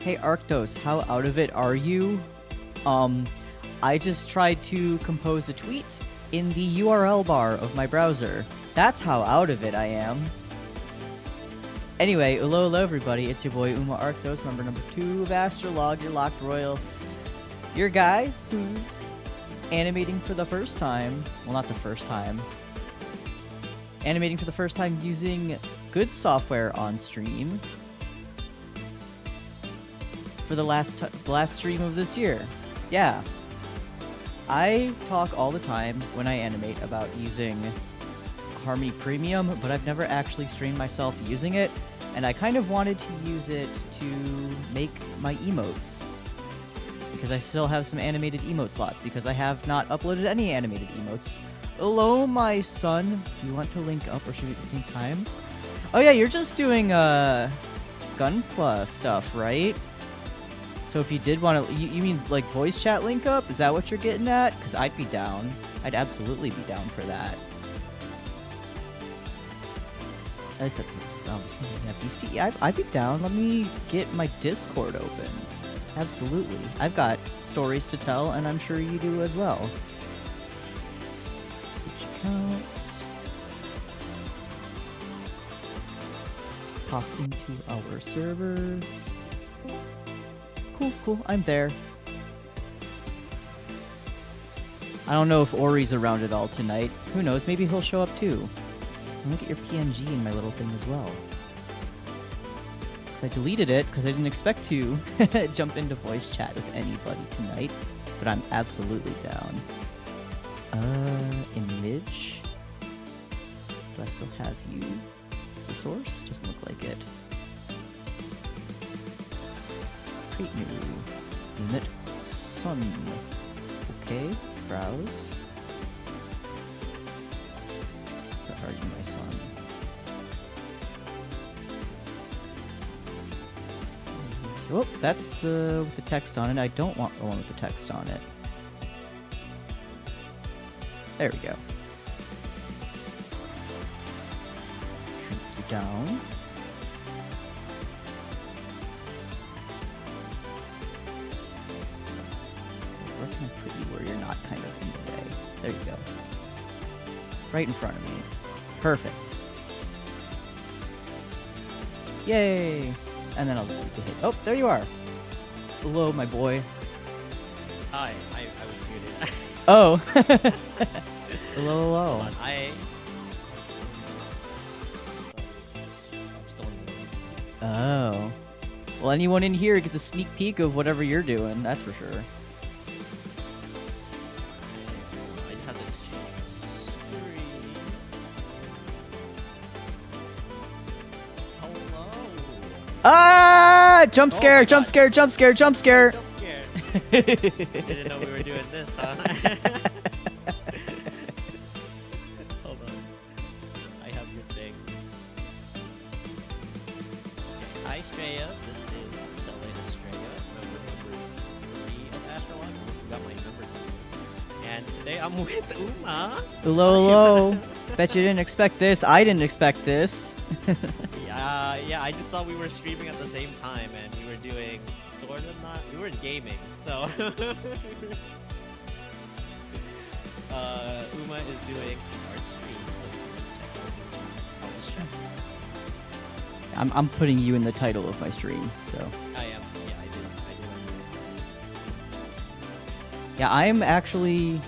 Hey Arktos, how out of it are you? I just tried to compose a tweet in the URL bar of my browser. That's how out of it I am. Anyway, hello everybody, it's your boy Uma Arktos, member number 2 of AstraLog, your locked royal. Your guy who's animating for the first time. Well, not the first time. Animating for the first time using good software on stream. For the last stream of this year. Yeah. I talk all the time when I animate about using Harmony Premium, but I've never actually streamed myself using it, and I kind of wanted to use it to make my emotes. Because I still have some animated emote slots, because I have not uploaded any animated emotes. Hello, my son. Do you want to link up, or should we at the same time? Oh yeah, you're just doing Gunpla stuff, right? So if you did want to, you mean like voice chat link up? Is that what you're getting at? Because I'd be down. I'd absolutely be down for that. You see, I'd be down. Let me get my Discord open. Absolutely. I've got stories to tell, and I'm sure you do as well. Switch accounts. Pop into our server. Cool, I'm there. I don't know if Ori's around at all tonight. Who knows, maybe he'll show up too. And look at your PNG in my little thing as well. So I deleted it because I didn't expect to jump into voice chat with anybody tonight. But I'm absolutely down. Image. Do I still have you as a source? Doesn't look like it. Create new unit sun. Okay, browse. Where are you, my son? Oh, that's the with the text on it. I don't want the one with the text on it. There we go. Shrink you down. Where can I put you where you're not kind of in the way? There you go. Right in front of me. Perfect. Yay! And then I'll just hit. Oh, there you are. Hello, my boy. Hi, I was muted. Oh. Hello. Hold on, I'm still in the room. Oh. Well, anyone in here gets a sneak peek of whatever you're doing, that's for sure. I just have to exchange screen. Hello. Ah! Jump Oh scare, my jump God. scare, jump scare, jump scare! Jump scared. Didn't know we were doing this, huh? Hold on. I have your thing. Okay. Hi, Astraea. This is Sele Astraea, member number 3 of AstraLog. You got my number 2. And today I'm with Uma. Hello. Bet you didn't expect this. I didn't expect this. Yeah, I just saw we were streaming at the same time, and we were doing sort of not. We were gaming, so. Uma is doing art stream, so check out his stream. I'm putting you in the title of my stream, so. I am. Yeah, I do. Yeah, I'm actually...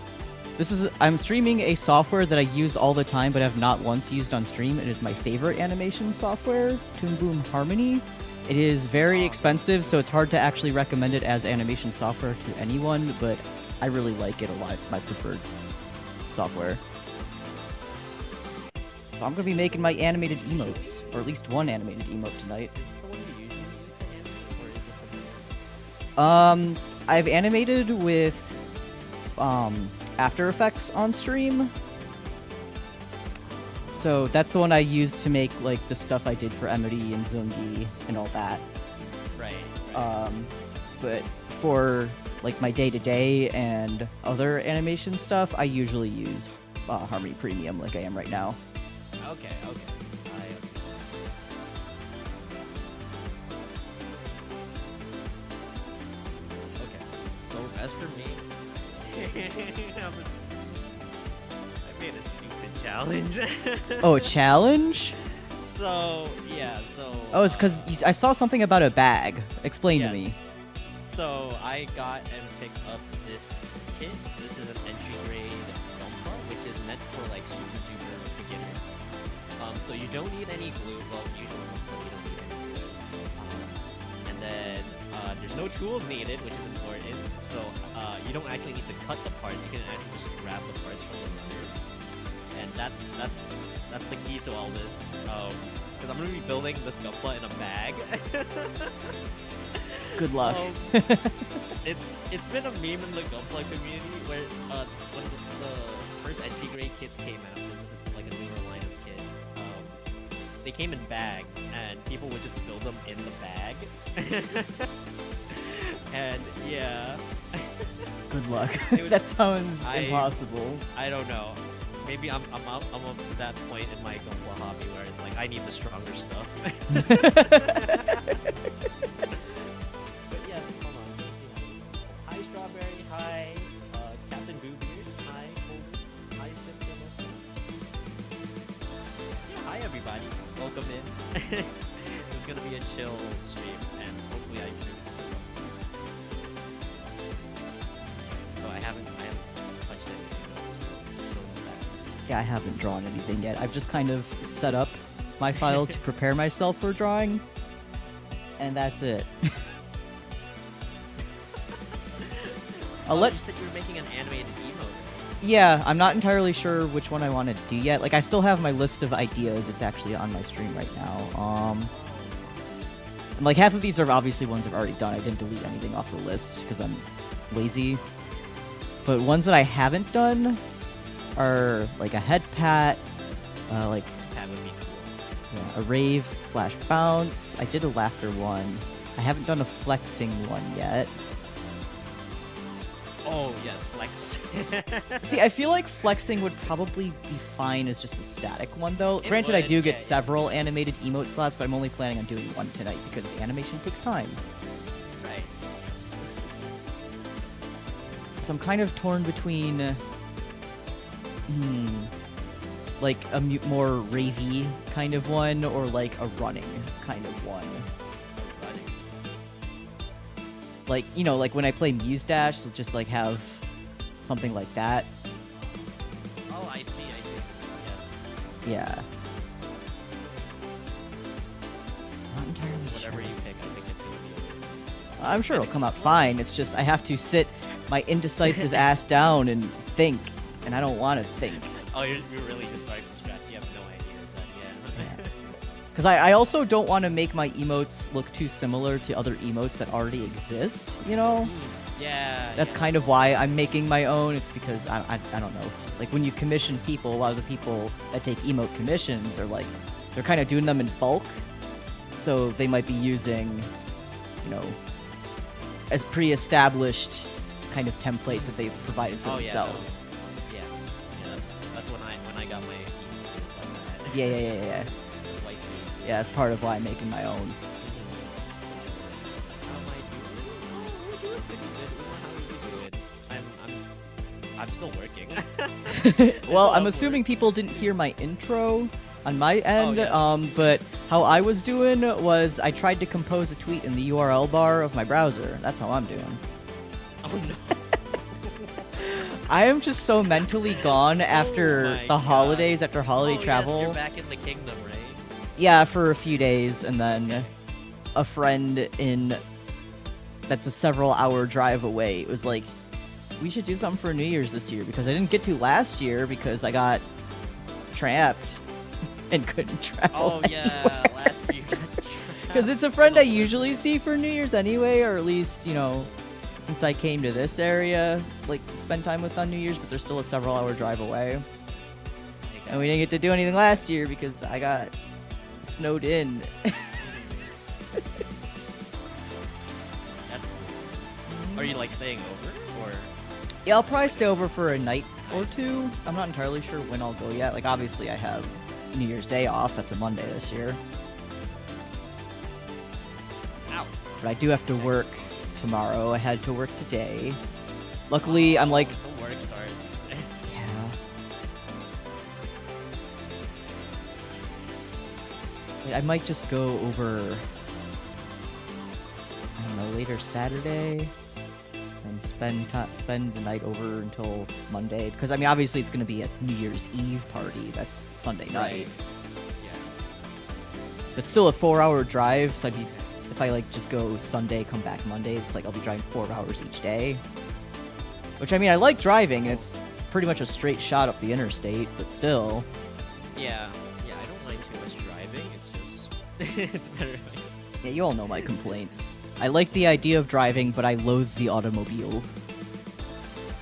I'm streaming a software that I use all the time but have not once used on stream. It is my favorite animation software, Toon Boom Harmony. It is very expensive, so it's hard to actually recommend it as animation software to anyone, but I really like it a lot. It's my preferred software. So I'm going to be making my animated emotes, or at least one animated emote tonight. Is this the one you usually use to animate, or is this something else? I've animated with After Effects on stream. So that's the one I used to make like the stuff I did for Emity and Zungi and all that. Right. But for like my day-to-day and other animation stuff, I usually use Harmony Premium like I am right now. Okay. I made a stupid challenge. Oh, a challenge? So yeah, so. Oh, it's because I saw something about a bag. Explain to me. So I got and picked up this kit. This is an entry grade One-Come, which is meant for like super duper beginners. So you don't need any glue. Well, usually you don't need any glue. And then there's no tools needed, which is important. So you don't actually need to cut the parts. You can actually just grab the parts from the runners. And that's the key to all this. Because I'm gonna be building this Gunpla in a bag. Good luck. It's been a meme in the Gunpla community where when the first entry grade kits came out, and this is like a newer line of kit, they came in bags and people would just build them in the bag. And yeah. Good luck. That sounds impossible. I don't know. Maybe I'm up to that point in my Gunpla hobby where it's like I need the stronger stuff. But yes, hold on. Hi Strawberry, hi Captain Boobeard, hi Colby, hi Simpson. Yeah, hi everybody. Welcome in. It's gonna be a chill stream and hopefully I can do this. So I haven't touched anything else. So Yeah, I haven't drawn anything yet. I've just kind of set up my file to prepare myself for drawing, and that's it. You said you were making an animated emote, right? Yeah, I'm not entirely sure which one I want to do yet. Like, I still have my list of ideas. It's actually on my stream right now. And like half of these are obviously ones I've already done. I didn't delete anything off the list because I'm lazy. But ones that I haven't done are like a head pat, like That would be cool. a rave / bounce. I did a laughter one. I haven't done a flexing one yet. Oh yes, flex. See, I feel like flexing would probably be fine as just a static one, though. It Granted, I would, do get yeah. several animated emote slots, but I'm only planning on doing one tonight because animation takes time. Right. So I'm kind of torn between, like a more ravey kind of one or like a running kind of one. Running. Like, you know, like when I play Muse Dash, so just like have something like that. Oh, I see. Yes. Yeah. Not entirely Whatever sure. you pick, I think it's gonna be. I'm sure it'll come out fine. It's just I have to sit my indecisive ass down and think, and I don't want to think. Oh, you're really just starting from scratch. You have no ideas then, yeah. Because I also don't want to make my emotes look too similar to other emotes that already exist, you know? Yeah. That's kind of why I'm making my own. It's because, I don't know, like when you commission people, a lot of the people that take emote commissions are like, they're kind of doing them in bulk. So they might be using, you know, as pre-established kind of templates that they've provided for themselves. Yeah. That's when I got my emotes like that. Yeah. Twice a week. Yeah, that's part of why I'm making my own. How am I doing? Oh, we're doing pretty good. How are you doing? I'm still working. Well, I'm assuming people didn't hear my intro on my end, yeah. but how I was doing was I tried to compose a tweet in the URL bar of my browser. That's how I'm doing. Oh no. I am just so mentally gone after my the God. holidays, after holiday travel. Yes, you're back in the kingdom, right? Yeah, for a few days, and then a friend that's a several-hour drive away was like, we should do something for New Year's this year, because I didn't get to last year because I got trapped and couldn't travel Yeah, last year. because it's a friend I usually see for New Year's anyway, or at least, you know, since I came to this area, like, spend time with on New Year's, but they're still a several-hour drive away. And we didn't get to do anything last year because I got snowed in. That's cool. Are you like staying over, or? Yeah, I'll probably stay over for a night or two. I'm not entirely sure when I'll go yet. Like, obviously I have New Year's Day off. That's a Monday this year. Ow. But I do have to work tomorrow. I had to work today. Luckily, I'm like... The work starts I might just go over, I don't know, later Saturday and spend the night over until Monday. Because, I mean, obviously it's going to be a New Year's Eve party. That's Sunday night. Yeah. It's still a 4-hour drive, so if I, like, just go Sunday, come back Monday, it's like I'll be driving 4 hours each day. Which, I mean, I like driving, and it's pretty much a straight shot up the interstate, but still. Yeah, I don't mind too much driving. It's just it's better. Yeah, you all know my complaints. I like the idea of driving, but I loathe the automobile.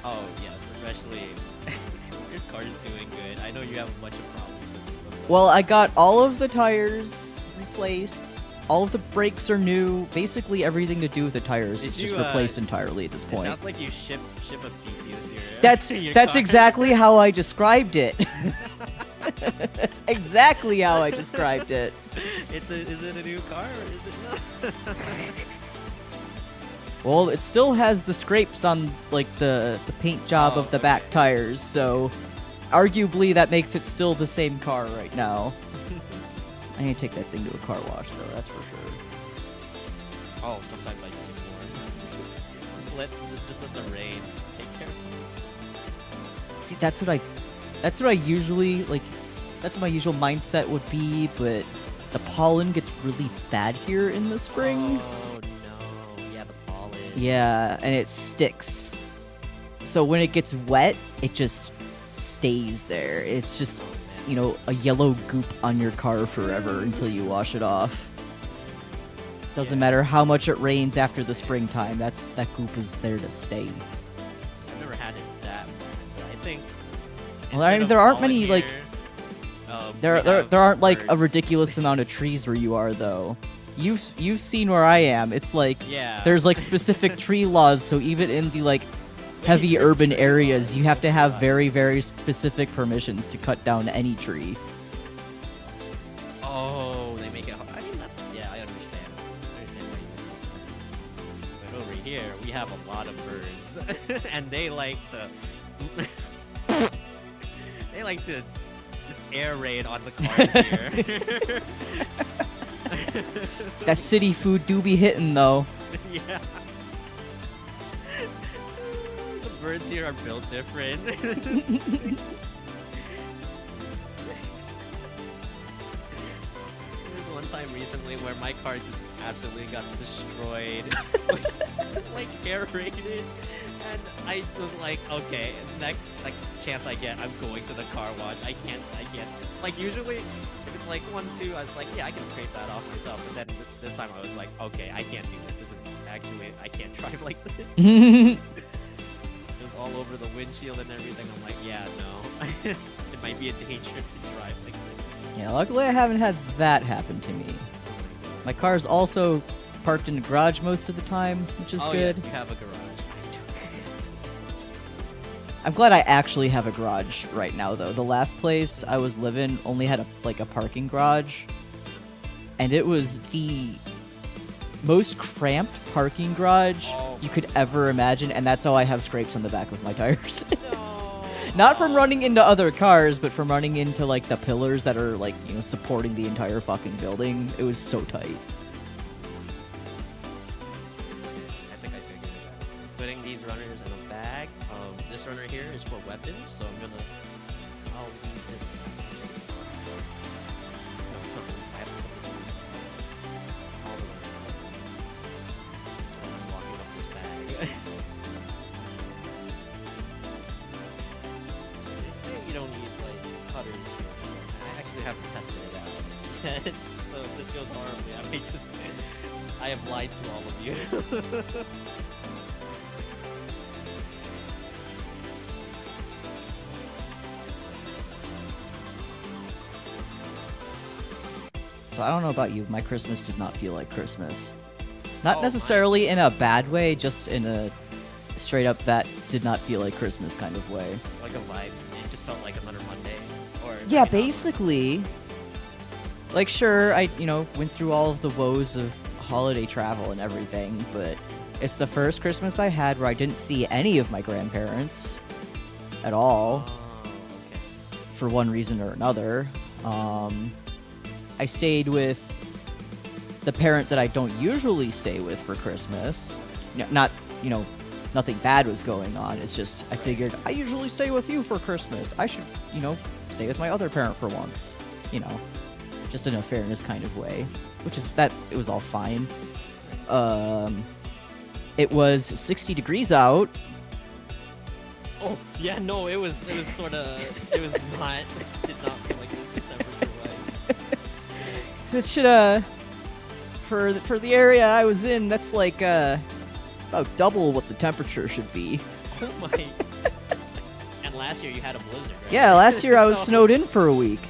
Oh yes, especially if your car's doing good. I know you have a bunch of problems with this sometimes. Well, I got all of the tires replaced. All of the brakes are new. Basically, everything to do with the tires is just replaced entirely at this It point. sounds like you ship a PC this year. That's exactly how I described it. That's exactly how I described it. Is it a new car or is it not? Well, it still has the scrapes on, like, the paint job of the back tires, so arguably that makes it still the same car right now. I need to take that thing to a car wash, though, that's for sure. Oh, sometimes I just ignore it. just let the rain take care of it. See, that's what I usually, like, that's what my usual mindset would be, but the pollen gets really bad here in the spring. Oh no, yeah, the pollen. Yeah, and it sticks. So when it gets wet, it just stays there. It's just, you know, a yellow goop on your car forever until you wash it off. Doesn't matter how much it rains after the springtime, that goop is there to stay. I've never had it that bad, but I think. Well, I mean, there aren't many, like, there aren't like a birds. ridiculous amount of trees where you are, though. You've seen where I am. It's like there's like specific tree laws, so even in the like heavy urban areas, you have to have very, very specific permissions to cut down any tree. Oh, they make it hard. I mean, yeah, I understand. But over here, we have a lot of birds, and they like to just air raid on the cars here. That city food do be hitting, though. Yeah. The birds here are built different. There was one time recently where my car just absolutely got destroyed, like air raided, and I was like, okay, next chance I get, I'm going to the car wash. I can't. Like usually, if it's like 1-2, I was like, yeah, I can scrape that off myself. But then this time I was like, okay, I can't do this. This is actually, I can't drive like this. It was all over the windshield and everything. I'm like, yeah, no, it might be a danger to drive like this. Yeah, luckily I haven't had that happen to me. My car's also parked in the garage most of the time, which is good. Yes, you have a garage. I'm glad I actually have a garage right now, though. The last place I was living only had a parking garage, and it was the most cramped parking garage you could ever imagine, and that's how I have scrapes on the back of my tires. No. Not from running into other cars, but from running into like the pillars that are like, you know, supporting the entire fucking building. It was so tight. I think I figured it out. Putting these runners in a bag. This runner here is for weapons, so I'll leave this. No, it's not. I have to put this in. All the runners. I'm walking up this bag. So they say you don't need like cutters. I actually haven't tested it out yet. So if this goes horribly, I have lied to all of you. So I don't know about you, my Christmas did not feel like Christmas. Not Oh, necessarily in a bad way, just in a straight up that did not feel like Christmas kind of way. Like a vibe. It just felt like another Monday. Or Yeah, maybe not. basically. Like, sure, I, you know, went through all of the woes of holiday travel and everything, but it's the first Christmas I had where I didn't see any of my grandparents at all, Oh, okay. for one reason or another. I stayed with the parent that I don't usually stay with for Christmas. Not, nothing bad was going on. It's just I figured I usually stay with you for Christmas. I should, stay with my other parent for once. Just in a fairness kind of way. Which is that it was all fine. It was 60 degrees out. Oh, yeah, no, it was sort of, it was not, it did not feel like the temperature was. It should, for the area I was in, that's like, about double what the temperature should be. Oh my. And last year you had a blizzard, right? Yeah, last year I was snowed in for a week.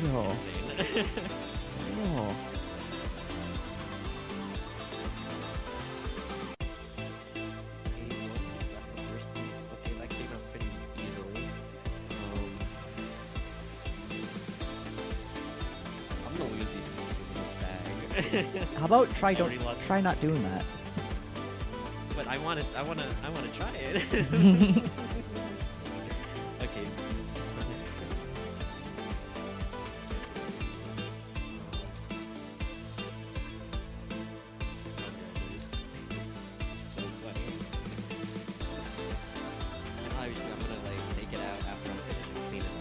Oh. Oh. How about try not doing that? But I wanna try it. Okay. So funny. And obviously I'm gonna like take it out after I'm finished and clean it up.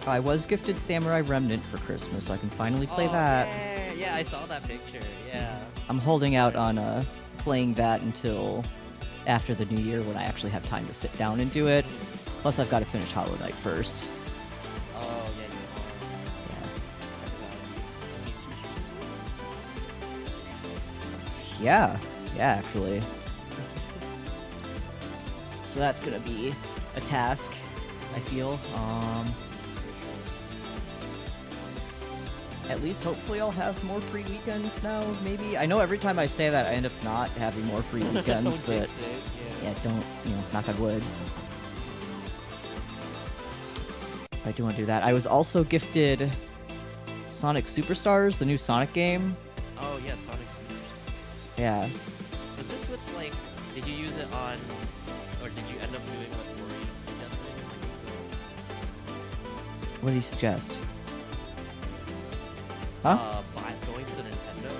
I was gifted Samurai Remnant for Christmas, so I can finally play Oh, that. Yeah, I saw that picture. Yeah. I'm holding out on playing that until after the new year when I actually have time to sit down and do it. Plus, I've got to finish Hollow Knight first. Oh yeah, you are. Yeah, actually. So that's gonna be a task, I feel. At least hopefully I'll have more free weekends now, maybe. I know every time I say that I end up not having more free weekends, Don't but jinx it, yeah, don't, knock on wood. I do want to do that. I was also gifted Sonic Superstars, the new Sonic game. Oh yeah, Sonic Superstars. Yeah. Was this with like? Did you use it on, or did you end up doing what Orion suggested? What do you suggest? Huh? Going to the Nintendo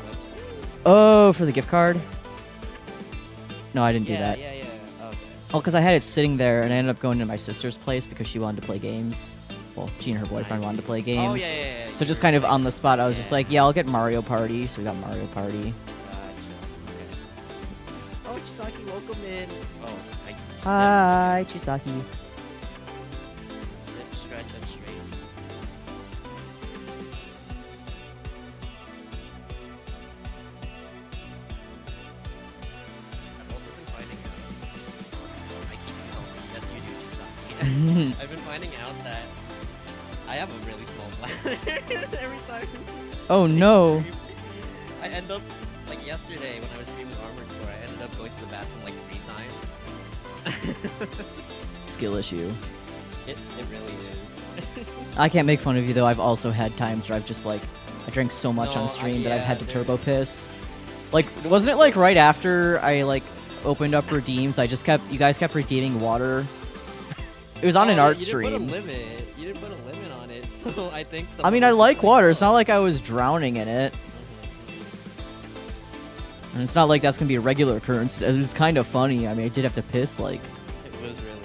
website. Oh, for the gift card? No, I didn't do that. Yeah. Okay. Oh, because I had it sitting there, and I ended up going to my sister's place because she wanted to play games. Well, she and her boyfriend wanted to play games. Oh yeah. So just kind of on the spot, I was just like, yeah, I'll get Mario Party. So we got Mario Party. Gotcha. Okay. Oh, Chisaki, welcome in. Oh, Hi, Chisaki. Zip, stretch, and straight. I've also been finding out. I keep telling you, yes, you do, Chisaki. I've been finding out that I have a really small bladder every time. Oh no. I end up, like yesterday when I was streaming Armored Core, I ended up going to the bathroom like 3 times. Skill issue. It really is. I can't make fun of you though. I've also had times where I've just like I drank so much No, on stream that I've had to there- turbo piss. Like, wasn't it like right after I like opened up redeems? You guys kept redeeming water. It was on an art stream. You didn't put a limit on it, so I think. I mean, I like water. It's not like I was drowning in it. And it's not like that's gonna be a regular occurrence. It was kind of funny. I mean, I did have to piss like. It was really.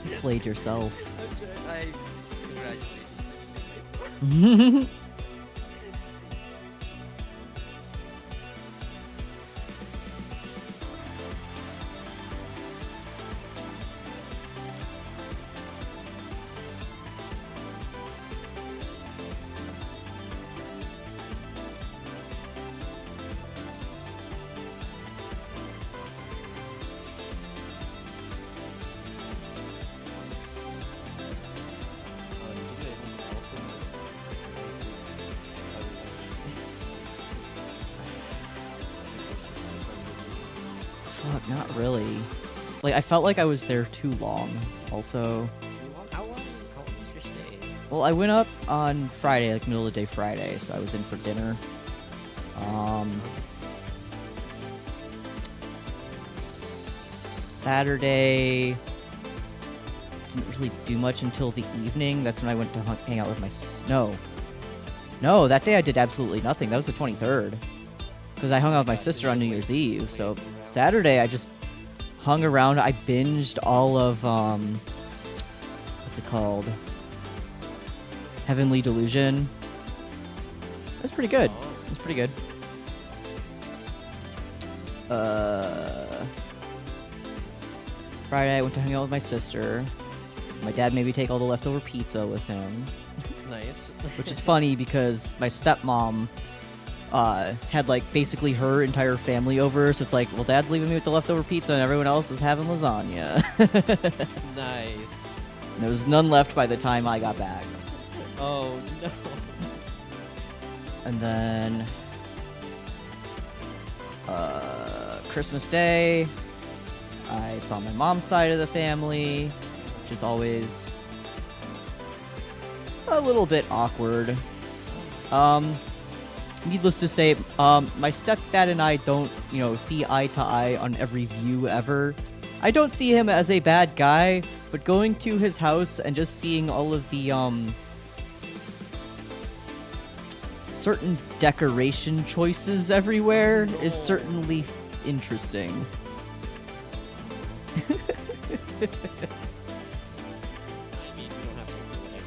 You played yourself. I congratulate myself. Not really. Like, I felt like I was there too long, also. How long was your stay? Well, I went up on Friday, like middle of the day Friday, so I was in for dinner. Saturday, didn't really do much until the evening. That's when I went to hang out with my... No, that day I did absolutely nothing. That was the 23rd. Because I hung out with my sister on New Year's Eve. So Saturday I just hung around. I binged all of, what's it called? Heavenly Delusion. It was pretty good. It was pretty good. Friday I went to hang out with my sister. My dad made me take all the leftover pizza with him. Nice. Which is funny because my stepmom had like basically her entire family over, so it's like, well, Dad's leaving me with the leftover pizza and everyone else is having lasagna. Nice. And there was none left by the time I got back. Oh no. And then Christmas Day, I saw my mom's side of the family, which is always a little bit awkward. Needless to say, my stepdad and I don't, see eye to eye on every view ever. I don't see him as a bad guy, but going to his house and just seeing all of the, certain decoration choices everywhere is certainly interesting. I mean, you don't have to do whatever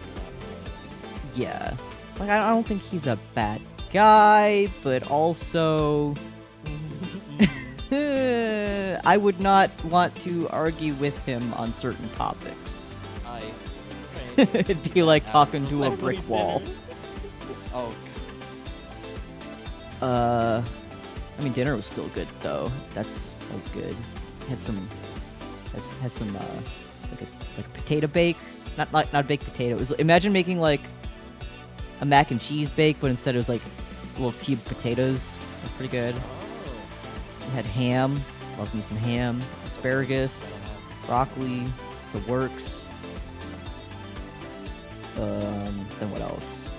you Yeah. Like, I don't think he's a bad guy, but also... I would not want to argue with him on certain topics. I see. Right. It'd be like talking to a brick wall. Oh. I mean, dinner was still good though. That was good. Had some like a potato bake. Not baked potato. It was, imagine making like a mac and cheese bake, but instead it was like little cubed potatoes. It was pretty good. Oh. It had ham. Love me some ham. Asparagus, broccoli, the works. Then what else?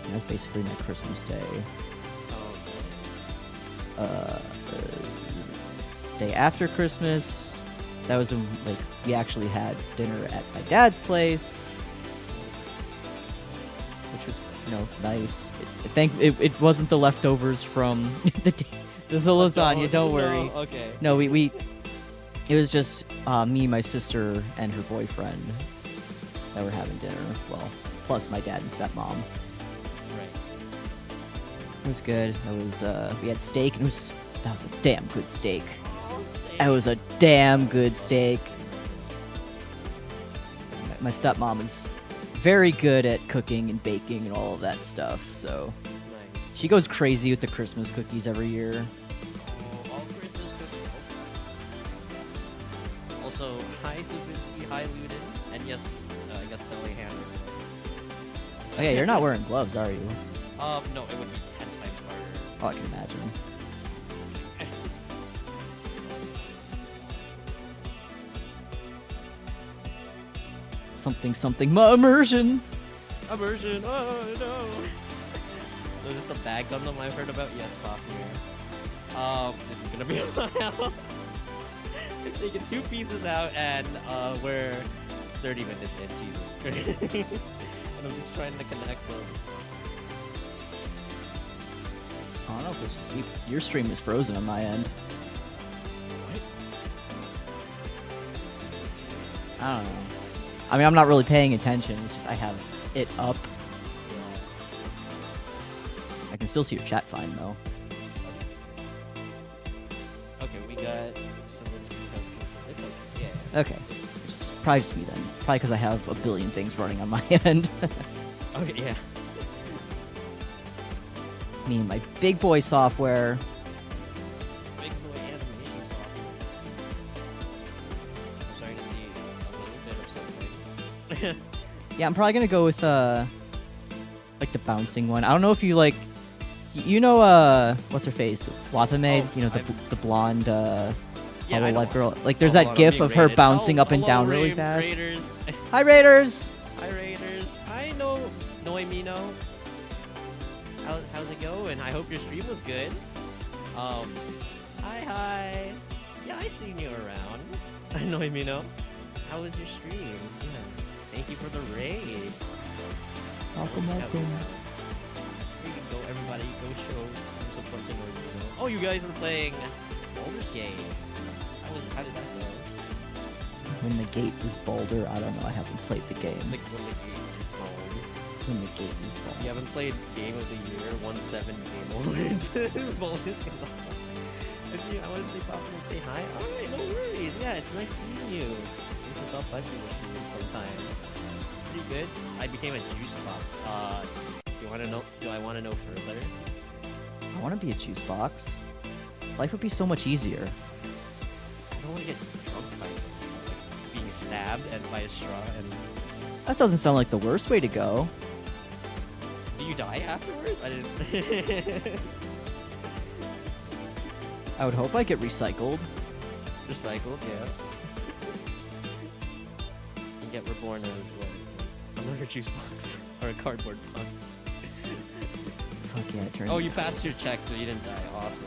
And that's basically my Christmas day. Day after Christmas, that was when we actually had dinner at my dad's place, which was nice. It wasn't the leftovers from the lasagna. Don't worry. No, okay. No, it was just me, my sister, and her boyfriend that were having dinner. Well, plus my dad and stepmom. Right. It was good. It was we had steak, and that was a damn good steak. Oh, It was a damn good steak. My stepmom is very good at cooking and baking and all of that stuff, so Nice. she goes crazy with the Christmas cookies every year. Oh, all Christmas cookies. Also, hi Zubinsky, hi Luden, and yes, I guess Sele Astraea. Oh yeah, you're not wearing gloves, are you? No, it would be 10 times harder. Oh, I can imagine. Something, my immersion! Immersion, oh no! So is this the bag Gundam I've heard about? Yes, Fafnir. This is gonna be a while. I've taken 2 pieces out and we're 30 minutes in, Jesus Christ. And I'm just trying to connect them. I don't know if it's just me. Your stream is frozen on my end. I don't know. I mean, I'm not really paying attention. It's just I have it up. I can still see your chat fine, though. Okay, we got someone's it's okay. Yeah. Okay. It's probably just me, then. It's probably because I have a billion things running on my end. Okay, yeah. I mean, my big boy software. Big boy animation software. I'm starting to see a little bit of something. Yeah, I'm probably gonna go with like the bouncing one. I don't know if you You know, what's her face? Watame, Oh, you know, the blonde, Yeah, I hollow know. light girl. Like, there's Hold that on, I'm gif being of her raided. bouncing up and Hello, down really fast. Raiders. Hi, Raiders! Hi, Raiders. I know Noemino. How's it going? I hope your stream was good. Hi. Yeah, I seen you around. Noemino. How was your stream? Yeah. Thank you for the raid. Welcome, Yeah, welcome. Here you go, everybody. Go show some support to Noemino. Oh, you guys were playing Baldur's Gate. How did that go? When the gate is Boulder, I don't know. I haven't played the game. Like when the game is called. When the gate is Boulder. You haven't played Game of the Year, 1-7 Game Awards. Baldur's Gate. I want to say pop and say hi. Alright, no worries. Yeah, it's nice seeing you. We can stop budging with you sometime. Pretty good. I became a juice box. Do you want to know? Do I want to know further? I want to be a juice box. Life would be so much easier. I don't want to get drunk by something, like being stabbed and by a straw. And That doesn't sound like the worst way to go. do you die afterwards? I didn't. I would hope I get recycled. Recycled, yeah. And get reborn as what? Another juice box or a cardboard box. Fuck yeah, it turned. Oh, you passed your check, so you didn't die. Awesome.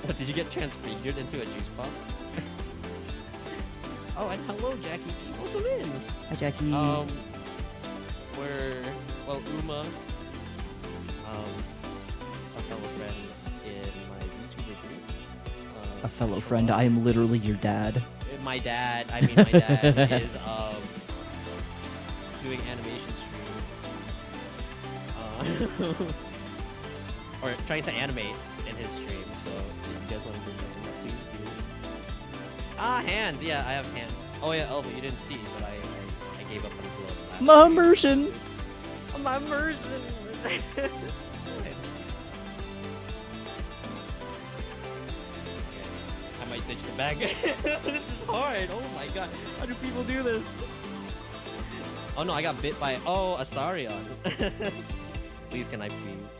What, did you get transfigured into a juice box? Oh, and hello, Jackie. Welcome in. Hi, Jackie. Well, Uma, a fellow friend in my YouTuber group. A fellow friend. I am literally your dad. My dad is doing animation stream. Or trying to animate in his stream, so if you guys want to do that, please do. Ah, hands! Yeah, I have hands. Oh yeah, Elva, you didn't see, but I gave up on the glove last My week. immersion. My immersion! Okay, I might ditch the bag. This is hard! Oh my god, how do people do this? Oh no, I got bit by, Astraea. Please, can I please?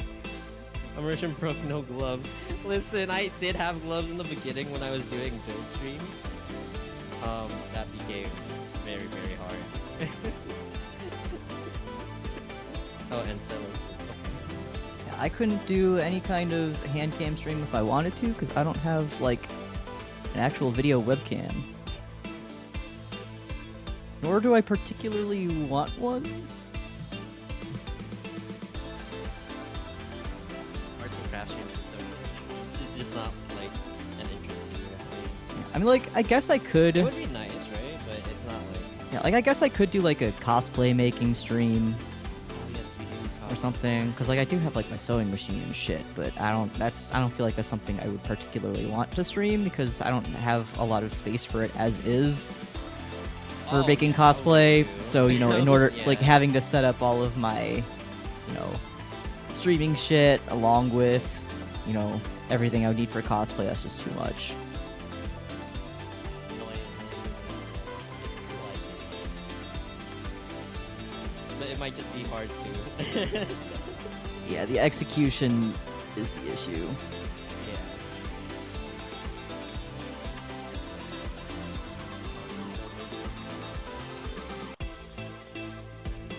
Immersion broke, no gloves. Listen, I did have gloves in the beginning when I was doing build streams. That became very, very hard. Oh, and Sele. Yeah, I couldn't do any kind of hand cam stream if I wanted to, because I don't have, like, an actual video webcam. Nor do I particularly want one. Arts and crafts streams is just not like an interest to you. I mean, like, I guess I could. It would be nice, right? But it's not like. Yeah, like, I guess I could do, like, a cosplay making stream Oh yes, we do. or something, because, like, I do have, like, my sewing machine and shit, but I don't feel like that's something I would particularly want to stream, because I don't have a lot of space for it as is for Oh, making yeah, cosplay. oh, So, you know, in order, yeah. like, having to set up all of my, you know, streaming shit along with, you know, everything I would need for cosplay, that's just too much. But it might just be hard to. Yeah, the execution is the issue. Yeah.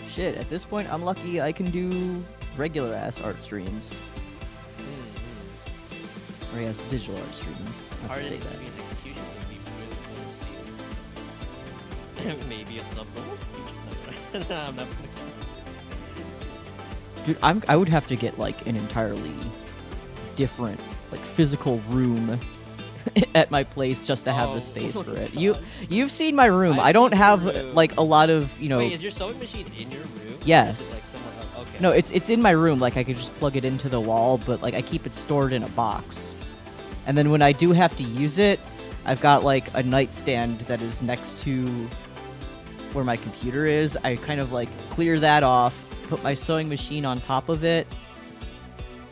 Shit, at this point, I'm lucky I can do regular ass art streams. Or yes, digital art streams. I have Hard to say to that. be an execution would be really cool to see. Maybe a sub goal. No, I'm not. Dude, I would have to get like an entirely different, like, physical room at my place just to have the Oh, space for it. God. You've seen my room. I've I don't seen your have room. like a lot of, you know. Wait, is your sewing machine in your room? Or Yes. is it, like, somewhere else? Okay. No, it's in my room. Like, I could just plug it into the wall, but like I keep it stored in a box. And then when I do have to use it, I've got like a nightstand that is next to where my computer is. I kind of like clear that off, put my sewing machine on top of it.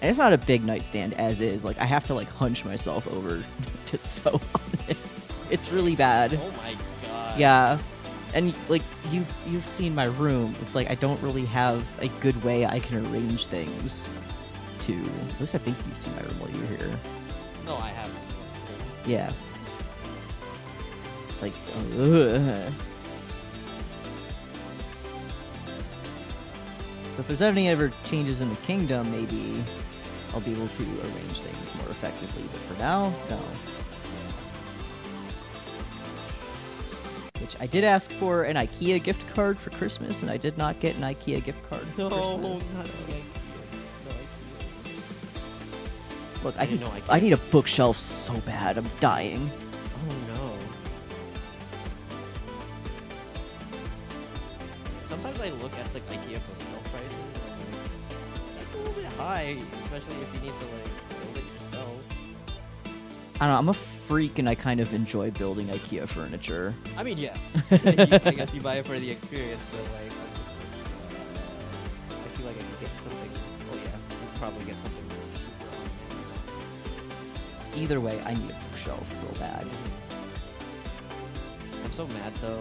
And it's not a big nightstand as is. Like, I have to like hunch myself over to sew on it. It's really bad. Oh my god. Yeah. And like you've seen my room. It's like I don't really have a good way I can arrange things to. At least I think you've seen my room while you were here. No, I haven't. Yeah. It's like, ugh. So if there's any ever changes in the kingdom, maybe I'll be able to arrange things more effectively. But for now, no. Which I did ask for an IKEA gift card for Christmas, and I did not get an IKEA gift card for Christmas. Not the IKEA. No IKEA. Look, didn't know IKEA. I need a bookshelf so bad. I'm dying. Oh no. Sometimes I look at like IKEA bookshelf prices and I'm like, that's a little bit high, especially if you need to like build it yourself. I don't know. I'm a freak, and I kind of enjoy building IKEA furniture. I mean, yeah. I guess you buy it for the experience, but like, I feel like I could get something. Oh yeah, you could probably get something more cheaper on Either way, I need a bookshelf real bad. I'm so mad though.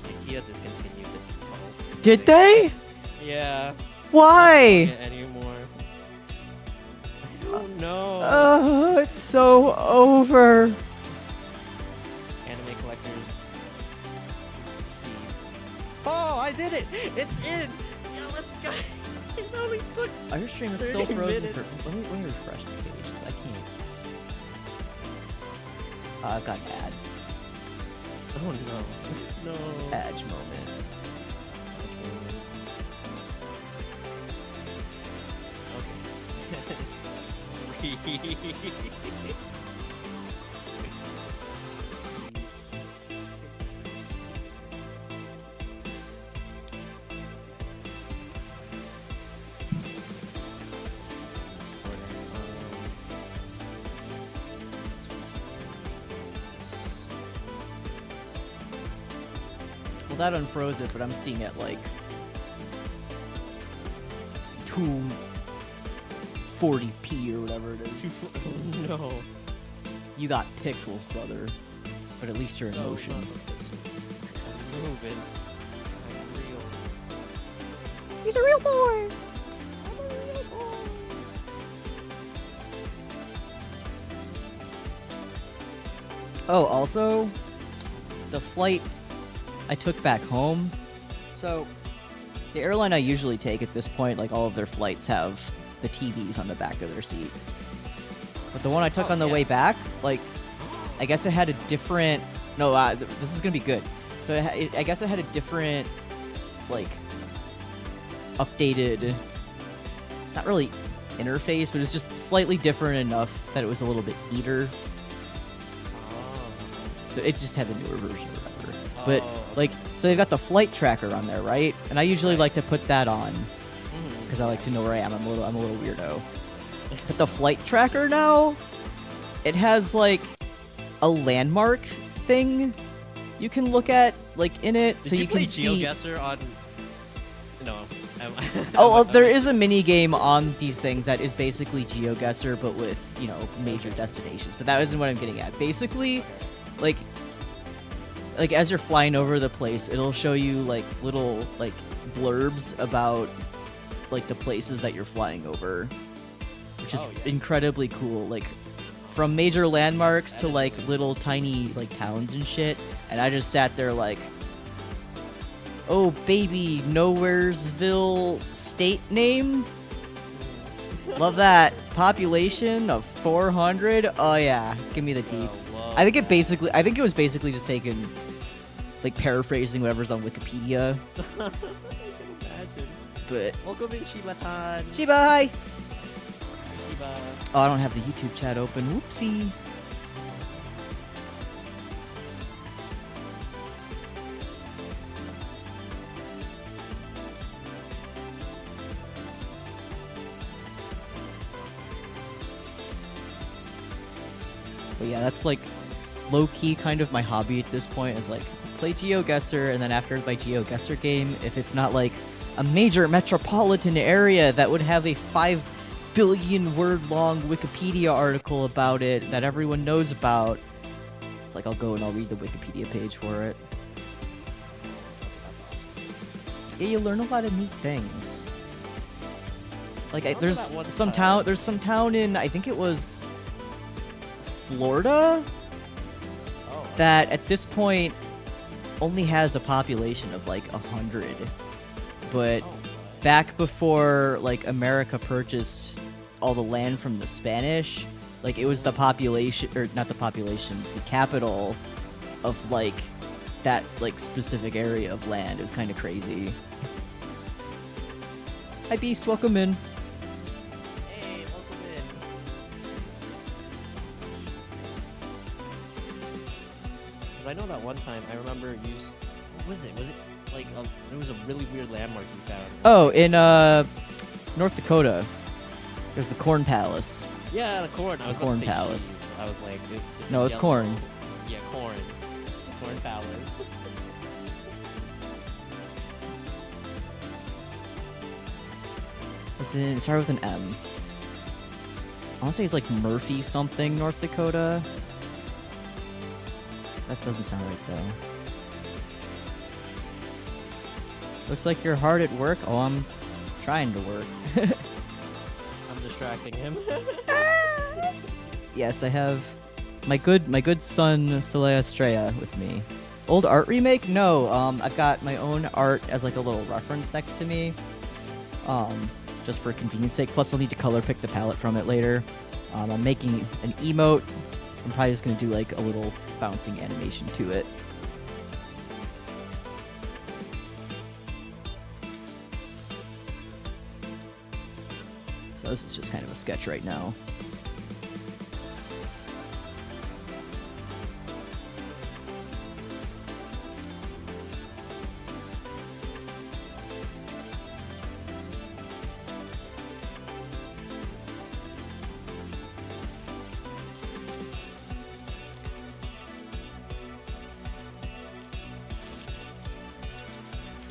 IKEA discontinued the tall. Did they? Yeah. Why? Not anymore. I don't know. Oh, it's so over. Anime collectors. See. Oh, I did it! It's in! Yeah, let's go! It only took. Our stream is still 30 frozen minutes. for. Let me refresh the page, 'cause I can't. I've got an ad. Oh no. No. Edge moment. Okay. Well, that unfroze it, but I'm seeing it like 240p or whatever it is. No. You got pixels, brother. But at least you're in No, motion. not the pixels. I'm moving. I'm real. He's a real boy. I'm a real boy. Oh, also, the flight I took back home. So, the airline I usually take at this point, like all of their flights have the TVs on the back of their seats. But the one I took Oh, on the yeah. way back, like, I guess it had a different. No, this is gonna be good. So I guess it had a different, like, updated. Not really interface, but it's just slightly different enough that it was a little bit neater. Oh. So it just had the newer version or whatever. But Oh, like, so they've got the flight tracker on there, right? And I usually Right. like to put that on Mhm. because I like to know where I am. I'm a little weirdo. But the flight tracker now, it has like a landmark thing you can look at like in it, Did so you you play can see. GeoGuessr on? No. Oh, well, there is a mini game on these things that is basically GeoGuessr, but with, you know, major destinations. But that isn't what I'm getting at. Basically, like as you're flying over the place, it'll show you like little like blurbs about like the places that you're flying over, which is Oh, yeah. incredibly cool. Like from major landmarks to like little tiny like towns and shit. And I just sat there like, oh baby, Nowheresville state name. Love that. Population of 400. Oh yeah, give me the deets. love I think it was basically just taken, like paraphrasing whatever's on Wikipedia. I can imagine. But Welcome in, Shiba-tan. Shiba, hi. Shiba. Oh, I don't have the YouTube chat open. Whoopsie. But yeah, that's like low-key kind of my hobby at this point, is like play GeoGuessr, and then after my GeoGuessr game, if it's not like a major metropolitan area that would have a 5 billion word long Wikipedia article about it that everyone knows about, it's like I'll go and I'll read the Wikipedia page for it. Yeah, you learn a lot of neat things. Like, Remember there's that one some time? town. There's some town in, I think it was Florida, Oh. that at this point only has a population of like 100. But Oh, back before like America purchased all the land from the Spanish, like it was the population, or not the population, the capital of like that like specific area of land. It was kind of crazy. Hi Beast, welcome in. Hey, welcome in. 'Cause I know that one time I remember you. What was it? Was it like there was a really weird landmark you found? Oh, in North Dakota, there's the Corn Palace. Yeah, the corn. I was The Corn about to say Palace. cheese. I was like, it's No, it's yellow. corn. Yeah, corn. Corn Palace. It started with an M. I want to say it's like Murphy something, North Dakota. That doesn't sound right though. Looks like you're hard at work. Oh, I'm trying to work. I'm distracting him. Yes, I have my good son Sele Astraea with me. Old art remake? No, I've got my own art as like a little reference next to me. Just for convenience sake. Plus, I'll need to color pick the palette from it later. I'm making an emote. I'm probably just gonna do like a little bouncing animation to it. So this is just kind of a sketch right now.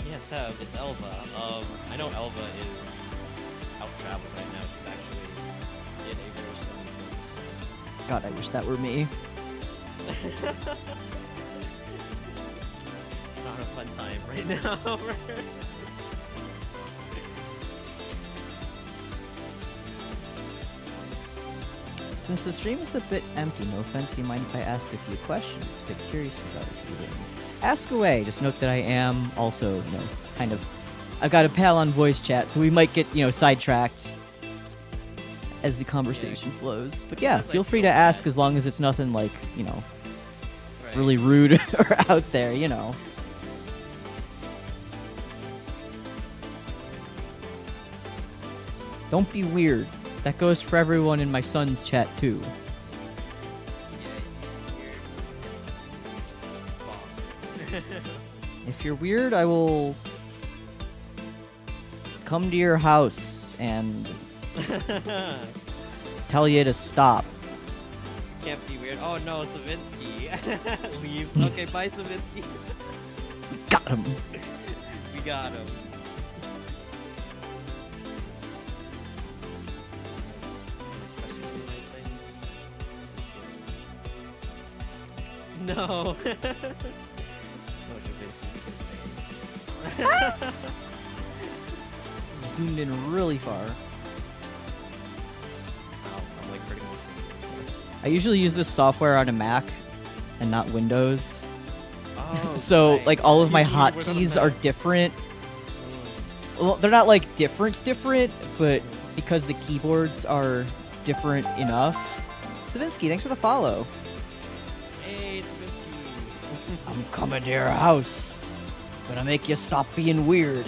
Yeah, so it's Elva. I know Elva is out traveled right now. She's actually in a very sunny place. God, I wish that were me. It's not a fun time right now. Since the stream is a bit empty, no offense, do you mind if I ask a few questions? A bit curious about a few things. Ask away. Just note that I am also, kind of... I've got a pal on voice chat, so we might get, sidetracked as the conversation flows. But yeah, Sounds like feel free to you'll ask bet. as long as it's nothing like, Right. really rude or out there, Don't be weird. That goes for everyone in my son's chat, too. Yeah, If you're weird, I will come to your house and tell you to stop. Can't be weird. Oh no, Savinsky leaves. Okay, bye, Savinsky. Got him. We got him. No. Zoomed in really far. I'm like pretty much. I usually use this software on a Mac and not Windows. Oh, So, right. like, all of my You work on a hotkeys are Mac. different. Well, they're not, like, different, but because the keyboards are different enough. Savinsky, thanks for the follow. Hey, Savinsky. I'm coming to your house. Gonna make you stop being weird.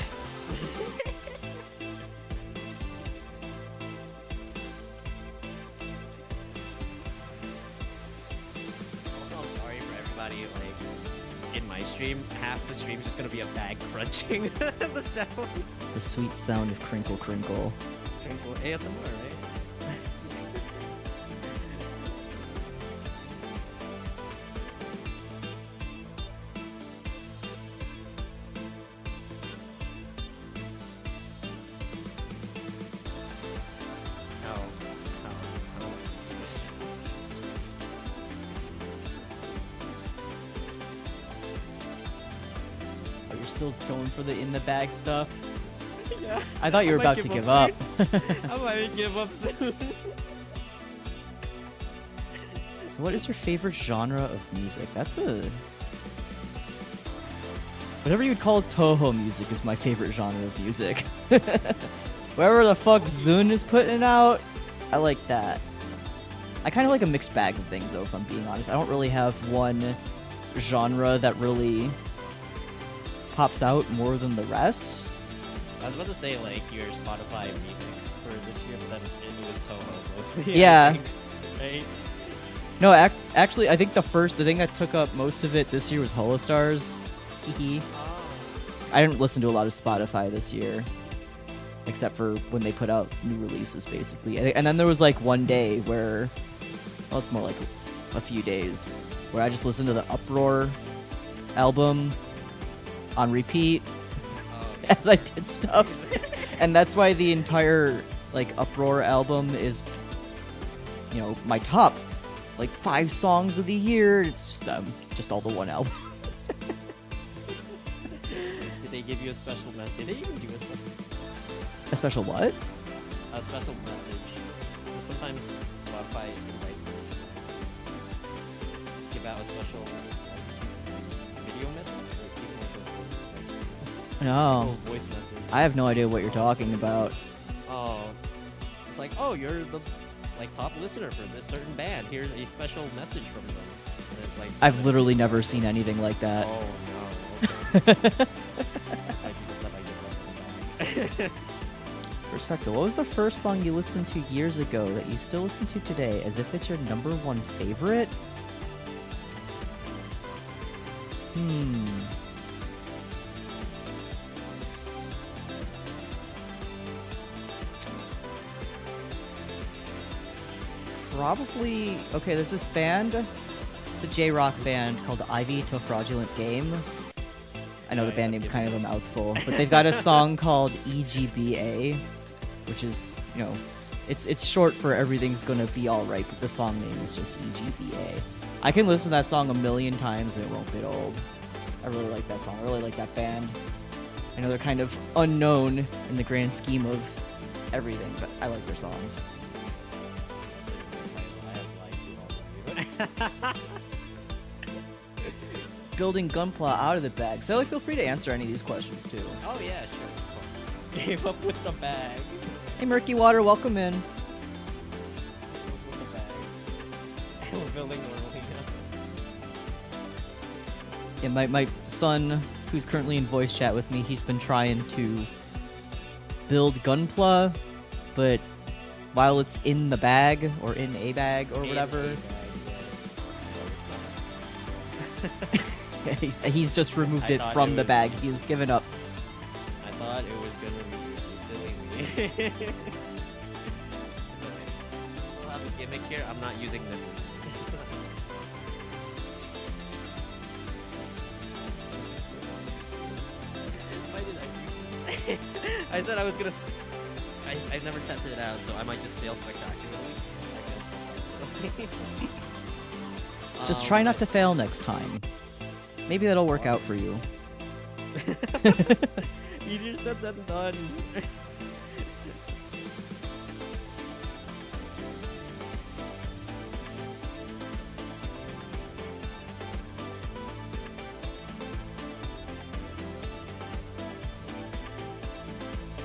Also, I'm sorry for everybody, like, in my stream, half the stream's just gonna be a bag crunching the sound. The sweet sound of crinkle crinkle. Crinkle ASMR, right? Oh, you're still going for the in the bag stuff? Yeah. I thought you were I might about to give up. I might give up soon. So what is your favorite genre of music? That's a... Whatever you'd call Toho music is my favorite genre of music. Whatever the fuck Zun is putting out, I like that. I kind of like a mixed bag of things, though, if I'm being honest. I don't really have one genre that really pops out more than the rest. I was about to say, like, your Spotify remix for this year, but then it was Toho mostly. Yeah. I think, right? No, actually, I think the thing that took up most of it this year was Holostars. Hee. I didn't listen to a lot of Spotify this year, except for when they put out new releases, basically. And then there was like one day where, well, it's more like a few days, where I just listened to the Uproar album on repeat as I did stuff. And that's why the entire like Uproar album is, you know, my top like 5 songs of the year. It's just all the one album. Did they give you a special message? Did they even do A special what? a special message? So sometimes Spotify invites us to give out a special video message or people No, voice message. I have no idea what you're talking about. Oh, it's like, oh, you're the like top listener for this certain band. Here's a special message from them. And it's like I've literally never seen anything like that. Oh no. Okay. It's like the stuff I give up. Perspective. What was the first song you listened to years ago that you still listen to today as if it's your #1 favorite? Probably... Okay, there's this band. It's a J-rock band called Ivy to a Fraudulent Game. I know the band name's kind of a mouthful, but they've got a song called EGBA, which is, you know, it's short for Everything's Gonna Be Alright, but the song name is just EGBA. I can listen to that song a million times and it won't get old. I really like that song. I really like that band. I know they're kind of unknown in the grand scheme of everything, but I like their songs. Building Gunpla out of the bag. Sally, feel free to answer any of these questions too. Oh yeah, sure. Gave up with the bag. Hey Murky Water, welcome in. With the bag. We're building normally now. Yeah, my son, who's currently in voice chat with me, he's been trying to build Gunpla, but while it's in the bag, or in a bag, or whatever, he's just removed it from the bag. He's given up. I thought it was gonna be silly me. We'll have a gimmick here. I'm not using the. Why did I said I was gonna. I never tested it out, so I might just fail spectacularly. Just try not to fail next time. Maybe that'll work out for you. Easier said than done.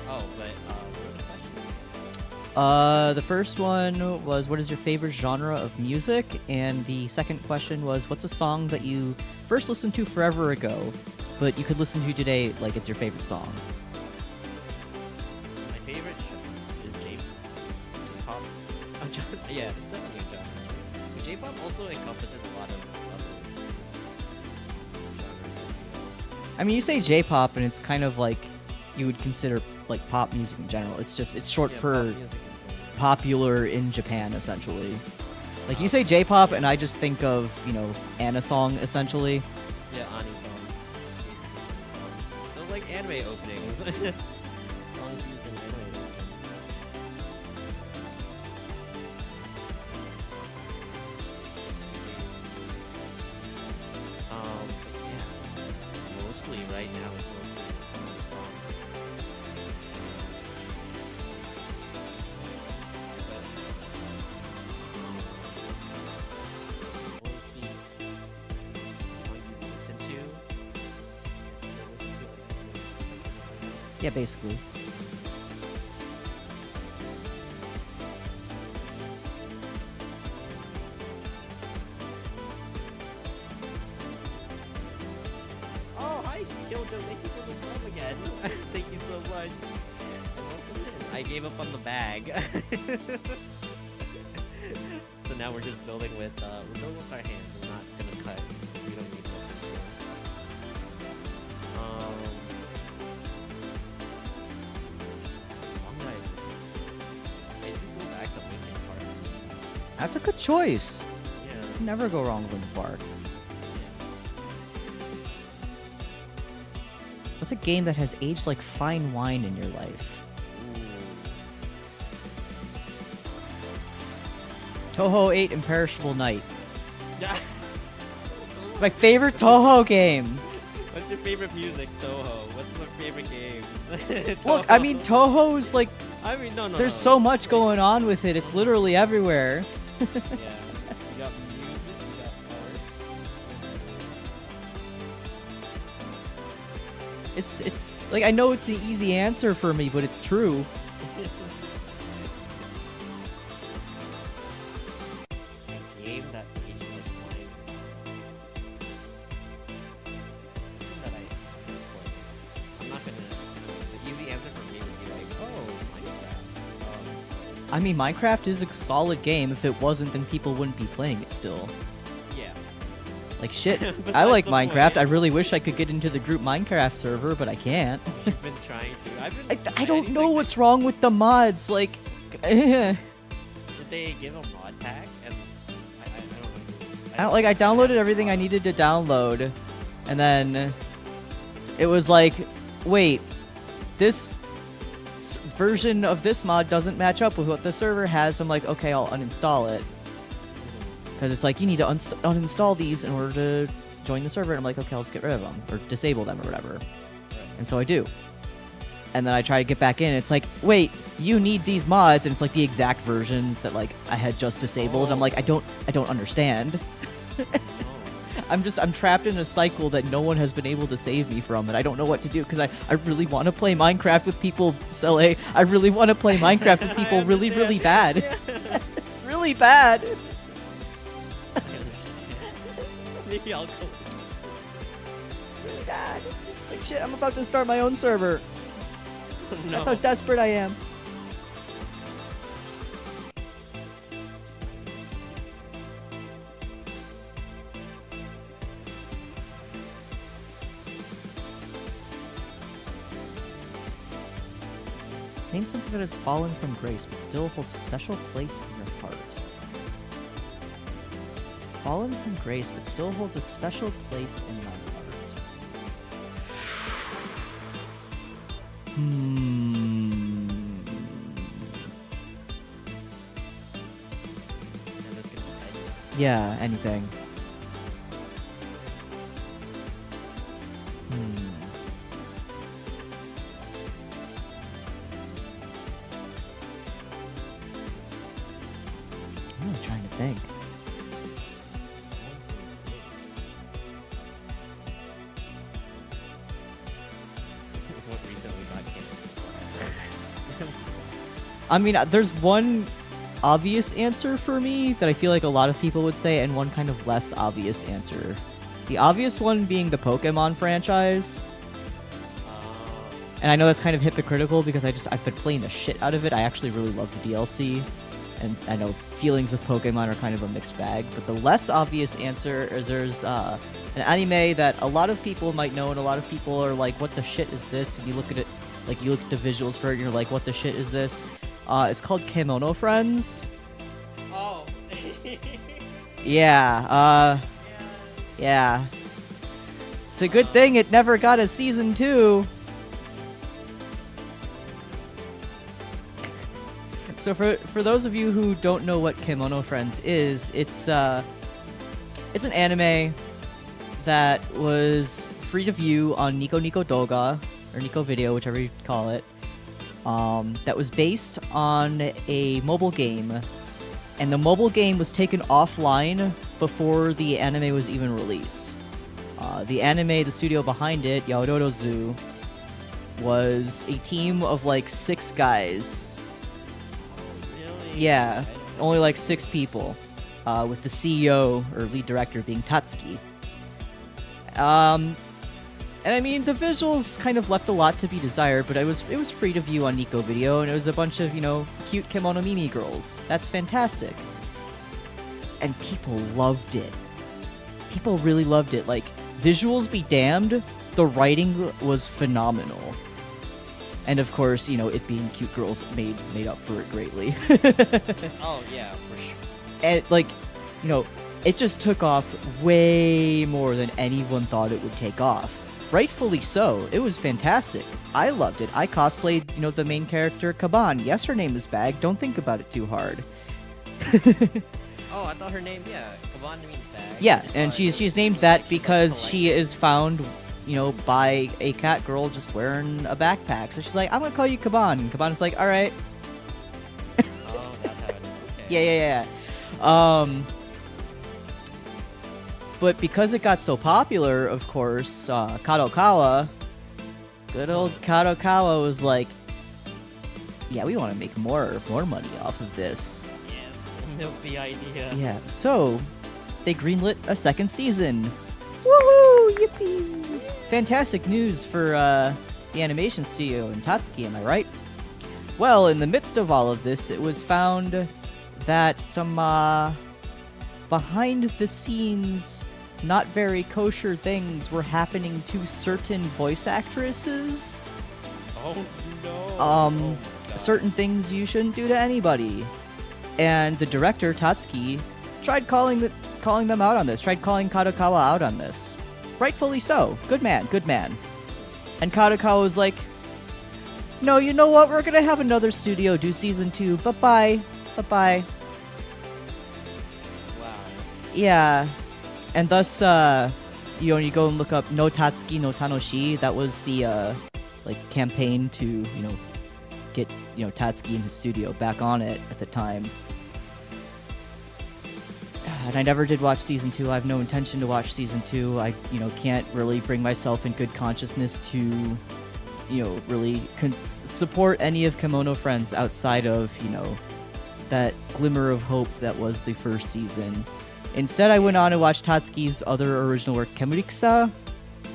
Oh, but what are the questions? The first one was, what is your favorite genre of music? And the second question was, what's a song that you first listened to forever ago, but you could listen to today like it's your favorite song? My favorite genre is J-pop. Yeah, it's definitely a genre. But J-pop also encompasses a lot of other genres. I mean, you say J-pop, and it's kind of like you would consider like pop music in general. It's short Yeah, for pop music in general. popular in Japan, essentially. Like, you say J-pop, and I just think of, you know, Anna song, essentially. Yeah, Ani song. Basically, so like anime openings. Songs used in anime openings. But yeah, mostly right now it's mostly song. Yeah, basically. Oh, hi, Kyoto. Thank you for the sub again. Thank you so much. I gave up on the bag. So now we're just building with we're building with our hands. We're not gonna cut. We don't need no pencil. Sunrise. I think go back to Linkin Park. That's a good choice. Yeah. Never go wrong with Linkin Park. What's a game that has aged like fine wine in your life? Touhou 8 Imperishable Night. Yeah. It's my favorite Touhou game. What's your favorite music, Touhou? What's your favorite game? Look, I mean, Touhou's like, I mean, no. there's so much going on with it. It's literally everywhere. Yeah. You got music, you got art. It's like, I know it's the easy answer for me, but it's true. A game that aged like wine. That I still play. I'm not gonna. The easy answer for me would be like, oh, Minecraft. I mean, Minecraft is a solid game. If it wasn't, then people wouldn't be playing it still. Yeah. Like, shit, I Besides like the Minecraft. point. I really wish I could get into the group Minecraft server, but I can't. You've been trying to. I've been. I don't know anything what's wrong with the mods. Like, Did they give a mod pack? And I don't know. I downloaded everything I needed to download, and then it was like, wait, this version of this mod doesn't match up with what the server has. I'm like, okay, I'll uninstall it. Because it's like, you need to uninstall these in order to join the server. And I'm like, okay, I'll just get rid of them, or disable them, or whatever. Right. And so I do. And then I try to get back in, and it's like, wait, you need these mods, and it's like the exact versions that like I had just disabled. I'm like, I don't understand. I'm trapped in a cycle that no one has been able to save me from, and I don't know what to do, because I really want to play Minecraft with people, Sele. I really want to play Minecraft with people really, really bad. Yeah. Really bad. I understand. Maybe I'll go. Really bad. Like, shit, I'm about to start my own server. No. That's how desperate I am. Name something that has fallen from grace but still holds a special place in your heart. Fallen from grace but still holds a special place in my heart. Yeah, anything. I'm really trying to think. What recently got canceled? I mean, there's one obvious answer for me that I feel like a lot of people would say, and one kind of less obvious answer. The obvious one being the Pokemon franchise. And I know that's kind of hypocritical because I've been playing the shit out of it. I actually really love the DLC. And I know feelings of Pokemon are kind of a mixed bag. But the less obvious answer is there's an anime that a lot of people might know, and a lot of people are like, what the shit is this? And you look at it, like you look at the visuals for it and you're like, what the shit is this? It's called Kemono Friends. Oh. Yeah, yeah. It's a good thing it never got a season 2. So for those of you who don't know what Kemono Friends is, it's an anime that was free to view on Nico Nico Doga, or Nico Video, whichever you call it. That was based on a mobile game, and the mobile game was taken offline before the anime was even released. The anime, the studio behind it, Yaororo Zoo, was a team of like 6 guys. Oh, really? Yeah, I don't know. only like 6 people, with the CEO or lead director being Tatsuki. And I mean, the visuals kind of left a lot to be desired, but it was free to view on Nico Video, and it was a bunch of, you know, cute kimono Mimi girls. That's fantastic. And people loved it. People really loved it. Like, visuals be damned, the writing was phenomenal. And of course, you know, it being cute girls made up for it greatly. Oh yeah, for sure. And like, you know, it just took off way more than anyone thought it would take off. Rightfully so. It was fantastic. I loved it. I cosplayed, you know, the main character, Kaban. Yes, her name is Bag. Don't think about it too hard. Oh, I thought her name, yeah, Kaban means bag. Yeah, and But she's named it that means, like, because she collecting. is found, you know, by a cat girl just wearing a backpack. So she's like, I'm gonna call you Kaban. And Kaban's like, all right. Oh, that's how it is. Okay. Yeah. But because it got so popular, of course, Kadokawa, good old Kadokawa was like, yeah, we want to make more money off of this. Yes, milk the idea. Yeah, so they greenlit a second season. Woohoo! Yippee! Fantastic news for the animation studio and Tatsuki, am I right? Well, in the midst of all of this, it was found that some behind the scenes, not very kosher things were happening to certain voice actresses. Oh no. Um, Oh my God. Certain things you shouldn't do to anybody. And the director, Tatsuki, tried calling them out on this, tried calling Kadokawa out on this. Rightfully so. Good man, good man. And Kadokawa was like, no, you know what? We're gonna have another studio do season 2. Bye-bye. Bye-bye. Wow. Yeah. And thus, you know, you go and look up No Tatsuki no Tanoshi. That was the, like, campaign to, you know, get, you know, Tatsuki in his studio back on it at the time. And I never did watch season 2. I have no intention to watch season 2. I, you know, can't really bring myself in good consciousness to, you know, really support any of Kimono Friends outside of, you know, that glimmer of hope that was the first season. Instead, I went on to watch Tatsuki's other original work, Kemurikusa.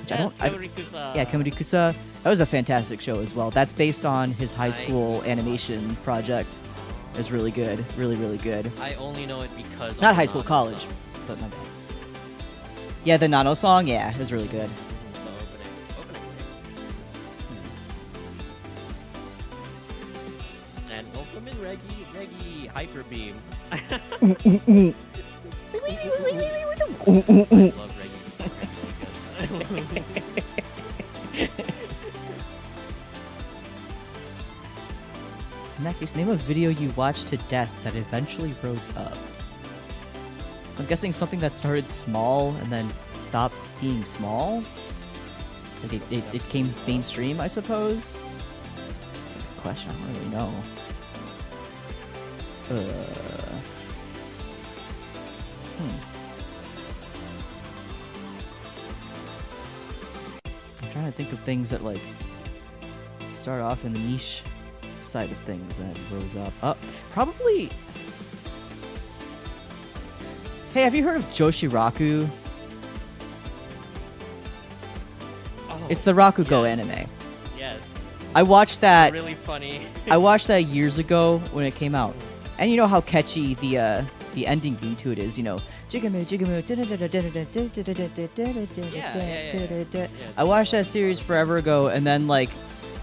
Which Yes, I Kemurikusa. yeah, Kemurikusa. That was a fantastic show as well. That's based on his high I school need to animation project. It was really good. Really, really good. I only know it because of Not the high school, Nano college. song. But my bad. Yeah, the Nano song, yeah, it was really good. The opening. And welcome in Reggie Hyper Beam. I love Reggie Vegas. In that case, name a video you watched to death that eventually rose up. So I'm guessing something that started small and then stopped being small? Like it came mainstream, I suppose? That's a good question, I don't really know. I'm trying to think of things that, like, start off in the niche side of things that rose up. Probably... Hey, have you heard of Joshiraku? Oh, It's the Rakugo yes. anime. Yes. I watched that. Really funny. I watched that years ago when it came out, and you know how catchy the ending theme to it is. You know, Jigamu Jigamu. Yeah, I watched that series forever ago, and then like,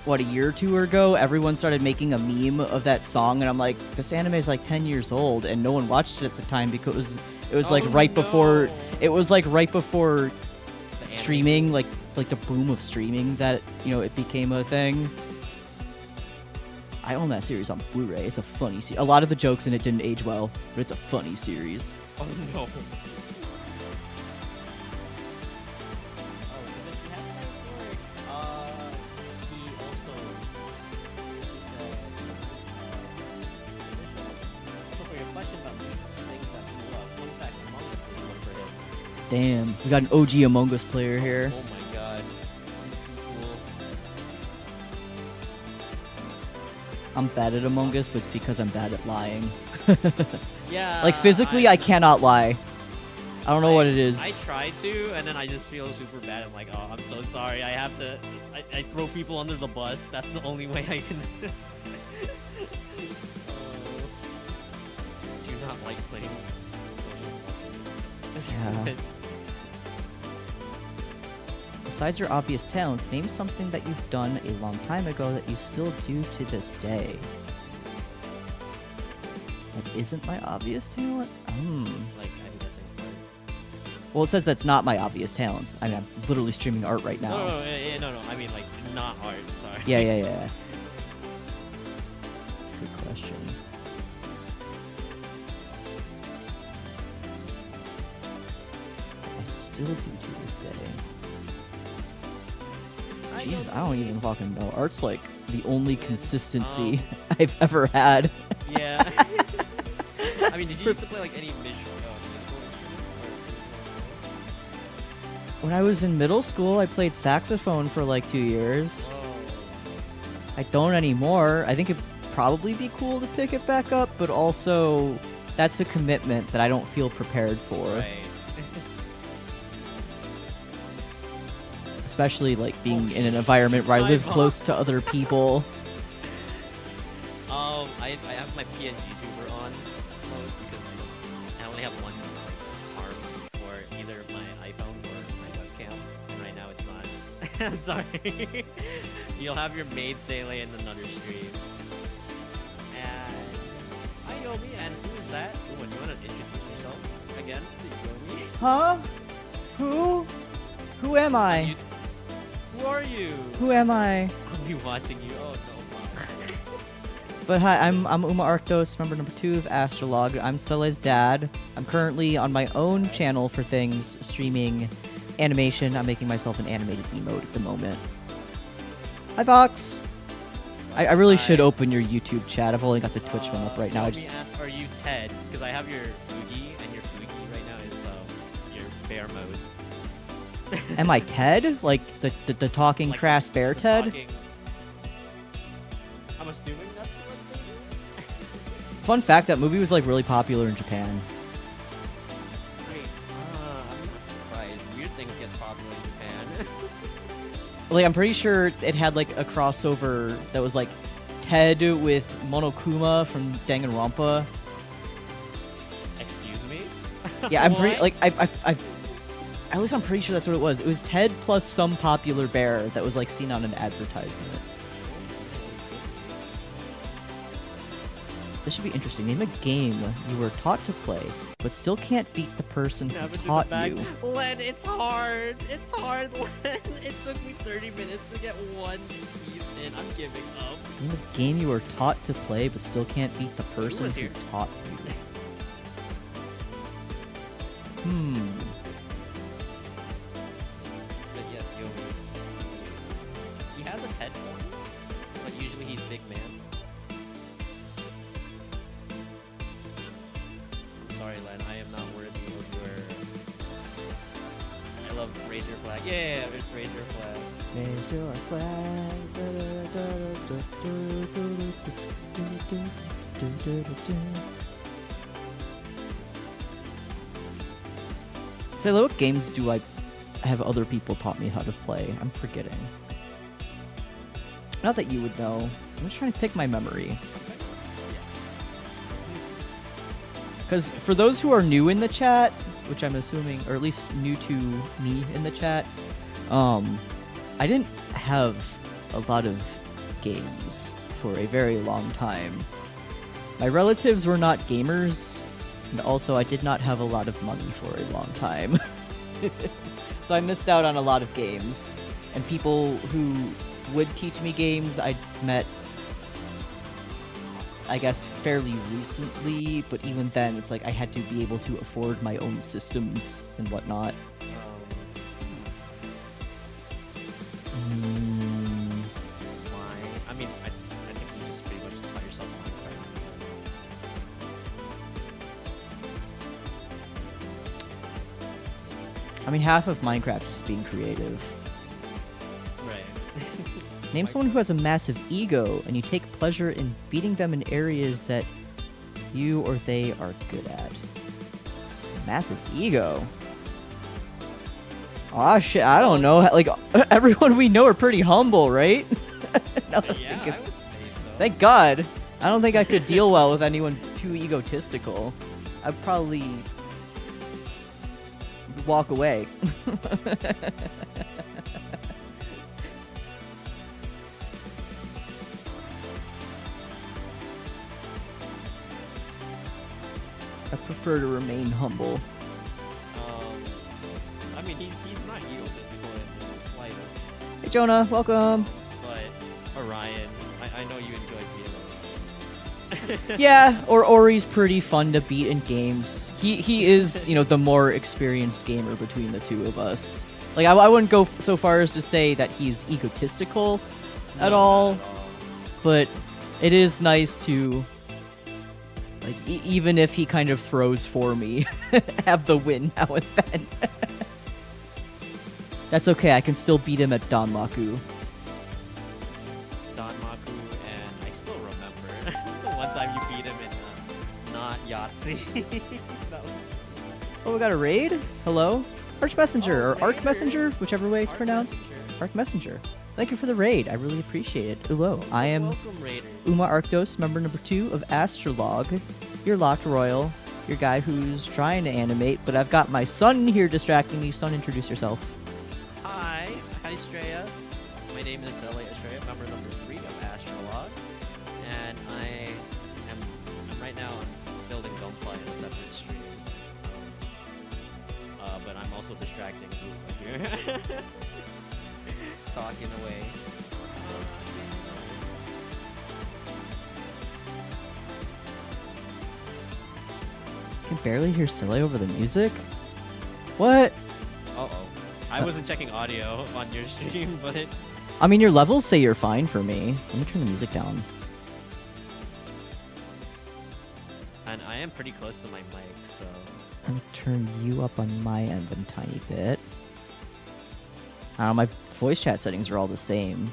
what, a year or two ago, everyone started making a meme of that song, and I'm like, this anime is like 10 years old, and no one watched it at the time because it was like right before The streaming, like the boom of streaming, that, you know, it became a thing. I own that series on Blu-ray. It's a funny series. A lot of the jokes in it didn't age well, but it's a funny series. Oh no. Oh, so does he have a nice story? He also so for your question about things that blew up, fun fact, Among Us was one for him. Damn, we got an OG Among Us player here. Oh my god. I'm bad at Among Us, but it's because I'm bad at lying. Yeah. Like physically, I cannot lie. I don't know what it is. I try to, and then I just feel super bad. I'm like, oh, I'm so sorry. I have to. I throw people under the bus. That's the only way I can. Do not like playing social. Yeah. Besides your obvious talents, name something that you've done a long time ago that you still do to this day. That isn't my obvious talent? Like anything. Well, it says that's not my obvious talents. I mean, I'm literally streaming art right now. No. I mean, like, not art. Sorry. Yeah. Good question. I still do to this day. Jesus, I don't even fucking know. Art's like the only consistency I've ever had. Yeah. I mean, did you used to play like any musical When I was in middle school, I played saxophone for like 2 years. I don't anymore. I think it'd probably be cool to pick it back up, but also that's a commitment that I don't feel prepared for. Right. Especially like being in an environment where I live close to other people. I have my PNG tuber on mode because I only have one arm for either my iPhone or my webcam, and right now it's not. I'm sorry. You'll have your maid Sele in another stream. And hi Yomi, and who is that? Ooh, and you want to introduce yourself again to Yomi? Huh? Who? Who am I? Who are you? Who am I? I'll be watching you. Oh no. But hi, I'm Uma Arktos, member number 2 of AstraLog. I'm Sele's dad. I'm currently on my own channel for things, streaming animation. I'm making myself an animated emote at the moment. Hi, Box! I really should open your YouTube chat. I've only got the Twitch one up right now. Let me ask, are you Ted? Because I have your Fugi, and your Fugi right now is your bear mode. Am I Ted? Like the talking Like crass bear the Ted? I'm assuming that's what it is. Fun fact, that movie was like really popular in Japan. Wait, I'm not surprised. Weird things get popular in Japan. Like, I'm pretty sure it had like a crossover that was like Ted with Monokuma from Danganronpa. Excuse me? Yeah, I'm pretty What? like at least I'm pretty sure that's what it was. It was Ted plus some popular bear that was like seen on an advertisement. This should be interesting. Name a game you were taught to play, but still can't beat the person who Never taught did you. the back. Len, it's hard. It's hard, Len. It took me 30 minutes to get one piece in. I'm giving up. Name a game you were taught to play, but still can't beat the person was who here? taught you. But yes, Yomi. He has a Ted form, but usually he's big man. I'm sorry, Len. I am not worthy of your. I love raise your flag. Yeah, it's raise your flag. Raise your flag. So, what games do I have other people taught me how to play? I'm forgetting. Not that you would know. I'm just trying to pick my memory. Because for those who are new in the chat, which I'm assuming, or at least new to me in the chat, I didn't have a lot of games for a very long time. My relatives were not gamers, and also I did not have a lot of money for a long time. So I missed out on a lot of games. And people who would teach me games I met, I guess, fairly recently, but even then it's like I had to be able to afford my own systems and whatnot. Why? I mean, I think you just pretty much taught yourself Minecraft. I mean, half of Minecraft is being creative. Right. Name my someone who has a massive ego and you take pleasure in beating them in areas that you or they are good at. Massive ego. Aw, shit, I don't know. Like, everyone we know are pretty humble, right? Now that I Yeah, think I of- would say so. Thank God. I don't think I could deal well with anyone too egotistical. I'd probably walk away. I prefer to remain humble. I mean, he's not egotistical in the slightest. Hey Jonah, welcome. But Orion, I know you enjoy being Orion. Yeah, or Ori's pretty fun to beat in games. He is, you know, the more experienced gamer between the two of us. Like, I wouldn't go so far as to say that he's egotistical at No, all, not at all. but it is nice to, like, even if he kind of throws for me, have the win now and then. That's okay, I can still beat him at Danmaku. Danmaku, and I still remember one time you beat him in not Yahtzee. That was Oh, we got a raid? Hello? Arch Messenger, Oh, or Arc raiders. Messenger, whichever way it's Arc pronounced. Messenger. Arc Messenger. Thank you for the raid. I really appreciate it. Ullo. I am Welcome, Raiders. Arktos, member number 2 of AstraLog. You're locked, Royal. Your guy who's trying to animate, but I've got my son here distracting me. Son, introduce yourself. Hi, Astraea. My name is Sele Astraea, member number 3 of AstraLog, and I'm right now I'm building Gunfly in a separate stream. But I'm also distracting Ullo here, talking away. I can barely hear Sele over the music. What? Uh-oh. I wasn't checking audio on your stream, but I mean, your levels say you're fine for me. Let me turn the music down. and I am pretty close to my mic, so Let me turn you up on my end a tiny bit. I don't know, my voice chat settings are all the same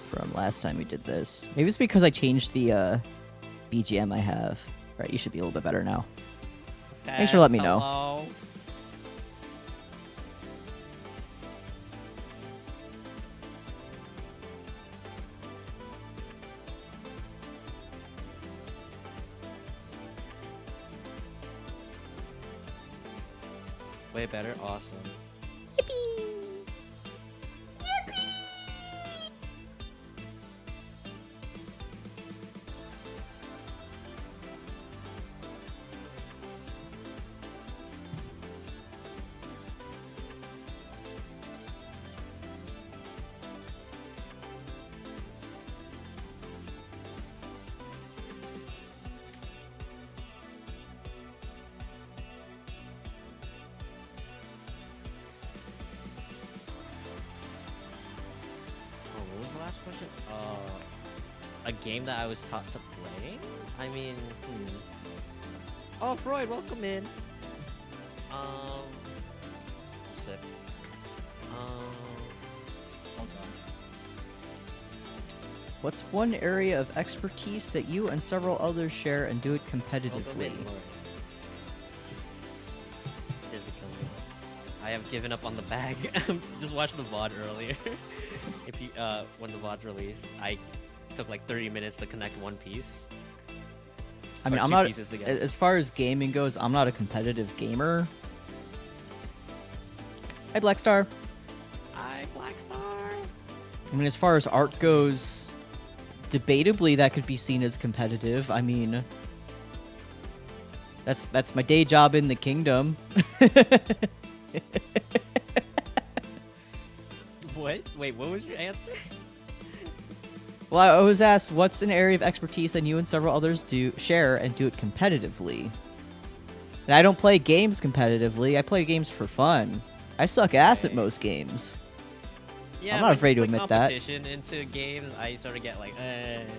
from last time we did this. Maybe it's because I changed the BGM I have. Right, you should be a little bit better now. Thanks for letting me know. Hello. Way better, awesome. Oh, what was the last question? A game that I was taught to play? I mean, Oh, Freud, welcome in. Sip. Hold on. What's one area of expertise that you and several others share and do it Welcome competitively? in, Lord. Physically. I have given up on the bag. Just watched the VOD earlier. If you when the VOD's released, I took like 30 minutes to connect one piece. I mean, Or I'm two not, pieces together. as far as gaming goes, I'm not a competitive gamer. Hi, Blackstar. Hi, Blackstar. I mean, as far as art goes, debatably that could be seen as competitive. I mean, that's my day job in the kingdom. What? Wait, what was your answer? Well, I was asked, what's an area of expertise that you and several others do share and do it competitively? And I don't play games competitively. I play games for fun. I suck ass at Okay. most games. Yeah, I'm not when afraid to you put admit that. competition into games, I sort of get like,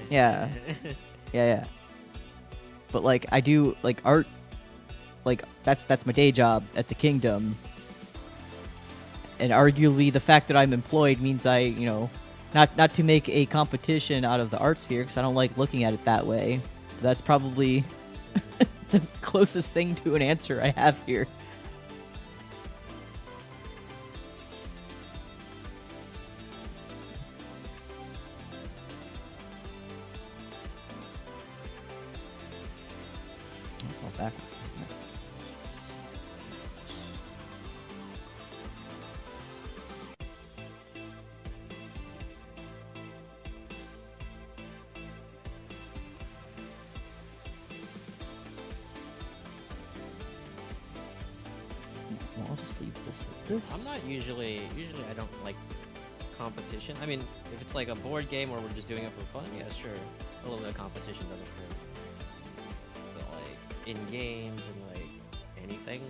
Yeah. Yeah. But like, I do like art. Like that's my day job at the kingdom. And arguably, the fact that I'm employed means I, Not to make a competition out of the art sphere, because I don't like looking at it that way. But that's probably the closest thing to an answer I have here. That's all backwards. I'll just leave this like this. I'm not usually I don't like competition. I mean, if it's like a board game or we're just doing it for fun, yeah, sure. A little bit of competition doesn't hurt. But like in games and like anything,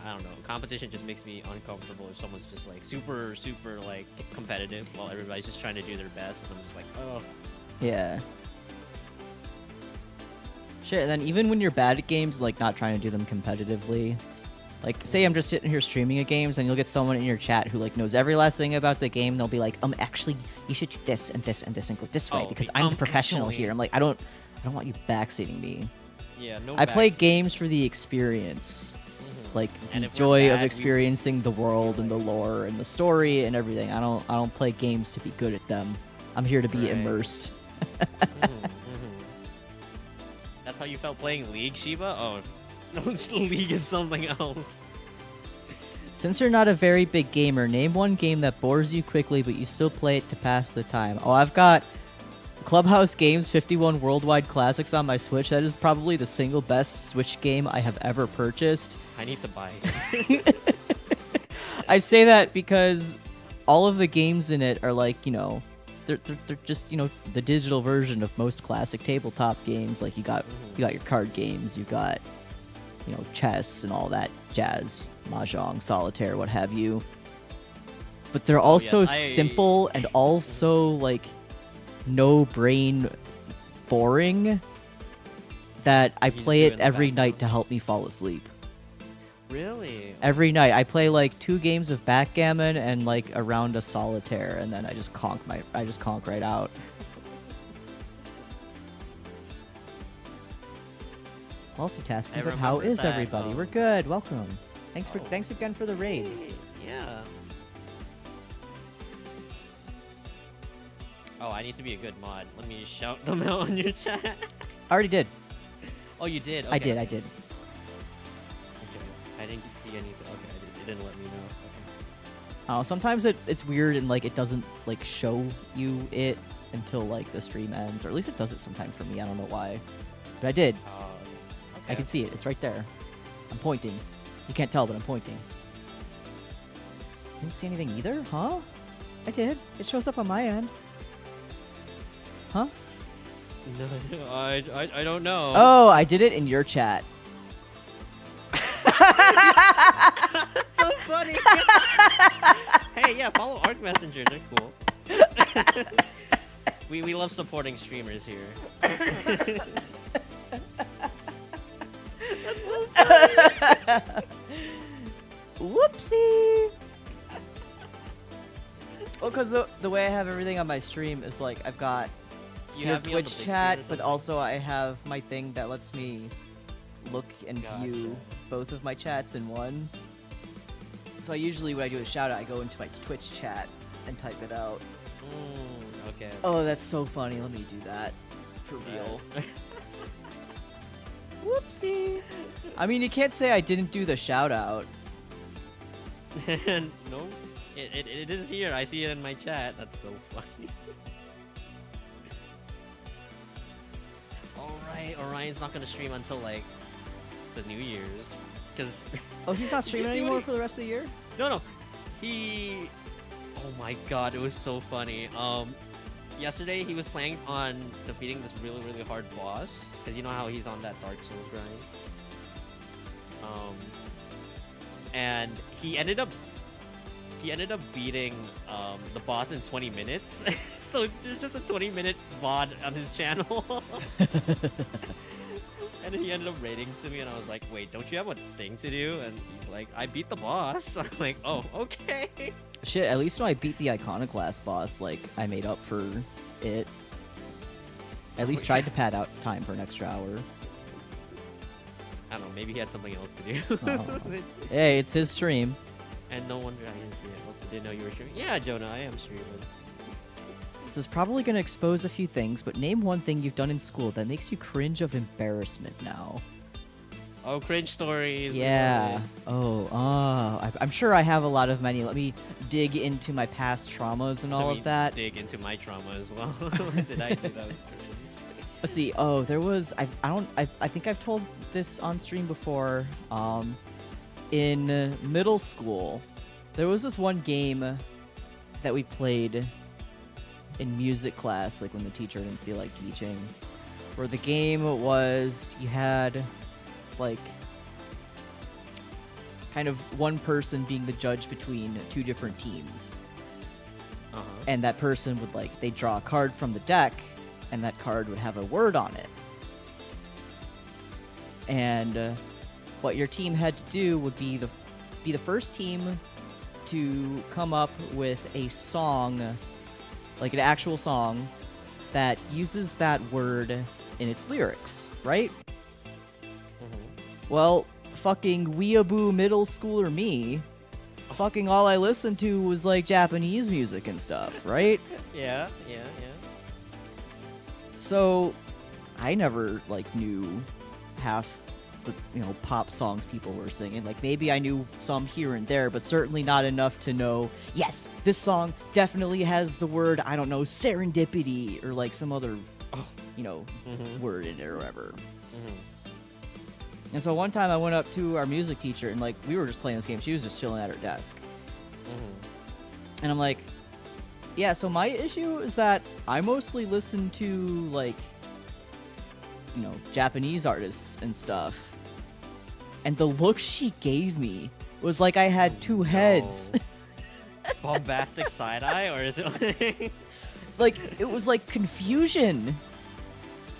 I don't know. Competition just makes me uncomfortable if someone's just like super like competitive while everybody's just trying to do their best, and I'm just like, oh. Yeah. Shit, and then even when you're bad at games, like not trying to do them competitively. Like, say I'm just sitting here streaming a games, and you'll get someone in your chat who like knows every last thing about the game. They'll be like, actually, you should do this and this and this and go this way because I'm the professional actually... here. I'm like, I don't want you backseating me. Yeah, no. I play games for the experience, like the joy of experiencing the world and the lore and the story and everything. I don't play games to be good at them. I'm here to be immersed. That's how you felt playing League, Shiba? Oh. No, League is something else. Since you're not a very big gamer, name one game that bores you quickly, but you still play it to pass the time. Oh, I've got Clubhouse Games 51 Worldwide Classics on my Switch. That is probably the single best Switch game I have ever purchased. I need to buy it. I say that because all of the games in it are like, you know, they're just, you know, the digital version of most classic tabletop games. Like you got your card games, you got, you know, chess and all that jazz, mahjong, solitaire, what have you. But they're also simple and also like no brain boring that I play it every night to help me fall asleep. Really? Every night. I play like 2 games of backgammon and like a round of solitaire, and then I just conk right out. Multitasking, but how is everybody? We're good. Welcome. Thanks again for the raid. Yeah. Oh, I need to be a good mod. Let me shout them out on your chat. I already did. Oh, you did? Okay. I did. Okay. I didn't see anything. Okay, it didn't let me know. Okay. Sometimes it's weird and like it doesn't like show you it until like the stream ends, or at least it does it sometime for me. I don't know why, but I did. Okay. I can see it. It's right there. I'm pointing. You can't tell, but I'm pointing. Didn't see anything either? Huh? I did. It shows up on my end. Huh? No, I don't know. Oh, I did it in your chat. That's so funny. Hey, yeah, follow Arc Messenger. They're cool. we love supporting streamers here. That's so funny. Whoopsie. Well, because the way I have everything on my stream is like I've got your Twitch chat, but also I have my thing that lets me look and view both of my chats in one. So usually when I do a shout out, I go into my Twitch chat and type it out. Okay. Oh, that's so funny. Let me do that. For real. Whoopsie. I mean, you can't say I didn't do the shout out. No, it is here. I see it in my chat. That's so funny. Alright, Orion's not gonna stream until like the New Year's. Cause oh, he's not streaming anymore for the rest of the year? No. He... Oh my god, it was so funny. Yesterday he was planning on defeating this really, really hard boss. Cause you know how he's on that Dark Souls grind? And he ended up beating the boss in 20 minutes. So there's just a 20-minute VOD on his channel. And then he ended up raiding to me, and I was like, wait, don't you have a thing to do? And he's like, I beat the boss. I'm like, oh, okay. Shit, at least when I beat the Iconoclast boss, like, I made up for it. At least tried to pad out time for an extra hour. I don't know, maybe he had something else to do. Oh. Hey, it's his stream. And no wonder I didn't see it. Also didn't know you were streaming. Yeah, Jonah, I am streaming. This is probably going to expose a few things, but name one thing you've done in school that makes you cringe of embarrassment now. Oh, cringe stories. Yeah. I'm sure I have a lot of many. Let me dig into my past traumas and all Let me of that. dig into my trauma as well. What did I do that was cringe? Let's see. Oh, there was. I think I've told this on stream before. In middle school, there was this one game that we played in music class, like when the teacher didn't feel like teaching, where the game was you had like kind of one person being the judge between two different teams. And that person would they'd draw a card from the deck, and that card would have a word on it. And what your team had to do would be the first team to come up with a song, like an actual song, that uses that word in its lyrics, right? Well, fucking weeaboo middle schooler me, fucking all I listened to was like Japanese music and stuff, right? Yeah. So I never knew half the pop songs people were singing. Like maybe I knew some here and there, but certainly not enough to know, yes, this song definitely has the word, I don't know, serendipity or like some other word in it or whatever. And so one time I went up to our music teacher and we were just playing this game. She was just chilling at her desk. And I'm like, yeah, so my issue is that I mostly listen to Japanese artists and stuff. And the look she gave me was like I had two heads. Bombastic side eye, or is it it was like confusion.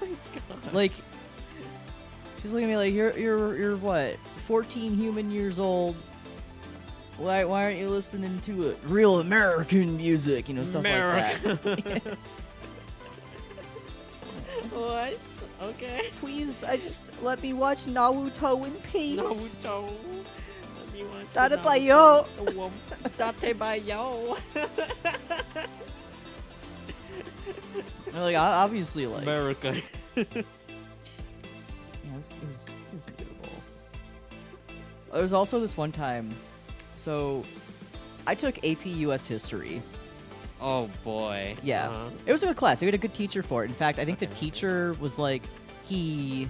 Oh my God. Like she's looking at me like you're what, 14 human years old. Why aren't you listening to it? Real American music, stuff like that. What? Okay. Please, just let me watch Naruto in peace. Naruto. Let me watch. Date by yo. Date by yo. Obviously, America. Yeah, it was beautiful. There was also this one time, so I took AP US History. Oh boy. Yeah. It was a good class. We had a good teacher for it. In fact, I think the teacher was he,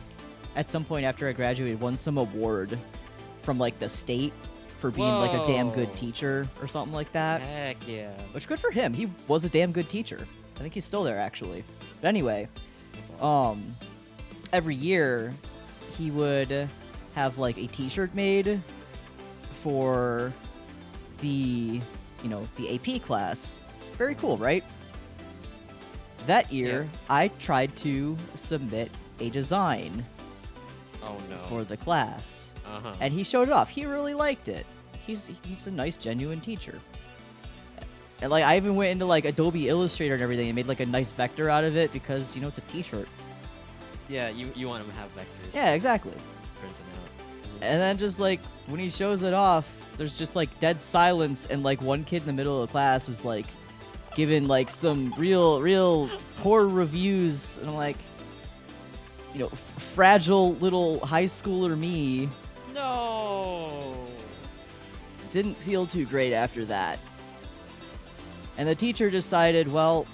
at some point after I graduated, won some award from the state for being a damn good teacher or something like that. Heck yeah. Which, good for him. He was a damn good teacher. I think he's still there, actually. But anyway, every year he would have a t-shirt made for the AP class. Very cool, right? That year, I tried to submit a design for the class. And he showed it off. He really liked it. He's a nice, genuine teacher. And I even went into Adobe Illustrator and everything and made a nice vector out of it because it's a t-shirt. Yeah, you want him to have vectors. Yeah, exactly. Printing out. And then just when he shows it off, there's just dead silence, and one kid in the middle of the class was giving some real poor reviews, and I'm fragile little high schooler me No. didn't feel too great after that. And the teacher decided, well,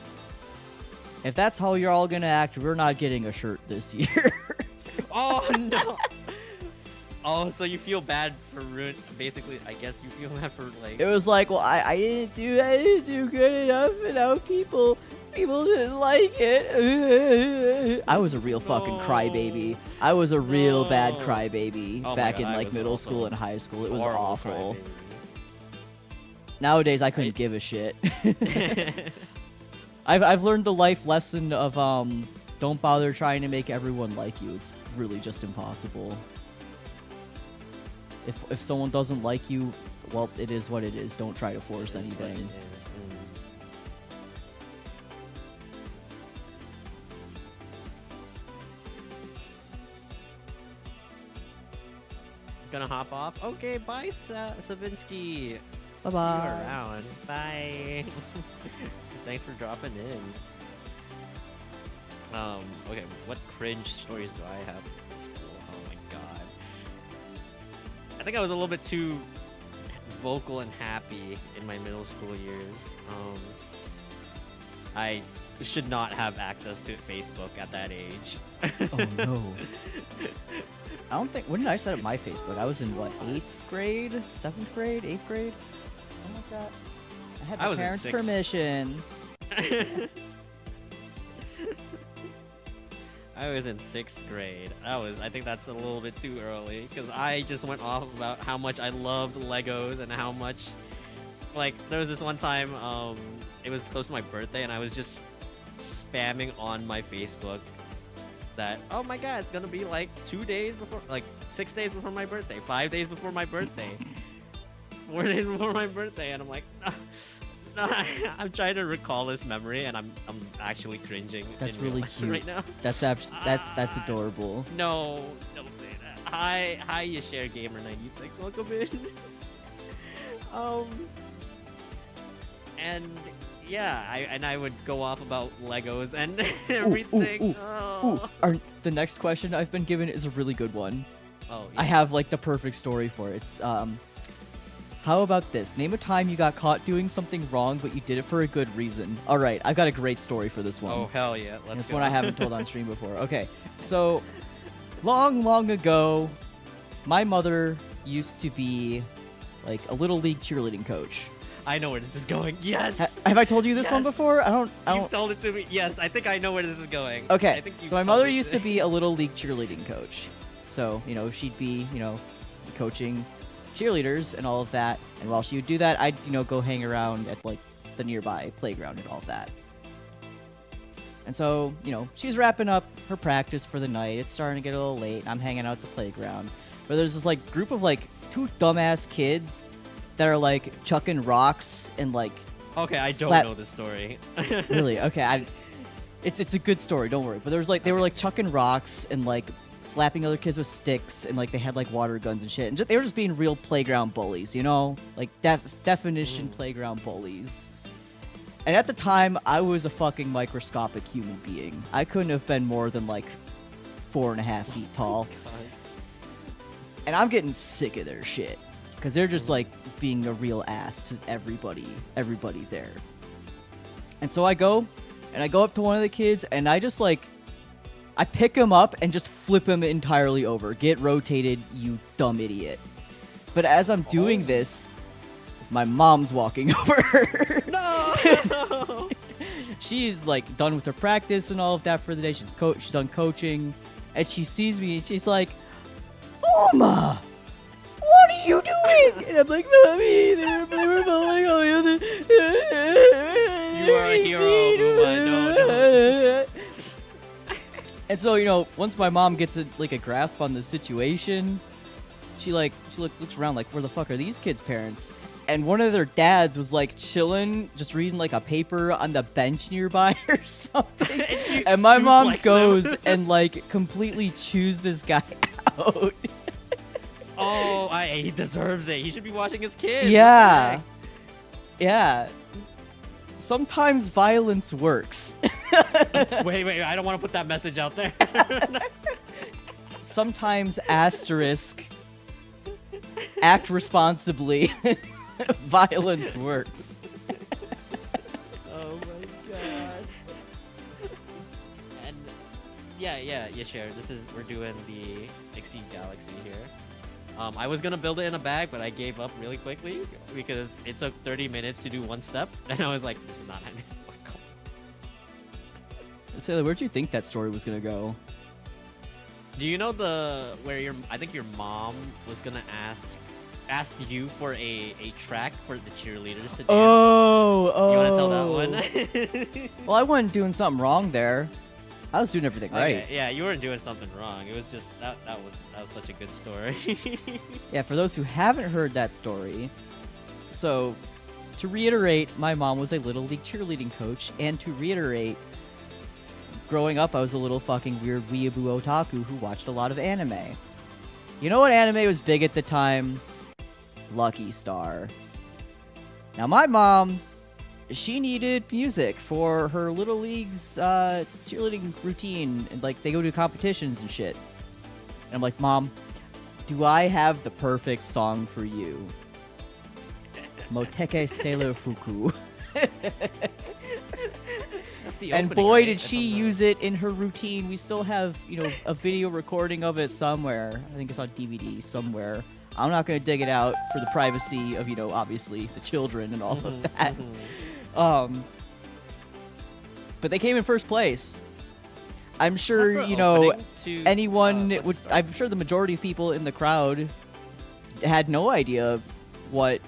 if that's how you're all gonna act, we're not getting a shirt this year. Oh no. Oh, so you feel bad for basically, I guess you feel bad for It was well, I didn't do good enough, people didn't like it. I was a real fucking crybaby. I was a real bad crybaby back in middle school and high school. It was awful. Crybaby. Nowadays I couldn't give a shit. I've learned the life lesson of don't bother trying to make everyone like you. It's really just impossible. If someone doesn't like you, well, it is what it is. Don't try to force anything. Gonna hop off. Okay, bye, Savinsky. Bye See bye. you around. Bye. Thanks for dropping in. Okay, what cringe stories do I have from school? Oh my god. I think I was a little bit too vocal and happy in my middle school years. I should not have access to Facebook at that age. Oh no. I don't think. When did I set up my Facebook? I was in what, 8th grade, 7th grade, 8th grade, something like that. I had my was in parents' 6th. permission. I was in 6th grade. I think that's a little bit too early because I just went off about how much I loved Legos and how much, like, there was this one time, it was close to my birthday and I was just spamming on my Facebook that, oh my god, it's gonna be like 2 days before, like 6 days before my birthday, 5 days before my birthday, 4 days before my birthday, and I'm like, no, I'm trying to recall this memory, and I'm actually cringing. That's in real really life cute. right now. That's adorable. No, don't say that. Hi, you share gamer 96. Welcome in. And yeah, I would go off about Legos and everything. The next question I've been given is a really good one. Oh, I yeah. have like the perfect story for it. It's how about this? Name a time you got caught doing something wrong, but you did it for a good reason. All right, I've got a great story for this one. Oh hell yeah! Let's It's go. one I haven't told on stream before. Okay, so long ago, my mother used to be like a little league cheerleading coach. I know where this is going. Yes. Have I told you this one Yes. before? I You don't. told it to me. Yes, I think I know where this is going. Okay, I think you so my told mother me used to be a little league cheerleading coach. So, she'd be, coaching cheerleaders and all of that. And while she would do that, I'd, go hang around at like the nearby playground and all of that. And so, she's wrapping up her practice for the night. It's starting to get a little late. I'm hanging out at the playground. But there's this like group of like 2 dumbass kids that are like chucking rocks and like Okay, I don't slap- know this story. really okay. It's a good story. Don't worry. But there was like they were like chucking rocks and like slapping other kids with sticks and like they had like water guns and shit. And they were just being real playground bullies, like definition playground bullies. And at the time, I was a fucking microscopic human being. I couldn't have been more than like 4.5 feet tall. And I'm getting sick of their shit. Because they're just, like, being a real ass to everybody there. And so I go up to one of the kids, and I just, like, I pick him up and just flip him entirely over. Get rotated, you dumb idiot. But as I'm doing this, my mom's walking over. No! She's, like, done with her practice and all of that for the day. She's done coaching. And she sees me, and she's like, Uma! What are you doing? And I'm like, Mommy, they were bullying all the other. You are a hero, Uma. No. And so, once my mom gets a grasp on the situation, she looks around like, where the fuck are these kids' parents? And one of their dads was like chilling, just reading like a paper on the bench nearby or something. And my mom goes and like completely chews this guy out. Oh, he deserves it. He should be watching his kids. Yeah. Yeah. Sometimes violence works. Wait, I don't want to put that message out there. Sometimes asterisk act responsibly. Violence works. Oh my god. And yeah, sure. We're doing the Exceed Galaxy here. I was gonna build it in a bag, but I gave up really quickly because it took 30 minutes to do one step, and I was like, this is not how this works. Sele, where'd you think that story was gonna go? Do you know I think your mom was gonna asked you for a track for the cheerleaders to dance. Oh. You wanna tell that one? Well, I wasn't doing something wrong there. I was doing everything right. Okay, yeah, you weren't doing something wrong. It was just that was such a good story. Yeah, for those who haven't heard that story, so to reiterate, my mom was a Little League cheerleading coach, and to reiterate, growing up, I was a little fucking weird weeaboo otaku who watched a lot of anime. You know what anime was big at the time? Lucky Star. Now, my mom, she needed music for her Little League's cheerleading routine, and like they go to competitions and shit. And I'm like, Mom, do I have the perfect song for you? Moteke Sele Fuku. That's the And opening, boy, right? did If she I'm not- use it in her routine. We still have, a video recording of it somewhere. I think it's on DVD somewhere. I'm not going to dig it out for the privacy of, obviously the children and all of that. But they came in first place. I'm Is that sure, the opening to, anyone Lucky would. Star? I'm sure the majority of people in the crowd had no idea what,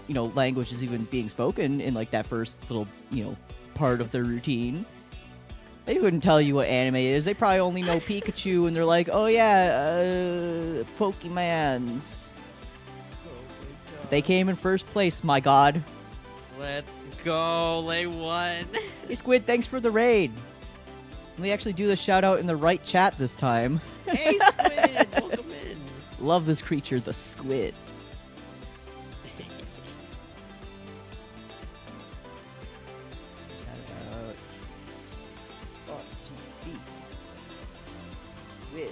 language is even being spoken in like that first little, part of their routine. They wouldn't tell you what anime is. They probably only know Pikachu, and they're like, "Oh yeah, Pokemans." Oh my God. They came in first place. My God. Let's go. They won. Hey Squid, thanks for the raid. Let me actually do the shout out in the right chat this time. Hey, Squid. Welcome in. Love this creature, the squid. Squid.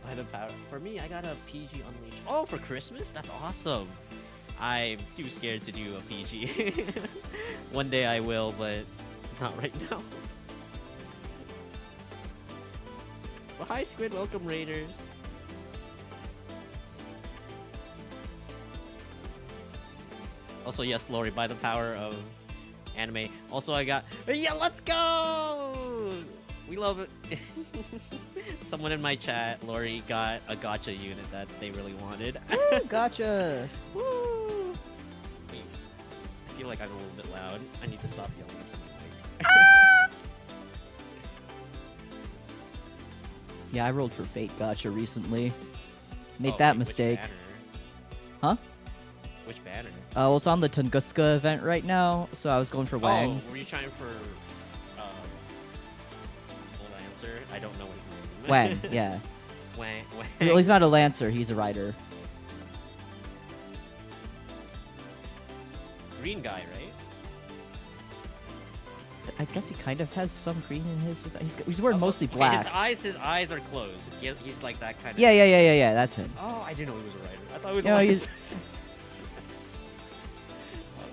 By the power. For me, I got a PG Unleashed. Oh, for Christmas? That's awesome. I'm too scared to do a PG. One day I will, but not right now. Well, hi, Squid. Welcome, Raiders. Also, yes, Lori, by the power of anime. Also, I got... Yeah, let's go! We love it. Someone in my chat, Lori, got a gacha unit that they really wanted. Woo, gotcha. Woo! Wait, I feel like I'm a little bit loud. I need to stop yelling at something. Yeah, I rolled for Fate Gotcha recently. Made Oh, that wait, which mistake. banner? Huh? Which banner? Well, it's on the Tunguska event right now, so I was going for Wang. Oh, were you trying for... Old Lancer? I don't know his name. Wang, yeah. Wang. Well, he's not a Lancer, he's a Rider. Green guy, right? I guess he kind of has some green in his. He's wearing Oh, mostly okay, black. His eyes are closed. He's like that kind of... Yeah, that's him. Oh, I didn't know he was a writer. I thought he was No, a he's.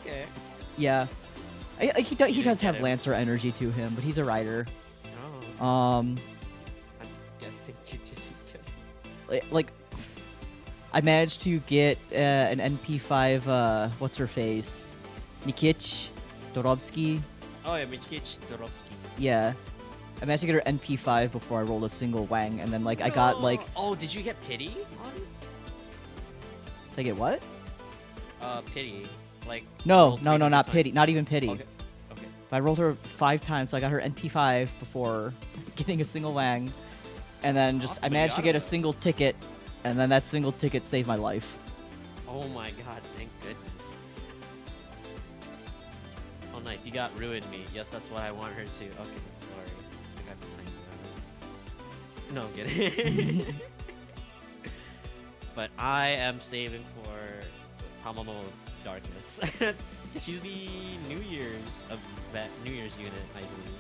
Okay. Yeah. He didn't does get have him. Lancer energy to him, but he's a Rider. Oh, Um, I'm guessing you didn't get... like, I managed to get an NP5. What's her face? Nikich Dorobsky. Oh, yeah, Michkich Dorovsky. Yeah. I managed to get her NP5 before I rolled a single Wang, and then like I got like. Oh, did you get pity on? Did I get what? Pity. Like... No, rolled no, three not times. pity. Not even pity. Okay. Okay. But I rolled her 5 times, so I got her NP5 before getting a single Wang. And then just Awesome, I but you managed to got get it, a though. single ticket, and then that single ticket saved my life. Oh my god, thank goodness. Oh nice, you got Ruined Me. Yes, that's what I want her to. Okay, sorry. I got the time. No, I'm kidding. But I am saving for Tamamo Darkness. She's the New Year's unit, I believe.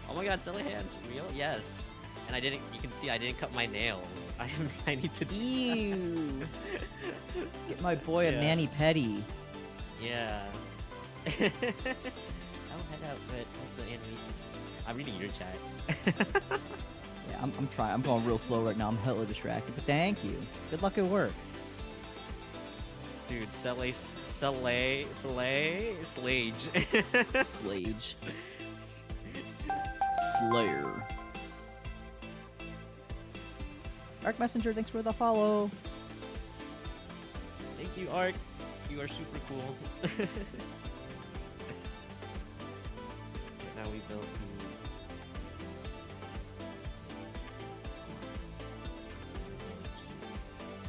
Oh my god, Sele hands real? Yes. And you can see I didn't cut my nails. I need to do Ew. Get my boy a Yeah. mani-pedi. Yeah. I'll head out, but that's the animation. I'm reading your chat. Yeah, I'm trying. I'm going real slow right now. I'm hella distracted. But thank you. Good luck at work. Dude, Slage. Slage. Slayer. Arc Messenger, thanks for the follow. Thank you, Ark. You are super cool. Philippines.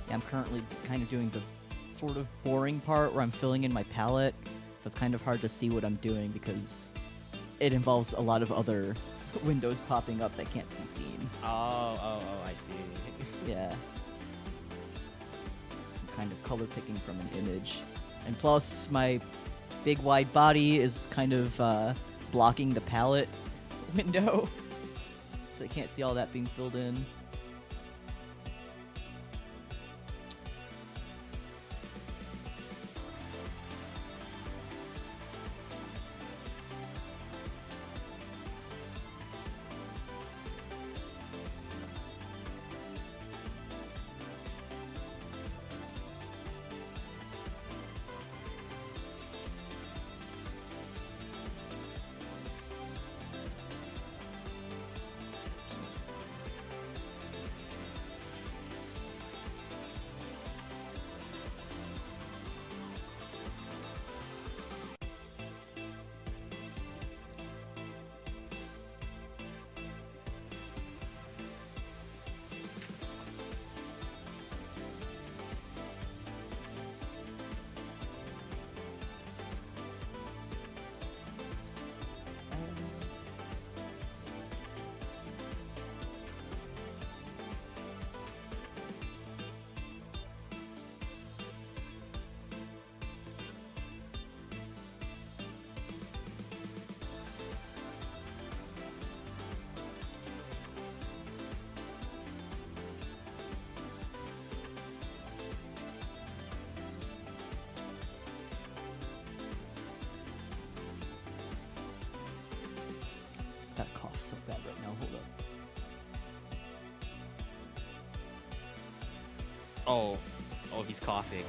Yeah, I'm currently kind of doing the sort of boring part where I'm filling in my palette, so it's kind of hard to see what I'm doing because it involves a lot of other windows popping up that can't be seen. Oh, I see. Yeah. Some kind of color picking from an image. And plus, my big wide body is kind of blocking the palette window, so I can't see all that being filled in. That cough's so bad right now. Hold up. Oh, he's coughing.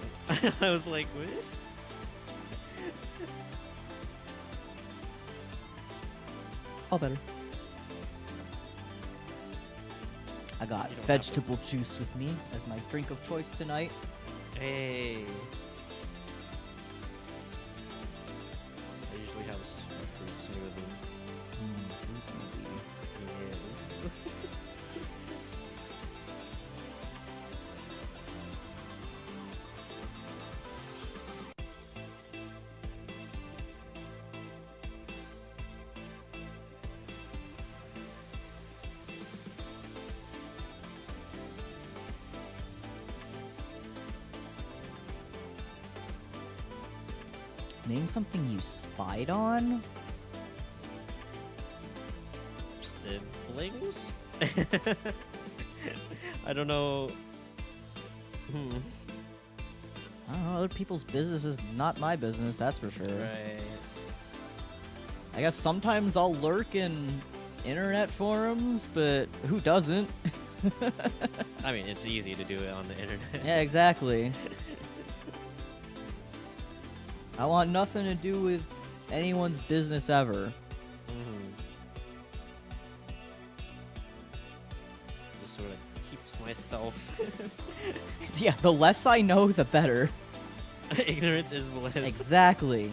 I was like, what? All better. I got You don't have vegetable juice with me as my drink of choice tonight. Hey. I usually have a fruit smoothie. Fruit smoothie. Yes. Name something you spied on? Siblings? I don't know. I don't know. Other people's business is not my business, that's for sure. Right. I guess sometimes I'll lurk in internet forums, but who doesn't? I mean, it's easy to do it on the internet. Yeah, exactly. I want nothing to do with anyone's business ever. Just sort of keeps myself. Yeah, the less I know, the better. Ignorance is bliss. Exactly.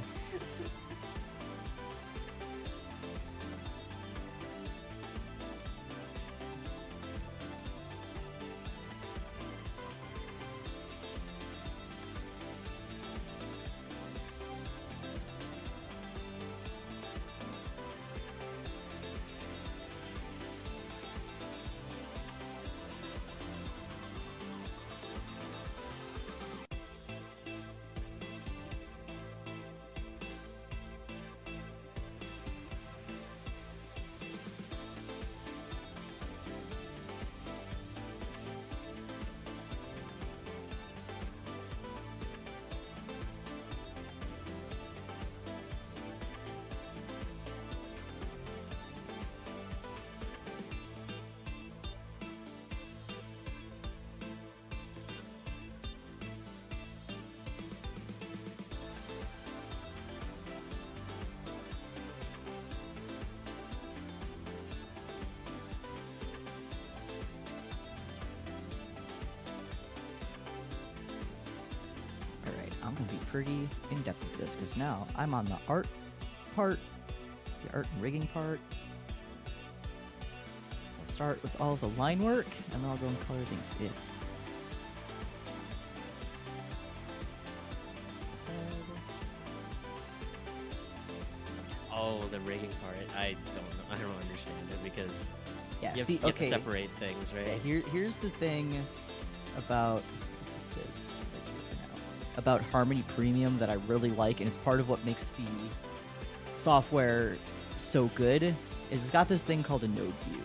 I'm gonna be pretty in-depth with this, because now I'm on the art part, the art and rigging part. So I'll start with all of the line work, and then I'll go and color things in. Oh, the rigging part. I don't understand it because Yeah, you see, have okay. to separate things, right? Yeah, here's the thing about this right here for now. About Harmony Premium that I really like, and it's part of what makes the software so good, is it's got this thing called a node view,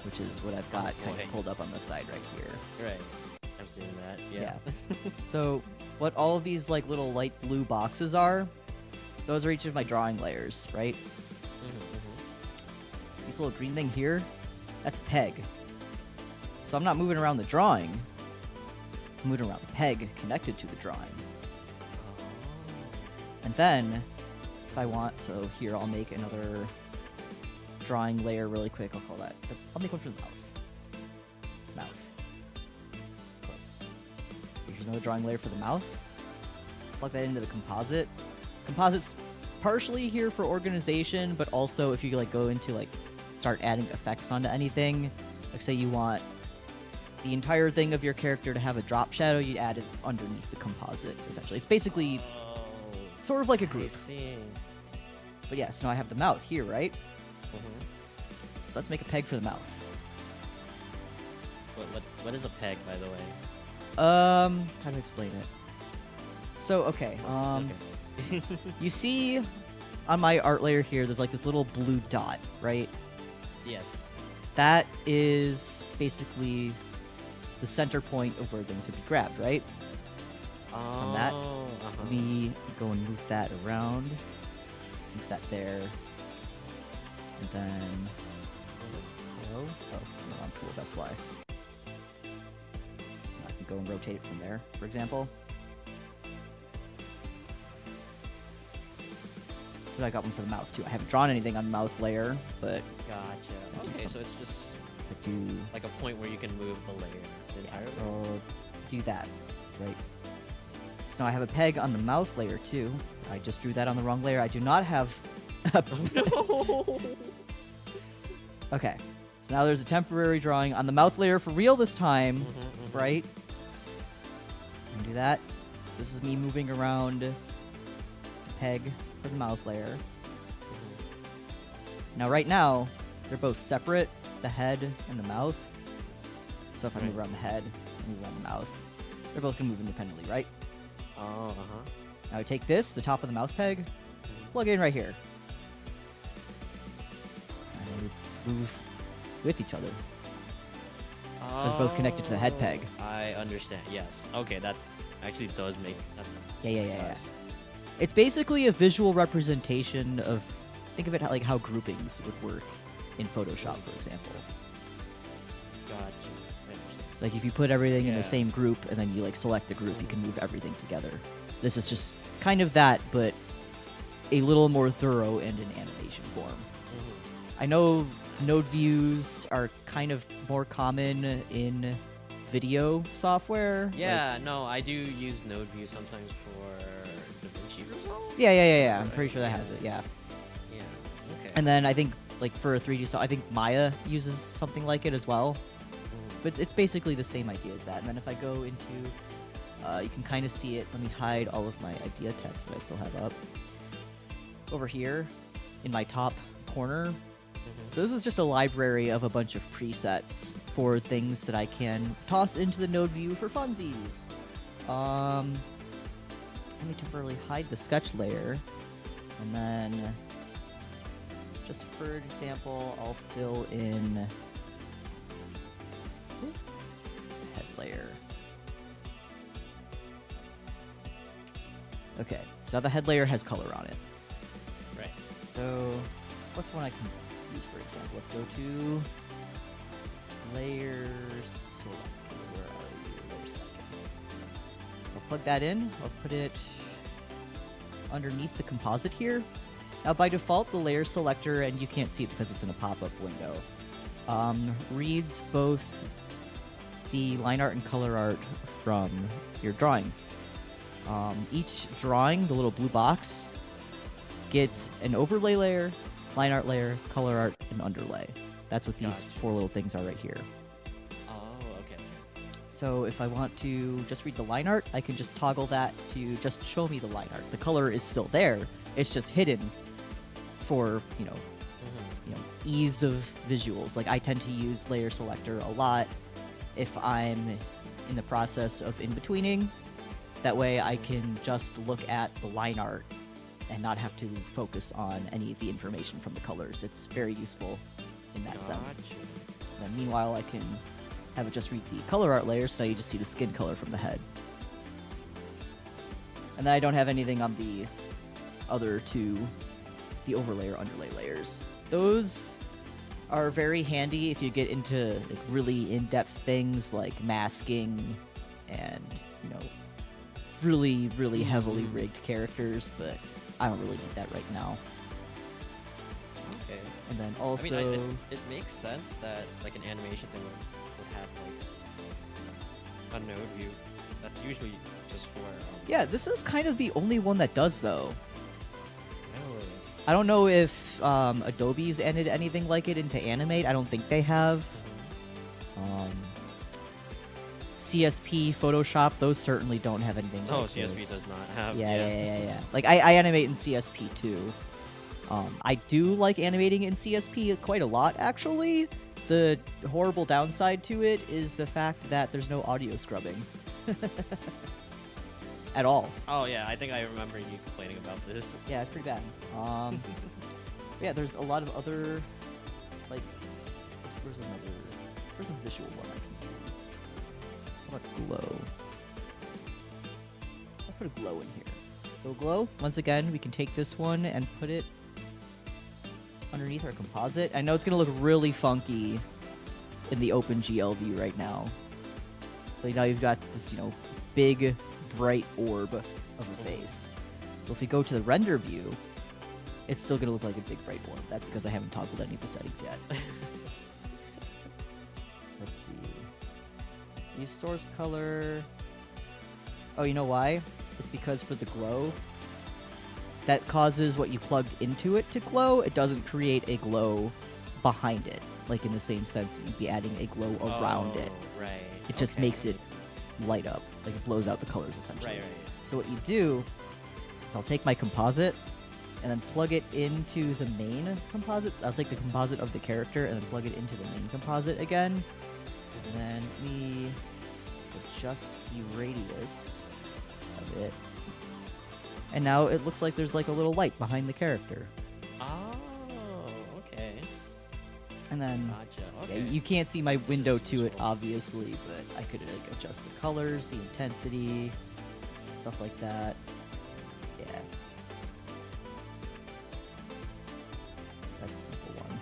which is what I've got kind Okay. of pulled up on the side right here. Right. I've seen that. Yeah. So what all of these like little light blue boxes are, those are each of my drawing layers, right? This little green thing here, that's a peg. So I'm not moving around the drawing. I'm moving around the peg connected to the drawing. And then, if I want, so here I'll make another drawing layer really quick. I'll call that, I'll make one for the mouth. Close. So here's another drawing layer for the mouth. Plug that into the composite. Composite's partially here for organization, but also if you like go into like start adding effects onto anything, like say you want the entire thing of your character to have a drop shadow, you add it underneath the composite, essentially. It's basically sort of like a I group. see. But yeah, so now I have the mouth here, right? So let's make a peg for the mouth. What is a peg, by the way? How to explain it? So, okay, Okay. you see on my art layer here, there's like this little blue dot, right? Yes. That is basically the center point of where things would be grabbed, right? From that, let me go and move that around. Keep that there. And then... Hello? Oh, no, wrong tool, that's why. So I can go and rotate it from there, for example. So I got one for the mouth, too. I haven't drawn anything on the mouth layer, but... Gotcha. do Okay, some- so it's just I do... like a point where you can move the layer entirely. So I'll do that, right? So now I have a peg on the mouth layer too. I just drew that on the wrong layer. I do not have a Okay. So now there's a temporary drawing on the mouth layer for real this time, right? And do that. So this is me moving around the peg for the mouth layer. Now right now, they're both separate, the head and the mouth. So if I move around the head, move around the mouth, they're both gonna move independently, right? Oh, Now I take this, the top of the mouth peg, plug it in right here. And they move with each other. Those are both connected to the head peg. I understand. Yes. Okay, that actually does make. Yeah. It's basically a visual representation of, think of it like how groupings would work in Photoshop, for example. Gotcha. I understand. Like if you put everything in Yeah. the same group and then you like select a group, you can move everything together. This is just kind of that, but a little more thorough and in animation form. I know node views are kind of more common in video software. Yeah, no, I do use node view sometimes for DaVinci Resolve. Yeah. I'm Right, pretty sure that yeah. has it. Yeah. Yeah. Okay. And then I think like for a 3D I think Maya uses something like it as well. But it's basically the same idea as that. And then if I go into, you can kind of see it. Let me hide all of my idea text that I still have up. Over here, in my top corner. So this is just a library of a bunch of presets for things that I can toss into the node view for funsies. Let me temporarily hide the sketch layer. And then, just for example, I'll fill in head layer. Okay, so now the head layer has color on it. Right. So, what's one I can use, for example? Let's go to layers selector. Where are you? Layer selector. I'll plug that in. I'll put it underneath the composite here. Now, by default, the layer selector, and you can't see it because it's in a pop-up window, reads both the line art and color art from your drawing. Each drawing, the little blue box, gets an overlay layer line art layer, color art, and underlay. That's what these Gotcha. 4 little things are right here. Oh, okay. So if I want to just read the line art, I can just toggle that to just show me the line art. The color is still there. It's just hidden for, ease of visuals. Like, I tend to use layer selector a lot if I'm in the process of in-betweening. That way I can just look at the line art and not have to focus on any of the information from the colors. It's very useful in that sense. Gotcha. And then meanwhile, I can have it just read the color art layer, so now you just see the skin color from the head. And then I don't have anything on the other 2, the overlay or underlay layers. Those are very handy if you get into like really in-depth things like masking and, really, really heavily rigged characters, but I don't really need that right now. Okay. And then also... I mean, it makes sense that like an animation thing would have like a node view. That's usually just for... Yeah, this is kind of the only one that does, though. Really? I don't know if Adobe's added anything like it into Animate. I don't think they have. CSP, Photoshop, those certainly don't have anything Oh, like CSP this. does not have. Yeah. Like, I animate in CSP, too. I do like animating in CSP quite a lot, actually. The horrible downside to it is the fact that there's no audio scrubbing. At all. Oh yeah, I think I remember you complaining about this. Yeah, it's pretty bad. Yeah, there's a lot of other, like, where's a visual one I can use? How about glow? Let's put a glow in here. So glow, once again, we can take this one and put it underneath our composite. I know it's gonna look really funky in the OpenGL view right now. So now you've got this, big, bright orb of a face. So if we go to the render view, it's still gonna look like a big bright orb. That's because I haven't toggled any of the settings yet. Let's see. Use source color. Oh, you know why? It's because for the glow, that causes what you plugged into it to glow. It doesn't create a glow behind it. Like in the same sense that you'd be adding a glow around it. Right. It just makes it light up. Like it blows out the colors essentially. Right. So what you do is I'll take my composite and then plug it into the main composite. I'll take the composite of the character and then plug it into the main composite again. And then we adjust the radius of it. And now it looks like there's like a little light behind the character. Oh, okay. And then Gotcha. yeah, Okay. you can't see my window is to it, useful. obviously, but I could like adjust the colors, the intensity, stuff like that. Yeah. That's a simple one.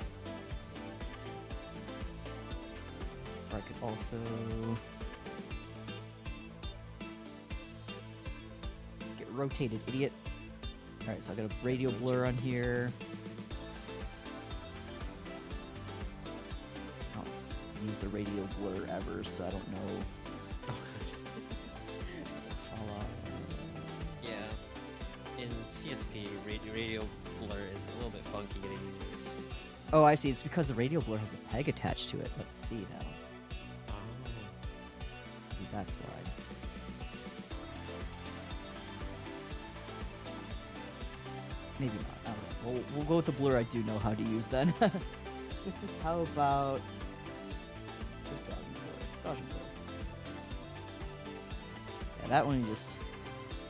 Or I could also get rotated, idiot. Alright, so I got a radial blur on here. I don't use the radial blur ever, so I don't know. Yeah. In CSP, radio blur is a little bit funky to use. Oh, I see. It's because the radial blur has a peg attached to it. Let's see now. Oh. Maybe that's why. Maybe not. I don't know. We'll go with the blur I do know how to use then. How about... Where's Gaussian blur? Gaussian blur. Yeah, that one you just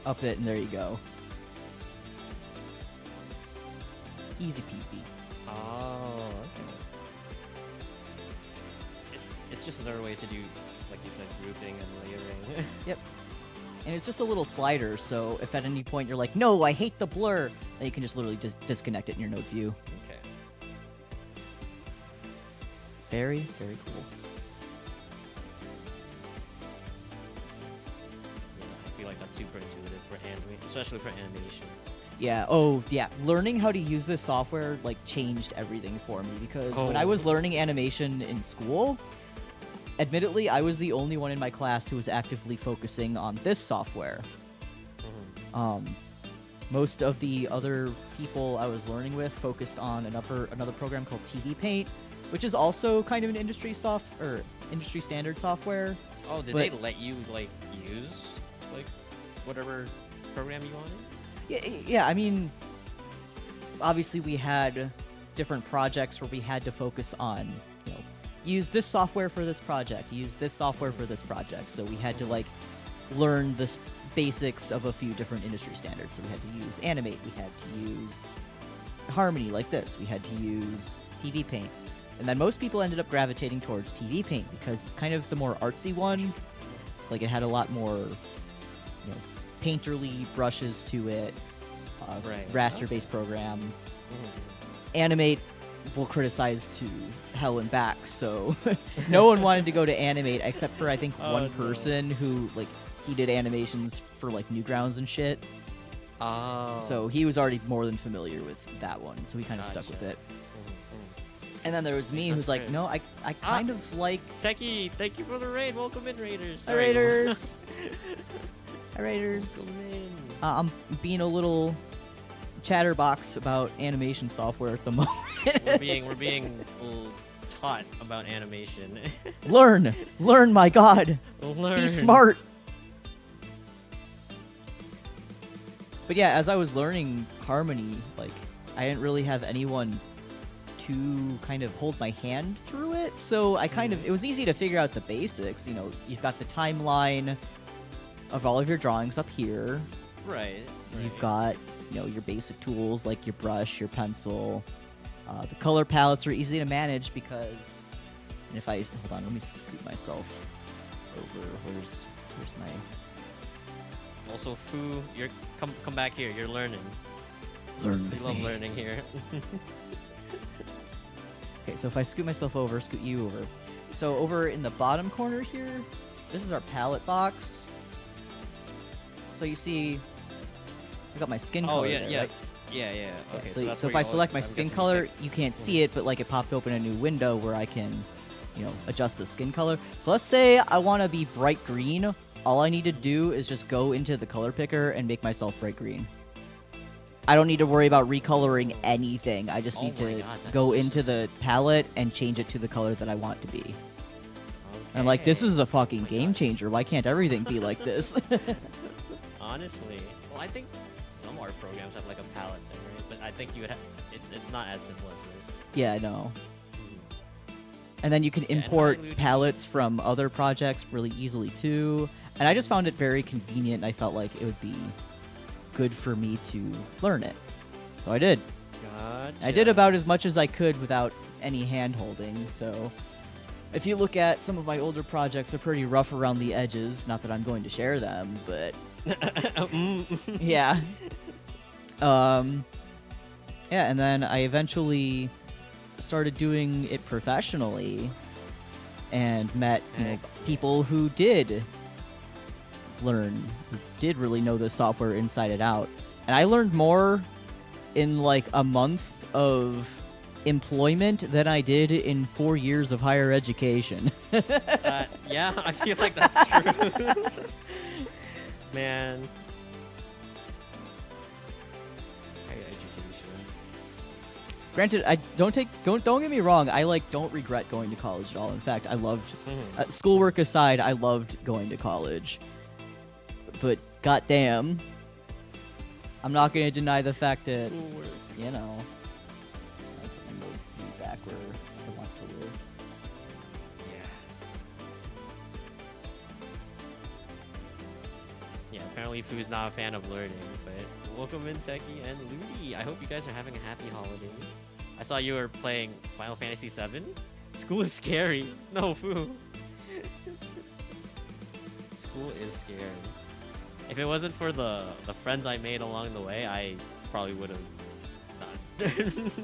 up it and there you go. Easy peasy. Oh, okay. It's just another way to do, like you said, grouping and layering. Yep. And it's just a little slider, so if at any point you're like, no, I hate the blur, then you can just literally disconnect it in your node view. Okay. Very, very cool. Yeah, I feel like that's super intuitive for especially for animation. Yeah, oh, yeah. Learning how to use this software, like, changed everything for me, because when I Oh. was learning animation in school, admittedly, I was the only one in my class who was actively focusing on this software. Mhm. most of the other people I was learning with focused on another program called TV Paint, which is also kind of an industry standard software. Oh, did they let you like use like whatever program you wanted? Yeah. I mean, obviously we had different projects where we had to focus on, use this software for this project, use this software for this project. So we had to like learn the basics of a few different industry standards. So we had to use Animate, we had to use Harmony like this, we had to use TV Paint. And then most people ended up gravitating towards TV Paint because it's kind of the more artsy one. Like it had a lot more, painterly brushes to it. Raster-based program. Animate will criticize to hell and back, so no one wanted to go to Animate except for I think one person who like he did animations for like Newgrounds and shit. Oh. So he was already more than familiar with that one, so he kind of stuck with it. And then there was me, who's like, no, I kind of like... Techie, thank you for the raid. Welcome in, Raiders. Hi, Raiders. Hi, Raiders. Welcome in. I'm being a little chatterbox about animation software at the moment. we're being taught about animation. Learn, my God. Learn. Be smart. But yeah, as I was learning Harmony, like I didn't really have anyone to kind of hold my hand through it, so I it was easy to figure out the basics. You've got the timeline of all of your drawings up here. Right. You've got, your basic tools like your brush, your pencil. The color palettes are easy to manage because, and if I hold on, let me scoot myself over. Where's my? Also, Fu, you're come back here. You're learning. Learn We with love me. learning here. Okay, so if I scoot myself over, scoot you over. So over in the bottom corner here, this is our palette box. So you see, I got my skin color. Oh yeah, there, yes, right? yeah. Okay, So that's if where I you select my always- I'm skin guessing color, pick- you can't see it, but like it popped open a new window where I can, adjust the skin color. So let's say I want to be bright green. All I need to do is just go into the color picker and make myself bright green. I don't need to worry about recoloring anything. I just need to go into the palette and change it to the color that I want to be. Okay. And I'm like, this is a fucking Oh my game God. changer. Why can't everything be like this? Honestly, well, I think some art programs have like a palette thing, right? But I think you would have. It's not as simple as this. Yeah, I know. And then you can and import Ludi. palettes from other projects really easily too. And I just found it very convenient. I felt like it would be good for me to learn it. So I did. Gotcha. I did about as much as I could without any hand holding. So if you look at some of my older projects, they're pretty rough around the edges. Not that I'm going to share them, but yeah. Yeah, and then I eventually started doing it professionally and met people who did learn, who did really know the software inside and out. And I learned more in like a month of employment than I did in 4 years of higher education. Yeah, I feel like that's true. Man. Higher education. Granted, I don't get me wrong, I like don't regret going to college at all. In fact, I loved schoolwork aside, I loved going to college. But goddamn, I'm not going to deny the fact that Schoolwork. I can move back where I want to live. Yeah, apparently Fu's not a fan of learning, but welcome in Techie and Ludi. I hope you guys are having a happy holidays. I saw you were playing Final Fantasy VII. School is scary. No, Fu. School is scary. If it wasn't for the friends I made along the way, I probably would have not.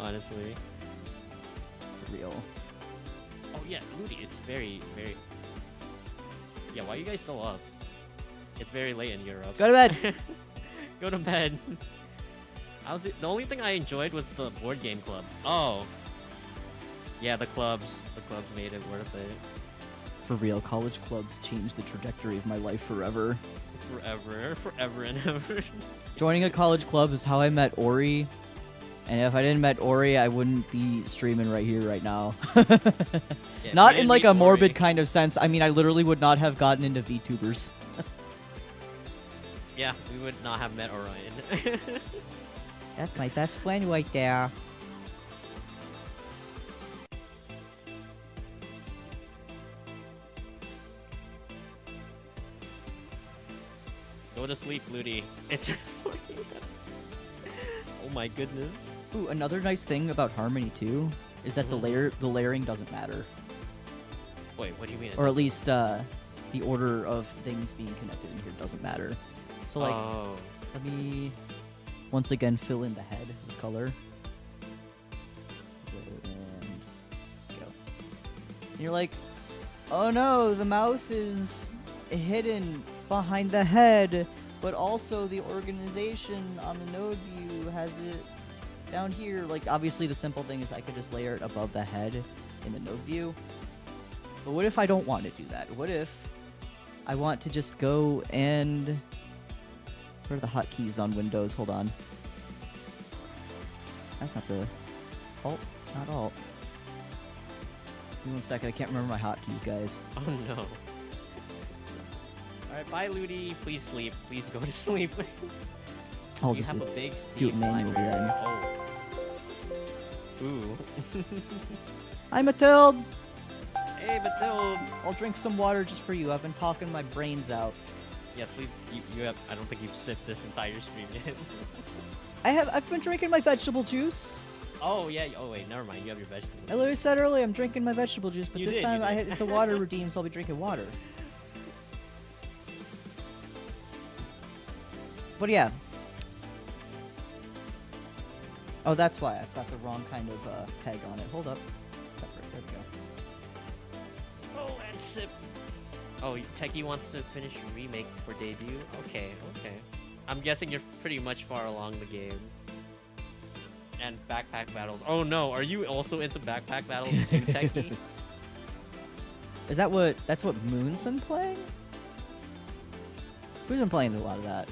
Honestly. For real. Oh yeah, Ludi, it's very, very... Yeah, why are you guys still up? It's very late in Europe. Go to bed! Go to bed. The only thing I enjoyed was the board game club. Oh. Yeah, the clubs. The clubs made it worth it. For real, college clubs changed the trajectory of my life forever. forever and ever. Joining a college club is how I met Ori. And if I didn't met Ori, I wouldn't be streaming right here, right now. Yeah, Not we in didn't like meet a morbid Ori. kind of sense. I mean, I literally would not have gotten into VTubers. Yeah, we would not have met Orion. That's my best friend right there. Go to sleep, Ludi. It's. Oh my goodness. Ooh, another nice thing about Harmony too is that the layering doesn't matter, Wait, what do you mean? or at least the order of things being connected in here doesn't matter. So like, Oh. let me once again fill in the head with color. And go. And you're like, oh no, the mouth is hidden behind the head, but also the organization on the node view has it down here. Like, obviously the simple thing is I could just layer it above the head in the node view. But what if I don't want to do that? What if I want to just go and... Where are the hotkeys on Windows? Hold on. That's not the... Alt? Not Alt. Give me 1 second, I can't remember my hotkeys, guys. Oh no. Alright, bye, Ludi. Please sleep. Please go to sleep. I'll You just have a big do it Steam manually library. then. Oh. Ooh. Hi, Mathilde! Hey, Mathilde. I'll drink some water just for you. I've been talking my brains out. Yes, please. You have. I don't think you've sipped this entire stream yet. I've been drinking my vegetable juice. Oh yeah. Oh wait. Never mind. You have your vegetables. I literally said earlier I'm drinking my vegetable juice, but You this did, time you did. it's a water redeem, so I'll be drinking water. But yeah. Oh, that's why I've got the wrong kind of peg on it. Hold up. Separate. There we go. Oh, and sip. Oh, Techie wants to finish remake for debut. Okay. Okay. I'm guessing you're pretty much far along the game. And backpack battles. Oh no, are you also into backpack battles too, Techie? Is that's what Moon's been playing? Who's been playing a lot of that?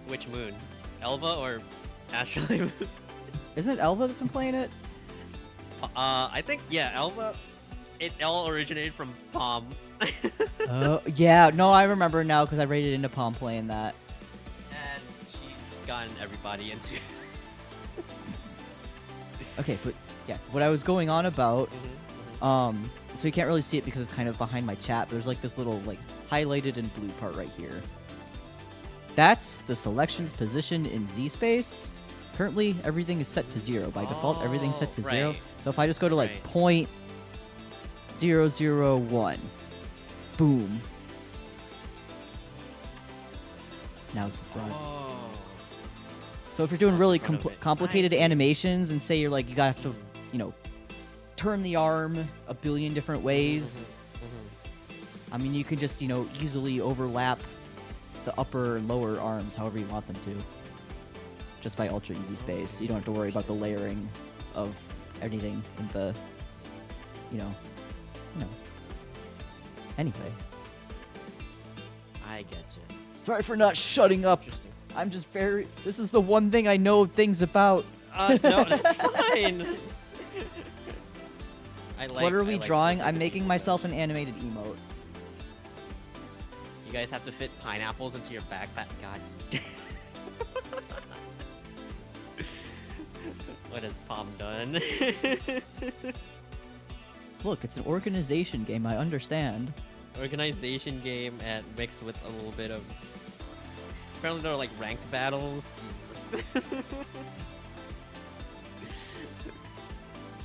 Which moon? Elva or AstraLog moon? Isn't it Elva that's been playing it? I think, yeah, Elva. It all originated from Palm. Oh, yeah. No, I remember now because I rated into Palm playing that. And she's gotten everybody into. Okay, but yeah, what I was going on about, so you can't really see it because it's kind of behind my chat, but there's like this little like highlighted in blue part right here. That's the selections position in Z space. Currently, everything is set to 0. By default, everything's set to 0. Right. So if I just go to like Right. 0.001, boom. Now it's in front. Oh. So if you're doing really Front of it. complicated I see. animations and say you're like, you gotta have to, you know, turn the arm a billion different ways, I mean, you can just, you know, easily overlap the upper and lower arms however you want them to. Just by ultra easy space. You don't have to worry about the layering of anything in the, you know. Anyway. I get you. Sorry for not shutting up. Interesting. I'm just this is the one thing I know things about. No, that's fine. What are we I like drawing? listening I'm to making people, myself though. an animated emote. You guys have to fit pineapples into your backpack. God. What has Palm done? Look, it's an organization game, I understand. Organization game and mixed with a little bit of. Apparently there are like ranked battles.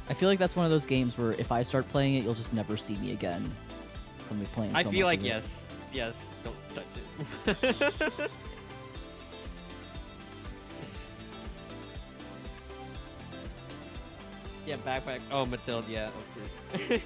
I feel like that's one of those games where if I start playing it, you'll just never see me again. From me playing I so feel much like of it. yes, don't touch it. Yeah, backpack. Oh, Matilda, yeah, of course.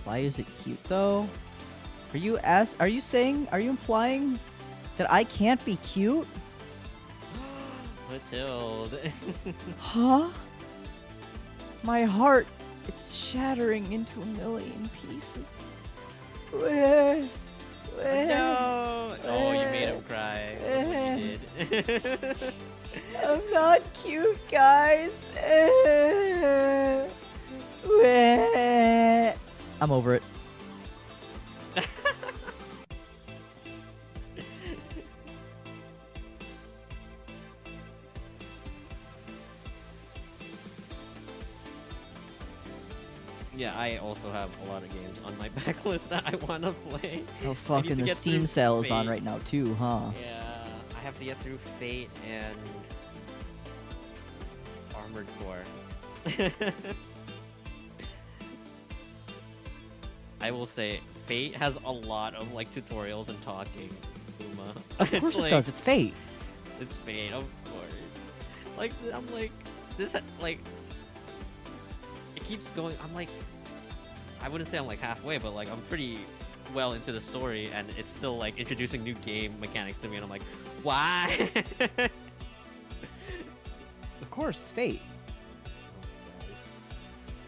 Why is it cute though? Are you implying that I can't be cute? Matilda. Huh? My heart, it's shattering into a million pieces. No! Oh, you made him cry. Look what you did. I'm not cute, guys. I'm over it. Yeah, I also have a lot of games on my backlist that I want to play. Oh, fucking the Steam sale is on right now, too, huh? Yeah, I have to get through Fate and Armored Core. I will say, Fate has a lot of like tutorials and talking. Uma. Of course it does. It's Fate. It's Fate, of course. Like I'm like this like it keeps going. I'm like I wouldn't say I'm like halfway, but like I'm pretty well into the story, and it's still like introducing new game mechanics to me, and I'm like, why? Of course, it's Fate.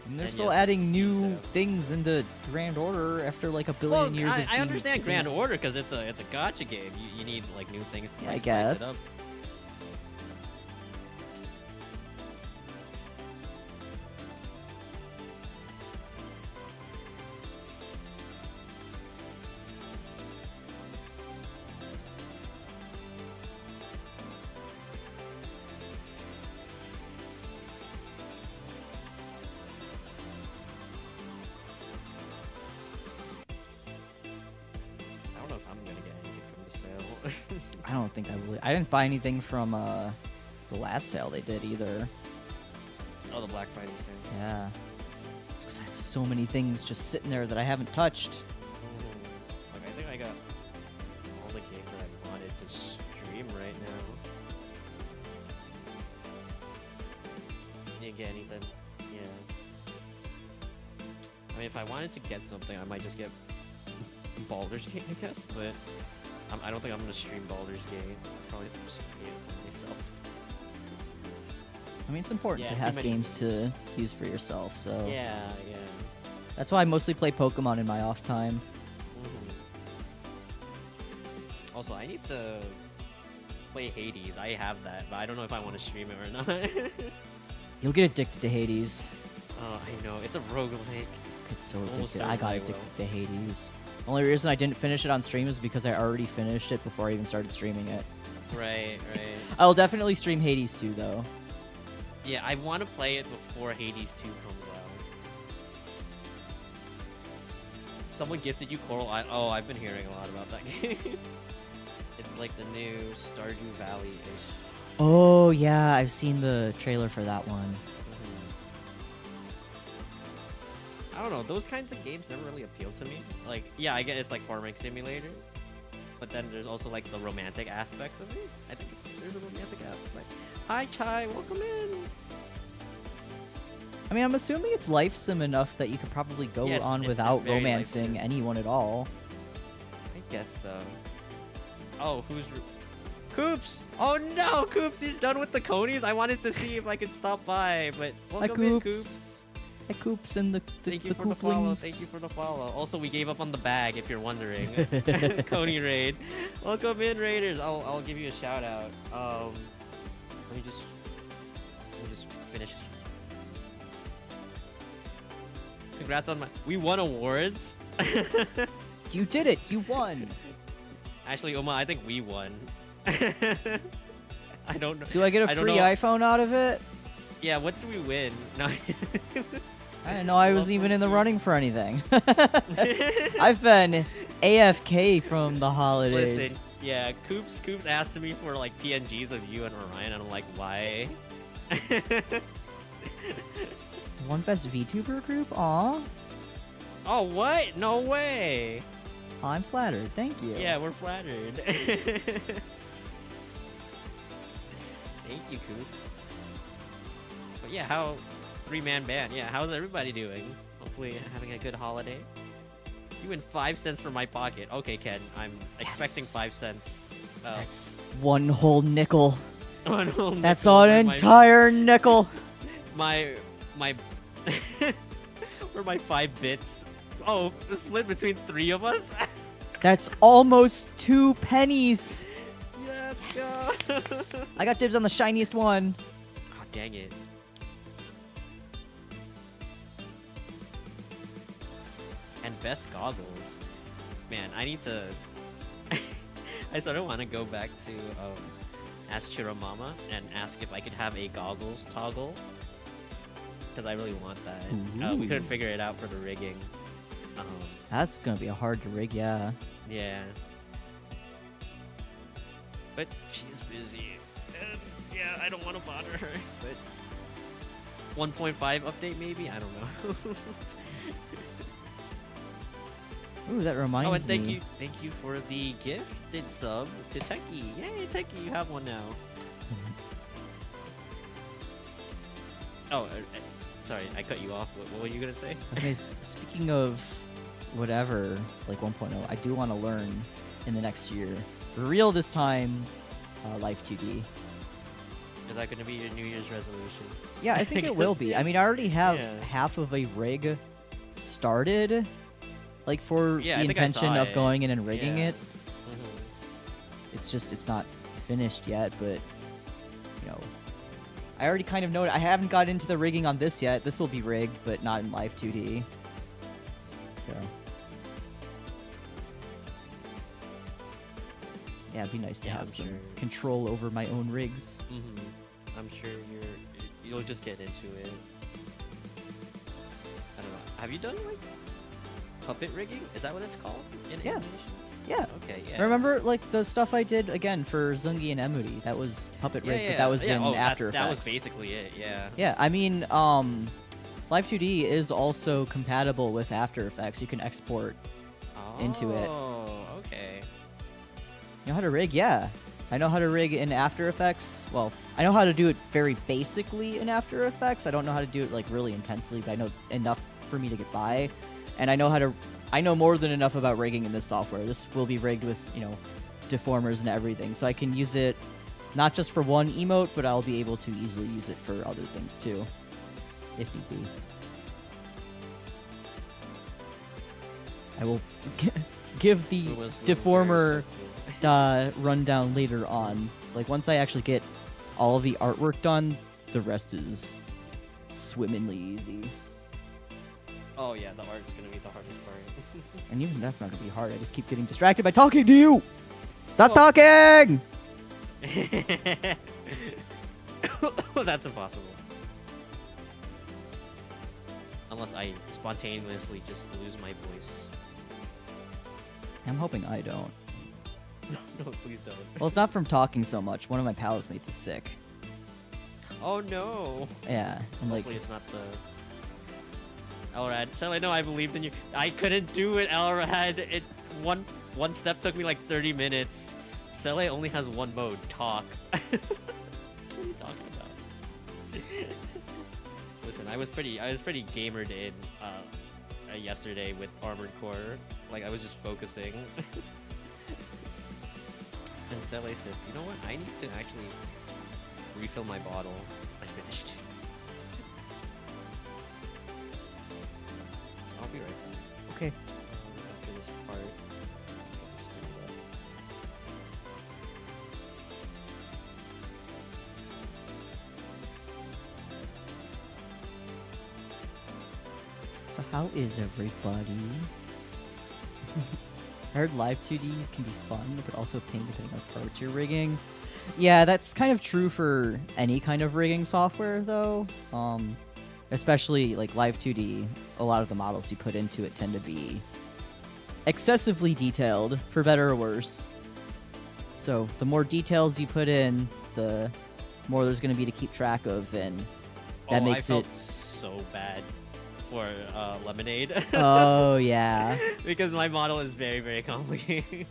And they're And still yes, adding it's new Steam sale. things into Grand Order after like a billion years of I being understand existing. Grand Order because it's a gacha game. You need like new things to Yeah, like, I spice guess. it up. I don't know if I'm gonna get anything from the sale. I don't think I will. I didn't buy anything from the last sale they did either. Oh, the Black Friday sale. Yeah. It's because I have so many things just sitting there that I haven't touched. Okay, I think I got all the games that I wanted to stream right now. Didn't get anything. Yeah. I mean, if I wanted to get something, I might just get Baldur's Gate, I guess, but I don't think I'm gonna stream Baldur's Gate. Probably just stream it myself. I mean, it's important Yeah, to too have many- games to use for yourself, so Yeah, yeah. that's why I mostly play Pokemon in my off time. Also, I need to play Hades. I have that, but I don't know if I want to stream it or not. You'll get addicted to Hades. Oh, I know. It's a roguelike. It's so It's almost addicted. I got certainly addicted to Hades. The only reason I didn't finish it on stream is because I already finished it before I even started streaming it. Right, right. I'll definitely stream Hades 2, though. Yeah, I want to play it before Hades 2 comes out. Someone gifted you Coral Island. Oh, I've been hearing a lot about that game. It's like the new Stardew Valley-ish. Oh, yeah, I've seen the trailer for that one. I don't know, those kinds of games never really appealed to me. Like, yeah, I get it's like farming simulator, but then there's also like the romantic aspect of it. I think there's a romantic aspect. Hi, Chai, welcome in. I mean, I'm assuming it's life sim enough that you could probably go Yeah, on it's without very romancing life sim. anyone at all. I guess so. Oh, Coops? Oh no, Coops, you're done with the conies? I wanted to see if I could stop by, but welcome in, Coops. Coops. Hi, Coops and the Thank you for the follow. Thank you for the follow. Also, we gave up on the bag, if you're wondering. Coney raid. Welcome in, Raiders. I'll give you a shout out. Let me just finish. Congrats on we won awards. You did it! You won! Actually, Uma, I think we won. I don't know. Do I get a I don't free know. iPhone out of it? Yeah, what did we win? No. I didn't know I was even in the running for anything. I've been AFK from the holidays. Listen, yeah, Coops asked me for like PNGs of you and Orion, and I'm like, why? One best VTuber group? Aw. Oh, what? No way. I'm flattered. Thank you. Yeah, we're flattered. Thank you, Coops. But yeah, how 3-man band? Yeah, how's everybody doing? Hopefully having a good holiday. You win 5 cents from my pocket. Okay, Ken, I'm expecting 5 cents. That's one whole nickel. One whole That's nickel an for entire nickel. my for my 5 bits. Oh, split between 3 of us. That's almost 2 pennies. Let's go. I got dibs on the shiniest one. Oh, dang it. And best goggles. Man, I need to... I sort of want to go back to Ask Chiramama and ask if I could have a goggles toggle. Because I really want that. We couldn't figure it out for the rigging. That's gonna be hard to rig, yeah. Yeah. But she's busy. And yeah, I don't want to bother her. But 1.5 update maybe? I don't know. Ooh, that reminds me. Oh, and thank you for the gifted sub to Techie. Yay, Techie, you have one now. Oh, sorry, I cut you off. What were you gonna say? Okay, speaking of whatever, like 1.0, I do want to learn in the next year. For real this time, Life 2D. Is that gonna be your New Year's resolution? Yeah, I think it will be. I mean, I already have Yeah. half of a rig started, like for Yeah, the I think I intention saw of it. going in and rigging Yeah. it. It's just, it's not finished yet, but, you know, I already kind of know it. I haven't got into the rigging on this yet. This will be rigged, but not in Live 2D. So. Yeah, it'd be nice to Yeah, have I'm some sure. control over my own rigs. I'm sure you'll just get into it. I don't know. Have you done like puppet rigging? Is that what it's called in Yeah. animation? Yeah. Okay. Yeah. Remember, like, the stuff I did, again, for Zungi and Emudi? That was puppet Yeah, rig, yeah, but that was yeah. in Oh, After that Effects. was basically it. Yeah. Yeah, I mean, Live 2D is also compatible with After Effects. You can export. Into it. Oh, okay. You know how to rig? Yeah. I know how to rig in After Effects. Well, I know how to do it very basically in After Effects. I don't know how to do it, like, really intensely, but I know enough for me to get by. And I know more than enough about rigging in this software. This will be rigged with, you know, deformers and everything. So I can use it not just for one emote, but I'll be able to easily use it for other things too, if need be. I will give the It was deformer very rundown later on. Like, once I actually get all of the artwork done, the rest is swimmingly easy. Oh yeah, the art's gonna be the hardest part. And even that's not gonna be hard. I just keep getting distracted by talking to you. Stop Well- talking! That's impossible. Unless I spontaneously just lose my voice. I'm hoping I don't. No, please don't. Well, it's not from talking so much. One of my palace mates is sick. Oh no. Yeah, and like, Hopefully it's not the Elrad. Sele, no, I believed in you. I couldn't do it, Elrad. It one step took me like 30 minutes. Sele only has one mode, talk. What are you talking about? Listen, I was pretty gamered in yesterday with Armored Core. Like, I was just focusing. And Sele said, you know what? I need to actually refill my bottle. I finished. So I'll be right back. okay. After this part. Just do that. So how is everybody? I heard Live 2D can be fun, but also a pain depending on parts you're rigging. Yeah, that's kind of true for any kind of rigging software, though. Especially like Live 2D, a lot of the models you put into it tend to be excessively detailed, for better or worse. So the more details you put in, the more there's going to be to keep track of, and that makes I it. felt so bad for Lemonade. Oh yeah. Because my model is very, very complicated.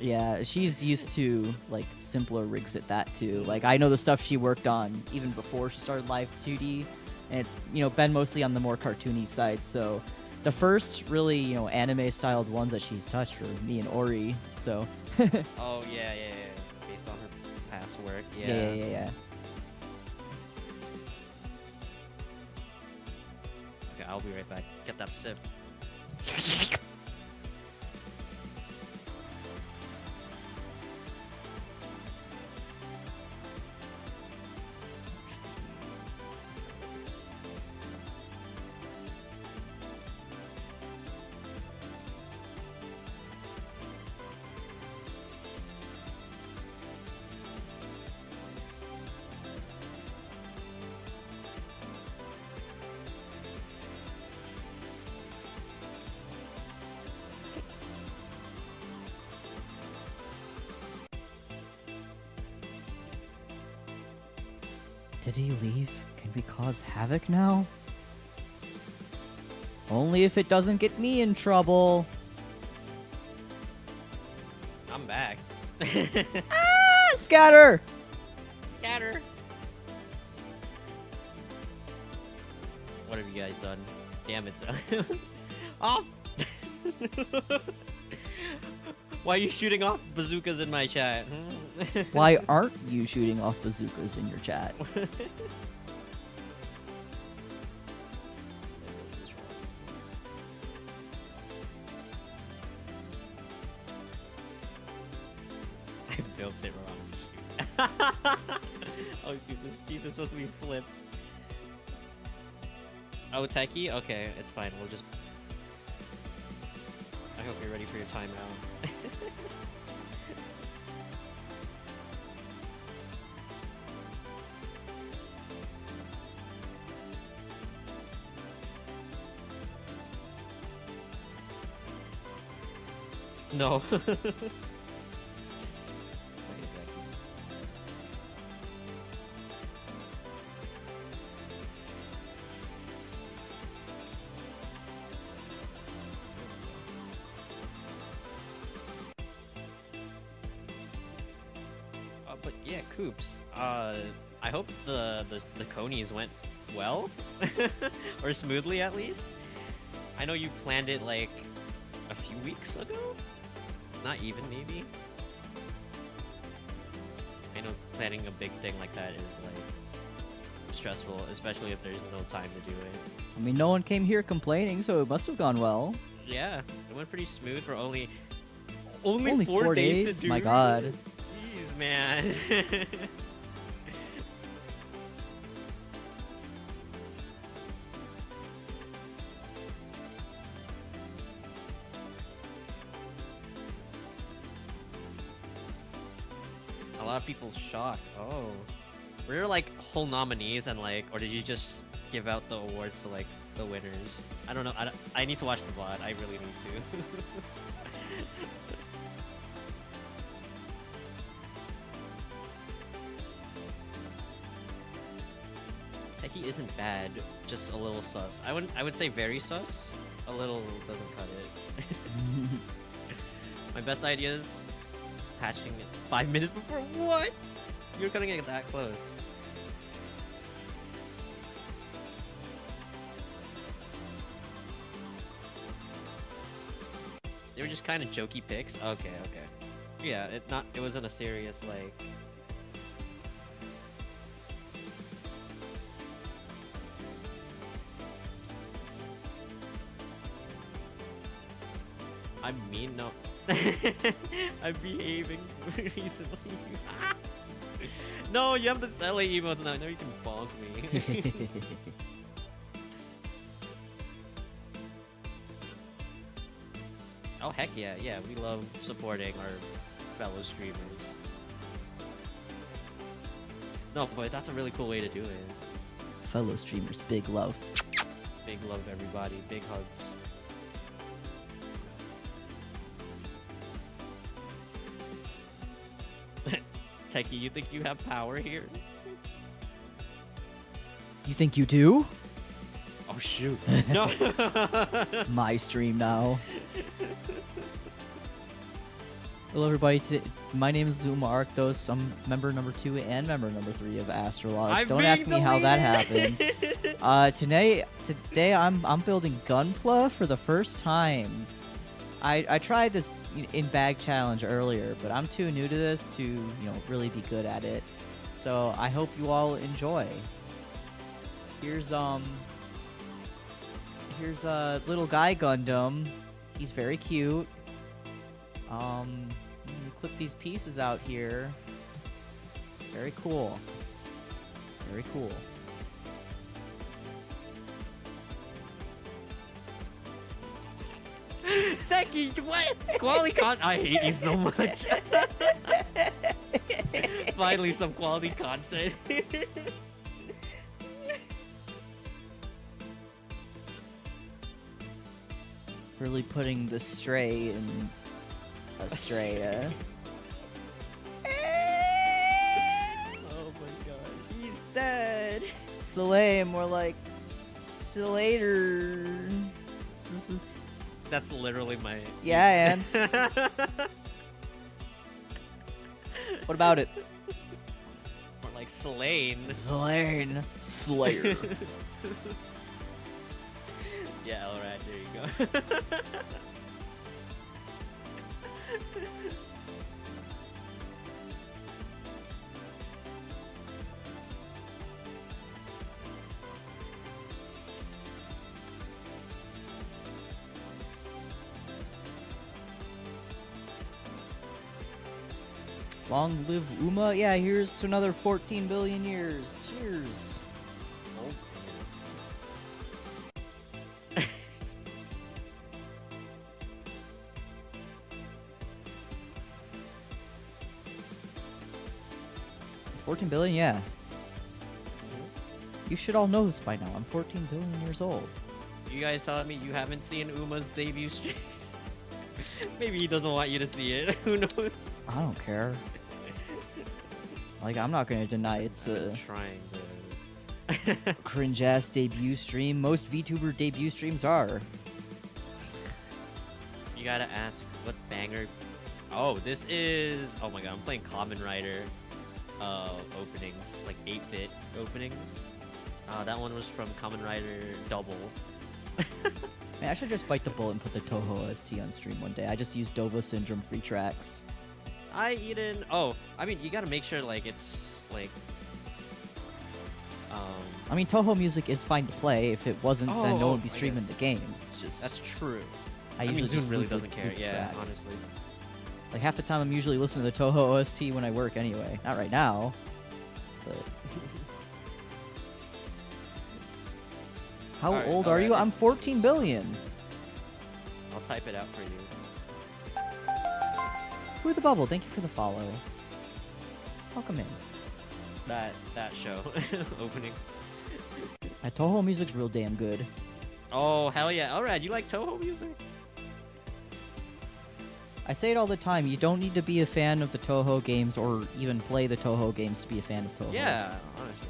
Yeah, she's used to, like, simpler rigs at that, too. Like, I know the stuff she worked on even before she started Live 2D, and it's, you know, been mostly on the more cartoony side, so The first really, anime-styled ones that she's touched were me and Ori, so... Oh, yeah. Based on her past work, Yeah. Okay, I'll be right back. Get that sip. Did he leave? Can we cause havoc now? Only if it doesn't get me in trouble. I'm back. Scatter! Scatter. What have you guys done? Damn it, Sele. Off! Why are you shooting off bazookas in my chat? Why aren't you shooting off bazookas in your chat? I built it wrong. Oh shoot, this piece is supposed to be flipped. Oh, techie? Okay, it's fine. We'll just... I hope you're ready for your timeout. No. But yeah, Coops. I hope the conies went well, or smoothly at least. I know you planned it like a few weeks ago. Not even, maybe. I know planning a big thing like that is like stressful, especially if there's no time to do it. I mean, no one came here complaining, so it must have gone well. Yeah, it went pretty smooth for only Only 4 days? to do. My god. Jeez, man. A lot of people shocked. Oh, were there like whole nominees and like, or did you just give out the awards to like the winners? I don't know. I need to watch the VOD. I really need to. Techie isn't bad, just a little sus. I would say very sus. A little doesn't cut it. My best idea is patching it 5 minutes before. What? You're cutting it that close. They were just kind of jokey picks. Okay. Yeah, it wasn't a serious like. I mean, no. I'm behaving recently. No, you have the Sele emotes now. Now you can bonk me. Oh, heck yeah. Yeah, we love supporting our fellow streamers. No, but that's a really cool way to do it. Fellow streamers, big love. Big love, everybody. Big hugs. Techie, you think you have power here? You think you do? Oh shoot. No. My stream now. Hello, everybody. My name is Arktos. I'm member number 2 and member number 3 of AstraLog. Don't ask me how that happened. Today I'm building Gunpla for the first time. I tried this in bag challenge earlier, but I'm too new to this to really be good at it. So I hope you all enjoy. Here's a little guy Gundam. He's very cute. Clip these pieces out here. Very cool. Very cool. Techie, what? Quality content. I hate you so much. Finally, some quality content. Really putting the stray in Astraea. Oh my god, he's dead. Sele, more like Slater. That's literally my. Yeah, and what about it? Or like Slain. Slain. Slayer. Yeah, alright, there you go. Long live Uma. Yeah, here's to another 14 billion years. Cheers. Oh, 14 billion, yeah. You should all know this by now. I'm 14 billion years old. you guys telling me you haven't seen Uma's debut stream? Maybe he doesn't want you to see it. Who knows? I don't care. Like, I'm not gonna deny it's a Trying to. cringe-ass debut stream. Most VTuber debut streams are. You gotta ask what banger. Oh, this is. Oh my god, I'm playing Kamen Rider openings, like 8-bit openings. That one was from Kamen Rider Double. Man, I should just bite the bullet and put the Toho ST on stream one day. I just use DOVA Syndrome free tracks. Oh, I mean, you gotta make sure like it's like. I mean, Toho music is fine to play. If it wasn't, then no one would be I streaming guess. the games. It's just That's true. I I mean, usually Zoom just really loop the- doesn't care. loop the Yeah, track. honestly. Like half the time, I'm usually listening to the Toho OST when I work anyway. Not right now, but. How Alright, old are you? alright, I'm this- 14 billion. I'll type it out for you. Who the bubble? Thank you for the follow. Welcome in. That show opening. Toho music's real damn good. Oh hell yeah! Alright, you like Toho music? I say it all the time. You don't need to be a fan of the Toho games or even play the Toho games to be a fan of Toho. Yeah, honestly.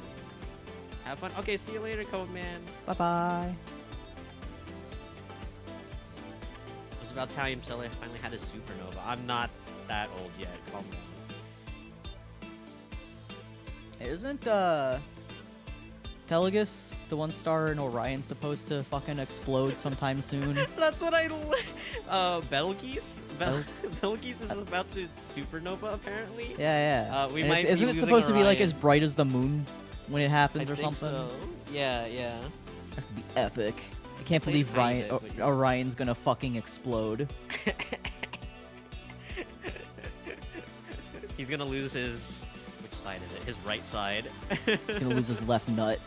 Have fun. Okay, see you later, Code Man. Bye bye. It was about time Sele finally had a supernova. I'm not that old yet. Calm down. Isn't Telegus, the one star in Orion, supposed to fucking explode sometime soon? That's what Betelgeuse? Betelgeuse is about to supernova apparently. Yeah, yeah. We And might be isn't it losing supposed to be like Orion. as bright as the moon when it happens I or think something? so. Yeah, yeah. That could be epic. I can't Play believe behind it, but yeah. Orion's gonna fucking explode. He's gonna lose his. Which side is it? His right side. He's gonna lose his left nut.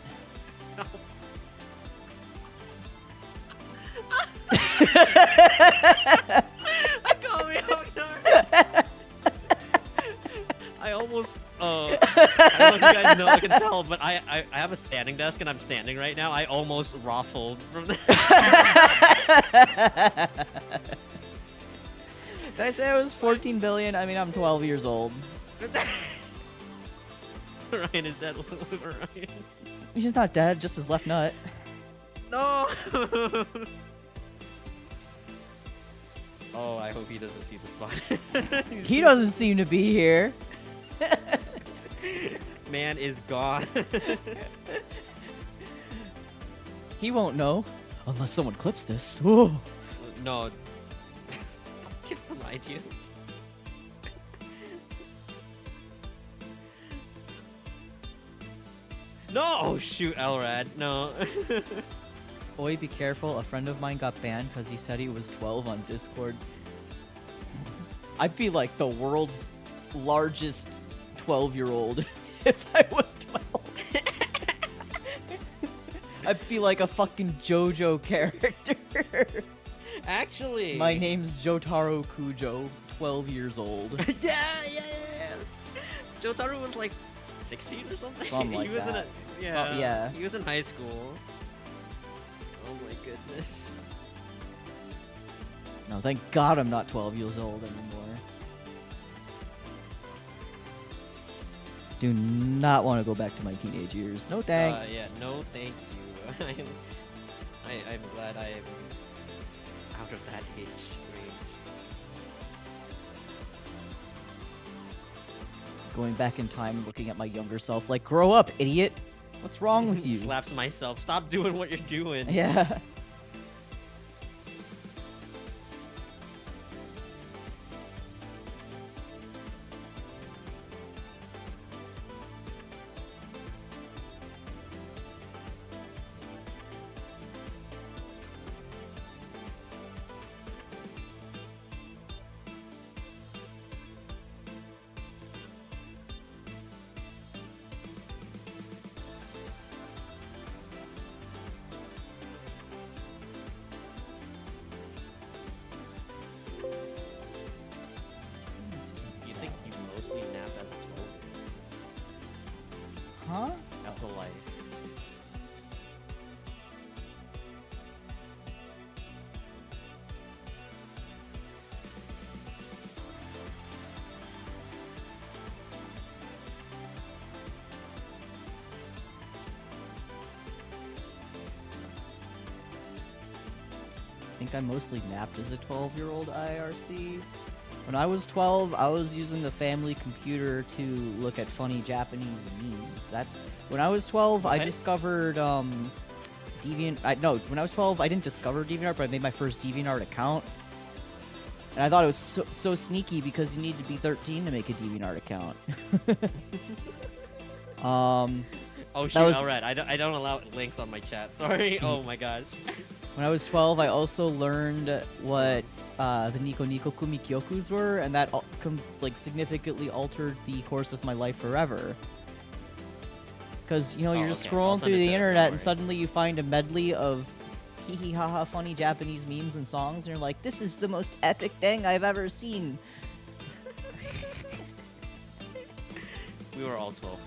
I caught me off guard. I almost. I don't know if you guys know. I can tell, but I have a standing desk and I'm standing right now. I almost raffled from that. Did I say I was 14 billion? I mean, I'm 12 years old. Ryan is dead. Ryan. He's not dead, just his left nut. No. Oh, I hope he doesn't see the spot. He doesn't seem to be here. Man is gone. He won't know unless someone clips this. Ooh. No. Give them ideas. No! Oh, shoot, Elrad. No. Oi, be careful. A friend of mine got banned because he said he was 12 on Discord. I'd be like the world's largest 12-year-old if I was 12. I'd be like a fucking JoJo character. Actually. My name's Jotaro Kujo, 12 years old. Yeah. Jotaro was like 16 or something? Something like he was that. Yeah. He was in high school. Oh my goodness. No, thank God I'm not 12 years old anymore. Do not want to go back to my teenage years. No thanks. Yeah, no thank you. I'm glad I am out of that age range. Going back in time and looking at my younger self like, grow up, idiot. What's wrong with you? Slaps myself. Stop doing what you're doing. Yeah. You think you mostly nap as a 12? Huh? That's a life. I think I mostly napped as a 12-year-old IRC. When I was 12, I was using the family computer to look at funny Japanese memes. That's when I was 12. I What? discovered Deviant. When I was 12, I didn't discover DeviantArt, but I made my first DeviantArt account. And I thought it was so sneaky because you need to be 13 to make a DeviantArt account. Oh shoot, was- alright. I don't allow links on my chat. Sorry. Oh my gosh. When I was 12, I also learned what the Nico Nico Kumi Kyokus were, and that significantly altered the course of my life forever. Because, you know, you're just okay. I'll scrolling send through it the to- internet don't and worry. suddenly you find a medley of hee hee ha ha funny Japanese memes and songs, and you're like, this is the most epic thing I've ever seen. We were all 12 months.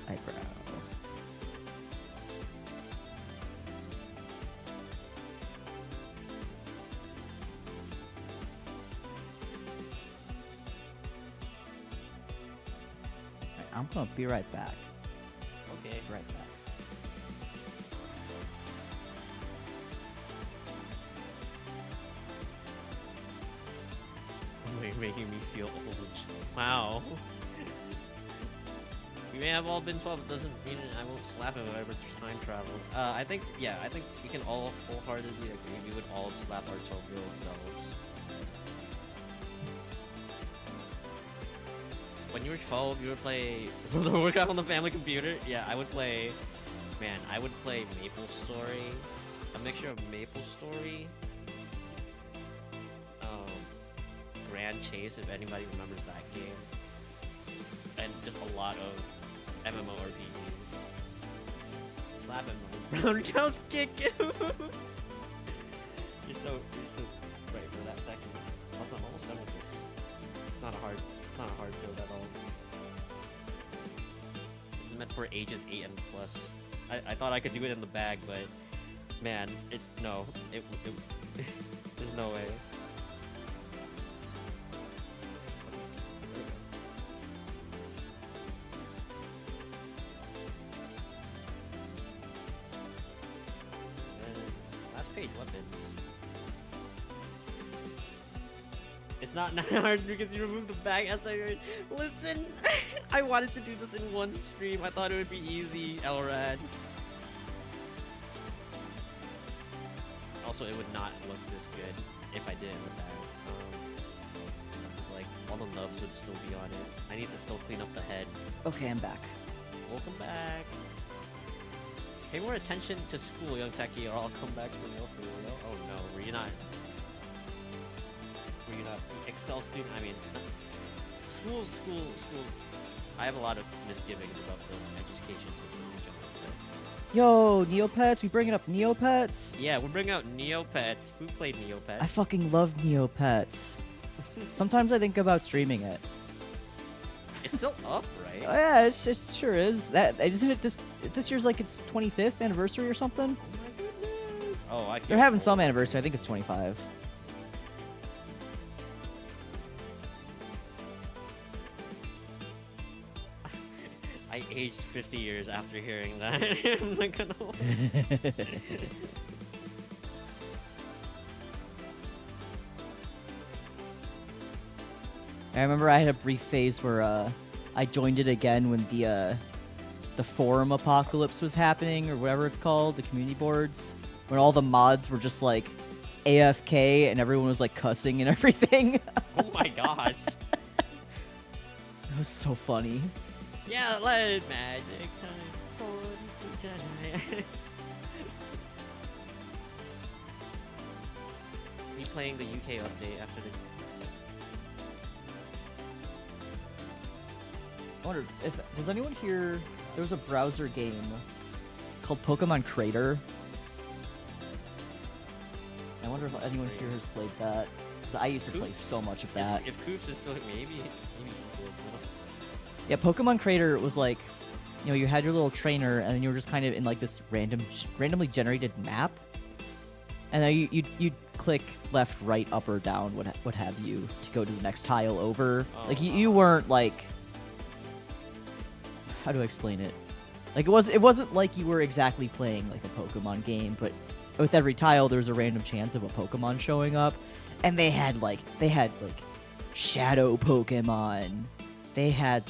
Eyebrow. Alright, I'm gonna be right back. Okay. Right back. You're making me feel old. Wow. We may have all been 12, it doesn't mean I won't slap him if I ever time travel. I think we can all wholeheartedly agree we would all slap our 12-year-old selves. When you were 12, you would play the workout on the family computer? Yeah, I would play Maple Story. A mixture of Maple Story, Grand Chase, if anybody remembers that game, and just a lot of MMORPGs. Slap him, brown cows kick him. You're so right for that second. Also, I'm almost done with this. It's not a hard build at all. This is meant for ages 8 and plus. I thought I could do it in the bag, but man, there's no way. weapon. It's not hard because you removed the bag as I heard. Listen, I wanted to do this in one stream. I thought it would be easy, Elrad. Also, it would not look this good if I did it in the bag. Like, all the nubs would still be on it. I need to still clean up the head. Okay, I'm back. Welcome back. Pay more attention to school, young techie, or I'll come back for real, for real. Oh no, were you not? Were you not Excel student? I mean, school. I have a lot of misgivings about the education system in general. Yo, Neopets, we bringing up Neopets? Yeah, we're bringing out Neopets. Who played Neopets? I fucking love Neopets. Sometimes I think about streaming it. It's still up, right? Oh, yeah, it sure is. That isn't it. This year's like its 25th anniversary or something. Oh my goodness. Oh, I. They're having some anniversary. I think it's 25. I aged 50 years after hearing that. I'm not gonna. I remember I had a brief phase where I joined it again when the forum apocalypse was happening, or whatever it's called, the community boards, when all the mods were just like AFK and everyone was like cussing and everything. Oh my gosh. It was so funny. Yeah, let magic time for the Jedi. Me playing the UK update after the. I wonder if does anyone here? There was a browser game called Pokemon Crater. I wonder if anyone here has played that. Because I used to play so much of that. If Coops is still maybe he would. Yeah, Pokemon Crater was like, you know, you had your little trainer, and then you were just kind of in like this randomly generated map, and then you'd click left, right, up, or down, what have you, to go to the next tile over. Like you weren't like, how do I explain it? Like it wasn't like you were exactly playing like a Pokemon game, but with every tile there was a random chance of a Pokemon showing up, and they had like shadow Pokemon, they had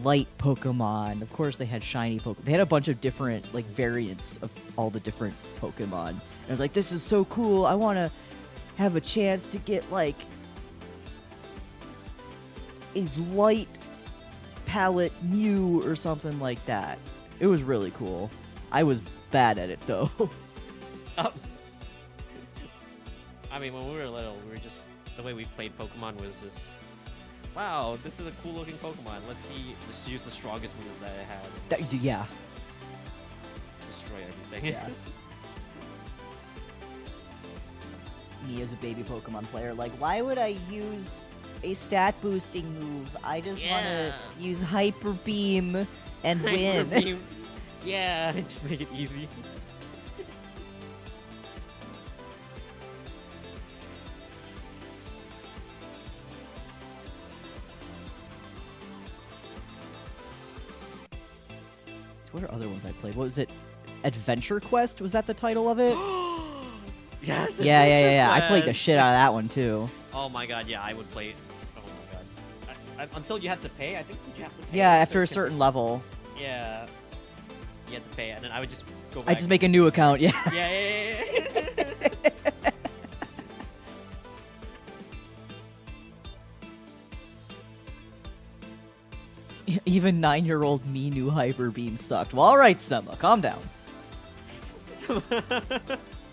light Pokemon, of course they had shiny Pokemon. They had a bunch of different like variants of all the different Pokemon. And I was like, this is so cool. I want to have a chance to get like a light palette Mew or something like that. It was really cool. I was bad at it though. I mean, when we were little, we were just the way we played Pokemon was just, wow, this is a cool looking Pokemon. Let's use the strongest move that it had. Yeah. Destroy everything. Yeah. Me as a baby Pokemon player, like, why would I use a stat boosting move? I just want to use Hyper Beam and win. Beam. Yeah, just make it easy. What are other ones I played? What was it? Adventure Quest? Was that the title of it? Yes. Yeah. I played the shit out of that one too. Oh my god, yeah, I would play it. Oh my god. Until you have to pay, I think you have to pay. Yeah, after a certain level. Yeah. You have to pay, and then I would just go back. I just make a new account, yeah. Yeah. Even 9-year-old me knew Hyper Beam sucked. Well, alright, Sema, calm down.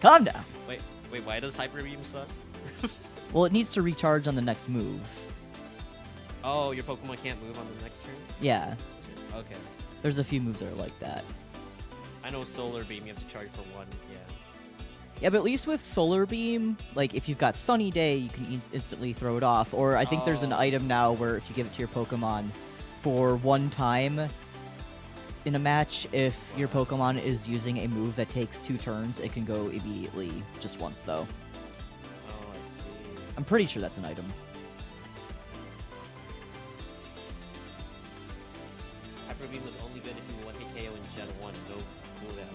Calm down. Wait, why does Hyper Beam suck? Well, it needs to recharge on the next move. Oh, your Pokemon can't move on the next turn? Yeah. Okay. There's a few moves that are like that. I know Solar Beam, you have to charge for one, yeah. Yeah, but at least with Solar Beam, like, if you've got Sunny Day, you can instantly throw it off. Or I think there's an item now where if you give it to your Pokemon for one time in a match, if your Pokemon is using a move that takes 2 turns, it can go immediately just once, though. Oh, I see. I'm pretty sure that's an item. Hyper Beam was only good if you 1-hit KO in Gen 1, no cooldown.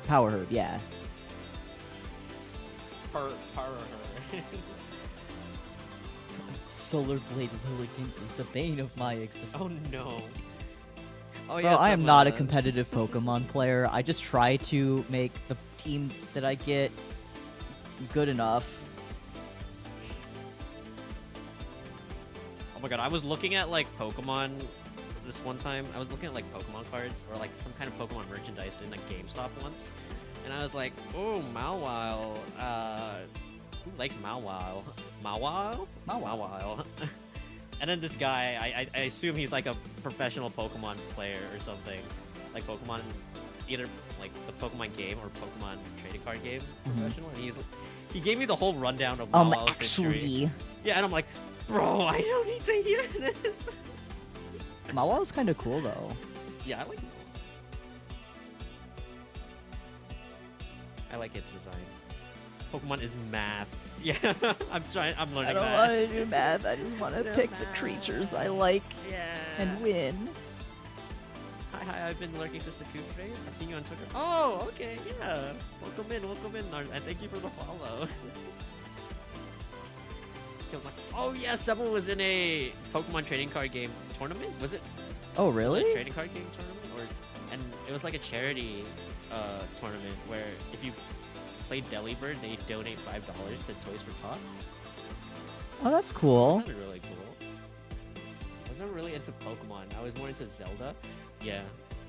Power Herb, yeah. Solar Blade Lilligant is the bane of my existence. Oh no. Oh Bro, I am not a competitive Pokemon player. I just try to make the team that I get good enough. Oh my god, I was looking at like Pokemon this one time. I was looking at like Pokemon cards or like some kind of Pokemon merchandise in like GameStop once. And I was like, oh, Mawile. Who likes Mawile? Mawile? Mawile. And then this guy, I assume he's like a professional Pokemon player or something. Like Pokemon, either like the Pokemon game or Pokemon trading card game professional. And he gave me the whole rundown of Mawile's history. Yeah, and I'm like, bro, I don't need to hear this. Mawile's kind of cool though. Yeah, I like its design. Pokemon is math. Yeah, I'm learning I don't that. want to do math. I just want to pick the creatures I like and win. Hi, I've been lurking since the Coop trade. I've seen you on Twitter. Oh, okay, yeah. Welcome in, and thank you for the follow. Oh yeah, someone was in a Pokemon trading card game tournament. Was it? Oh really? Was it a trading card game tournament, and it was like a charity tournament where if you played Delibird, they donate $5 to Toys for Tots. Oh, that's cool. That sounded really cool. I was never really into Pokemon. I was more into Zelda. Yeah.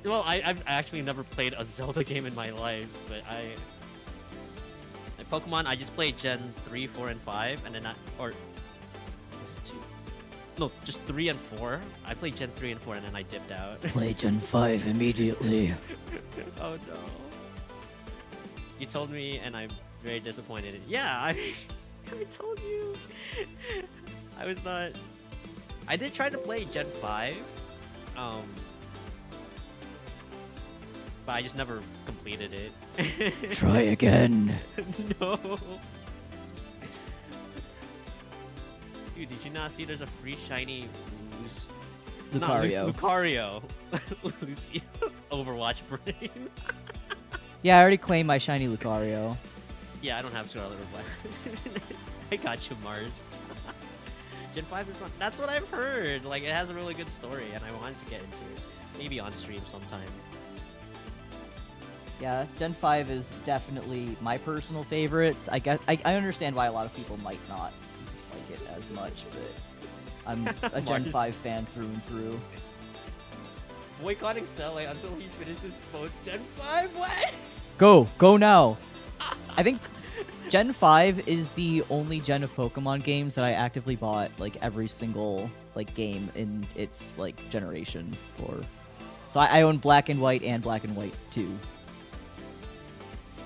Well, I've actually never played a Zelda game in my life, but like Pokemon, I just played Gen 3, 4, and 5, and then was it 2? No, just 3 and 4. I played Gen 3 and 4, and then I dipped out. Play Gen 5 immediately. Oh no. You told me, and I'm very disappointed. Yeah, I told you. I was not. I did try to play Gen 5, but I just never completed it. Try again. No. Dude, did you not see there's a free shiny Lucario. Lucario. Lucy, Overwatch brain. Yeah, I already claimed my shiny Lucario. Yeah, I don't have Scarlet or Black. I got you, Mars. Gen 5 is fun. That's what I've heard. Like, it has a really good story, and I wanted to get into it. Maybe on stream sometime. Yeah, Gen 5 is definitely my personal favorites. I understand why a lot of people might not like it as much, but I'm a Gen 5 fan through and through. Boycotting Sele until he finishes both Gen 5? What? Go now! I think Gen 5 is the only gen of Pokemon games that I actively bought, like, every single, like, game in its, like, generation for. So I own Black and White and Black and White 2.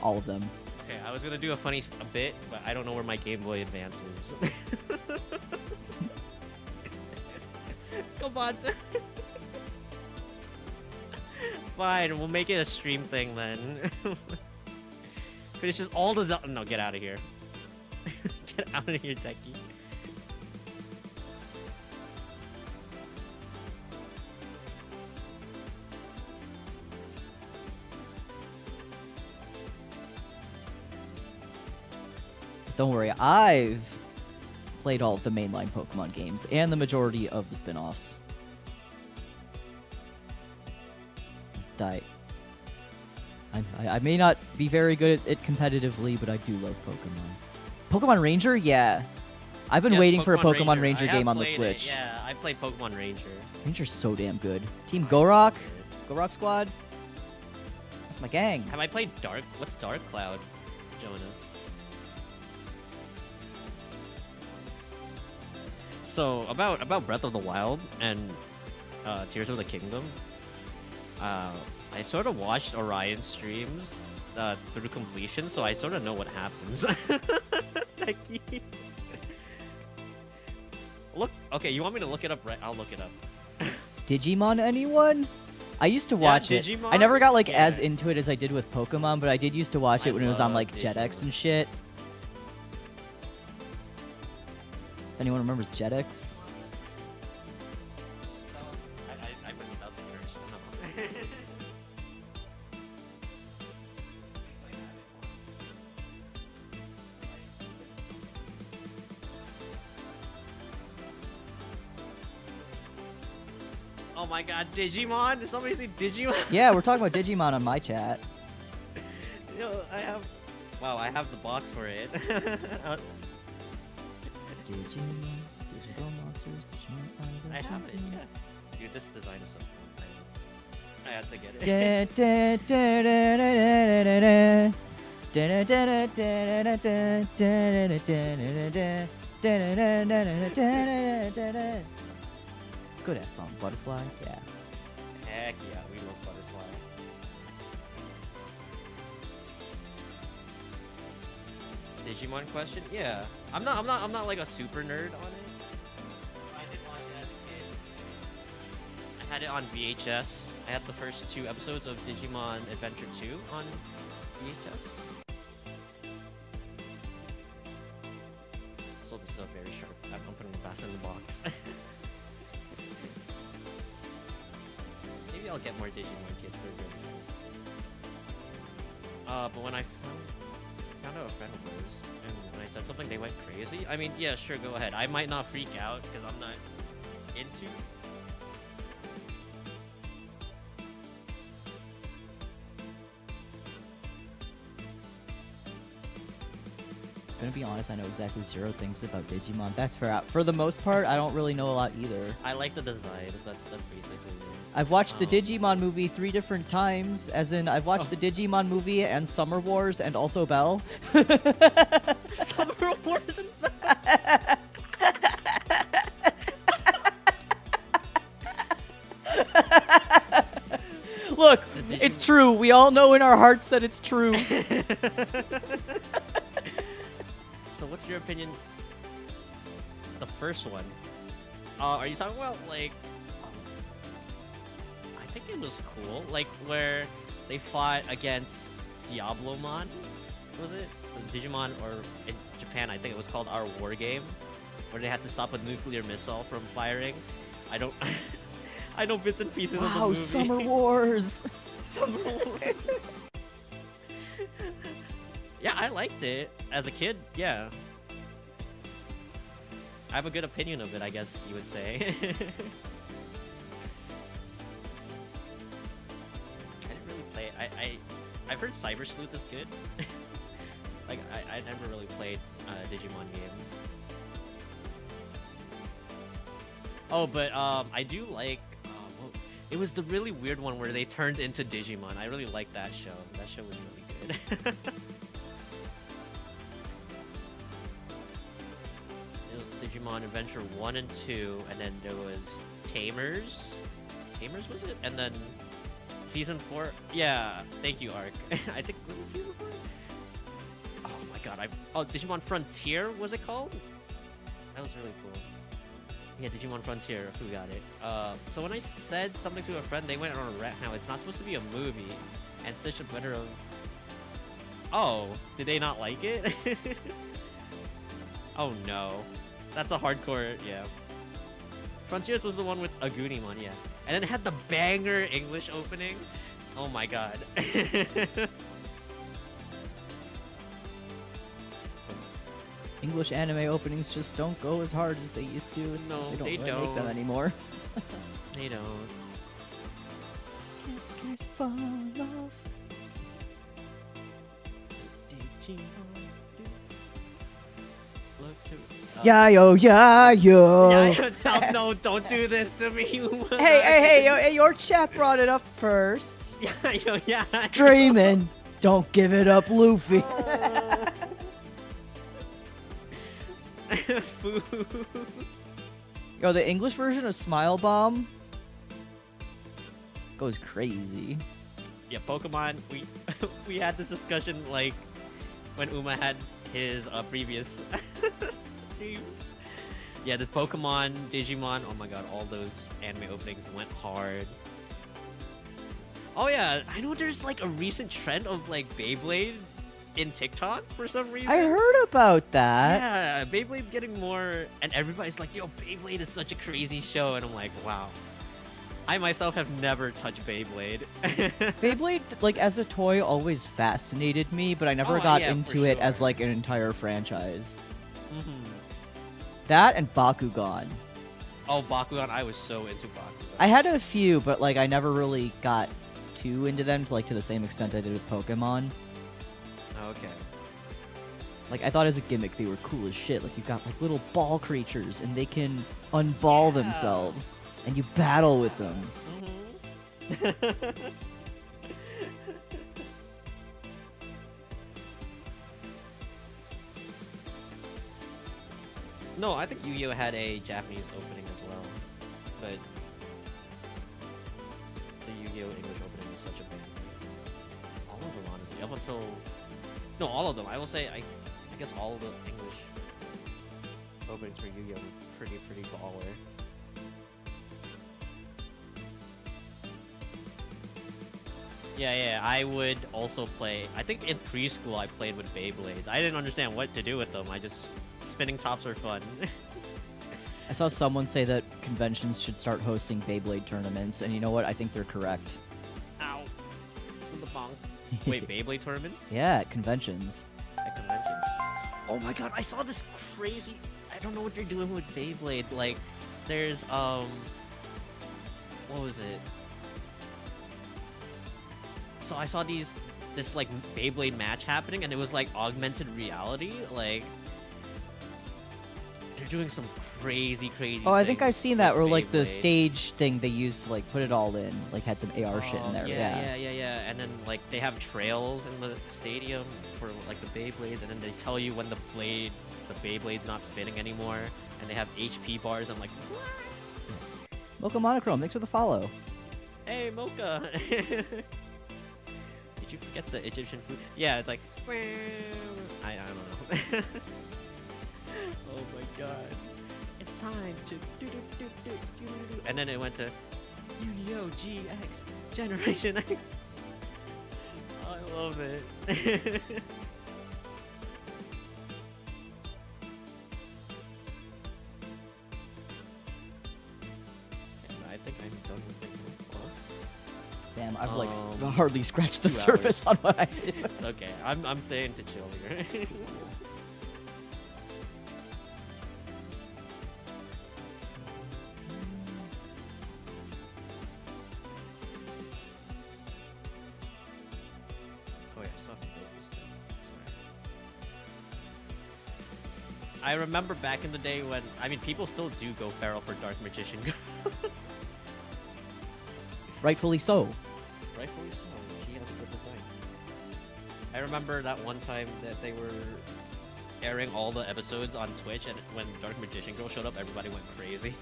All of them. Okay, I was gonna do a bit, but I don't know where my Game Boy Advance is. Come on. Fine, we'll make it a stream thing then. Finishes all the Zelda. No, get out of here. Get out of here, techie. Don't worry, I've played all of the mainline Pokemon games and the majority of the spin-offs. I may not be very good at it competitively, but I do love Pokemon. Pokemon Ranger? Yeah. I've been waiting for a Pokemon Ranger game on the Switch. Yeah, I played Pokemon Ranger. Ranger's so damn good. Team Gorok? Gorok Squad? That's my gang. Have I played Dark? What's Dark Cloud, Jonah? So, about Breath of the Wild and Tears of the Kingdom, I sort of watched Orion streams through completion, so I sort of know what happens. Techie. Look, okay, you want me to look it up? Right, I'll look it up. Digimon, anyone? I used to watch it. Digimon? I never got like Yeah. as into it as I did with Pokemon, but I did used to watch it when it was on like love Jetix and shit. If anyone remembers Jetix? I was about to curse. Oh my god, Digimon? Did somebody say Digimon? Yeah, we're talking about Digimon on my chat. Yo, I have... Wow, I have the box for it. Digimon, digital monsters, Digimon. I have it, yeah. Dude, this design is so cool. I had to get it. Good ass song, Butterfly. Yeah. Heck yeah, we love Butterfly. Digimon question? Yeah. I'm not like a super nerd on it. I did watch it as a kid. I had it on VHS. I had the first 2 episodes of Digimon Adventure 2 on VHS. So this is a very sharp. I'm putting it back in the box. Maybe I'll get more Digimon kids. They're really cool. But when I found out a friend of yours, and when I said something, they went crazy. I mean, yeah, sure, go ahead. I might not freak out because I'm not into. Gonna be honest, I know exactly 0 things about Digimon. That's for the most part, I don't really know a lot either. I like the designs. That's basically it. I've watched the Digimon movie 3 different times, as in I've watched the Digimon movie and Summer Wars and also Bell. Summer Wars and Bell. Look, it's true. We all know in our hearts that it's true. So what's your opinion? The first one. Are you talking about like? I think it was cool, like where they fought against Diablomon. Was it Digimon, or in Japan I think it was called Our War Game, where they had to stop a nuclear missile from firing. I don't. I know bits and pieces of the movie. Wow, Summer Wars. Summer Wars. Yeah, I liked it as a kid. Yeah, I have a good opinion of it, I guess you would say. I didn't really play it. I've heard Cyber Sleuth is good. Like I never really played Digimon games. Oh, but I do like. It was the really weird one where they turned into Digimon. I really liked that show. That show was really good. It was Digimon Adventure 1 and 2, and then there was Tamers. Tamers was it? And then Season 4. Yeah, thank you, Ark. I think, was it Season 4? Oh my god, Digimon Frontier, was it called? That was really cool. Yeah, Digimon Frontier, who got it? So when I said something to a friend, they went on a rant how it's not supposed to be a movie, and such a better of... Oh, did they not like it? Oh no. That's a hardcore, yeah. Frontiers was the one with Agunimon, yeah. And then it had the banger English opening. Oh my god. English anime openings just don't go as hard as they used to. It's No, just they don't they really make them don't. anymore. They don't. Kiss, kiss, fall love. Yeah yo, yeah yo. Yeah, stop! No, don't do this to me. Hey, your chat brought it up first. Yeah. Dreamin', don't give it up, Luffy. Yo, the English version of Smile Bomb goes crazy. Yeah, Pokemon. We had this discussion like when Uma had his previous stream. Yeah, this Pokemon, Digimon. Oh my god, all those anime openings went hard. Oh yeah, I know there's like a recent trend of like Beyblade in TikTok for some reason. I heard about that. Yeah, Beyblade's getting more, and everybody's like, yo, Beyblade is such a crazy show, and I'm like, wow. I myself have never touched Beyblade. Beyblade, like, as a toy, always fascinated me, but I never Oh, got yeah, for into it as, sure. like, an entire franchise. Mhm. That and Bakugan. Oh, Bakugan! I was so into Bakugan. I had a few, but like I never really got too into them to the same extent I did with Pokemon. Okay. Like I thought as a gimmick they were cool as shit. Like you've got like little ball creatures and they can unball themselves and you battle with them. Mm-hmm. No, I think Yu-Gi-Oh had a Japanese opening as well, but the Yu-Gi-Oh English opening was such a big. All of them, honestly, up until no, all of them. I will say, I guess all of the English openings for Yu-Gi-Oh were pretty baller. Yeah, I would also play. I think in preschool I played with Beyblades. I didn't understand what to do with them. Spinning tops are fun. I saw someone say that conventions should start hosting Beyblade tournaments, and you know what? I think they're correct. Ow. The bonk. Wait, Beyblade tournaments? Yeah, at conventions. At conventions? Oh my god, I saw this crazy... I don't know what they're doing with Beyblade. Like, there's, what was it? So I saw this like Beyblade match happening, and it was like augmented reality. Like they're doing some crazy. Oh, I think I've seen that, or like the Beyblade. stage thing they used to like put it all in, like had some AR shit in there. Yeah. And then like they have trails in the stadium for like the Beyblades, and then they tell you when the Beyblade's not spinning anymore, and they have HP bars. I'm like, what? Mocha Monochrome, thanks for the follow. Hey, Mocha. Did you forget the Egyptian food? Yeah, it's like... I don't know. Oh my god. It's time to... And then it went to... Yu-Gi-Oh! GX! Generation X! I love it. I think I'm done with it. Damn, I've like hardly scratched the surface on what I do. It's okay, I'm staying to chill here. Oh yeah, so I can build this thing. Alright. I remember back in the day when, I mean, people still do go feral for Dark Magician Girl. Rightfully so. Rightfully so. She has a good design. I remember that one time that they were airing all the episodes on Twitch, and when Dark Magician Girl showed up, everybody went crazy.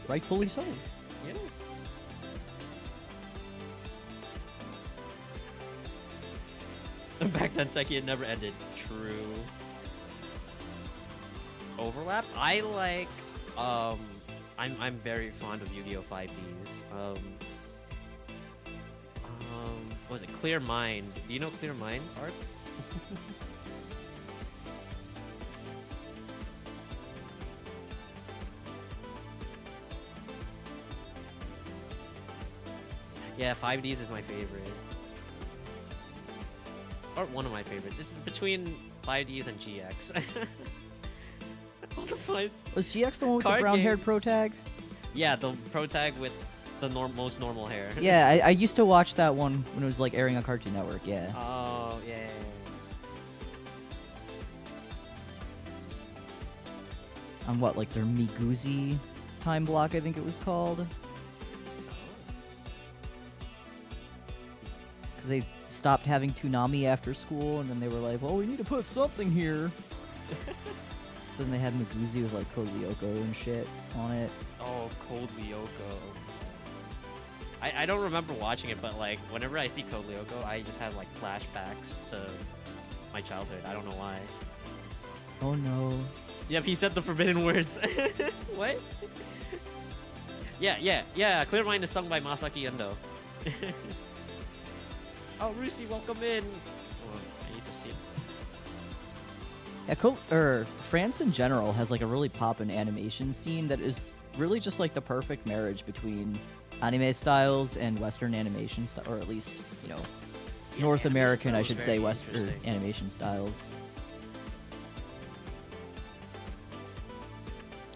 Rightfully so. Yeah. Back then, Tekken never ended. True. Overlap? I like, I'm very fond of Yu-Gi-Oh! 5Ds. What was it? Clear Mind. Do you know Clear Mind, Art? Yeah, 5Ds is my favorite. Or one of my favorites. It's between 5Ds and GX. All the fights. Was GX the one with the Card brown-haired pro tag? Yeah, the pro tag with the most normal hair. Yeah, I used to watch that one when it was like airing on Cartoon Network, yeah. Oh, yeah. On what, like their Miguzi time block, I think it was called? Because they stopped having Toonami after school, and then they were like, well, we need to put something here. So then they had Miguzi with like Code Lyoko and shit on it. Oh, Code Lyoko. I don't remember watching it, but like whenever I see Code Lyoko, I just have like flashbacks to my childhood. I don't know why. Oh no. Yep, he said the forbidden words. What? Yeah. Clear Mind is sung by Masaki Endo. Oh, Rusi, welcome in. Oh, I need to see it. Yeah, France in general has like a really poppin' animation scene that is really just like the perfect marriage between anime styles and Western animation style, or at least, you know, Yeah, North anime American, style I is should very say, Western interesting. animation styles.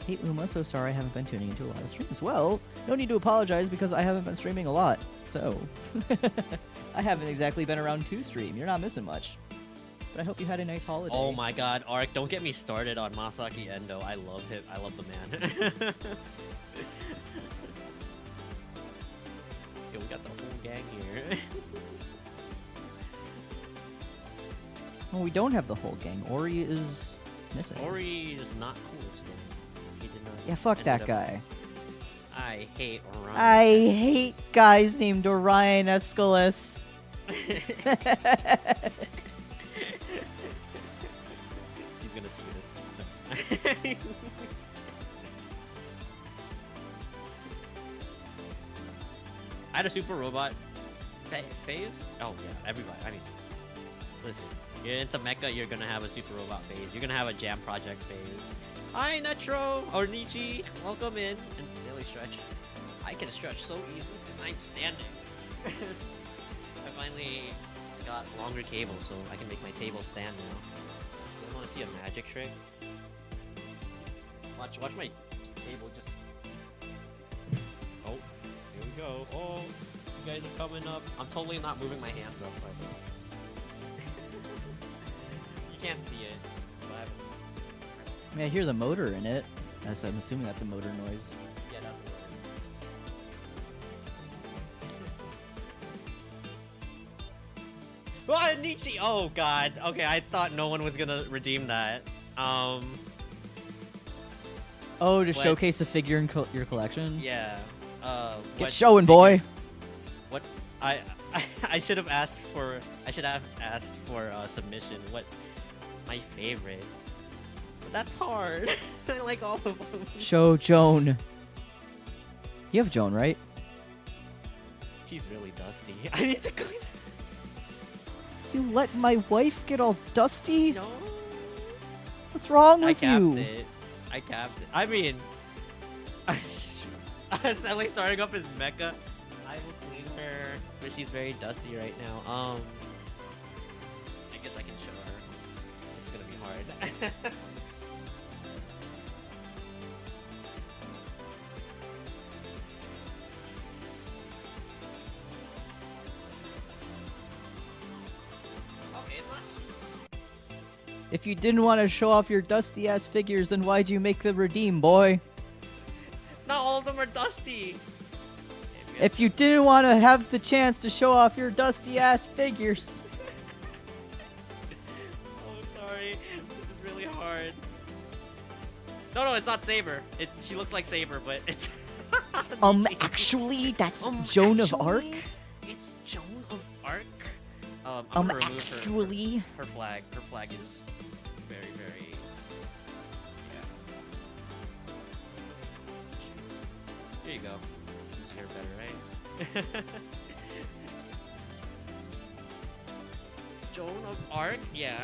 Hey Uma, so sorry I haven't been tuning into a lot of streams. Well, no need to apologize because I haven't been streaming a lot. So, I haven't exactly been around to stream. You're not missing much. But I hope you had a nice holiday. Oh my god, Ark, don't get me started on Masaki Endo. I love him. I love the man. Yo, we got the whole gang here. Well, we don't have the whole gang. Ori is missing. Ori is not cool today. He did not. Yeah, fuck that ended guy. I hate Orion. I hate guys named Orion Escalus. He's gonna see this. I had a super robot phase. Oh yeah, everybody. I mean, listen, you're into mecha, you're gonna have a super robot phase. You're gonna have a jam project phase. Hi Netro or Nietzsche, welcome in. And silly stretch. I can stretch so easily because I'm standing. I finally got longer cables, so I can make my table stand now. You want to see a magic trick? Watch my table just. Oh, here we go. Oh, you guys are coming up. I'm totally not moving my hands up. But you can't see it. But I mean, I hear the motor in it. So I'm assuming that's a motor noise. yeah, that's the word. Oh, Nietzsche! Oh god. Okay, I thought no one was gonna redeem that. Oh, to What? showcase a figure in your collection? Yeah. Get what showing, figure- boy! What I I should have asked for submission. What my favorite? But that's hard. I like all of them. Show Joan. You have Joan, right? She's really dusty. I need to clean. You let my wife get all dusty? No. What's wrong I with capped you? it. I capped it. I mean, Sele starting up his mecha. I will clean her, but she's very dusty right now. I guess I can show her. This is gonna be hard. Okay, it's not. If you didn't want to show off your dusty ass figures, then why'd you make the redeem, boy? Not all of them are dusty. If you didn't want to have the chance to show off your dusty ass figures. Oh, sorry. This is really hard. No, it's not Saber. She looks like Saber, but it's. Actually, that's Joan of Arc? It's Joan of Arc. I'm gonna remove actually. her flag. Her flag is very, very. Yeah. Here you go. Easier, better, right? Joan of Arc? Yeah.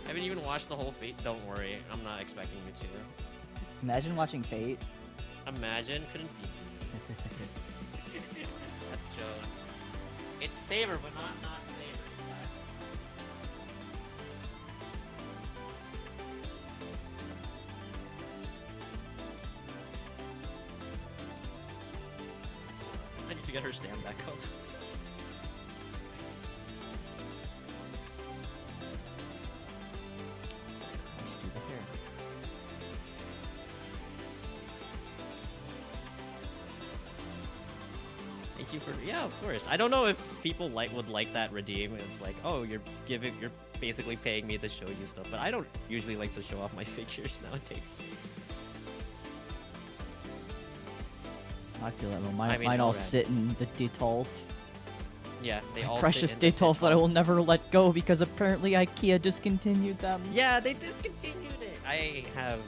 I haven't even watched the whole Fate. Don't worry, I'm not expecting you to. Imagine watching Fate. Imagine couldn't be. That's Joan. It's Saber, but not Saber. I need to get her stand back up. Thank you for of course. I don't know if people would like that redeem. It's like, oh, you're basically paying me to show you stuff, but I don't usually like to show off my figures nowadays. I feel that. Well, I mean, mine all alright. sit in the Detolf. Yeah, they all Precious sit in the Detolf that I Detolf. will never let go because apparently IKEA discontinued them. Yeah, they discontinued it. I have.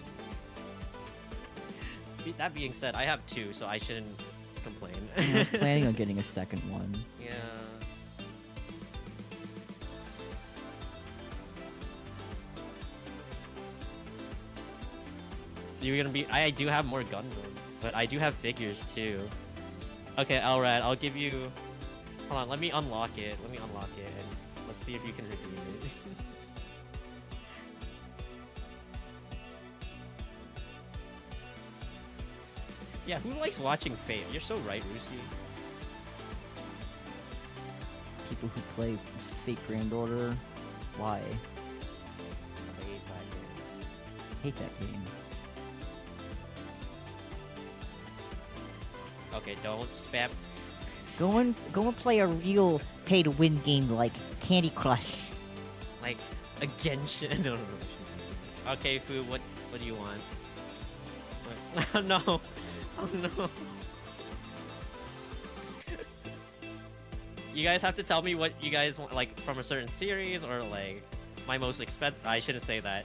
That being said, I have 2, so I shouldn't complain. I was planning on getting a second one. Yeah. You're gonna be. I do have more Gundam, but I do have figures too. Okay, Elrad, I'll give you. Hold on, let me unlock it. And let's see if you can redeem it. Yeah, who likes watching Fate? You're so right, Rusi. People who play Fate Grand Order, why? Hate that game. Okay, don't spam. Go and play a real pay-to-win game like Candy Crush. Like, a Genshin. No. Okay, Fu, what do you want? What? No. Oh no. You guys have to tell me what you guys want, like, from a certain series, or like, my most expensive. I shouldn't say that.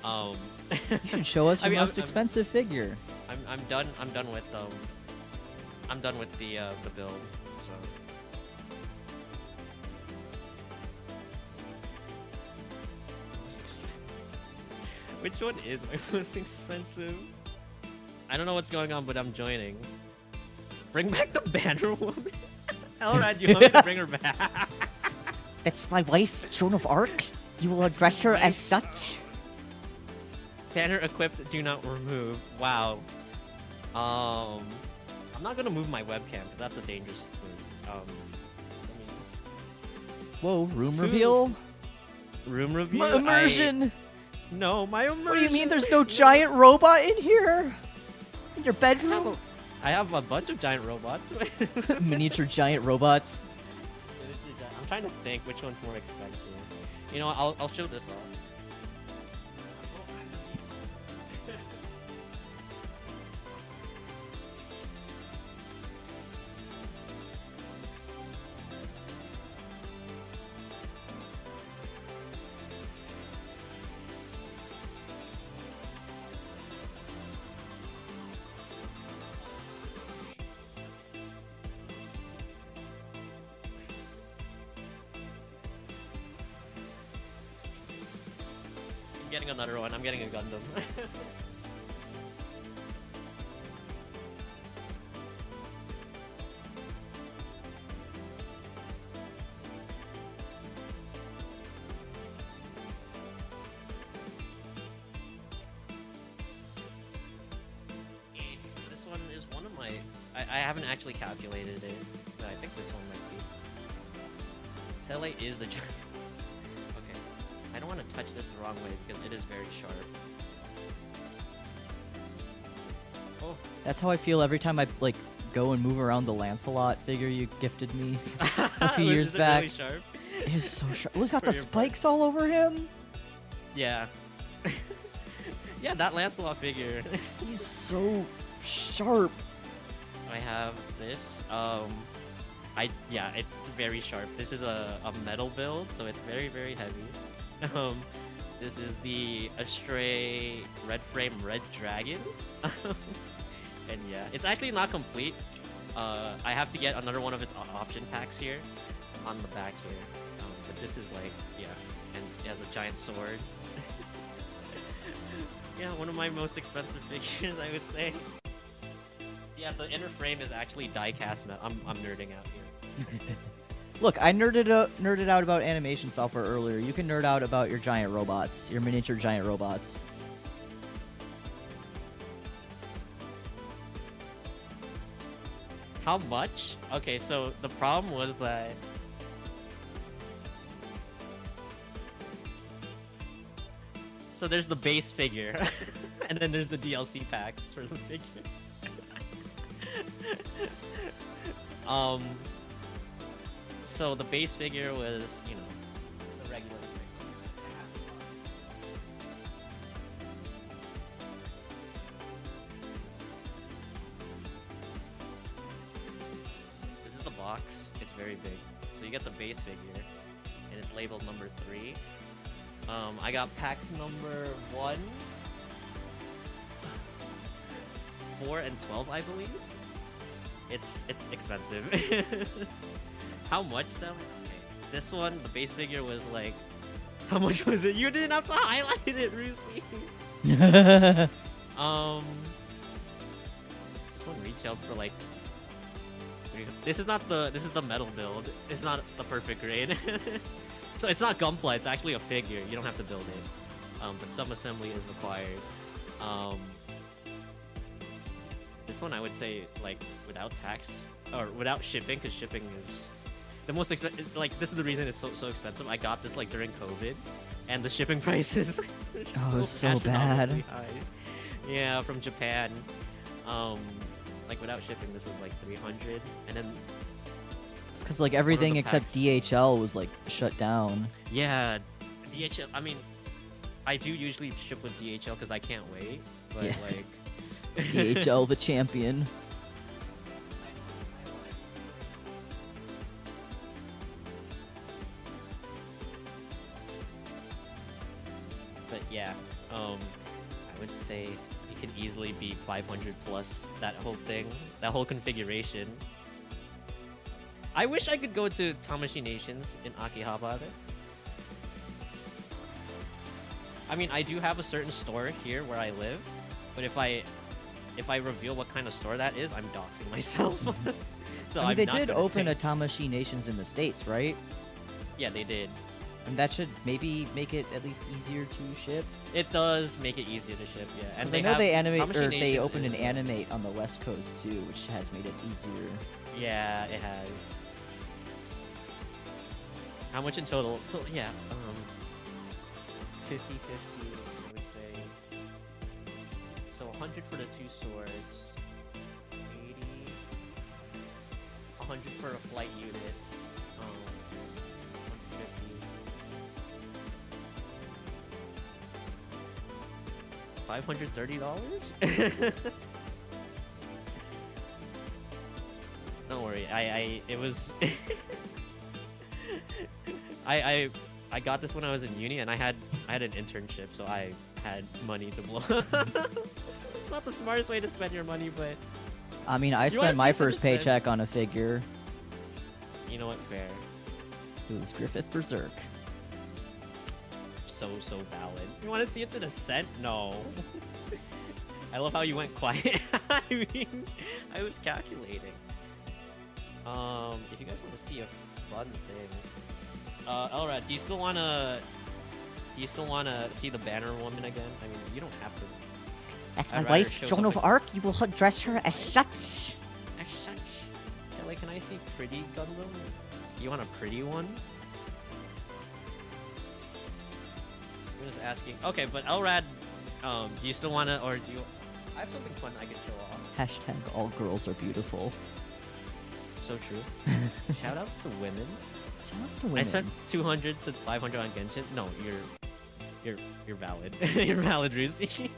You should show us your mean, most expensive figure. I'm done with I'm done with the build. So. Which one is my most expensive? I don't know what's going on, but I'm joining. Bring back the Banner Woman. Elrad, you want me to bring her back? That's my wife, Joan of Arc. You will address her as such. Banner equipped, do not remove. Wow. I'm not gonna move my webcam because that's a dangerous thing. Whoa, room reveal? Room reveal? My immersion! No, my immersion! What do you mean there's no giant robot in here? In your bedroom? I have a bunch of giant robots. Miniature giant robots. I'm trying to think which one's more expensive. You know what, I'll show this off. I'm getting another one. I'm getting a Gundam. This one is one of my... I haven't actually calculated it, but I think this one might be. Sele is the giant. Okay. I don't want to touch this the wrong way because it is very sharp. Oh. That's how I feel every time I like go and move around the Lancelot figure you gifted me a few years back. Really sharp? It is so sharp. Oh, it's got For the your spikes all over him. Yeah. Yeah, that Lancelot figure. He's so sharp. I have this. Yeah, it's very sharp. This is a metal build, so it's very, very heavy. This is the Astraea Red Frame Red Dragon. And yeah, it's actually not complete. I have to get another one of its option packs here on the back here. But this is like, yeah, and it has a giant sword. Yeah, one of my most expensive figures, I would say. Yeah, the inner frame is actually die-cast metal. I'm nerding out here. Look, I nerded out about animation software earlier. You can nerd out about your giant robots, your miniature giant robots. How much? Okay, so the problem was that... So there's the base figure, and then there's the DLC packs for the figure. So the base figure was, you know, the regular figure. This is the box. It's very big. So you get the base figure, and it's labeled number 3. I got packs number 1, 4, and 12, I believe. It's expensive. How much, Sally? Okay. This one, the base figure was like... How much was it? You didn't have to highlight it, Rusi! This one retailed for like... This is the metal build. It's not the perfect grade. So it's not Gunpla, it's actually a figure. You don't have to build it. But some assembly is required. This this one, I would say like without tax or without shipping, because shipping is the most expensive. Like this is the reason it's so expensive. I got this like during COVID, and the shipping prices. Oh, so astronomically bad. high. Yeah, from Japan. Like without shipping, this was like 300, and then It's because like everything the except packs. DHL was like shut down. yeah, DHL. I mean, I do usually ship with DHL because I can't wait, but Yeah. like. DHL the champion. But yeah, I would say it could easily be 500 plus that whole thing, that whole configuration. I wish I could go to Tamashii Nations in Akihabara. I mean, I do have a certain store here where I live, but if I reveal what kind of store that is, I'm doxing myself. So I mean, I'm they not did gonna open say- a Tamashii Nations in the States, right? Yeah, they did. And that should maybe make it at least easier to ship. It does make it easier to ship, yeah. And Because I know they animate, Tamashii or they Nations opened an is, animate on the West Coast too, which has made it easier. Yeah, it has. How much in total? So yeah, 50-50, I would say. So 100 for the two swords, 80, 100 for a flight unit, 150. $530? Don't worry, it was I got this when I was in uni, and I had an internship, so I had money to blow. It's not the smartest way to spend your money, but I mean, I You wanna spent my see for the first cent? paycheck on a figure. you know what? Fair. It was Griffith Berserk. So valid. You want to see it to the cent? No. I love how you went quiet. I mean, I was calculating. If you guys want to see a fun thing, Elrad, do you still wanna see the Banner Woman again? I mean, you don't have to. That's I'd my rather wife, show Joan of something- Arc. You will address her as such. Sele, can I see pretty Gundam? You want a pretty one? I'm just asking. Okay, but Elrad, do you still wanna, or do you? I have something fun I can show off. Hashtag all girls are beautiful. So true. Shoutouts to women. Shouts to I women. spent 200 to 500 on Genshin. No, you're valid. You're valid, Rusi.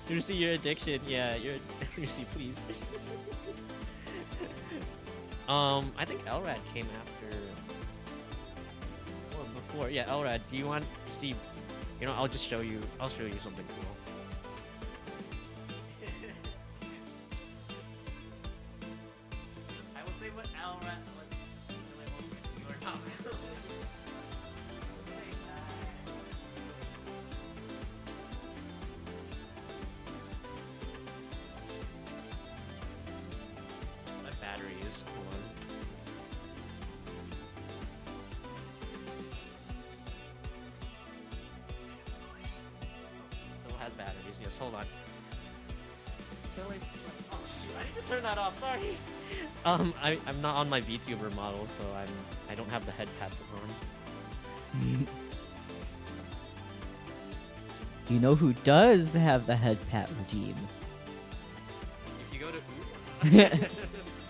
Rusi, your addiction. Yeah, you're Rusi, please. I think Elrad came after or before. Yeah, Elrad. Do you want to see? You know, I'll just show you. I'll show you something cool. I will say what Elrad was. You are not. My battery is on. Still has batteries. Yes, hold on. Oh shoot! I need to turn that off. Sorry. I'm not on my VTuber model, so I don't have the head pads on. You know who does have the head pat redeem? If you go to Ullo,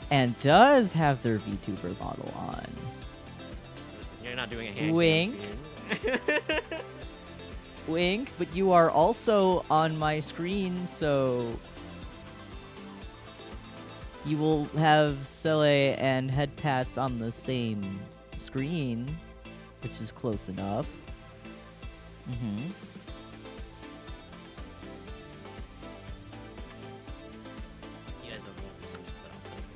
And does have their VTuber model on. listen, you're not doing a hand Wink. campaign. Wink, but you are also on my screen, so you will have Sele and head pats on the same screen, which is close enough. Mm-hmm. You guys don't know what this is, but I'll tell you.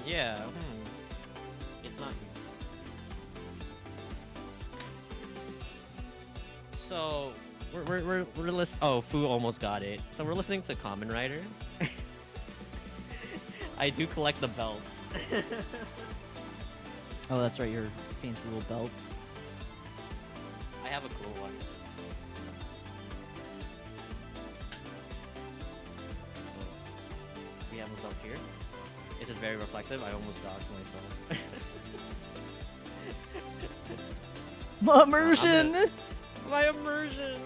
Yeah. It's not you. So we're listening. Oh, Fu almost got it. So we're listening to Common Rider. I do collect the belts. Oh, that's right, your fancy little belts. I have a cool one. So we have a belt here. Is it very reflective? I almost dodged myself. Immersion! My immersion!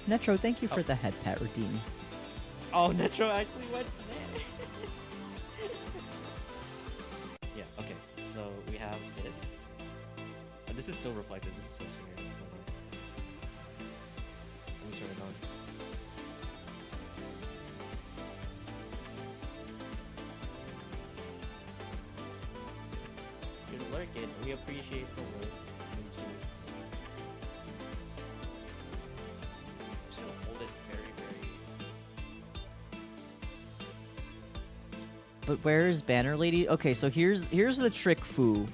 Netro, thank you for the head pat redeem. Oh, Netro actually went there. Yeah, okay. So we have this. This is so reflective. This is so serious. Hold on. Let me turn it on. Good work, kid. We appreciate the work. Thank you. I'm just gonna hold it very, very. But where is Banner Lady? Okay, so here's the trick, Fu.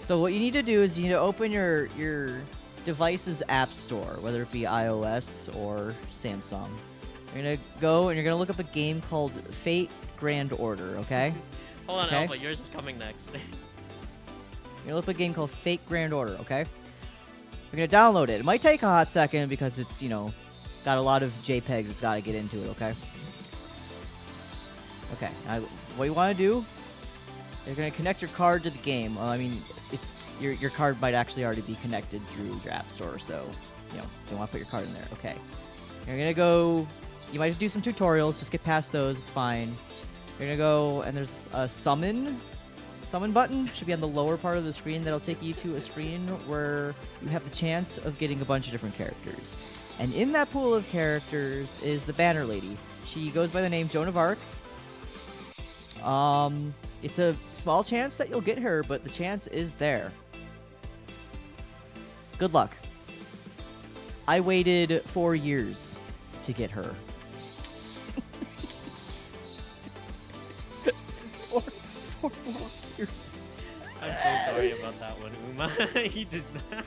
So what you need to do is you need to open your device's app store, whether it be iOS or Samsung. You're gonna go and you're gonna look up a game called Fate Grand Order, okay? Hold on, Okay. Alpha. Yours is coming next. You're gonna look up a game called Fate Grand Order, okay? You're gonna download it. It might take a hot second because it's, you know, got a lot of JPEGs it's gotta get into it, okay? Okay, now what you wanna do, you're gonna connect your card to the game. I mean, if your card might actually already be connected through your app store, so, you know, you wanna put your card in there, okay. You're gonna go, you might have to do some tutorials, just get past those, it's fine. You're gonna go, and there's a summon button, should be on the lower part of the screen. That'll take you to a screen where you have the chance of getting a bunch of different characters. And in that pool of characters is the Banner Lady. She goes by the name Joan of Arc. It's a small chance that you'll get her, but the chance is there. Good luck. I waited 4 years to get her. four more years. I'm so sorry about that one, Uma. He did not.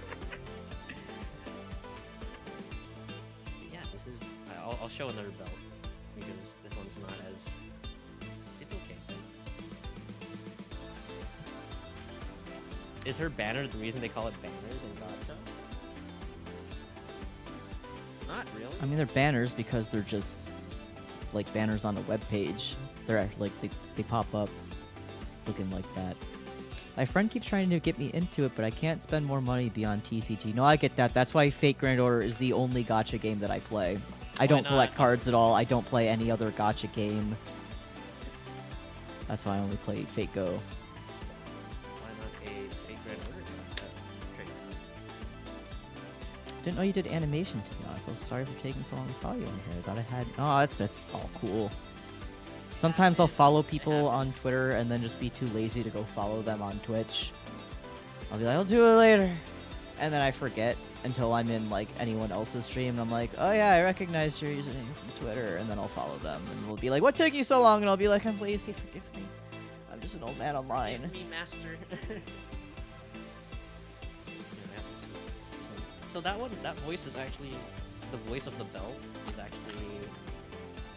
Yeah, this is. I'll show another belt because this one's not as. It's okay. Is her banner the reason they call it banners in Gacha? Not really. I mean, they're banners because they're just like banners on a web page. They're like they pop up looking like that. My friend keeps trying to get me into it, but I can't spend more money beyond TCG. No, I get that. That's why Fate Grand Order is the only gacha game that I play. I don't collect cards at all. I don't play any other gacha game. That's why I only play Fate Go. Why not a Fate Grand Order game? Great. Didn't know you did animation, to be honest. I'm sorry for taking so long to follow you on here. I thought I had... Oh, that's all cool. Sometimes I'll follow people on Twitter and then just be too lazy to go follow them on Twitch. I'll be like, I'll do it later. And then I forget until I'm in, like, anyone else's stream. And I'm like, oh yeah, I recognize your username from Twitter. And then I'll follow them. And we'll be like, what took you so long? And I'll be like, I'm lazy, forgive me. I'm just an old man online. Me, master. So that voice is actually, the voice of the belt is actually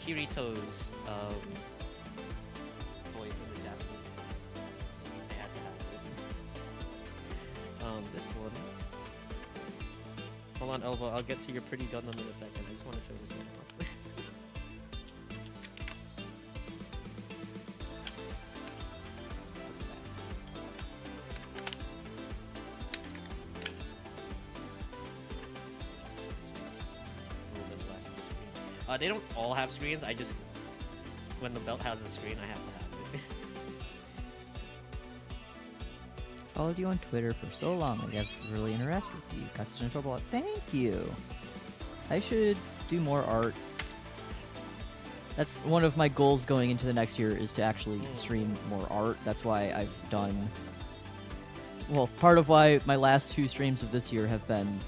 Kirito's voice in the Japanese. I had to have it. This one. Hold on, Elva. I'll get to your pretty Gundam in a second. I just want to show this one off. A little bit less the screen. They don't all have screens. I just, when the belt has a screen, I have to have it. Followed you on Twitter for so long. Like, I've really interacted with you. Got such an trouble. Thank you. I should do more art. That's one of my goals going into the next year, is to actually stream more art. That's why I've done... Well, part of why my last 2 streams of this year have been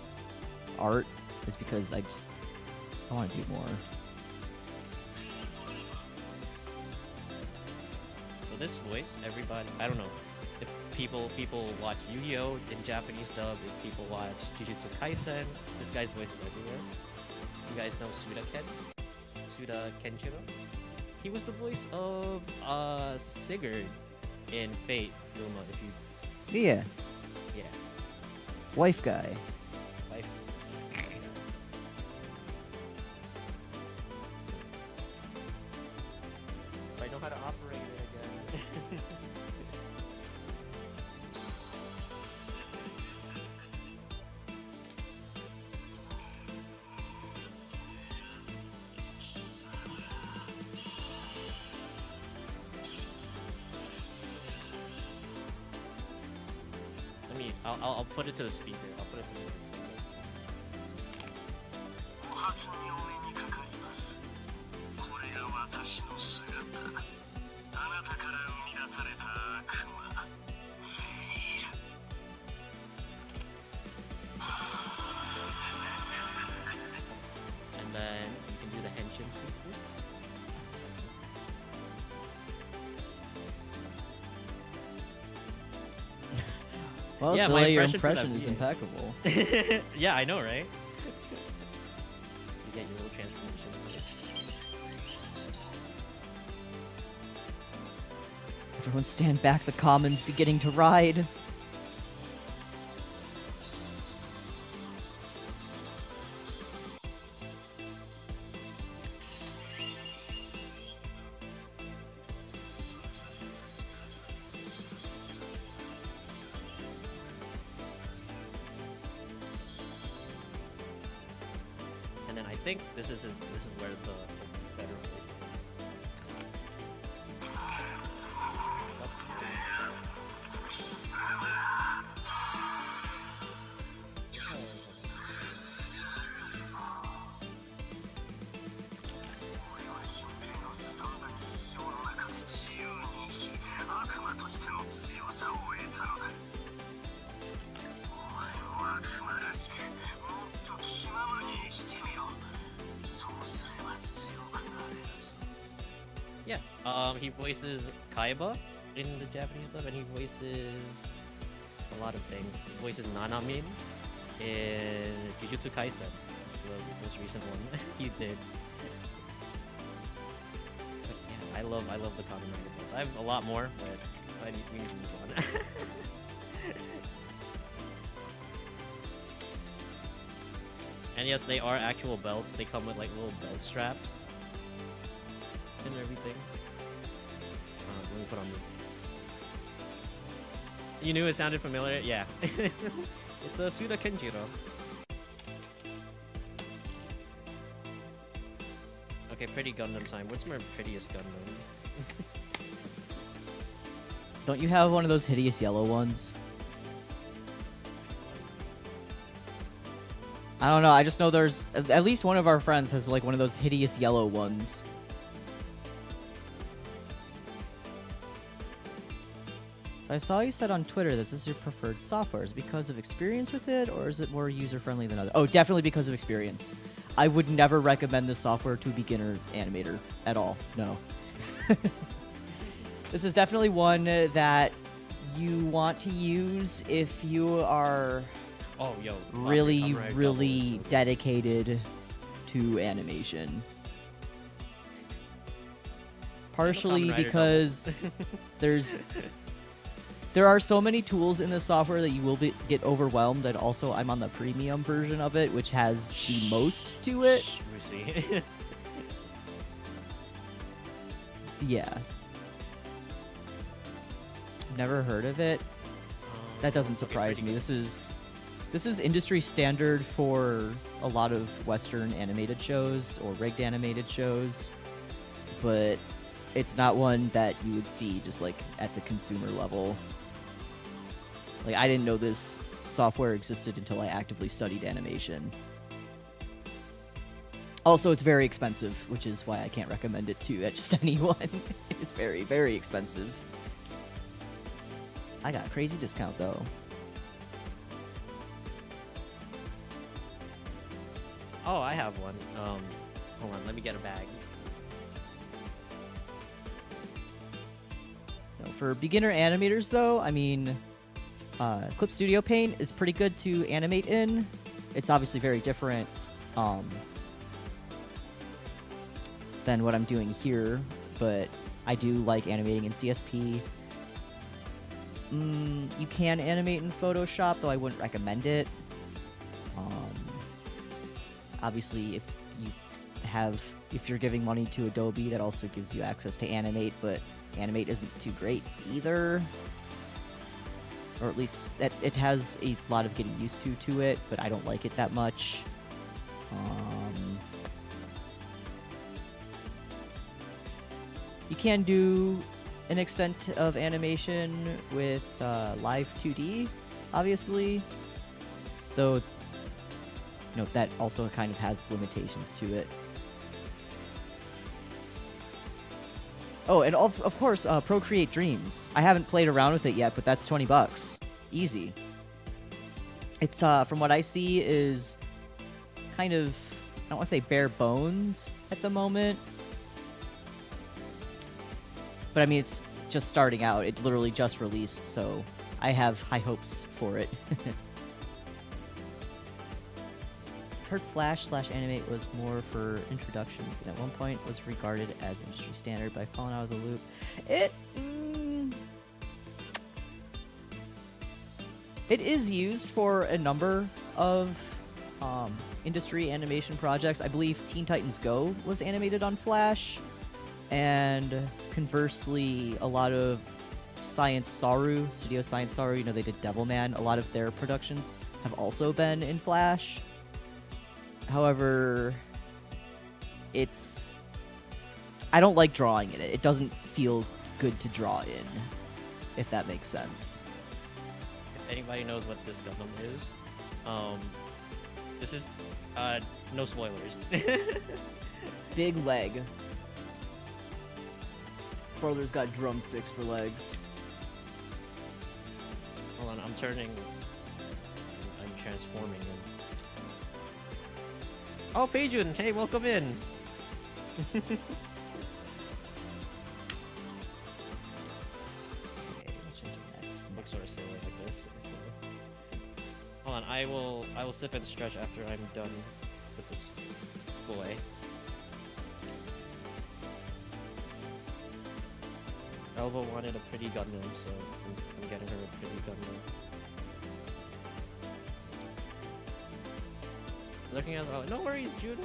art is because I want to do more. this voice, everybody, I don't know if people watch Yu-Gi-Oh in Japanese dub, if people watch Jujutsu Kaisen, this guy's voice is everywhere. You guys know Suda Kenshiro? He was the voice of Sigurd in Fate Luma, if you Yeah, yeah. wife guy. Life. If I know how to operate it again. Let me. I'll put it to the speaker. I'll put it to the speaker. お初にお目にかかります。これが私の姿。あなたから生み出された悪魔。いる。And then you can do the henshin sequence. Well, Yeah, Sele, my your impression for that impression is video. impeccable. Yeah, I know, right? So you get your little transformation. Everyone stand back, the common's beginning to ride. And then I think this is where the better voice. Yeah, he voices Kaiba in the Japanese dub, and he voices a lot of things. He voices Nanamin in Jujutsu Kaisen. It's the most recent one he did. But yeah, I love the Kamen Rider voice. I have a lot more, but we need to move on. And yes, they are actual belts. They come with like little belt straps and everything. Let me put on the... You knew it sounded familiar? Yeah. It's a Suda Kenjiro. Okay, pretty Gundam time. What's my prettiest Gundam? Don't you have one of those hideous yellow ones? I don't know, I just know there's... At least one of our friends has like one of those hideous yellow ones. So I saw you said on Twitter this is your preferred software. Is it because of experience with it, or is it more user-friendly than other? Oh, definitely because of experience. I would never recommend this software to a beginner animator at all. No. This is definitely one that you want to use if you are Oh, yo. really, Kamen Rider really Double is so dedicated to animation. Partially Kamen Rider because there are so many tools in this software that you will get overwhelmed, and also I'm on the premium version of it, which has the most to it. Shh, Lucy. Yeah. Never heard of it. That doesn't Okay, surprise pretty me. good. This is industry standard for a lot of Western animated shows or rigged animated shows, but it's not one that you would see just like at the consumer level. Like, I didn't know this software existed until I actively studied animation. Also, it's very expensive, which is why I can't recommend it to just anyone. It's very, very expensive. I got a crazy discount though. Oh, I have one. Hold on, let me get a bag. For beginner animators, though, I mean, Clip Studio Paint is pretty good to animate in. It's obviously very different than what I'm doing here, but I do like animating in CSP. You can animate in Photoshop, though I wouldn't recommend it. Obviously, if you're giving money to Adobe, that also gives you access to Animate, but Animate isn't too great either. Or at least it has a lot of getting used to it, but I don't like it that much. You can do an extent of animation with Live 2D, obviously, though that also kind of has limitations to it. Oh, and of course, Procreate Dreams. I haven't played around with it yet, but that's $20. Easy. It's, from what I see, is kind of, I don't want to say bare bones at the moment. But I mean, it's just starting out. It literally just released, so I have high hopes for it. Heard Flash/Animate was more for introductions, and at one point was regarded as industry standard, but I've fallen out of the loop. It is used for a number of industry animation projects. I believe Teen Titans Go was animated on Flash, and conversely, a lot of Studio Science Saru, they did Devilman. A lot of their productions have also been in Flash. However, I don't like drawing in it. It doesn't feel good to draw in, if that makes sense. If anybody knows what this Gundam is, this is, no spoilers. Big leg. Spoiler's got drumsticks for legs. Hold on, I'm transforming him. Oh, Peijun, hey, welcome in. Okay, which is next? Looks sort of silly like this. Hold on, I will sip and stretch after I'm done with this boy. Elva wanted a pretty Gundam, so I'm getting her a pretty Gundam. Looking at no worries, Judah.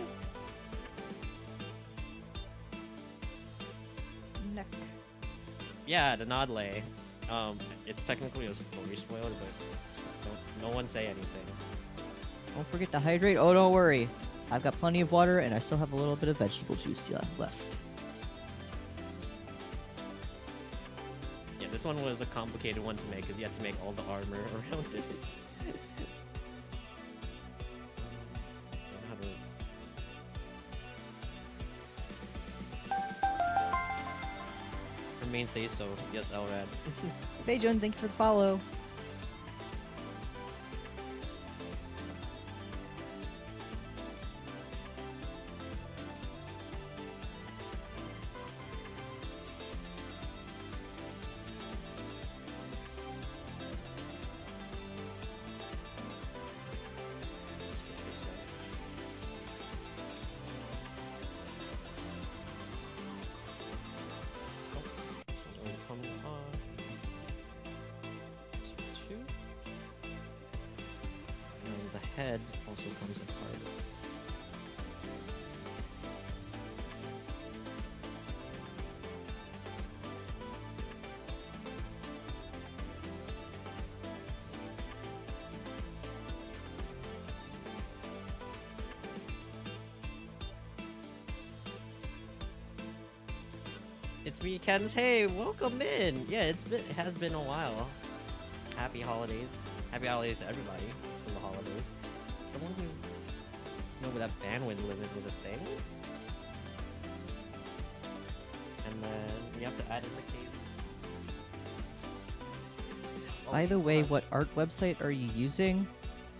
Neck. Yeah, the Nodley. It's technically a story spoiler, but no one say anything. Don't forget to hydrate. Oh, don't worry. I've got plenty of water, and I still have a little bit of vegetable juice left. Yeah, this one was a complicated one to make because you had to make all the armor around it. Her main says so. Yes, Elrad. Beijun, thank you for the follow. Head also comes apart. It's me, Ken's. Hey, welcome in. Yeah, it has been a while. Happy holidays. Happy holidays to everybody. It's still the holidays. Someone who know that bandwidth limit was a thing. And then you have to add in the case. By the way, what art website are you using?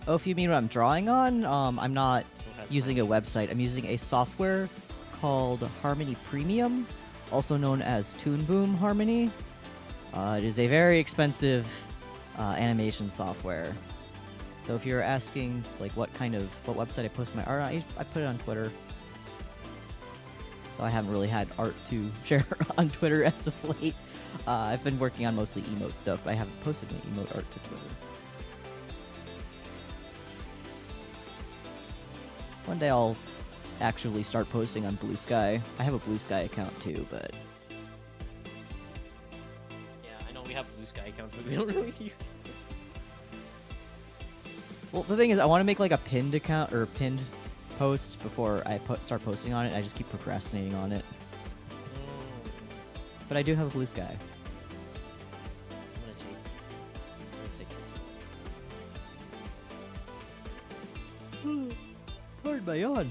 Oh, if you mean what I'm drawing on, I'm not using a website. I'm using a software called Harmony Premium, also known as Toon Boom Harmony. It is a very expensive animation software. So if you're asking like what website I post my art on, I put it on Twitter. So I haven't really had art to share on Twitter as of late. I've been working on mostly emote stuff, but I haven't posted my emote art to Twitter. One day I'll actually start posting on Blue Sky. I have a Blue Sky account too, but Yeah, I know we have Blue Sky accounts, but we don't really use them. well, the thing is, I want to make like a pinned account or pinned post before I start posting on it. I just keep procrastinating on it. But I do have a Blue Sky. I'm gonna take this. Pardon my yawn.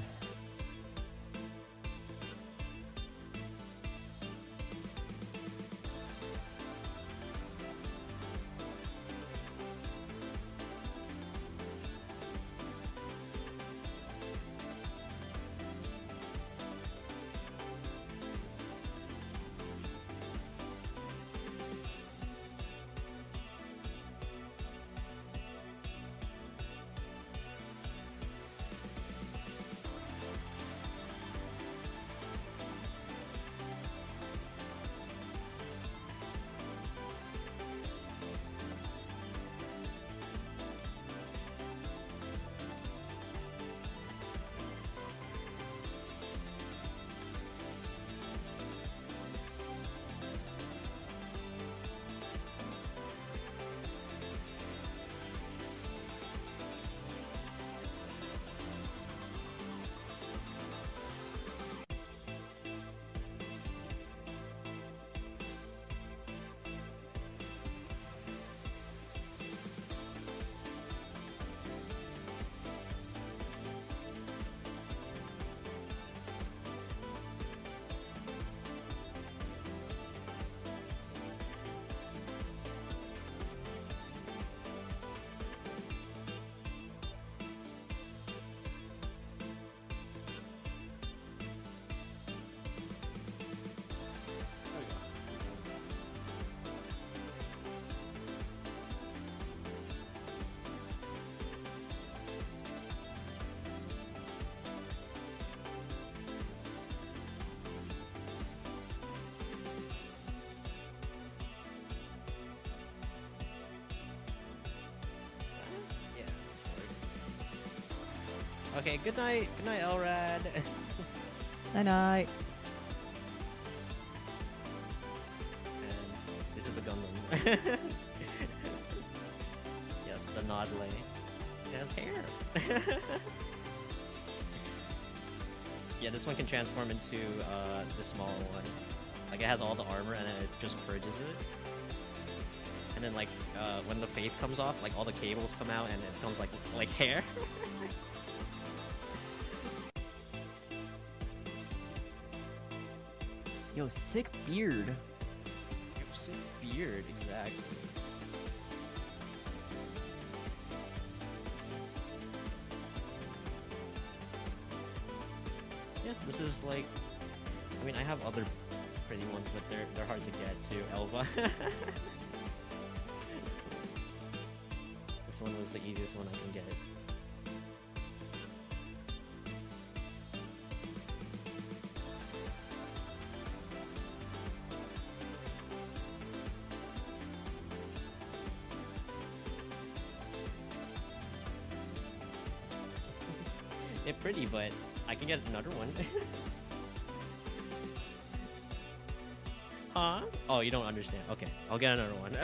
Okay, good night, Elrad. Night night. And this is the Gundam. Yes, the Nodley. It has hair. Yeah, this one can transform into the smaller one. Like it has all the armor and then it just purges it. And then like when the face comes off, like all the cables come out and it becomes like hair. Yo, sick beard. Sick beard, exactly. Yeah, this is like. I mean, I have other pretty ones, but they're hard to get too. Elva. This one was the easiest one I can get. They're pretty, but I can get another one. Huh? Oh, you don't understand. Okay, I'll get another one.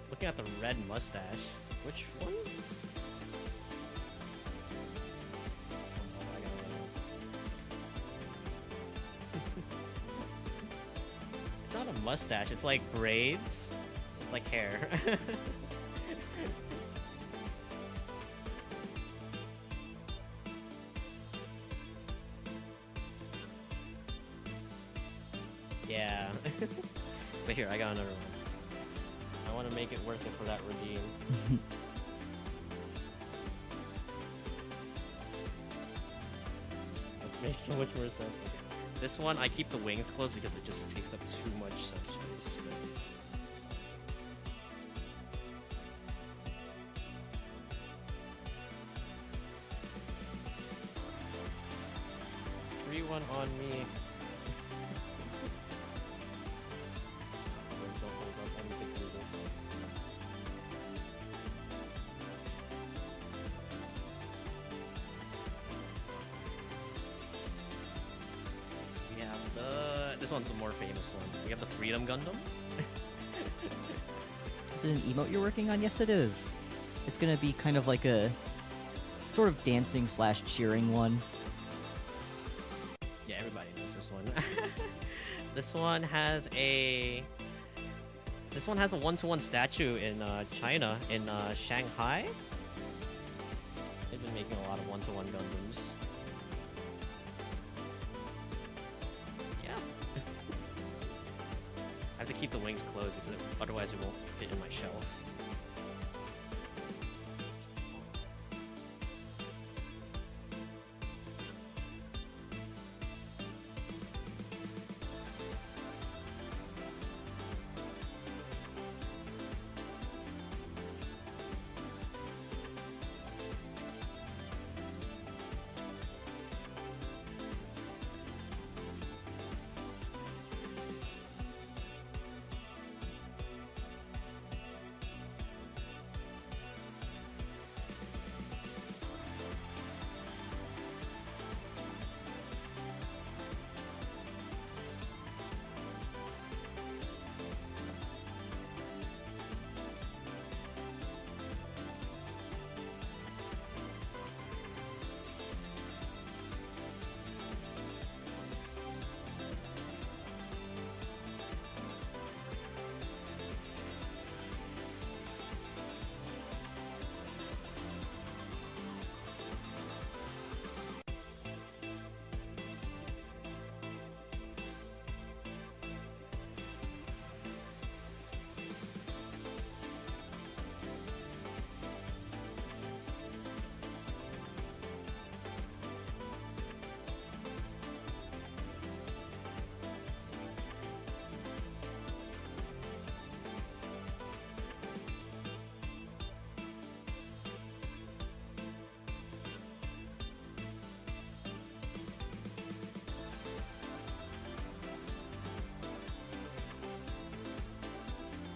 Looking at the red mustache. Which one? mustache. It's like braids. It's like hair. Yeah. But here, I got another one. I want to make it worth it for that redeem. That makes so much more sense. Okay. This one, I keep the wings closed because it just takes up too much space. But... 3-1 on me. Don't hold up anything legal. We have this one's a more famous one. We have the Freedom Gundam. Is it an emote you're working on? Yes, it is. It's gonna be kind of like a sort of dancing / cheering one. Yeah, everybody knows this one. This one has a 1-to-1 statue in China, in Shanghai. They've been making a lot of 1-to-1 Gundams. Yeah. I have to keep the wings closed because otherwise it won't fit in my shelf.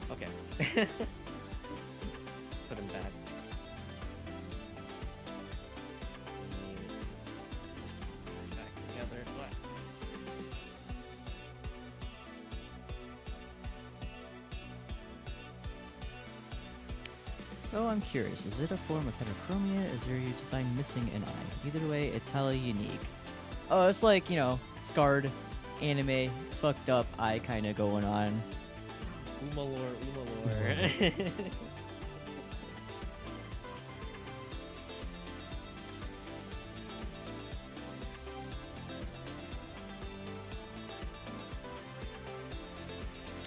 Okay. Put him back. Back together. What? So I'm curious, is it a form of heterochromia? Is your design missing an eye? Either way, it's hella unique. Oh, it's like, you know, scarred, anime, fucked up eye kinda going on. Umalore.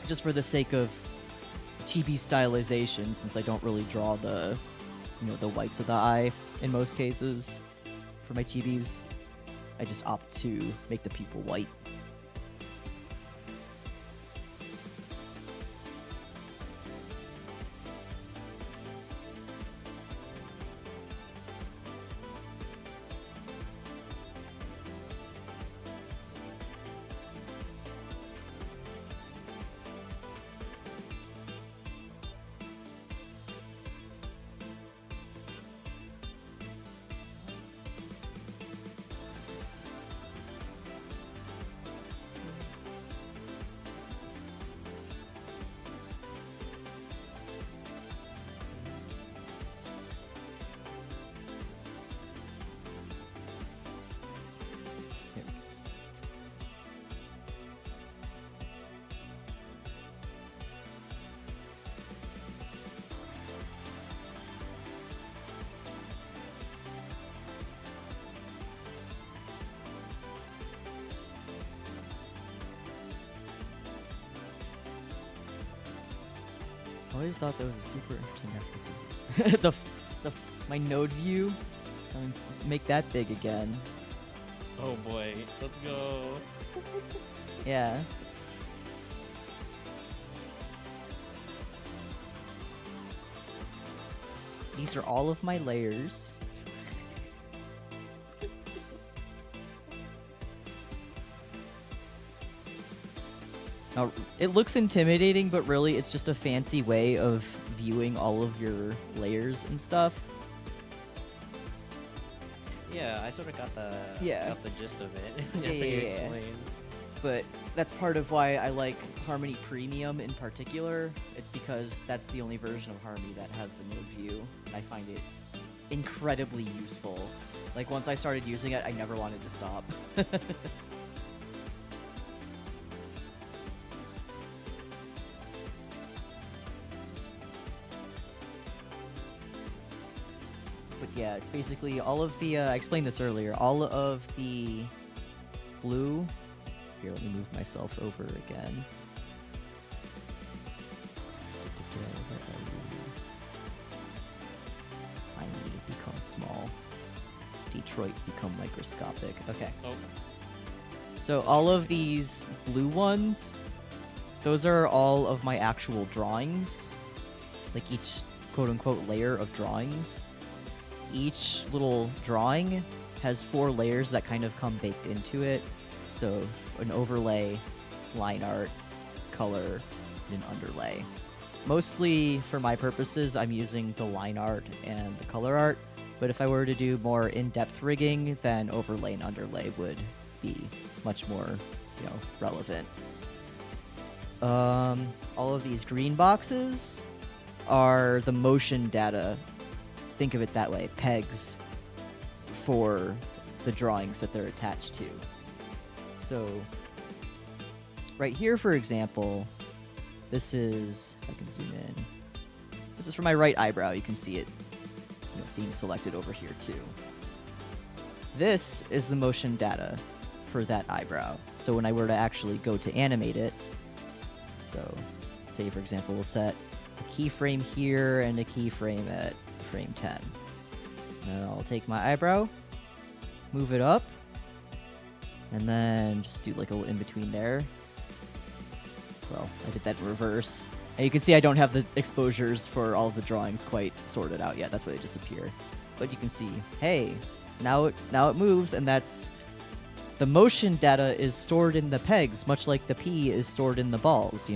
Just for the sake of chibi stylization, since I don't really draw the, you know, the whites of the eye in most cases for my chibis, I just opt to make the pupil white. I always thought that was a super interesting aspect. My node view, make that big again. Oh boy, let's go. Yeah. These are all of my layers. Now, it looks intimidating, but really it's just a fancy way of viewing all of your layers and stuff. Yeah, I sort of got the gist of it. Yeah, After you yeah. explained. But that's part of why I like Harmony Premium in particular. It's because that's the only version of Harmony that has the node view. And I find it incredibly useful. Like, once I started using it, I never wanted to stop. But yeah, it's basically all of the, I explained this earlier, all of the blue. Here, let me move myself over again. Tiny become small. Detroit become microscopic. Okay. Oh. So all of these blue ones, those are all of my actual drawings. Like each quote-unquote layer of drawings. Each little drawing has 4 layers that kind of come baked into it. So an overlay, line art, color, and an underlay. Mostly for my purposes, I'm using the line art and the color art. But if I were to do more in-depth rigging, then overlay and underlay would be much more, relevant. All of these green boxes are the motion data. Think of it that way, pegs for the drawings that they're attached to. So right here, for example, this is, if I can zoom in, this is for my right eyebrow. You can see it being selected over here too. This is the motion data for that eyebrow. So when I were to actually go to animate it, so say for example, we'll set a keyframe here and a keyframe at frame 10. And I'll take my eyebrow, move it up, and then just do like a little in between there. Well, I did that in reverse. And you can see I don't have the exposures for all of the drawings quite sorted out yet. That's why they disappear. But you can see, hey, now it moves, and that's the motion data is stored in the pegs, much like the P is stored in the balls,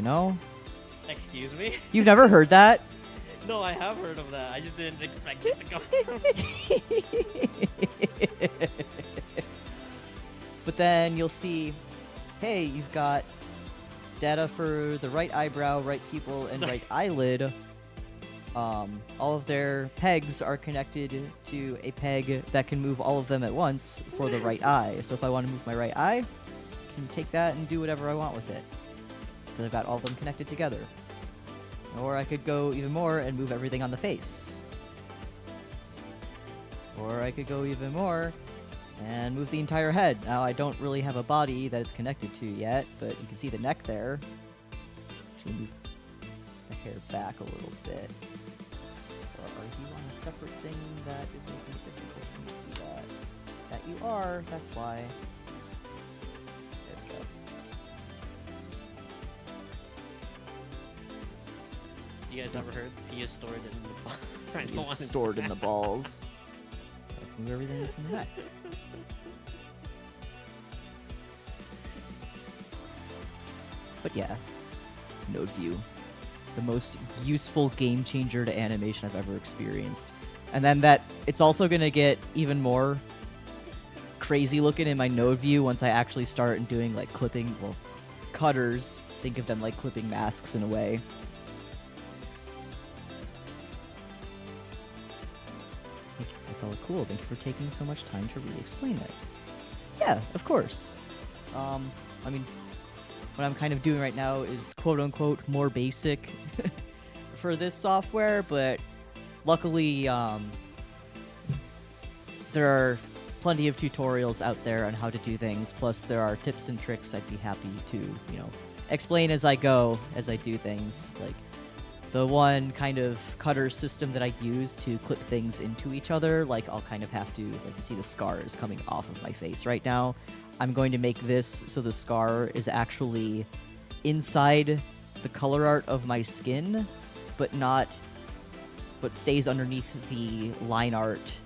Excuse me? You've never heard that? No, I have heard of that. I just didn't expect it to come from. But then you'll see, hey, you've got data for the right eyebrow, right pupil, and right eyelid. All of their pegs are connected to a peg that can move all of them at once for the right eye. So if I want to move my right eye, I can take that and do whatever I want with it, because I've got all of them connected together. Or I could go even more and move everything on the face. Or I could go even more and move the entire head. Now, I don't really have a body that it's connected to yet, but you can see the neck there. Actually, move the hair back a little bit. Or are you on a separate thing that is making it difficult for me to do that? That you are, that's why. There we go. You guys never heard? He is stored in the balls. I don't It's want to stored say in the that. balls. Move everything from the neck. But yeah, node view. The most useful game changer to animation I've ever experienced. And then it's also going to get even more crazy looking in my node view once I actually start doing like clipping, cutters. Think of them like clipping masks in a way. That's all cool. Thank you for taking so much time to re-explain it. Yeah, of course. I mean, what I'm kind of doing right now is quote-unquote more basic for this software, but luckily there are plenty of tutorials out there on how to do things, plus there are tips and tricks I'd be happy to, explain as I go, as I do things. Like, the one kind of cutter system that I use to clip things into each other. Like, I'll kind of have to, like, you see the scars coming off of my face right now. I'm going to make this so the scar is actually inside the color art of my skin, but stays underneath the line art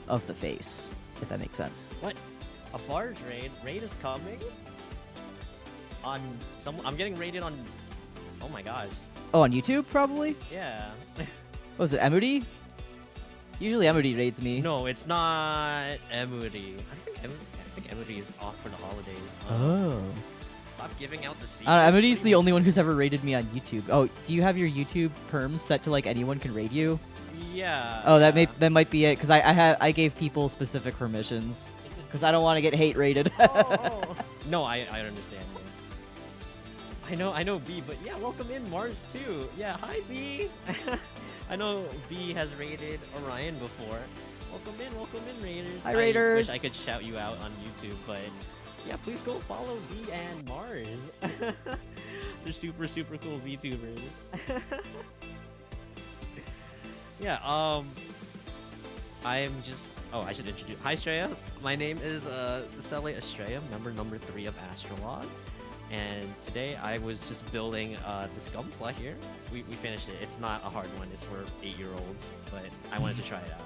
of the face, if that makes sense. What? A barge raid? Raid is coming? On some... I'm getting raided on... Oh my gosh. Oh, on YouTube, probably? Yeah. What was it, Emudi? Usually Emudi raids me. No, it's not Emudi. I think Emudi is off for the holidays. Oh. Stop giving out the secrets. I don't know, Emudi's the please. only one who's ever raided me on YouTube. Oh, do you have your YouTube perms set to, like, anyone can raid you? Yeah. Oh, yeah. that might be it, because I gave people specific permissions. Because I don't want to get hate raided. Oh. No, I understand. Yeah. I know B, but yeah, welcome in Mars too. Yeah, hi B. I know B has raided Orion before. Welcome in Raiders. Hi, Raiders. I wish I could shout you out on YouTube, but yeah, please go follow B and Mars. They're super cool VTubers. Yeah, I am just... Oh, I should introduce... Hi, Astraea. My name is Sele Astraea, member number 3 of AstraLog. And today I was just building this gunpla here. We finished it. It's not a hard one. It's for 8-year-olds, but I wanted to try it out.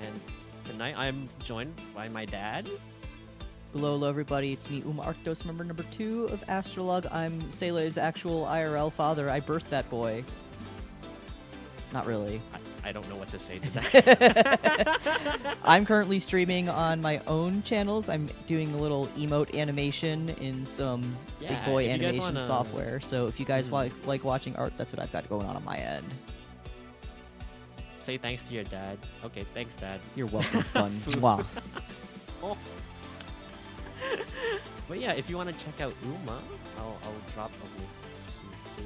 And tonight I'm joined by my dad. Hello, everybody. It's me, Arktos, member number 2 of AstraLog. I'm Sele's actual IRL father. I birthed that boy. Not really. I don't know what to say to that. I'm currently streaming on my own channels. I'm doing a little emote animation in some Yeah, big boy if you guys animation wanna- software. So if you guys like watching art, that's what I've got going on my end. Say thanks to your dad. Okay, thanks, Dad. You're welcome, son. Food. Mwah. Oh. But yeah, if you want to check out Uma, I'll drop a link to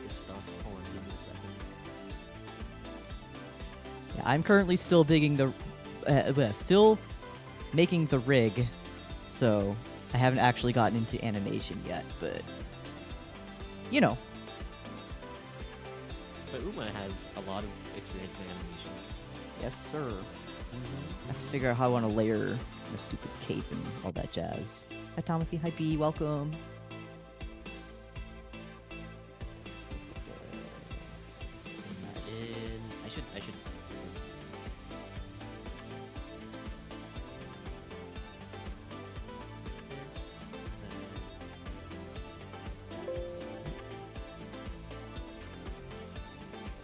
his stuff. Hold on, give me a second. Yeah, I'm currently still still making the rig, so I haven't actually gotten into animation yet, but you know. But Uma has a lot of experience in animation. Yes, sir. I have to figure out how I want to layer the stupid cape and all that jazz. Hi, Timothy. Hi, B. Welcome. I should.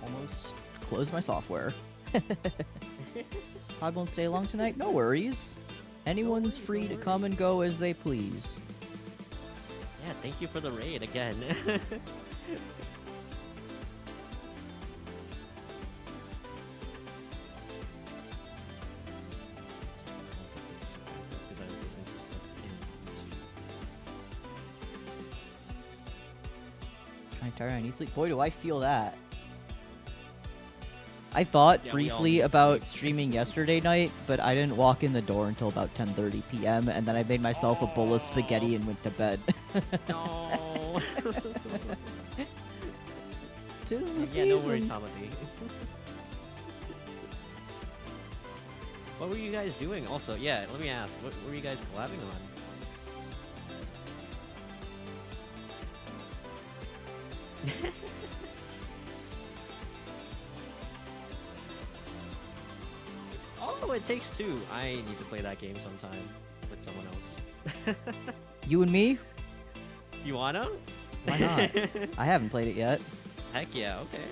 Almost closed my software. I won't stay long tonight. No worries. Anyone's worries, free no to worries. come and go as they please. Yeah, thank you for the raid again. I'm tired. I need sleep. Boy, do I feel that. I thought Yeah, we all briefly need about sleep. streaming yesterday night, but I didn't walk in the door until about 10:30 p.m. and then I made myself a bowl of spaghetti and went to bed. No. Tis the Yeah, season. no worries, Timothy. What were you guys doing? Also, yeah, let me ask. What were you guys collabing on? Oh, It Takes Two. I need to play that game sometime with someone else. You and me? You wanna? Why not? I haven't played it yet. Heck yeah, okay.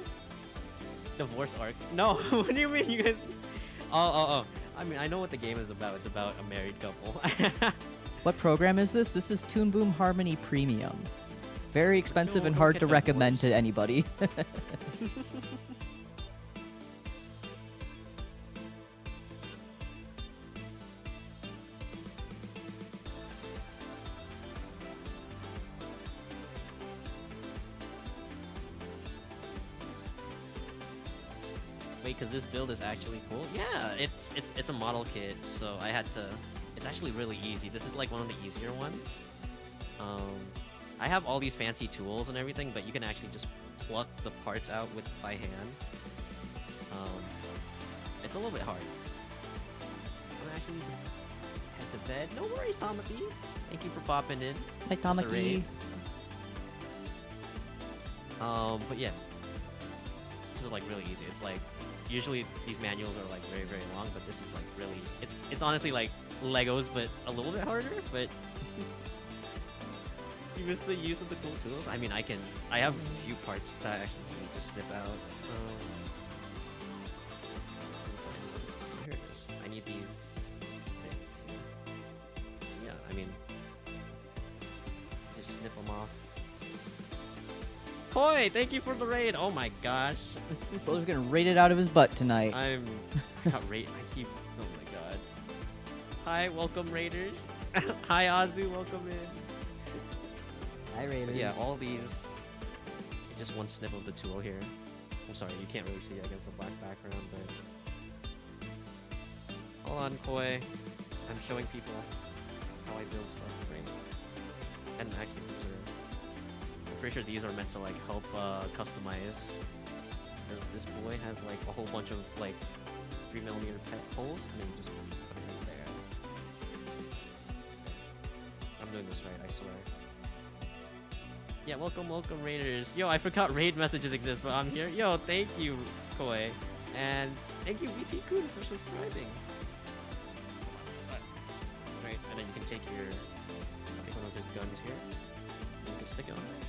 Divorce arc. No, what do you mean you guys... Oh. I mean, I know what the game is about. It's about a married couple. What program is this? This is Toon Boom Harmony Premium. Very expensive No, and don't hard get to recommend divorced. to anybody. Wait, because this build is actually cool? Yeah, it's a model kit, so I had to... It's actually really easy. This is like one of the easier ones. I have all these fancy tools and everything, but you can actually just pluck the parts out with by hand. It's a little bit hard. I actually need to head to bed. No worries, Tomothy. Thank you for popping in. Hi, with the Tamaki. raid. But yeah, this is like really easy. It's like usually these manuals are like very very long, but this is like really it's honestly like Legos but a little bit harder. But you miss the use of the cool tools. I mean, I have a few parts that I actually need to snip out. Here it is. I need these things here. Yeah, I mean, just snip them off. Koi, thank you for the raid. Oh my gosh. Bro's getting raided out of his butt tonight. I got raid. I keep. Oh my god. Hi, welcome raiders. Hi, Azu, welcome in. Hi, Raiders. But yeah, all these. Just one snip of the tool here. I'm sorry, you can't really see it against the black background, but. Hold on, Koi. I'm showing people how I build stuff, right? And actually, these are. I'm pretty sure these are meant to like help customize. Because this boy has like a whole bunch of like 3mm pet holes, and then you just put it in there. I'm doing this right, I swear. Yeah, welcome, raiders. Yo, I forgot raid messages exist, but I'm here. Yo, thank you, Koi. And thank you, VT Kun, for subscribing. Right, and then you can take one of his guns here. And you can stick it on there.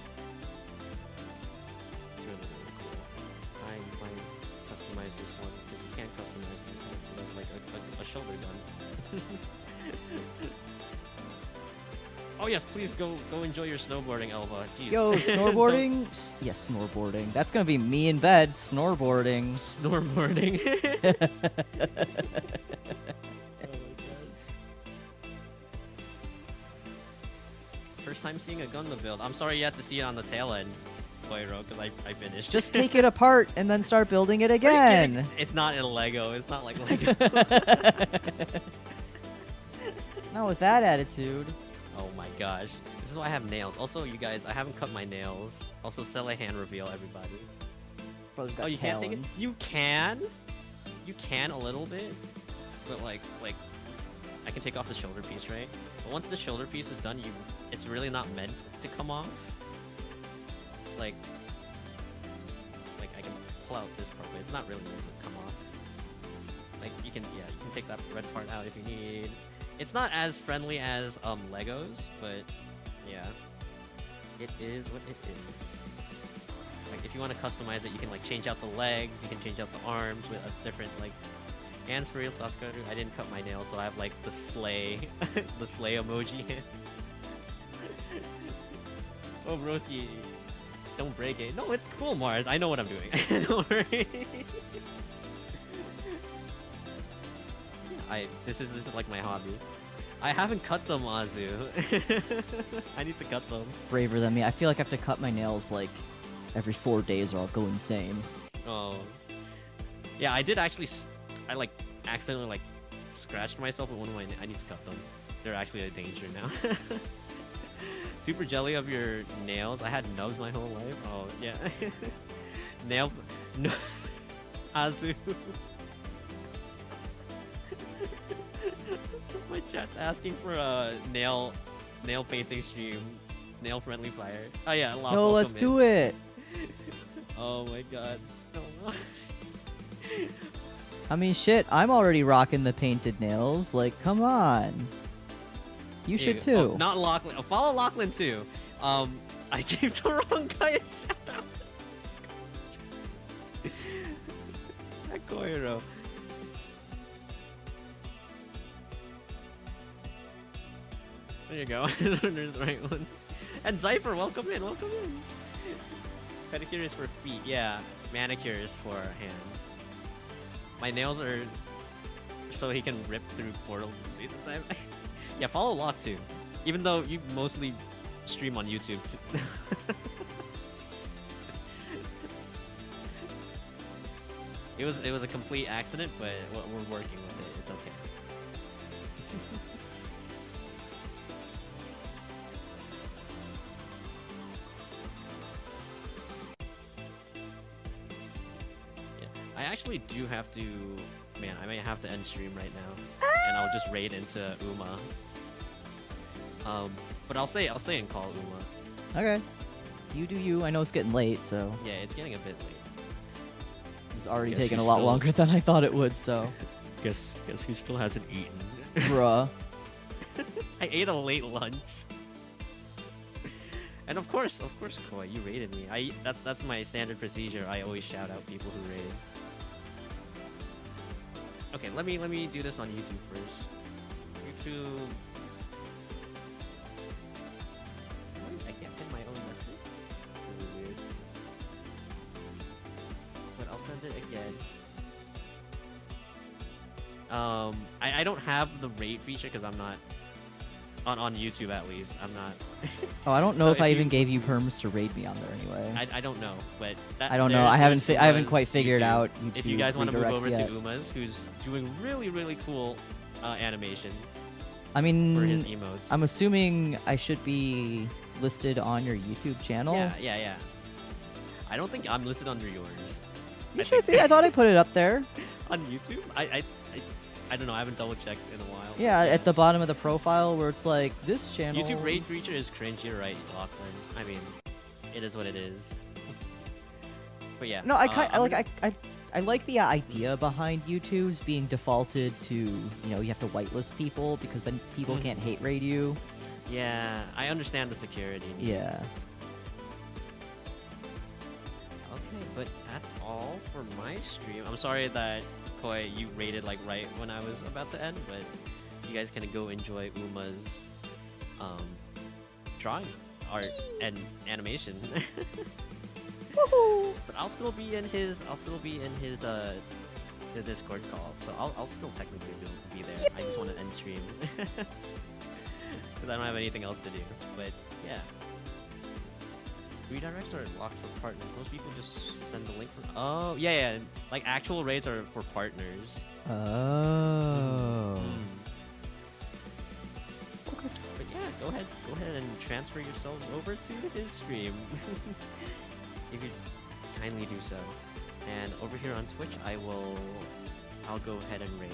It's really, really cool. I might customize this one, because you can't customize it. That's like a shoulder gun. Oh yes, please go enjoy your snowboarding, Elva. Jeez. Yo, snowboarding? Yes, snowboarding. That's gonna be me in bed, snowboarding. Snowboarding. Oh my god. First time seeing a Gundam build. I'm sorry you had to see it on the tail end, Koiro, because I finished. Just take it apart and then start building it again. It's not in Lego. It's not like Lego. Not with that attitude. Oh my gosh. This is why I have nails. Also, you guys, I haven't cut my nails. Also, Sele hand reveal, everybody. Bro's got Oh, you can't take it? talons. You can? You can a little bit. But like, I can take off the shoulder piece, right? But once the shoulder piece is done, it's really not meant to come off. Like I can pull out this part, but it's not really meant to come off. Like, you can take that red part out if you need. It's not as friendly as Legos, but yeah, it is what it is. Like, if you want to customize it, you can like change out the legs, you can change out the arms with a different like hands for real. I didn't cut my nails, so I have like the sleigh, the sleigh emoji. Oh, broski, don't break it. No, it's cool, Mars. I know what I'm doing. Don't worry. This is like my hobby. I haven't cut them, Azu. I need to cut them. Braver than me. I feel like I have to cut my nails like every 4 days or I'll go insane. Oh. Yeah, I did actually. I like accidentally like scratched myself with one of my. I need to cut them. They're actually a danger now. Super jelly of your nails. I had nubs my whole life. Oh yeah. Nail. No. Azu. My chat's asking for a nail painting stream, nail friendly fire. Oh yeah, No, let's do it. Oh my god. No. I mean, shit, I'm already rocking the painted nails. Like, come on. You should too. Oh, not Lachlan. Oh, follow Lachlan too. I gave the wrong guy a shout out. That Koiro. There you go. There's the right one. And Zypher, welcome in, welcome in. Pedicure is for feet, yeah. Manicure is for hands. My nails are so he can rip through portals and things. Yeah, follow Locke too. Even though you mostly stream on YouTube. It was a complete accident, but we're working with it. It's okay. I actually do have to. Man, I might have to end stream right now, and I'll just raid into Uma. But I'll stay in call Uma. Okay. You do you. I know it's getting late, so Yeah, it's getting a bit late. it's already Guess taken a who's lot still- longer than I thought it would. So, Guess who still hasn't eaten? bruh. I ate a late lunch. And of course, Koi, you raided me. That's my standard procedure. I always shout out people who raid. Okay, let me do this on YouTube first. YouTube. What? I can't pin my own message. Really weird. But I'll send it again. I don't have the raid feature because I'm not on YouTube at least. I'm not. Oh, I don't know So if I if you- even gave you perms to raid me on there anyway. I don't know, but that, I don't know. I haven't quite figured out YouTube If you guys want to move redirects over yet. to Uma's, who's doing really cool animation I for his mean, emotes. I'm assuming I should be listed on your YouTube channel. Yeah. I don't think I'm listed under yours. You I should think- be. I thought I put it up there. On YouTube? I don't know. I haven't double checked in a while. but Yeah, at the bottom of the profile where it's like this channel. YouTube raid feature is cringe. You're right, Lachlan. I mean, it is what it is. But yeah. No, I I'm I like the idea behind YouTube's being defaulted to, you have to whitelist people because then people can't hate raid you. Yeah, I understand the security need. Yeah. Okay, but that's all for my stream. I'm sorry that Koi, you raided like right when I was about to end, but you guys can go enjoy Uma's drawing art and animation. But I'll still be in his the Discord call, so I'll still technically be there. I just want to end stream because I don't have anything else to do. But yeah. Redirects are locked for partners. Most people just send the link for. Oh, yeah. Like actual raids are for partners. Oh. But yeah, go ahead and transfer yourselves over to his stream. If you kindly do so. And over here on Twitch, I'll go ahead and raid.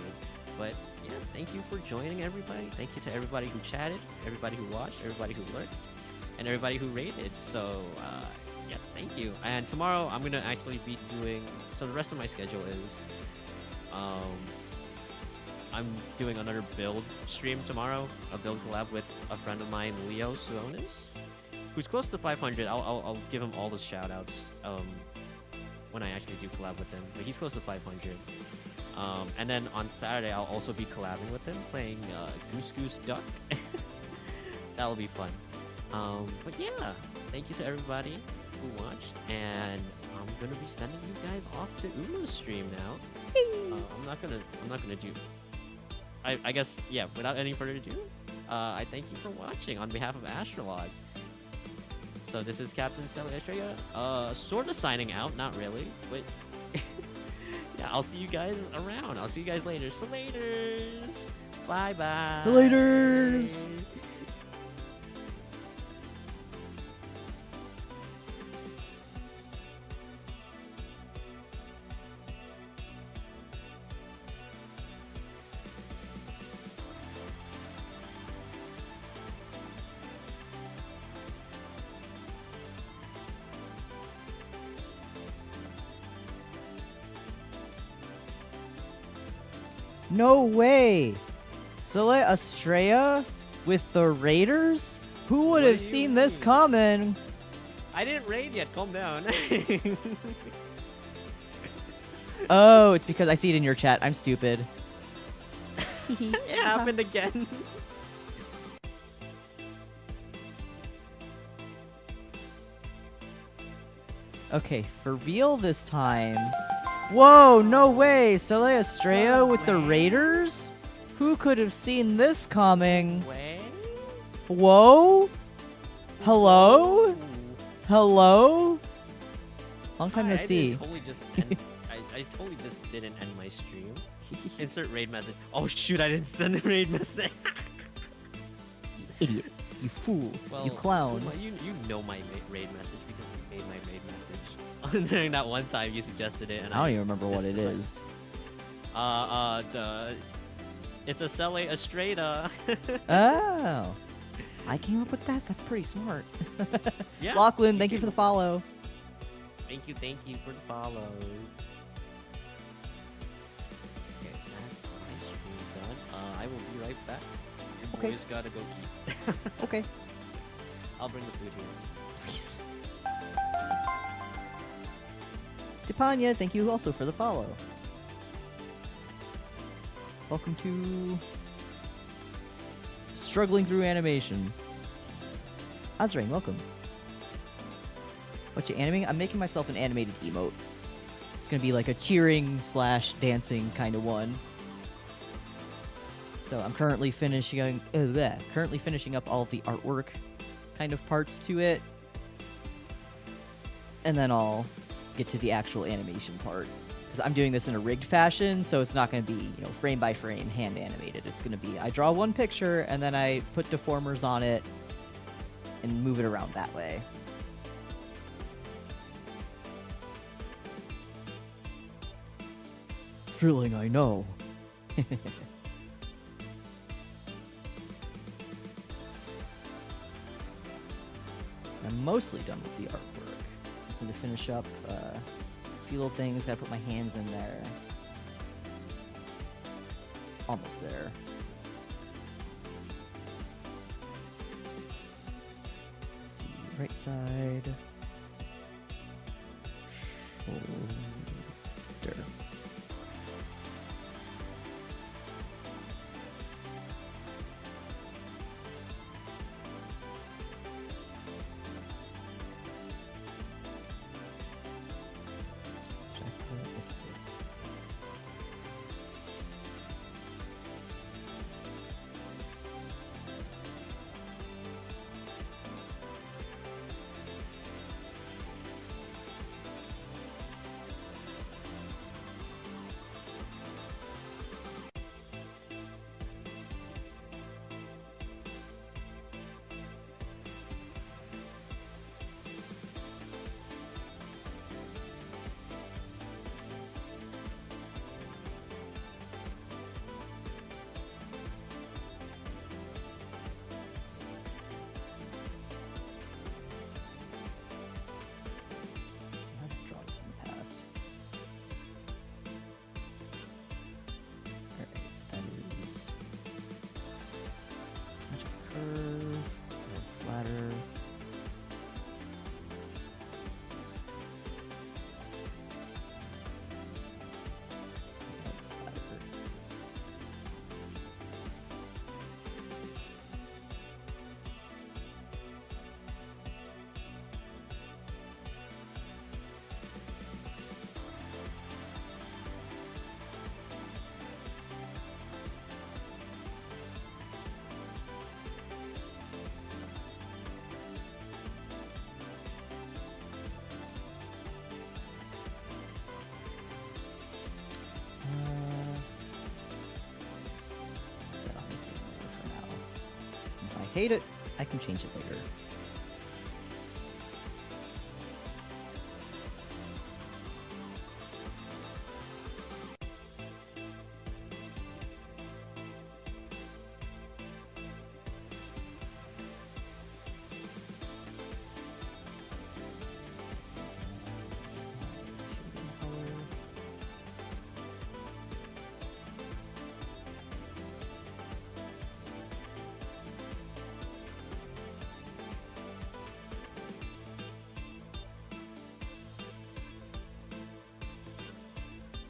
But yeah, thank you for joining, everybody. Thank you to everybody who chatted, everybody who watched, everybody who lurked, and everybody who rated. So yeah, thank you. And tomorrow I'm gonna actually be doing. So the rest of my schedule is, I'm doing another build stream tomorrow, a build collab with a friend of mine, Leo Suonis, who's close to 500. I'll give him all the shout outs when I actually do collab with him. But he's close to 500. And then on Saturday I'll also be collabing with him, playing Goose Goose Duck. That'll be fun. But yeah, thank you to everybody who watched, and I'm gonna be sending you guys off to Uma's stream now. I'm not gonna do. I guess yeah. Without any further ado, I thank you for watching on behalf of AstraLog. So this is Captain Sele Astraea, sort of signing out, not really, but yeah, I'll see you guys around. I'll see you guys later. So laters. Bye bye. So laters. No way! Sele Astraea with the Raiders? Who would What have do you seen this mean? coming? I didn't raid yet. Calm down. Oh, it's because I see it in your chat. I'm stupid. It happened again. Okay, for real this time. Whoa, no way! Sele Astraea with the way. Raiders? Who could have seen this coming? Way. Whoa? Hello? Hello? Long time no see. I totally just didn't end my stream. Insert raid message. Oh shoot! I didn't send the raid message. Idiot. You fool. Well, you clown. You know my raid message because you made my raid message. during that one time you suggested it, and I don't even remember what just it decided- is. It's a Sele Astraea. Oh. I came up with that? That's pretty smart. Yeah. Lachlan, thank you for the follow. Thank you for the follows. Okay, that's my stream done. I will be right back. Your Okay. boys gotta go eat. Okay. I'll bring the food here. Please. Tipanya, thank you also for the follow. Welcome to Struggling Through Animation. Azrain, welcome. What you animating? I'm making myself an animated emote. It's gonna be like a cheering / dancing kind of one. So I'm currently finishing up all of the artwork kind of parts to it, and then I'll get to the actual animation part. Because I'm doing this in a rigged fashion, so it's not going to be, frame by frame, hand animated. It's going to be, I draw one picture, and then I put deformers on it, and move it around that way. Thrilling, I know. I'm mostly done with the artwork. Just need to finish up a few little things. Gotta put my hands in there. Almost there. Let's see, right side. Shoulder. Flatter. That honestly won't work for now. If I hate it, I can change it later.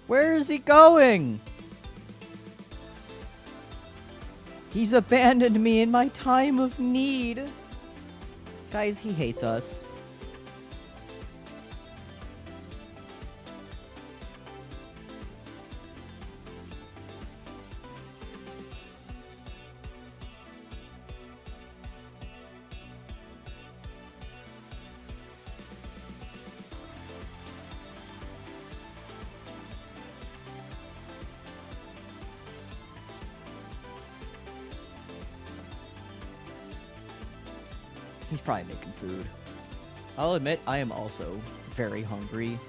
Where is he going? He's abandoned me in my time of need. Guys, he hates us. He's probably making food. I'll admit, I am also very hungry.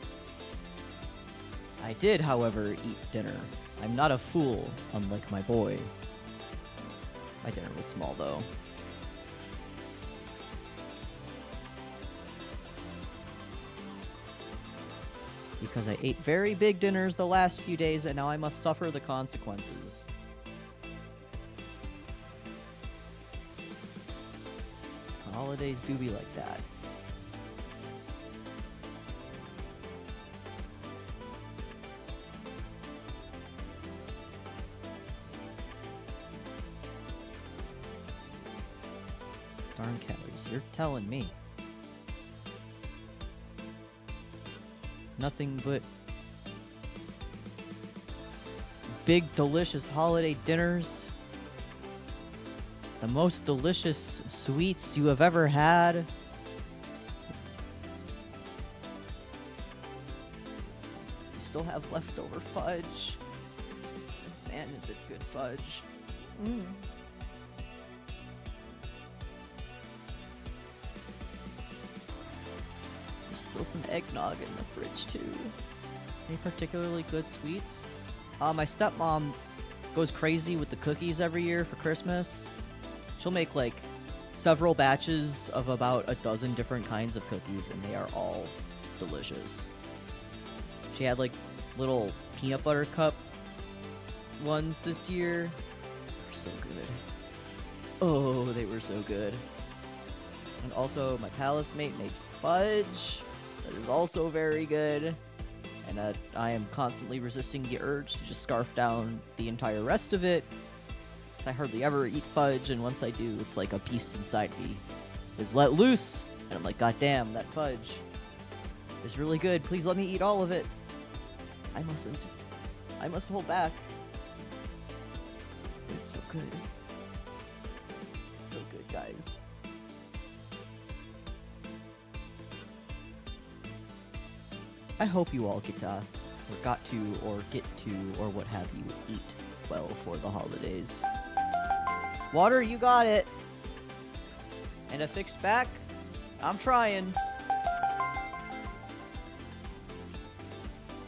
I did, however, eat dinner. I'm not a fool, unlike my boy. My dinner was small, though. Because I ate very big dinners the last few days, and now I must suffer the consequences. Holidays do be like that. Darn calories, you're telling me. Nothing but big, delicious holiday dinners. The most delicious sweets you have ever had. You still have leftover fudge. Man, is it good fudge. Mm. There's still some eggnog in the fridge, too. Any particularly good sweets? My stepmom goes crazy with the cookies every year for Christmas. She'll make, like, several batches of about a dozen different kinds of cookies, and they are all delicious. She had, like, little peanut butter cup ones this year. They're so good. Oh, they were so good. And also, my palace mate made fudge. That is also very good. And I am constantly resisting the urge to just scarf down the entire rest of it. I hardly ever eat fudge, and once I do, it's like a beast inside me is let loose. And I'm like, God damn, that fudge is really good. Please let me eat all of it. I mustn't. I must hold back. It's so good. It's so good, guys. I hope you all get to, or got to, or get to, or what have you, eat well for the holidays. Water, you got it. And a fixed back? I'm trying.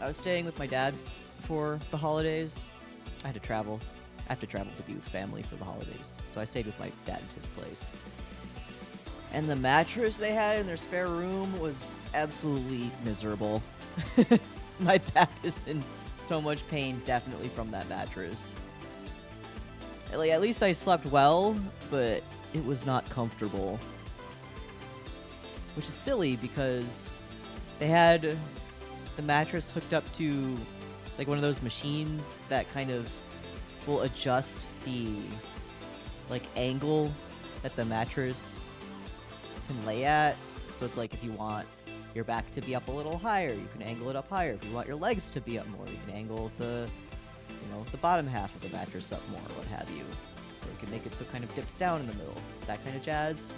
I was staying with my dad for the holidays. I had to travel. I have to travel to be with family for the holidays. So I stayed with my dad at his place. And the mattress they had in their spare room was absolutely miserable. My back is in so much pain, definitely from that mattress. Like, at least I slept well, but it was not comfortable. Which is silly because they had the mattress hooked up to like one of those machines that kind of will adjust the like angle that the mattress can lay at. So it's like if you want your back to be up a little higher, you can angle it up higher. If you want your legs to be up more, you can angle the the bottom half of the mattress up more, what have you. Or you can make it so it kind of dips down in the middle. That kind of jazz.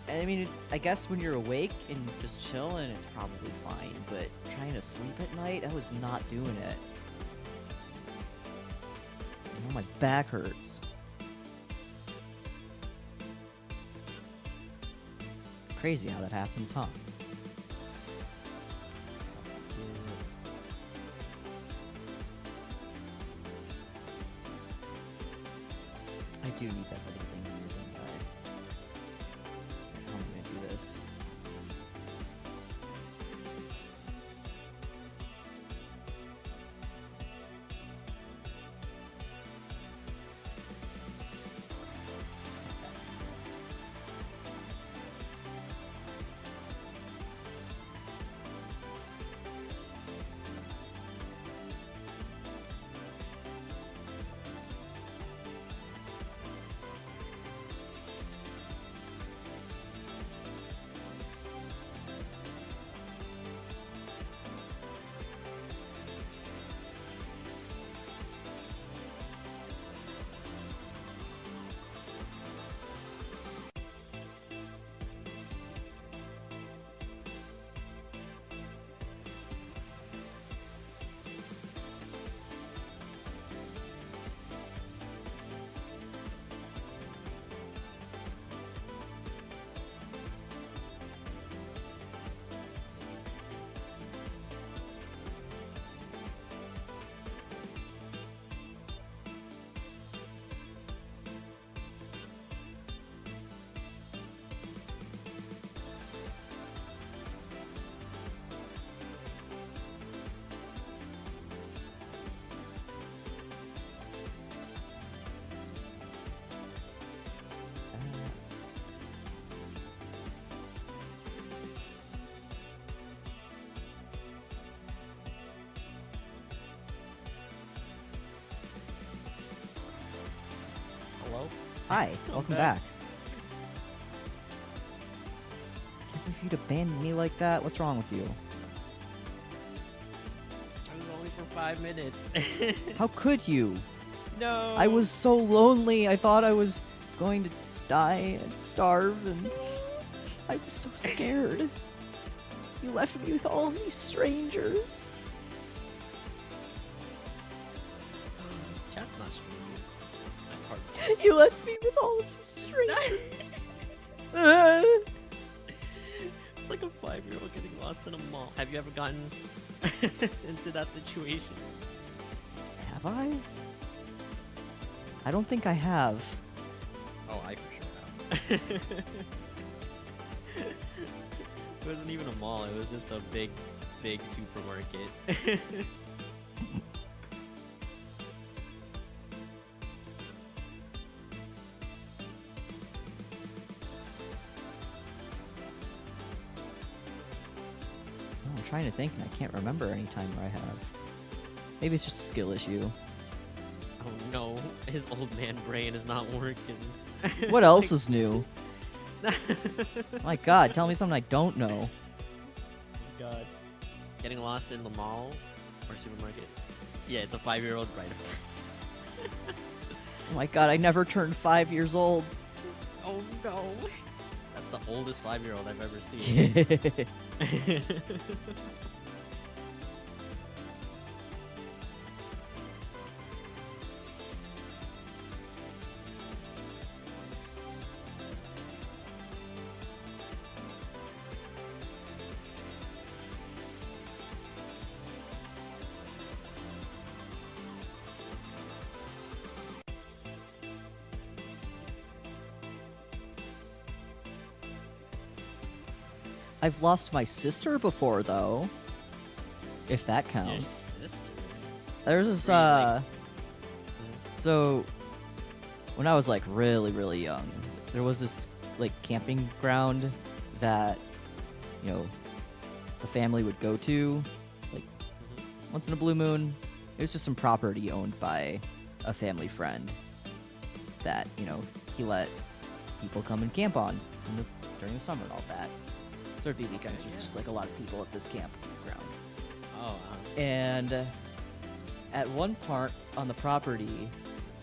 And I mean, I guess when you're awake and just chilling, it's probably fine. But trying to sleep at night, I was not doing it. Oh, my back hurts. Crazy how that happens, huh? I do need that little thing in here, don't I? How am I gonna do this? Hi, welcome back. back. Can't believe you'd abandon me like that. What's wrong with you? I was only for 5 minutes. How could you? No. I was so lonely. I thought I was going to die and starve, and I was so scared. You left me with all these strangers. Chat's not streaming. That part. You left me with all of these strangers. It's like a 5-year-old getting lost in a mall. Have you ever gotten into that situation? Have I? I don't think I have. Oh, I for sure have. It wasn't even a mall. It was just a big supermarket. I'm trying to think, and I can't remember any time where I have. Maybe it's just a skill issue. Oh no, his old man brain is not working. What else is new? My God, tell me something I don't know. God. Getting lost in the mall or supermarket? Yeah, it's a 5-year-old right of course. Oh my God, I never turned 5 years old. Oh no. That's the oldest 5-year-old I've ever seen. I've lost my sister before, though. If that Your counts. sister? There's this, Were you, like- So, when I was, like, really, really young, there was this, like, camping ground that, you know, the family would go to, like, once in a blue moon. It was just some property owned by a family friend that, you know, he let people come and camp on during the summer and all that. So it'd be weekends, there's just, like, a lot of people at this campground. Oh, And at one part on the property,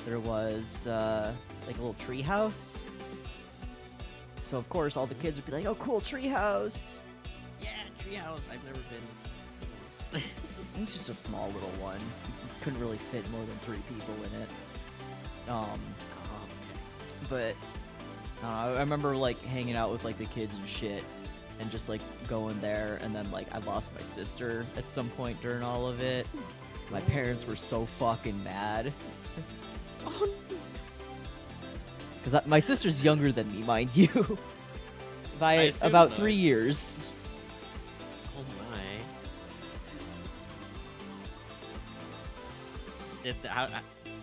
there was like a little tree house. So of course all the kids would be like, "Oh, cool tree house!" yeah, treehouse. I've never been. It was just a small little one. You couldn't really fit more than 3 people in it. But I remember like hanging out with like the kids and shit, and just like going there. And then like I lost my sister at some point during all of it. My parents were so fucking mad. Because my sister's younger than me, mind you. By assume about so. 3 years. Oh my.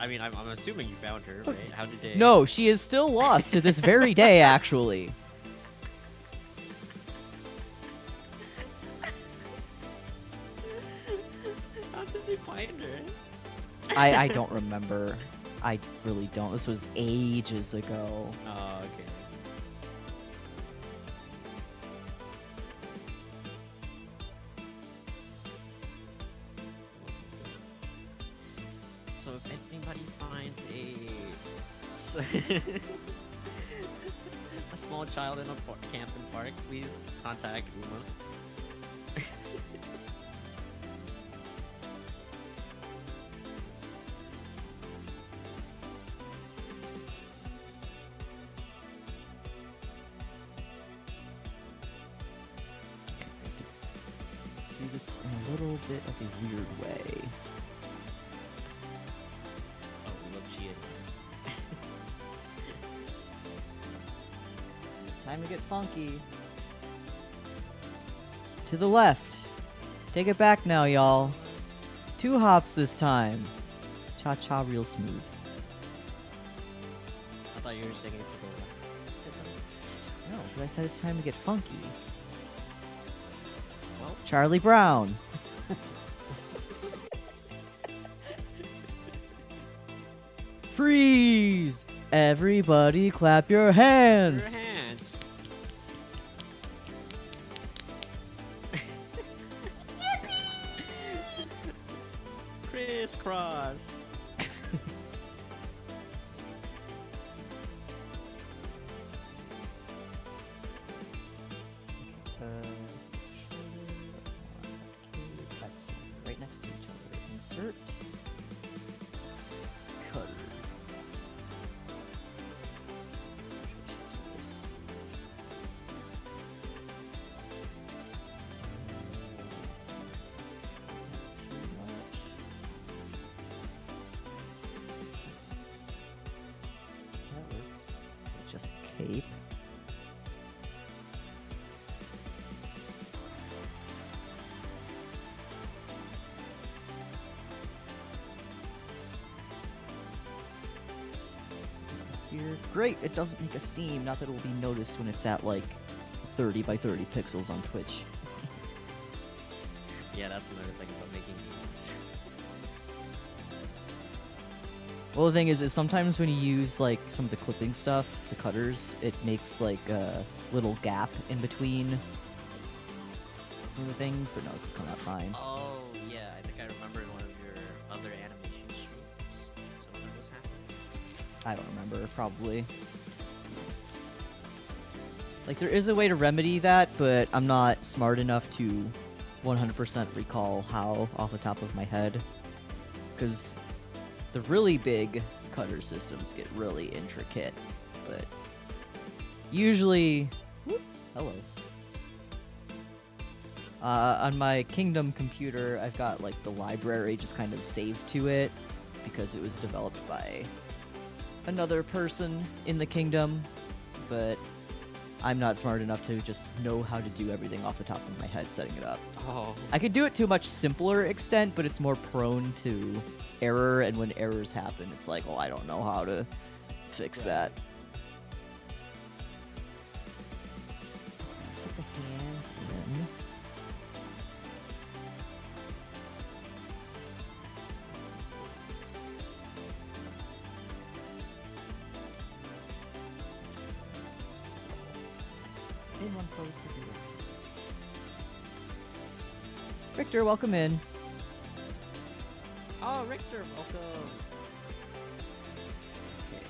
I mean, I'm assuming you found her, right? How did they? No, she is still lost to this very day, actually. How did they find her? I don't remember. I really don't. This was ages ago. Oh, okay. So if anybody finds a small child in a camp and park, please contact Uma. Do this in a little bit of a weird way. Oh, we love cheating. Time to get funky. To the left. Take it back now, y'all. 2 hops this time. Cha-cha real smooth. I thought you were singing to the left. No, but I said it's time to get funky. Well, Charlie Brown. Freeze! Everybody clap your hands! Your hands. Crisscross. Right next to each other. Insert. Cutter. That works. Just cape. Here. Great, it doesn't make a seam. Not that it will be noticed when it's at like 30 by 30 pixels on Twitch. Yeah, that's another thing about making memes. Well, the thing is sometimes when you use like some of the clipping stuff, the cutters, it makes like a little gap in between some of the things, but no, this is coming out fine. Oh, yeah, I think I remember in one of your other animation streams. Some of that was happening. I don't remember, probably. Like, there is a way to remedy that, but I'm not smart enough to 100% recall how off the top of my head. Because the really big cutter systems get really intricate, but usually... Whoop, hello. On my Kingdom computer, I've got, like, the library just kind of saved to it, because it was developed by another person in the Kingdom, but I'm not smart enough to just know how to do everything off the top of my head setting it up. Oh. I could do it to a much simpler extent, but it's more prone to error, and when errors happen, it's like, oh, I don't know how to fix that. Let's put the hands in. In one place to do it. Richter, welcome in. Oh, Richter, welcome. Okay.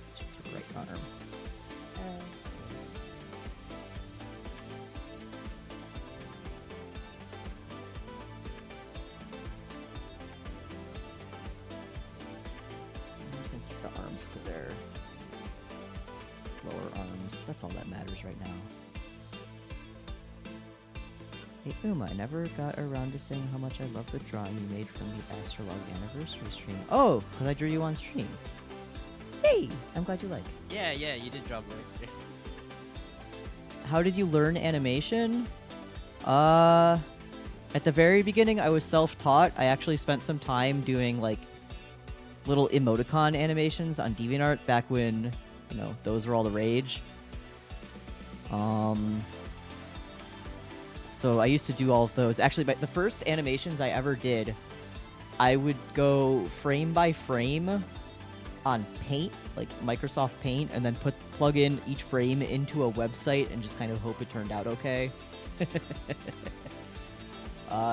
Let's do the right arm. I'm just gonna keep the arms to their lower arms. That's all that matters right now. Hey Uma, I never got around to saying how much I love the drawing you made from the AstraLog anniversary stream. Oh, because I drew you on stream. Hey, I'm glad you like. Yeah, you did drop Richter. How did you learn animation? At the very beginning, I was self-taught. I actually spent some time doing, like, little emoticon animations on DeviantArt back when, you know, those were all the rage. So I used to do all of those. Actually, the first animations I ever did, I would go frame by frame on Paint, like Microsoft Paint, and then plug in each frame into a website and just kind of hope it turned out okay.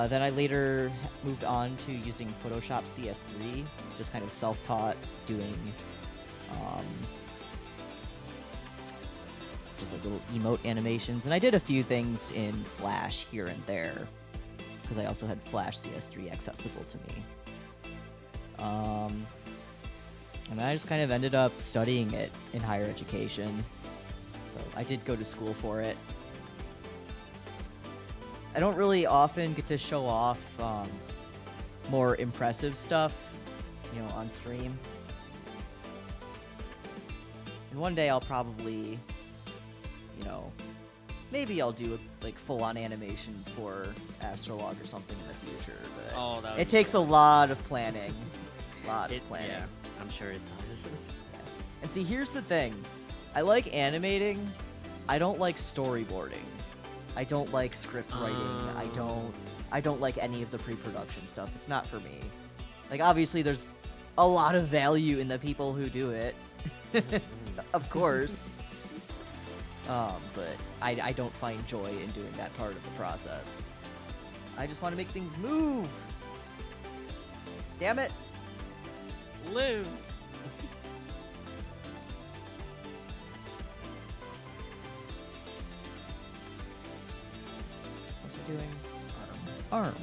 Then I later moved on to using Photoshop CS3, just kind of self-taught doing just like little emote animations. And I did a few things in Flash here and there, because I also had Flash CS3 accessible to me. And I just kind of ended up studying it in higher education. So I did go to school for it. I don't really often get to show off more impressive stuff, you know, on stream. And one day I'll probably, you know, maybe I'll do a like full-on animation for AstraLog or something in the future. But Oh, that would it be takes a cool. lot of planning. Yeah, I'm sure it does. And see, here's the thing. I like animating. I don't like storyboarding. I don't like script writing. I don't like any of the pre-production stuff. It's not for me. Like, obviously, there's a lot of value in the people who do it. Of course. But I don't find joy in doing that part of the process. I just want to make things move. Damn it. Live. What's it doing? Arm.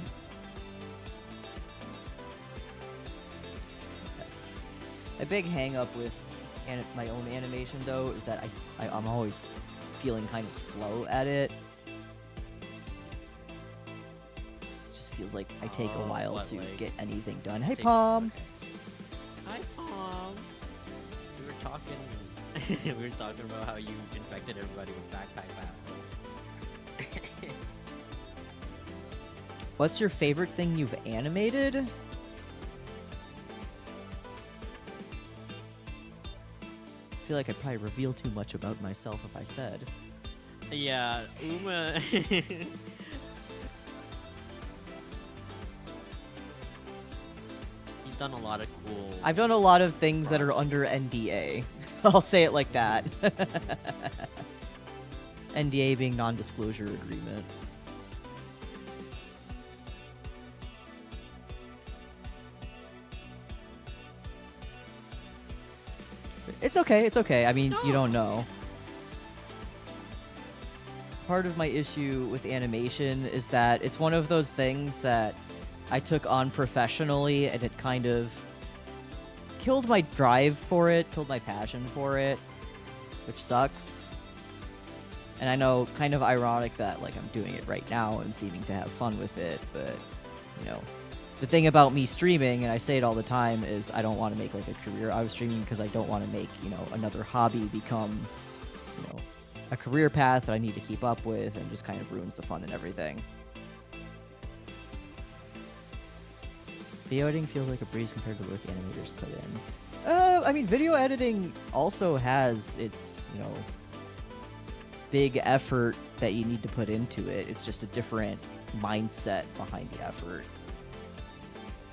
Okay. A big hang up with my own animation, though, is that I'm always feeling kind of slow at it. Just feels like I take a while to get anything done. Hey, Palm! Okay. Hi, Palm! We were talking... we were talking about how you infected everybody with backpack battles. What's your favorite thing you've animated? I feel like I'd probably reveal too much about myself if I said. Yeah, Uma... He's done a lot of cool... I've done a lot of things that are under NDA. I'll say it like that. NDA being non-disclosure agreement. It's okay, it's okay. I mean, you don't know. Part of my issue with animation is that it's one of those things that I took on professionally, and it kind of killed my drive for it, killed my passion for it, which sucks. And I know, kind of ironic that, like, I'm doing it right now and seeming to have fun with it, but, you know, the thing about me streaming, and I say it all the time, is I don't want to make, like, a career out of streaming because I don't want to make, you know, another hobby become, you know, a career path that I need to keep up with, and just kind of ruins the fun and everything. Video editing feels like a breeze compared to the work animators put in. I mean, video editing also has its, you know, big effort that you need to put into it. It's just a different mindset behind the effort.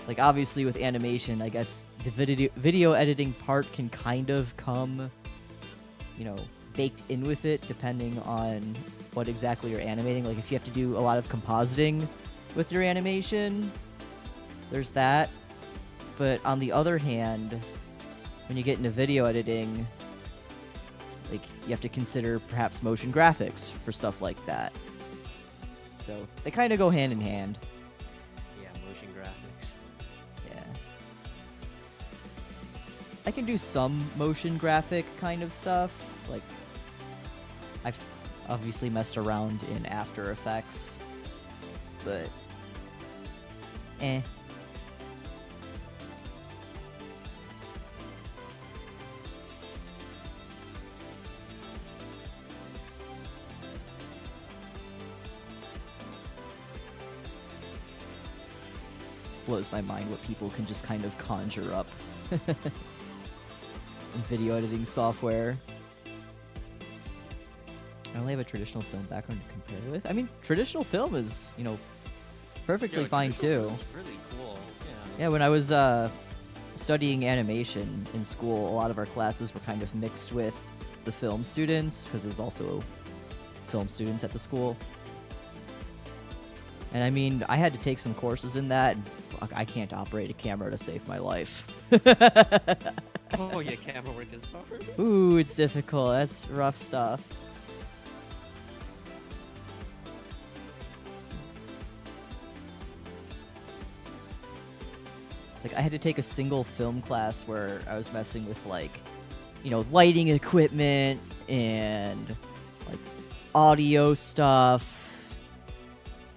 Like, obviously, with animation, I guess the video editing part can kind of come, you know, baked in with it, depending on what exactly you're animating. Like, if you have to do a lot of compositing with your animation, there's that. But on the other hand, when you get into video editing, like, you have to consider perhaps motion graphics for stuff like that. So they kind of go hand in hand. Yeah, motion graphics. Yeah. I can do some motion graphic kind of stuff. Like, I've obviously messed around in After Effects, but eh. Blows my mind what people can just kind of conjure up in video editing software. I only have a traditional film background to compare with. I mean, traditional film is, you know, perfectly fine too. Really cool. Yeah. Yeah, when I was studying animation in school, a lot of our classes were kind of mixed with the film students, because there was also film students at the school. And I mean, I had to take some courses in that, and fuck, I can't operate a camera to save my life. Oh yeah, camera work is hard. Ooh, it's difficult. That's rough stuff. Like, I had to take a single film class where I was messing with, like, you know, lighting equipment and, like, audio stuff.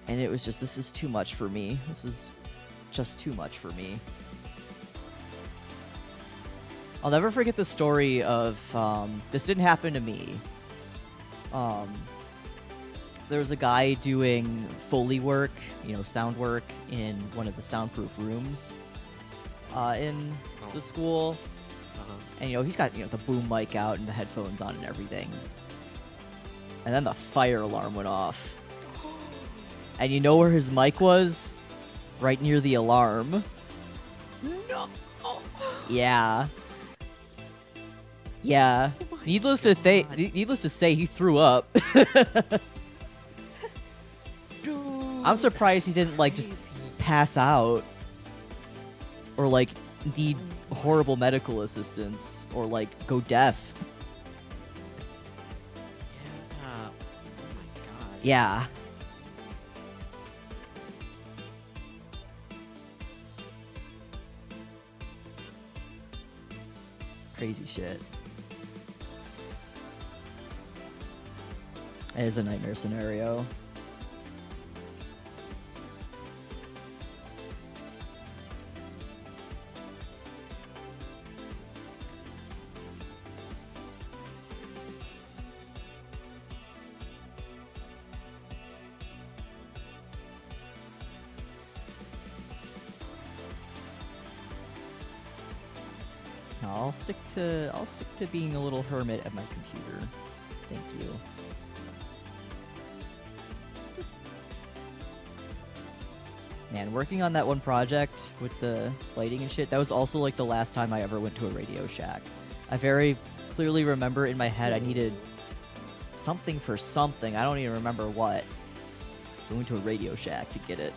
And it was just, this is too much for me. This is just too much for me. I'll never forget the story of, this didn't happen to me. There was a guy doing Foley work, you know, sound work in one of the soundproof rooms in the school. And he's got the boom mic out and the headphones on and everything. And then the fire alarm went off. And you know where his mic was? Right near the alarm. No. Yeah. Yeah. Oh my Needless God. to say, he threw up. Dude, I'm surprised he didn't just crazy. pass out, or need horrible medical assistance, or go deaf. Yeah. Oh my God. Yeah. Crazy shit. It is a nightmare scenario. No, I'll stick to being a little hermit at my computer. Thank you. Man, working on that one project with the lighting and shit, that was also the last time I ever went to a Radio Shack. I very clearly remember in my head I needed something for something. I don't even remember what. I went to a Radio Shack to get it.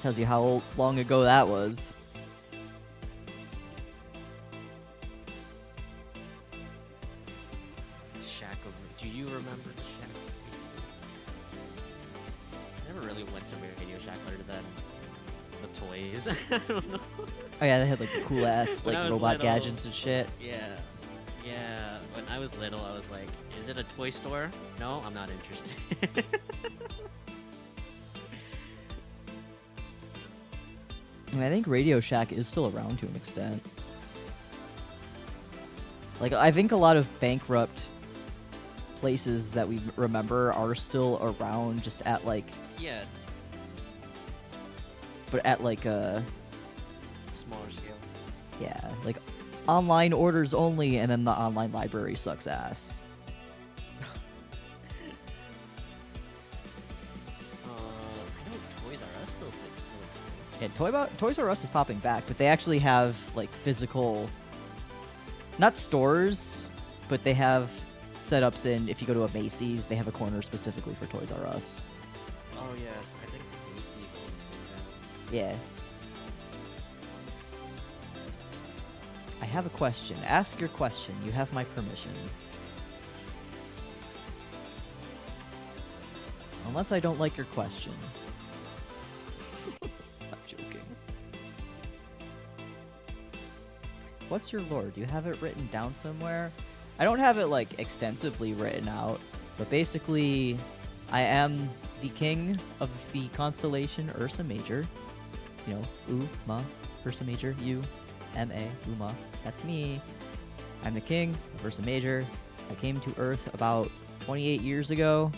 Tells you how long ago that was. Shack over. Do you remember the Shack? I never really went to Radio Shack other than the toys. I don't know. Oh yeah, they had the cool ass When I was robot little- gadgets and shit. Yeah. Yeah. When I was little, I was like, is it a toy store? No, I'm not interested. I think Radio Shack is still around to an extent. I think a lot of bankrupt places that we remember are still around, just at yeah. but at a Smaller scale. yeah, online orders only, and then the online library sucks ass. I know Toys R Us still exists. Yeah, Toys R Us is popping back, but they actually have physical, not stores, but they have setups in. If you go to a Macy's, they have a corner specifically for Toys R Us. Oh yes, I think Macy's also does. Yeah. I have a question. Ask your question. You have my permission. Unless I don't like your question. I'm joking. What's your lore? Do you have it written down somewhere? I don't have it extensively written out, but basically I am the king of the constellation Ursa Major. Ma, Ursa Major, U-M-A, Uma. That's me. I'm the king of Ursa Major. I came to Earth about 28 years ago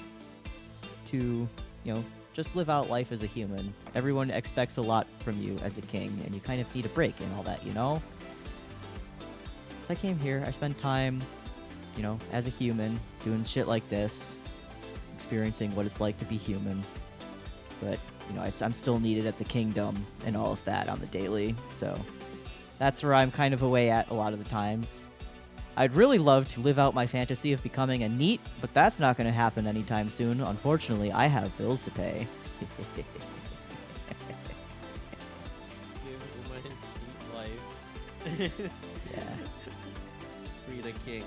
to, just live out life as a human. Everyone expects a lot from you as a king, and you kind of need a break and all that, So I came here, I spent time, as a human, doing shit like this, experiencing what it's like to be human. But, I'm still needed at the kingdom and all of that on the daily, so that's where I'm kind of away at a lot of the times. I'd really love to live out my fantasy of becoming a NEET, but that's not going to happen anytime soon. Unfortunately, I have bills to pay. Give Uma his neat life. Yeah. Free the king.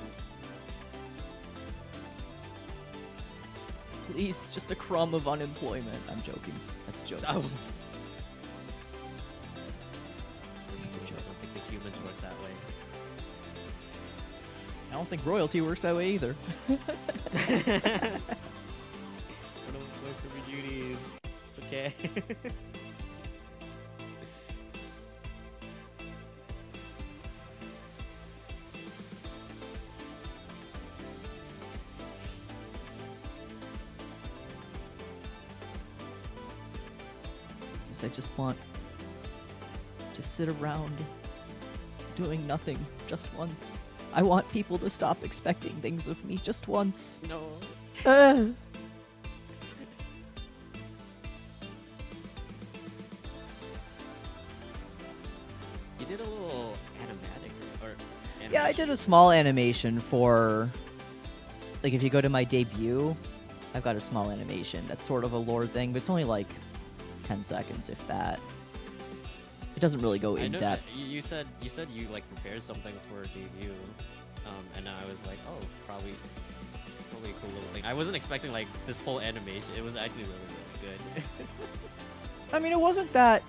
Please, just a crumb of unemployment. I'm joking. That's a joke. Oh. That's a I joke. don't think the humans work that way. I don't think royalty works that way either. I don't work for my duties. It's okay. I just want to sit around doing nothing just once. I want people to stop expecting things of me just once. No. Uh. You did a little animatic or Yeah, I did a animation. small animation for, like, if you go to my debut, I've got a small animation that's sort of a lore thing, but it's only like 10 seconds, if that. It doesn't really go I in know depth. you said you like prepared something for debut, and I was like, oh, probably a cool little thing. I wasn't expecting like this whole animation. It was actually really good. I mean, it wasn't that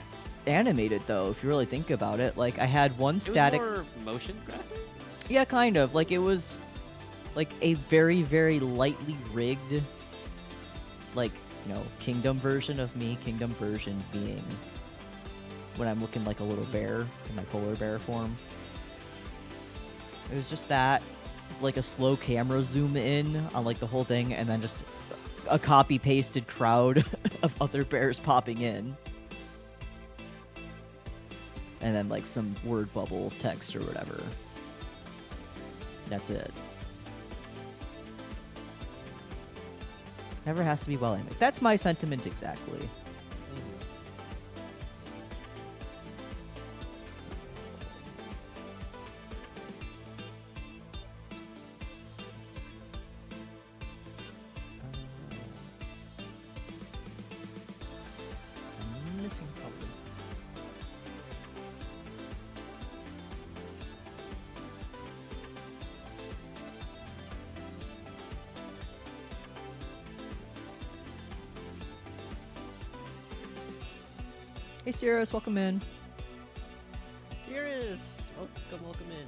animated though, if you really think about it. Like, I had one static. It was more motion graphic. Yeah, kind of. Like, it was like a very, very lightly rigged, like, you know, kingdom version of me. Kingdom version being when I'm looking like a little bear in my polar bear form. It was just that, like a slow camera zoom in on like the whole thing, and then just a copy pasted crowd of other bears popping in. And then like some word bubble text or whatever. That's it. Never has to be well animated. That's my sentiment exactly. I'm missing probably. Hey Sirius, welcome in. Serious. Welcome in.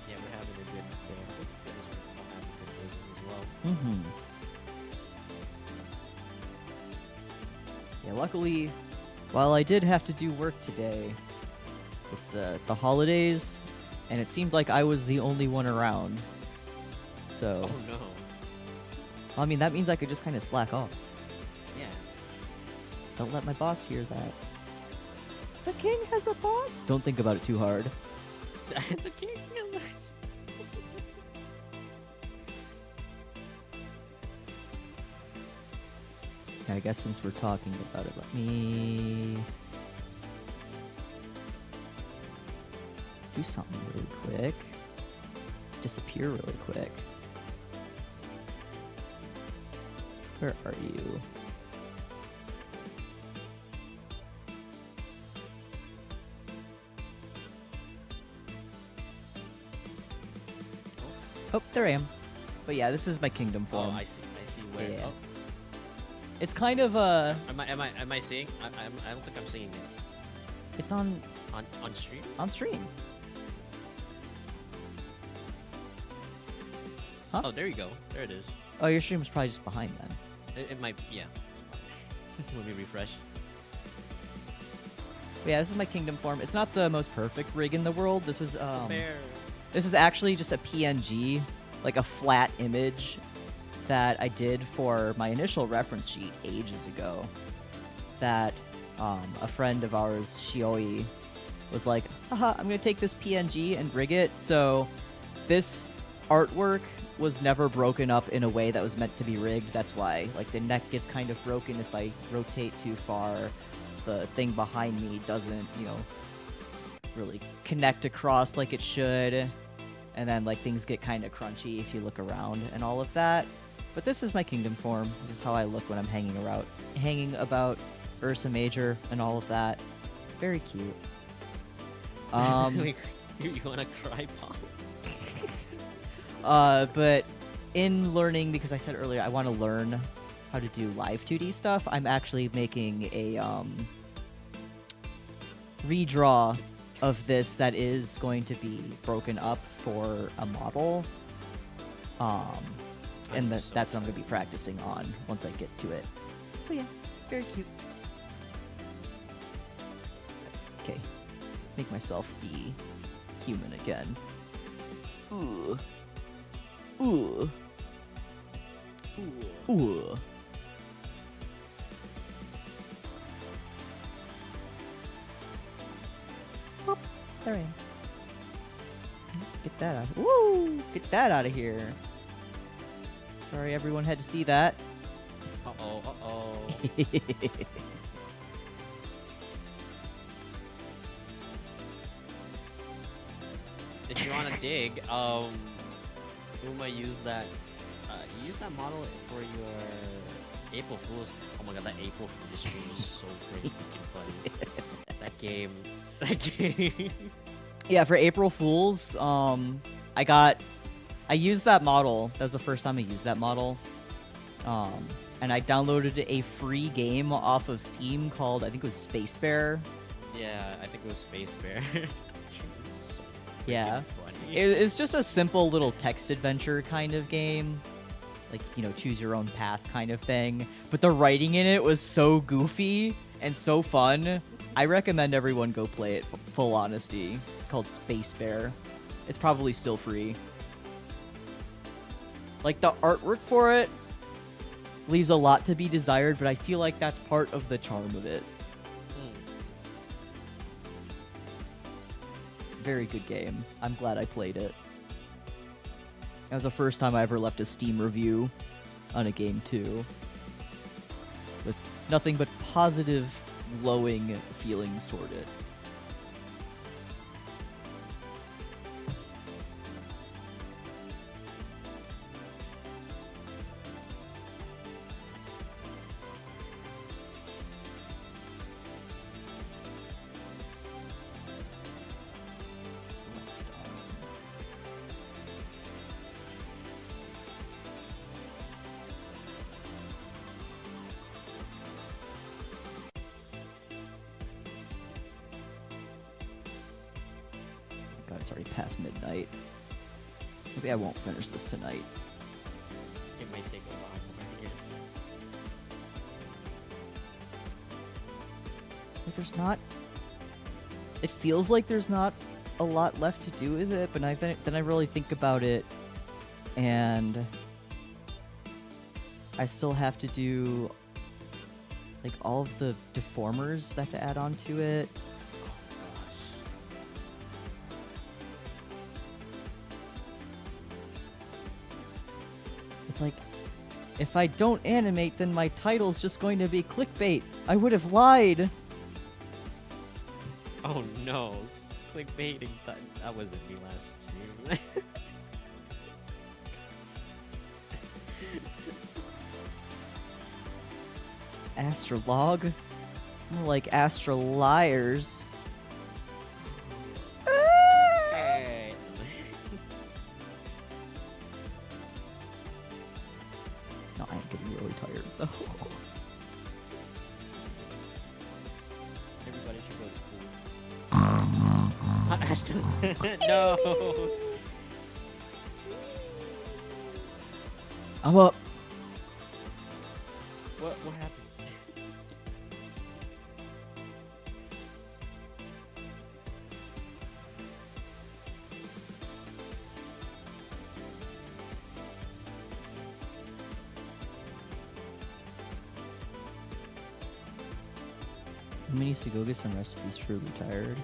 Yeah, we're having a good day. I think you guys are all having good days as well. Mm-hmm. Yeah, luckily, while I did have to do work today, it's the holidays, and it seemed like I was the only one around. So, Oh no. I mean, that means I could just kind of slack off. Yeah. Don't let my boss hear that. The king has a boss? Don't think about it too hard. The king. I guess since we're talking about it, let me do something really quick. Disappear really quick. Where are you? Oh, there I am. But yeah, this is my kingdom Oh, form. I see where. Yeah. Oh, It's kind of am I seeing? I don't think I'm seeing it it's on on stream. stream. Huh? Oh, there you go. There it is. Oh, your stream was probably just behind then. It might. Yeah. Let me refresh. But yeah, this is my kingdom form. It's not the most perfect rig in the world. This was Bear. this is actually just a PNG, like a flat image that I did for my initial reference sheet ages ago. That a friend of ours, Shioi, was like, haha, I'm gonna take this PNG and rig it. So this artwork was never broken up in a way that was meant to be rigged. That's why, like, the neck gets kind of broken if I rotate too far. The thing behind me doesn't, you know, really connect across like it should. And then, like, things get kind of crunchy if you look around and all of that. But this is my kingdom form. This is how I look when I'm hanging about Ursa Major and all of that. Very cute. You wanna cry, Pop? But in learning, because I said earlier I want to learn how to do live 2D stuff, I'm actually making a redraw of this that is going to be broken up for a model. And that's what I'm going to be practicing on once I get to it. So yeah, very cute. That's okay. Make myself be human again. Ooh. Ooh. Ooh. There I am. Get that out. Woo! Get that out of here. Sorry, everyone had to see that. Uh-oh, uh-oh. If you want to dig, Uma used that, you used that model for your April Fool's. Oh my god, that April Fool's stream was so freaking funny. That game. Yeah, for April Fools, I used that model. That was the first time I used that model. And I downloaded a free game off of Steam called, I think it was Space Bear. Yeah, I think it was Space Bear. So Yeah. funny. It's just a simple little text adventure kind of game. Like, you know, choose your own path kind of thing. But the writing in it was so goofy and so fun. I recommend everyone go play it, full honesty. It's called Space Bear. It's probably still free. Like, the artwork for it leaves a lot to be desired, but I feel like that's part of the charm of it. Very good game. I'm glad I played it. That was the first time I ever left a Steam review on a game too. With nothing but positive, glowing feelings toward it. God, it's already past midnight. Maybe I won't finish this tonight. It might take a while for me to get Like, there's not... It feels like there's not a lot left to do with it, but then I really think about it, and I still have to do, like, all of the deformers that have to add on to it. It's like, if I don't animate, then my title's just going to be clickbait. I would have lied. Oh no. Clickbaiting. That wasn't me last stream. AstraLog? More like AstraLiars. Hey. No, I am getting really tired though. Everybody should go to sleep. Not Ashton. No. I'm up. What happened? I'm gonna need to go get some recipes for retired.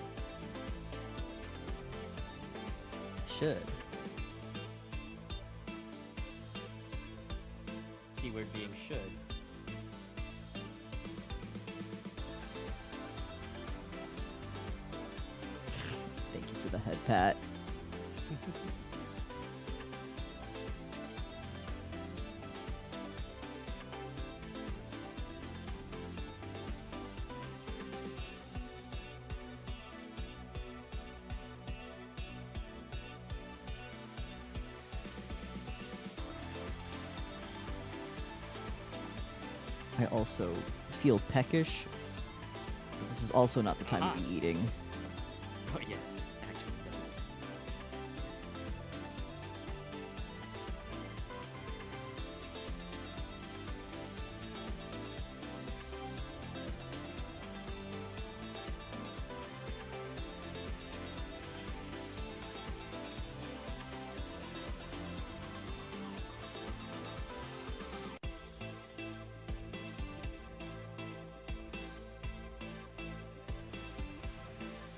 Should. Keyword being should. Thank you for the head pat. I also feel peckish, but this is also not the time to be eating. Oh yeah. Actually, no.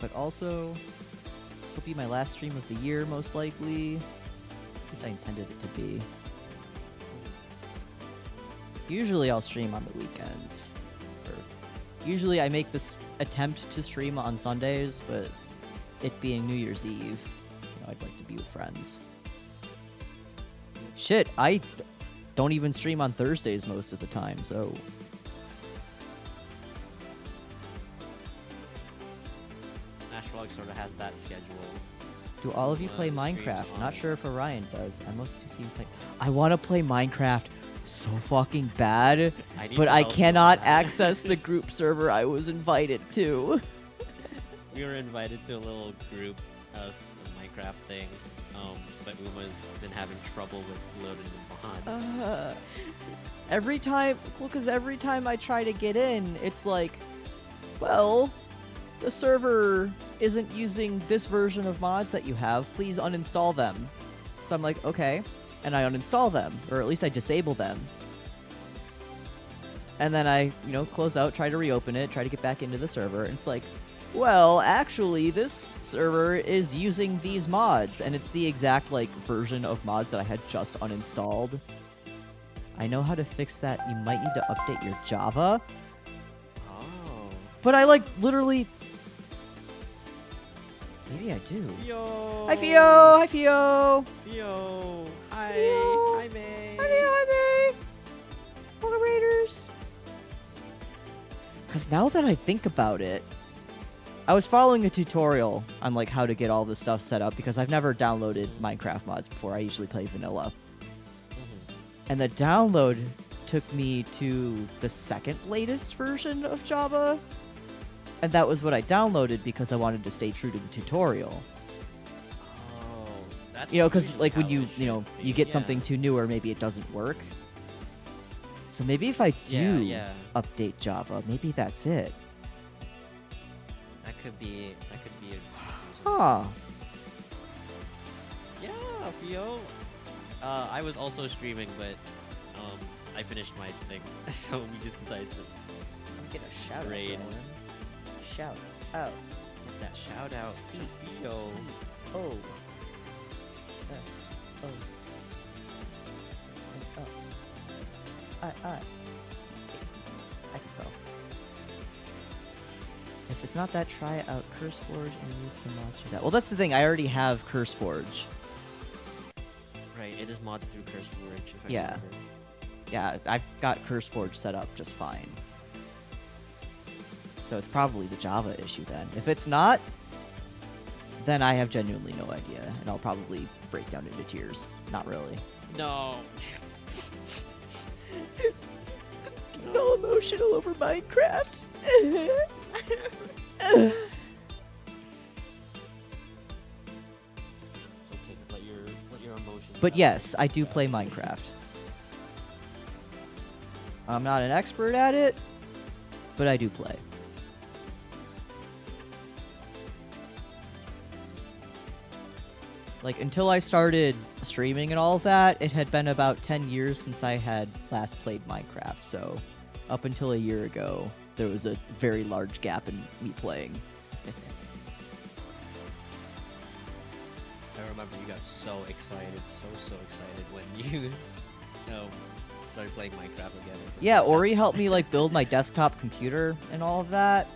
But also, will be my last stream of the year, most likely. At least I intended it to be. Usually I'll stream on the weekends. Usually I make this attempt to stream on Sundays, but it being New Year's Eve, I'd like to be with friends. Shit, I don't even stream on Thursdays most of the time, so... AstraLog sort of has that schedule. Do all of you play Streams Minecraft? on- Not sure if Orion does. I mostly see you play... I want to play Minecraft so fucking bad, I need but to I help you cannot with that. access the group server I was invited to. We were invited to a little group Minecraft thing, but Uma's been having trouble with loading the mods. Every time, well, because every time I try to get in, it's like, well, the server isn't using this version of mods that you have. Please uninstall them. So I'm like, okay. And I uninstall them, or at least I disable them. And then I, close out, try to reopen it, try to get back into the server. And it's like, well, actually, this server is using these mods, and it's the exact, version of mods that I had just uninstalled. I know how to fix that. You might need to update your Java. Oh. But I, literally... Maybe I do. Yo. Hi, Fio! Hi, Fio! Yo. Hi. Yo. Hi, May. Hi, Fio! Hi, May! Welcome, Raiders! Because now that I think about it, I was following a tutorial on how to get all this stuff set up because I've never downloaded Minecraft mods before. I usually play vanilla. And the download took me to the second latest version of Java. And that was what I downloaded because I wanted to stay true to the tutorial. Oh. That's Because usually when how you, it should you be, get yeah. something too new or maybe it doesn't work. So maybe if I do Yeah. update Java, maybe that's it. That could be a reason. Huh. Yeah, Fio. I was also streaming, but I finished my thing, so we just decided to Get a shout Raid. out going. Shout out. get that shout out to Fio. Oh. Oh. I can spell. If it's not that, try out CurseForge and use the mods for that. Well, that's the thing. I already have CurseForge. Right, it is mods through CurseForge. If I Yeah. remember. Yeah, I've got CurseForge set up just fine. So it's probably the Java issue then. If it's not, then I have genuinely no idea, and I'll probably break down into tears. Not really. No. Getting all emotional over Minecraft. It's okay. Let your emotions. But out. yes, I do play Minecraft. I'm not an expert at it, but I do play. Until I started streaming and all of that, it had been about 10 years since I had last played Minecraft, so up until a year ago, there was a very large gap in me playing. I remember you got so excited, so excited when you started playing Minecraft again. Yeah, Ori helped me build my desktop computer and all of that,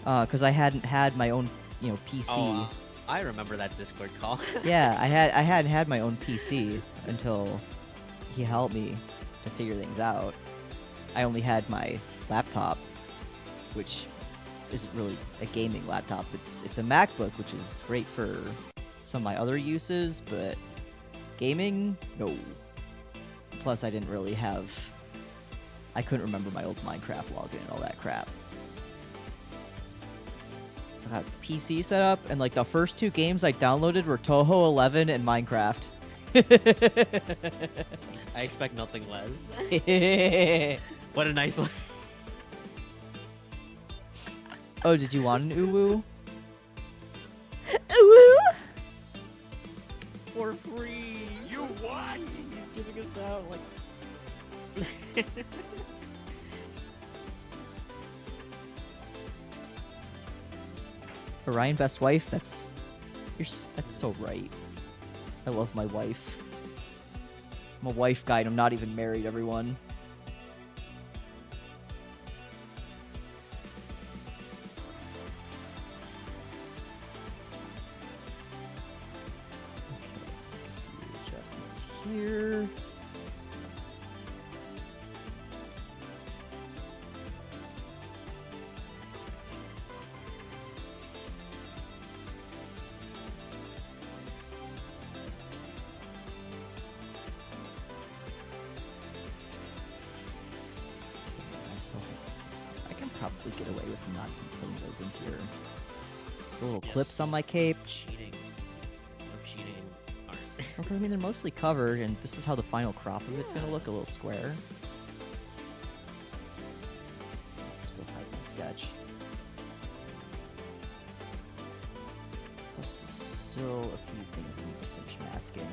because I hadn't had my own PC. Oh, I remember that Discord call. Yeah, I hadn't had my own PC until he helped me to figure things out. I only had my laptop, which isn't really a gaming laptop. It's a MacBook, which is great for some of my other uses, but gaming, no. Plus, I didn't really have... I couldn't remember my old Minecraft login and all that crap. So I got a PC set up, and the first two games I downloaded were Toho 11 and Minecraft. I expect nothing less. Oh, What a nice one. did you want an uwu? Uwu? For free. You what? He's giving us out Orion Best Wife? That's That's so right. I love my wife. I'm a wife guy and I'm not even married, everyone. Okay, let's make a few adjustments here. I can probably get away with not putting those in here. The little Yes. clips on my cape. Cheating. Or cheating art. Okay, I mean, they're mostly covered, and this is how the final crop of it's gonna look, a little square. Let's go hide my sketch. Plus, there's still a few things I need to finish masking.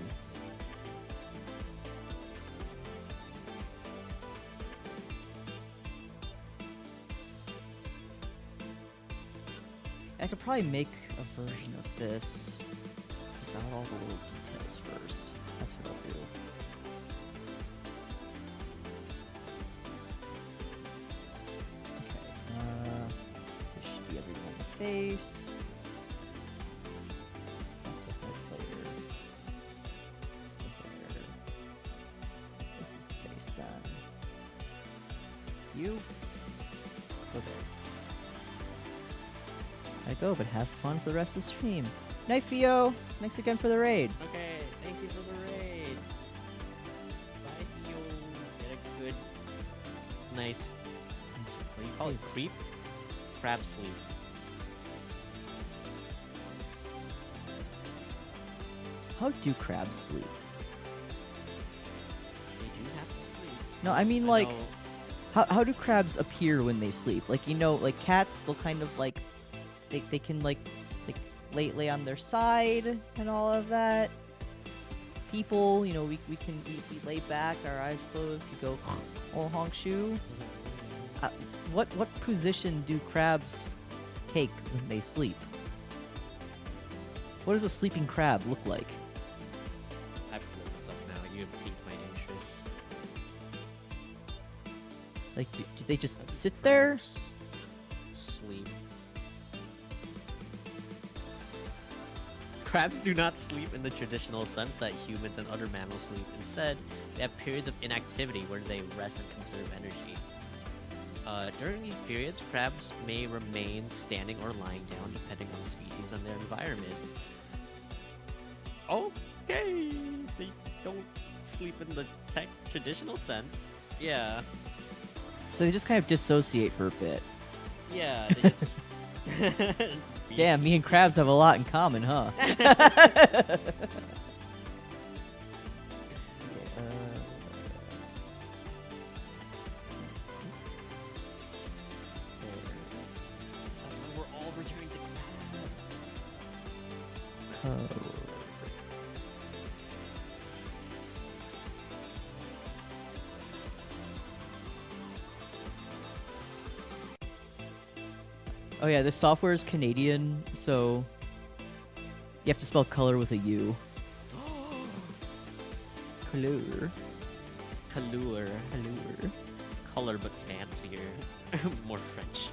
I could probably make a version of this without all the little details first. That's what I'll do. Okay, this should be everyone's face. That's the head layer. That's the hair. This is the face then. You? Okay. I go, but have fun for the rest of the stream. Night, Theo! Thanks again for the raid. Okay, thank you for the raid. Bye, Theo. Get a good, nice, what do you call it? Creep? Crab sleep. How do crabs sleep? They do have to sleep. No, I mean, I like, know- how do crabs appear when they sleep? Like, you know, like cats, they'll kind of like, they can like lay on their side and all of that. People, you know, we lay back, our eyes closed, we go all honk shoe. What position do crabs take when they sleep? What does a sleeping crab look like? I have to look this up now. You have piqued my interest. Like, do they just sit there? Sleep. Crabs do not sleep in the traditional sense that humans and other mammals sleep. Instead, they have periods of inactivity where they rest and conserve energy. During these periods, crabs may remain standing or lying down depending on the species and their environment. Okay, they don't sleep in the traditional sense. Yeah, So they just kind of dissociate for a bit. yeah, they just... Damn, me and crabs have a lot in common, huh? That's why we're all returning to crab. Oh yeah, this software is Canadian, so you have to spell color with a U. Color. Color. Color. Color but fancier. More French.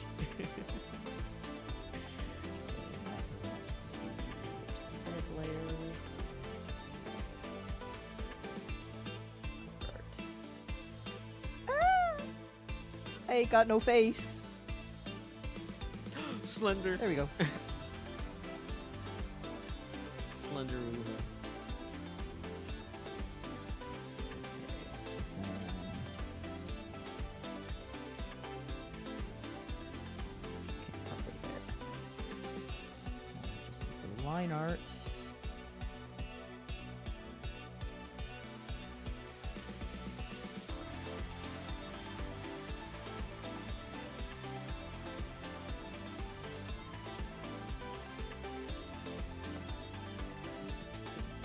I ain't got no face. Slender. There we go. Slender Uber. Line art.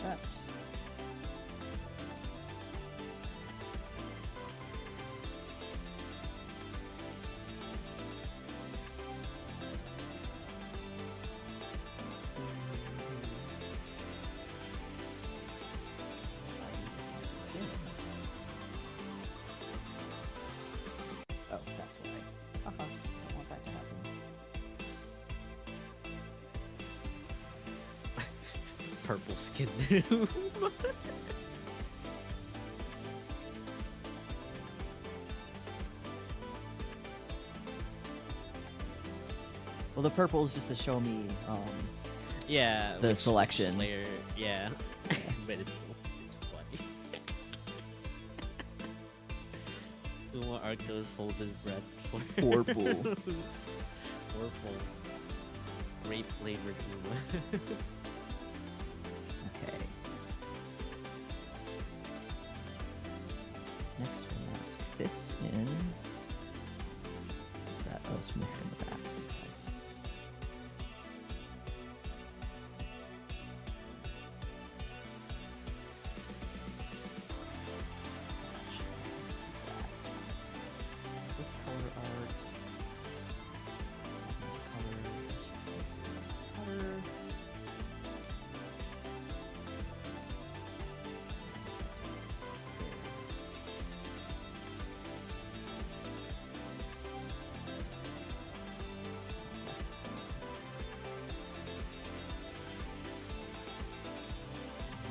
That. purple skin noob. Well, the purple is just to show me Yeah. the which selection. layer? Yeah. But it's funny. Uma Arktos holds his breath for Purple. Purple. Grape flavored Uma. Okay. Next, we'll mask this in. Is that? Oh, it's from the hair in the back. Okay. This color art. Color.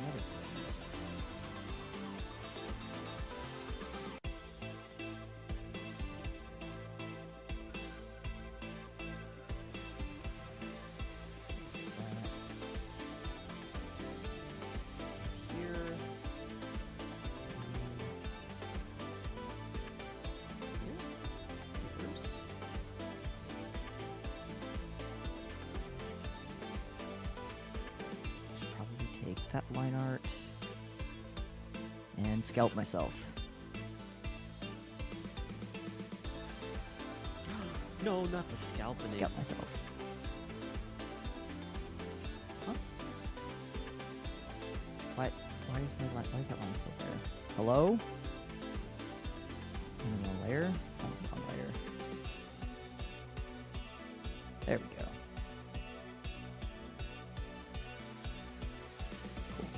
Another place. Here. Reverse. Should probably take that line art and scalp myself. No, not the scalping. Scalp myself. Huh? Why is that line still there? Hello? Another layer? Oh, one layer. There we go. Cool.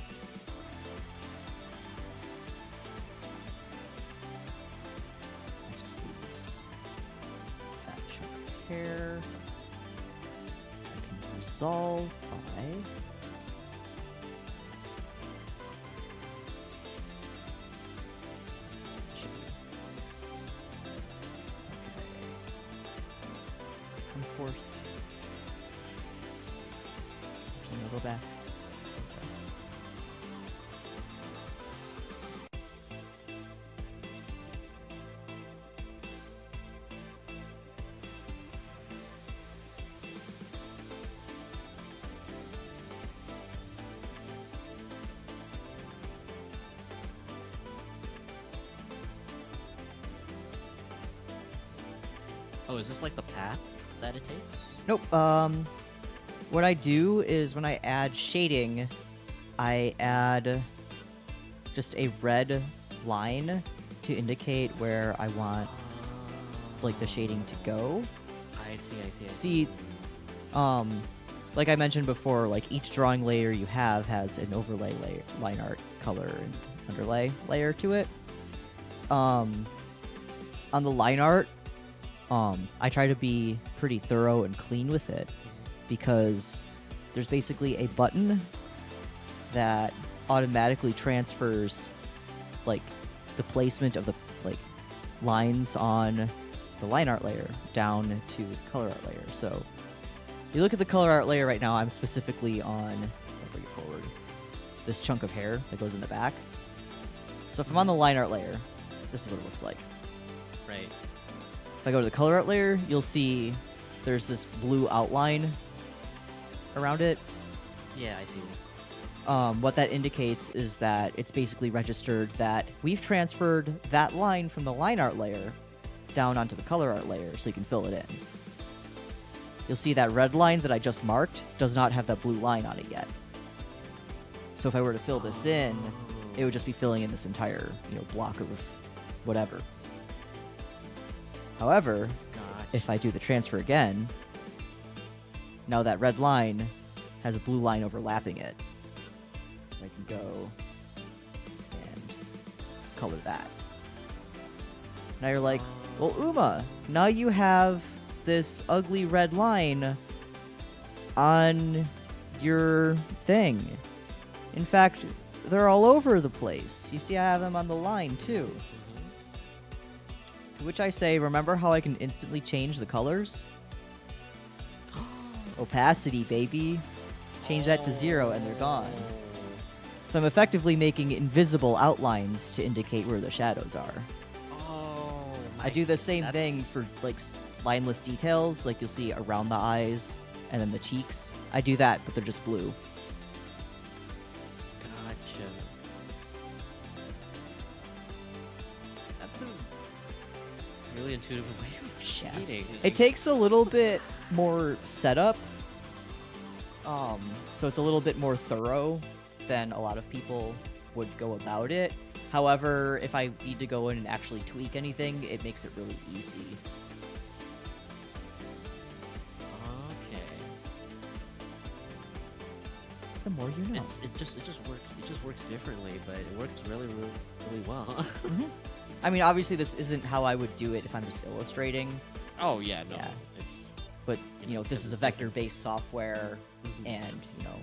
That just leaves that chunk of hair. I can resolve by come forth. Actually, no, go back. Okay. Oh, is this like the path that it takes? Nope. What I do is when I add shading, I add just a red line to indicate where I want like the shading to go. I see. See, like I mentioned before, like each drawing layer you have has an overlay layer, line art, color, and underlay layer to it. On the line art, I try to be pretty thorough and clean with it because there's basically a button that automatically transfers like the placement of the like lines on the line art layer down to the color art layer. So you look at the color art layer right now, I'm specifically on, I'll bring it forward, this chunk of hair that goes in the back. So if I'm on the line art layer, this is what it looks like. Right. If I go to the color art layer, you'll see there's this blue outline around it. Yeah, I see. What that indicates is that it's basically registered that we've transferred that line from the line art layer down onto the color art layer so you can fill it in. You'll see that red line that I just marked does not have that blue line on it yet. So if I were to fill this in, it would just be filling in this entire, block of whatever. However, God. if I do the transfer again, now that red line has a blue line overlapping it. So I can go and color that. Now you're like, well, Uma, now you have this ugly red line on your thing. In fact, they're all over the place. You see I have them on the line, too. To which I say, remember how I can instantly change the colors? Opacity, baby. Change that to 0 and they're gone. So I'm effectively making invisible outlines to indicate where the shadows are. Oh, I do the same that's- thing for like lineless details, like you'll see around the eyes and then the cheeks. I do that, but they're just blue. Gotcha. That's a really intuitive way of shading. It takes a little bit more setup, so it's a little bit more thorough than a lot of people would go about it. However, if I need to go in and actually tweak anything, it makes it really easy. Okay. The more you know. It just works differently, but it works really well. I mean, obviously this isn't how I would do it if I'm just illustrating, Oh yeah, no. Yeah. It's but you know, this is a vector-based software, and you know,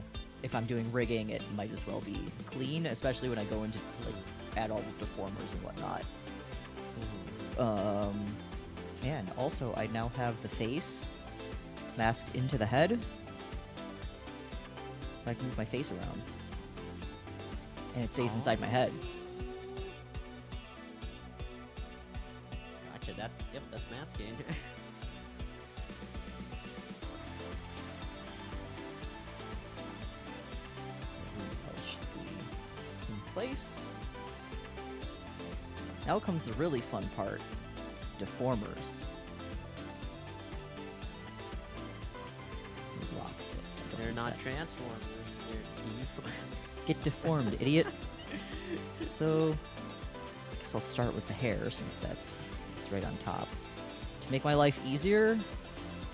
if I'm doing rigging, it might as well be clean, especially when I go into like add all the deformers and whatnot. And also I now have the face masked into the head, so I can move my face around, and it stays inside my head. Gotcha. Yep, that's masking. That should be in place. Now comes the really fun part: deformers. Let me lock this. I don't They're need not that. transformers. They're Get deformed, idiot. So, I guess I'll start with the hair since it's right on top. To make my life easier,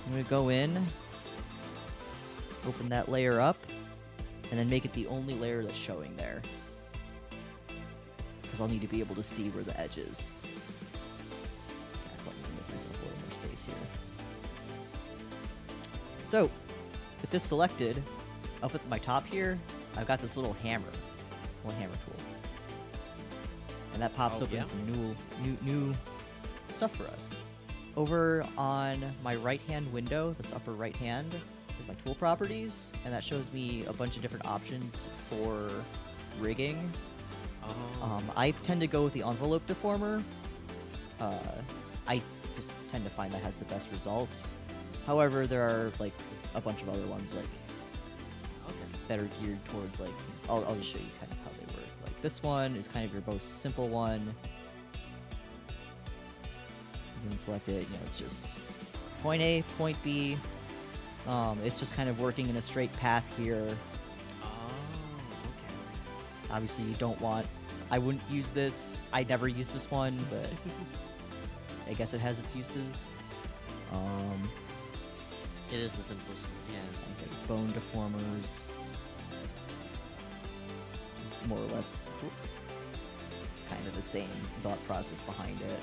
I'm gonna go in, open that layer up, and then make it the only layer that's showing there. Because I'll need to be able to see where the edge is. Okay, let me make myself a little more space here. So, with this selected, up at my top here, I've got this little hammer tool, and that pops Oh, open yeah? some new stuff for us. Over on my right-hand window, this upper right hand, is my tool properties, and that shows me a bunch of different options for rigging. I tend to go with the envelope deformer. I just tend to find that has the best results. However, there are like a bunch of other ones like that are geared towards like I'll just show you kind of how they work. Like this one is kind of your most simple one. You can select it. You know, it's just point A, point B. It's just kind of working in a straight path here. Obviously, you don't want. I wouldn't use this. I never use this one, but I guess it has its uses. It is the simplest one, yeah. Okay, bone deformers. It's more or less kind of the same thought process behind it.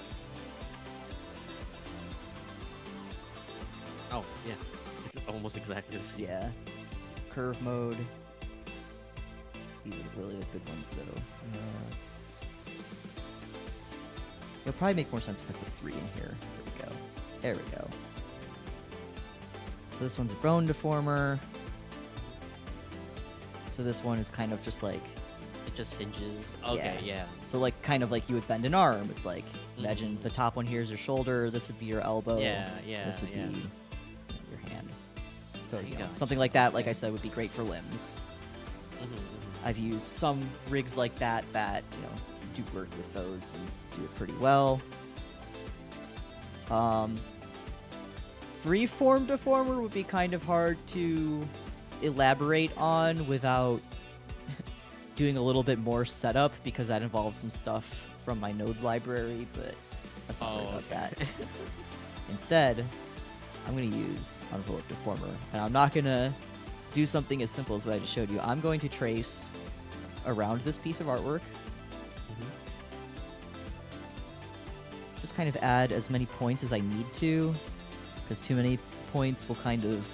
Oh, yeah. It's almost exactly the same. Yeah. Curve mode. These are really the good ones, though. It'll probably make more sense if I put 3 in here. There we go. There we go. So this one's a bone deformer. So this one is kind of just like, It just hinges. Okay, yeah. so like kind of like you would bend an arm. It's like, imagine the top one here is your shoulder, this would be your elbow. Yeah, yeah, This would yeah. be your hand. So you know, Gotcha. something like that, like I said, would be great for limbs. I've used some rigs like that you know, do work with those and do it pretty well. Freeform deformer would be kind of hard to elaborate on without doing a little bit more setup, because that involves some stuff from my node library, but let's not worry about that. Instead, I'm going to use envelope deformer, and I'm not going to do something as simple as what I just showed you. I'm going to trace around this piece of artwork. Just kind of add as many points as I need to, because too many points will kind of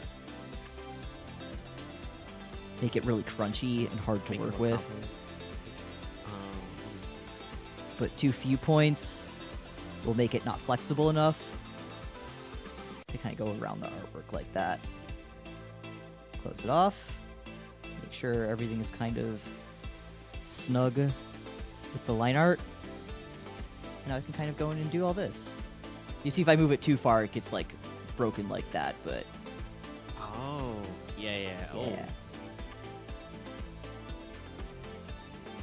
make it really crunchy and hard to Make it work more with. complicated. But too few points will make it not flexible enough to kind of go around the artwork like that. Close it off. Make sure everything is kind of snug with the line art. And now I can kind of go in and do all this. You see, if I move it too far, it gets like broken like that, but Oh, yeah. Oh, yeah.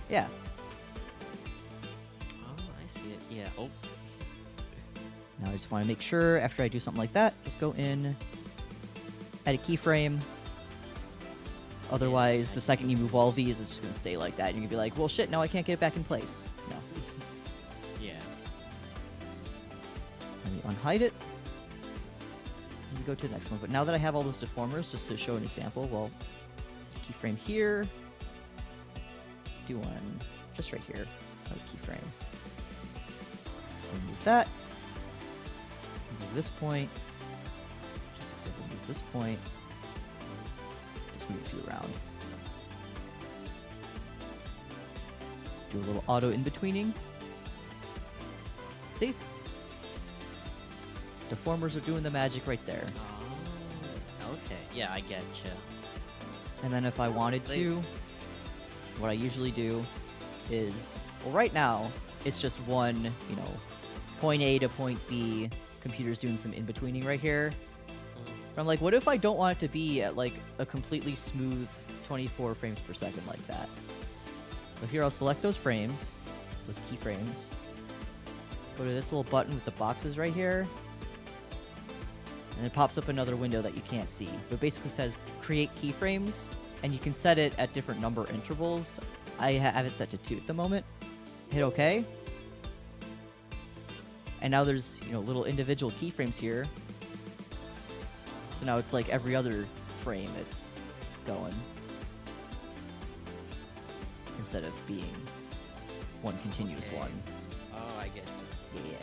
Yeah. oh, I see it. Yeah. Oh, Now I just want to make sure after I do something like that, just go in, add a keyframe. Otherwise, the second you move all of these, it's just going to stay like that. And you're going to be like, well, shit, now I can't get it back in place. No. yeah. Let me unhide it. And we go to the next one. But now that I have all those deformers, just to show an example, well, set a keyframe here. Do one just right here. Another keyframe. Remove that. Move this point. Just example, move this point. Just move a few around. Do a little auto in-betweening. See? Deformers are doing the magic right there. Oh, okay. Yeah, I get you. And then if I wanted to, what I usually do is, well, right now, it's just one, you know, point A to point B. Computer's doing some in-betweening right here. But I'm like, what if I don't want it to be at, like, a completely smooth 24 frames per second like that? So here I'll select those frames, those keyframes. Go to this little button with the boxes right here. And it pops up another window that you can't see. But it basically says create keyframes, and you can set it at different number intervals. I have it set to 2 at the moment. Hit OK. And now there's, you know, little individual keyframes here. So now it's like every other frame it's going. Instead of being one continuous Okay. one. Oh, I get you. Yeah.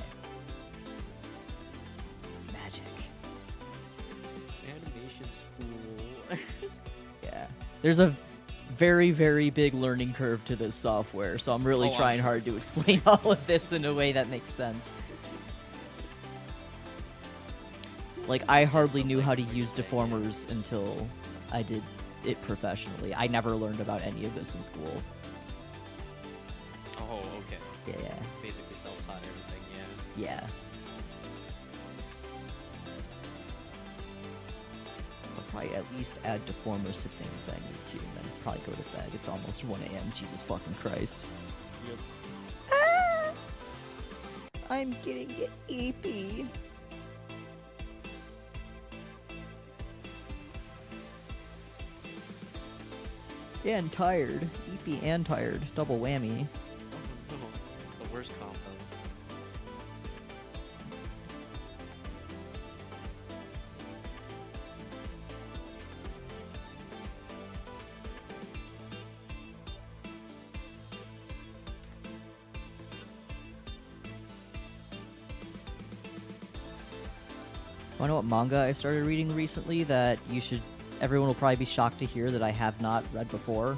Magic. Animation school. Yeah. There's a very, very big learning curve to this software, so I'm really Oh, I'm trying sure. hard to explain all of this in a way that makes sense. Like, I hardly knew how to use deformers until I did it professionally. I never learned about any of this in school. Oh, okay. Yeah. Basically self-taught everything, yeah. Yeah. So I'll probably at least add deformers to things I need to, and then probably go to bed. It's almost 1 a.m. Jesus fucking Christ. Yep. Ah! I'm getting eepy. Yeah, and tired. Eepy and tired. Double whammy. Oh, no. The worst combo. Want to know what manga I started reading recently that everyone will probably be shocked to hear that I have not read before?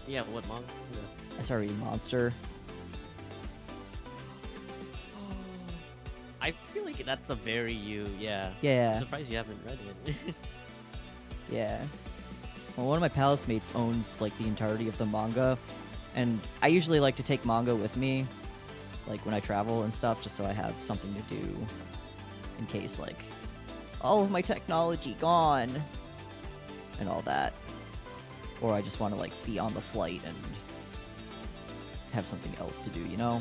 Yeah, what manga? I started reading Monster. I feel like that's a very you, yeah. Yeah, I'm surprised you haven't read it. yeah. Well, one of my palace mates owns like the entirety of the manga, and I usually like to take manga with me, like when I travel and stuff, just so I have something to do in case like all of my technology gone and all that, or I just want to like be on the flight and have something else to do, you know?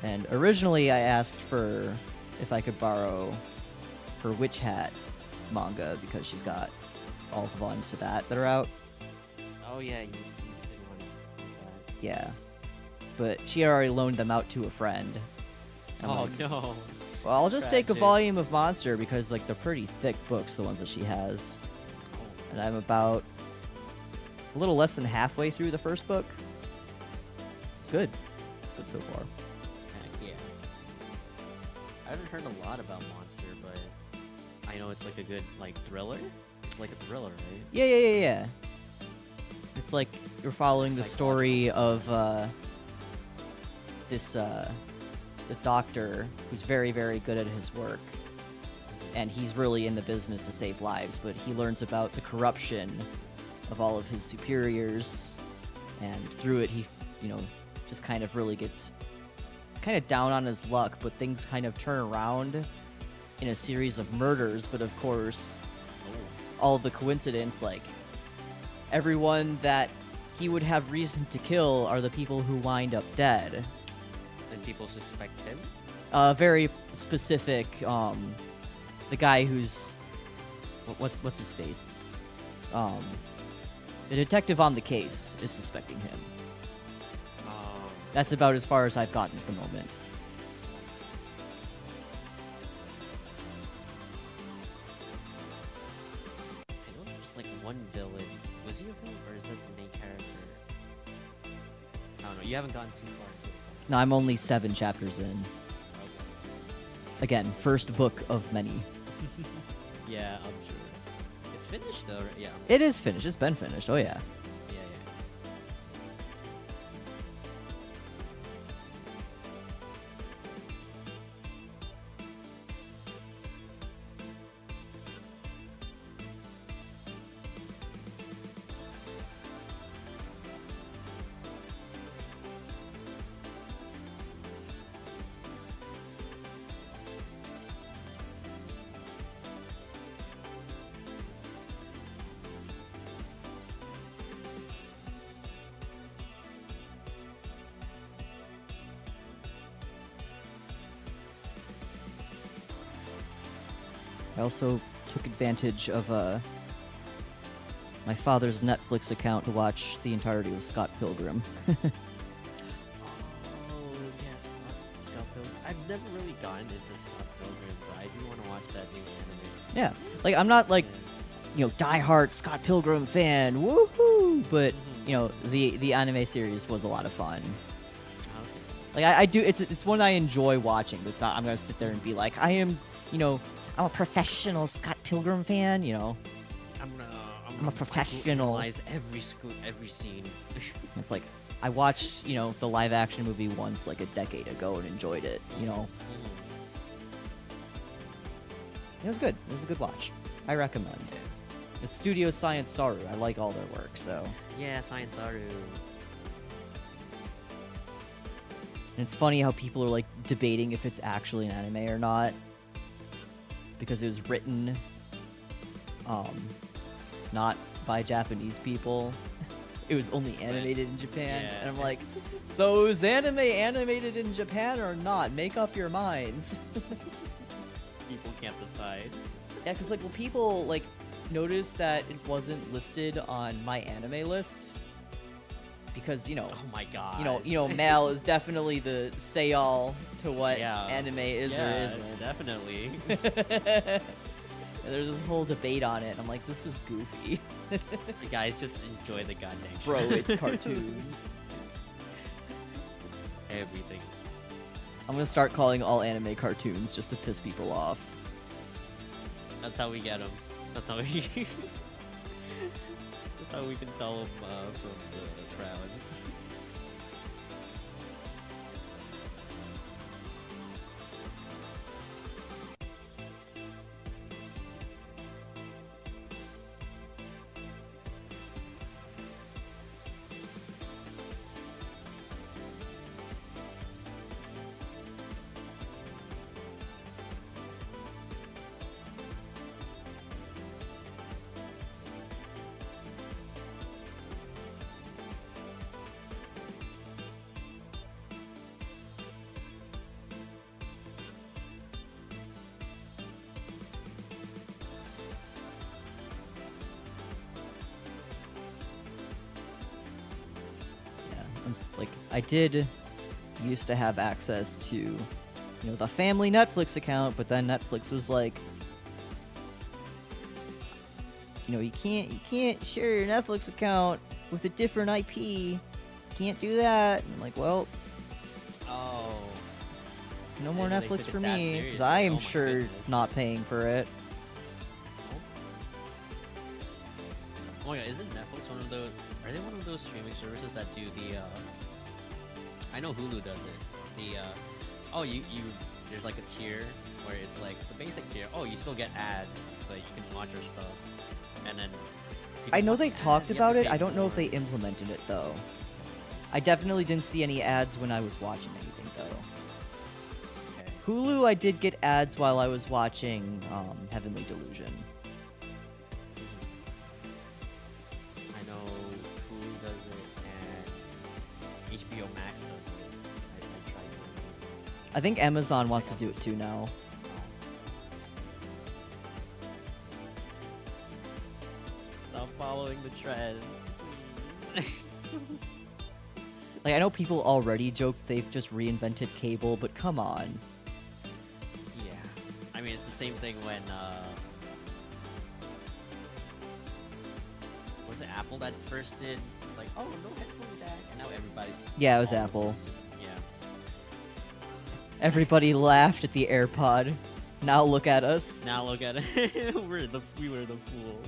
And originally I asked for if I could borrow her Witch Hat manga because she's got all the volumes to that are out. Oh yeah, you didn't want to do that. Yeah. But she had already loaned them out to a friend. I'm Oh like, no. well, I'll just take a Tragic. volume of Monster because like they're pretty thick books, the ones that she has. And I'm about a little less than halfway through the first book. It's good. It's good so far. Heck yeah. I haven't heard a lot about Monster, but I know it's like a good like thriller. It's like a thriller, right? Yeah. It's like you're following the story of the doctor who's very, very good at his work, and he's really in the business to save lives, but he learns about the corruption of all of his superiors, and through it he, just kind of really gets kind of down on his luck, but things kind of turn around in a series of murders. But of course, all the coincidence, like everyone that he would have reason to kill are the people who wind up dead. And people suspect him? Very specific, the guy who's, what's his face? The detective on the case is suspecting him. That's about as far as I've gotten at the moment. I know there's like one villain. Was he a villain or is that the main character? I don't know. You haven't gotten too far into it. No, I'm only 7 chapters in. Okay. Again, first book of many. Yeah, I'm sure. It's finished though, right? Yeah. It is finished. It's been finished. Oh, yeah. Yeah. I also took advantage of my father's Netflix account to watch the entirety of Scott Pilgrim. Oh, yes. Scott Pilgrim. I've never really gotten into Scott Pilgrim, but I do want to watch that new anime. Yeah, like I'm not like Yeah. diehard Scott Pilgrim fan, woohoo! But Mhm. the anime series was a lot of fun. Okay. Like I do, it's one I enjoy watching, but it's not. I'm gonna sit there and be like, I'm a professional Scott Pilgrim fan. I'm a professional. Analyze every scene. It's like I watched the live action movie once like a decade ago and enjoyed it. Mhm. It was good. It was a good watch. I recommend. It's Studio Science Saru. I like all their work, so. Yeah, Science Aru. And it's funny how people are like debating if it's actually an anime or not, because it was written, not by Japanese people. It was only animated in Japan, Yeah. and I'm like, so is anime animated in Japan or not? Make up your minds. People can't decide. Yeah, because will people notice that it wasn't listed on my anime list? Because Oh my god. Mal is definitely the say-all to what Yeah. anime is or Yeah, isn't. definitely. And there's this whole debate on it. And I'm like, this is goofy. The guys just enjoy the goddamn shit. Bro, it's cartoons. Everything. I'm gonna start calling all anime cartoons just to piss people off. That's how we get them. That's how we. That's how we can tell them from the crowd. I did used to have access to, the family Netflix account, but then Netflix was like, you can't share your Netflix account with a different IP. Can't do that. And I'm like, well, Oh. no more Maybe they Netflix took it for that me, because seriously. I Oh am my sure goodness. not paying for it. Oh my god, isn't Netflix one of those? Are they one of those streaming services that do the? I know Hulu does it. The oh you there's like a tier where it's like the basic tier. Oh, you still get ads, but you can watch your stuff, and then. if you I can know watch they the ads, talked you have about to it. pay I don't know if more. they implemented it though. I definitely didn't see any ads when I was watching anything though. Okay. Hulu, I did get ads while I was watching Heavenly Delusion. I know Hulu does it and HBO Max does it. I tried it. I think Amazon wants to do it too now. Stop following the trend, please. Like I know people already joke they've just reinvented cable, but come on. Yeah. I mean, it's the same thing when, was it Apple that first did? It's like, oh, no headphone jack, and now everybody. Yeah, it was all of Apple. them just- yeah. Everybody laughed at the AirPod. Now look at us. Now look at it. We were the fools.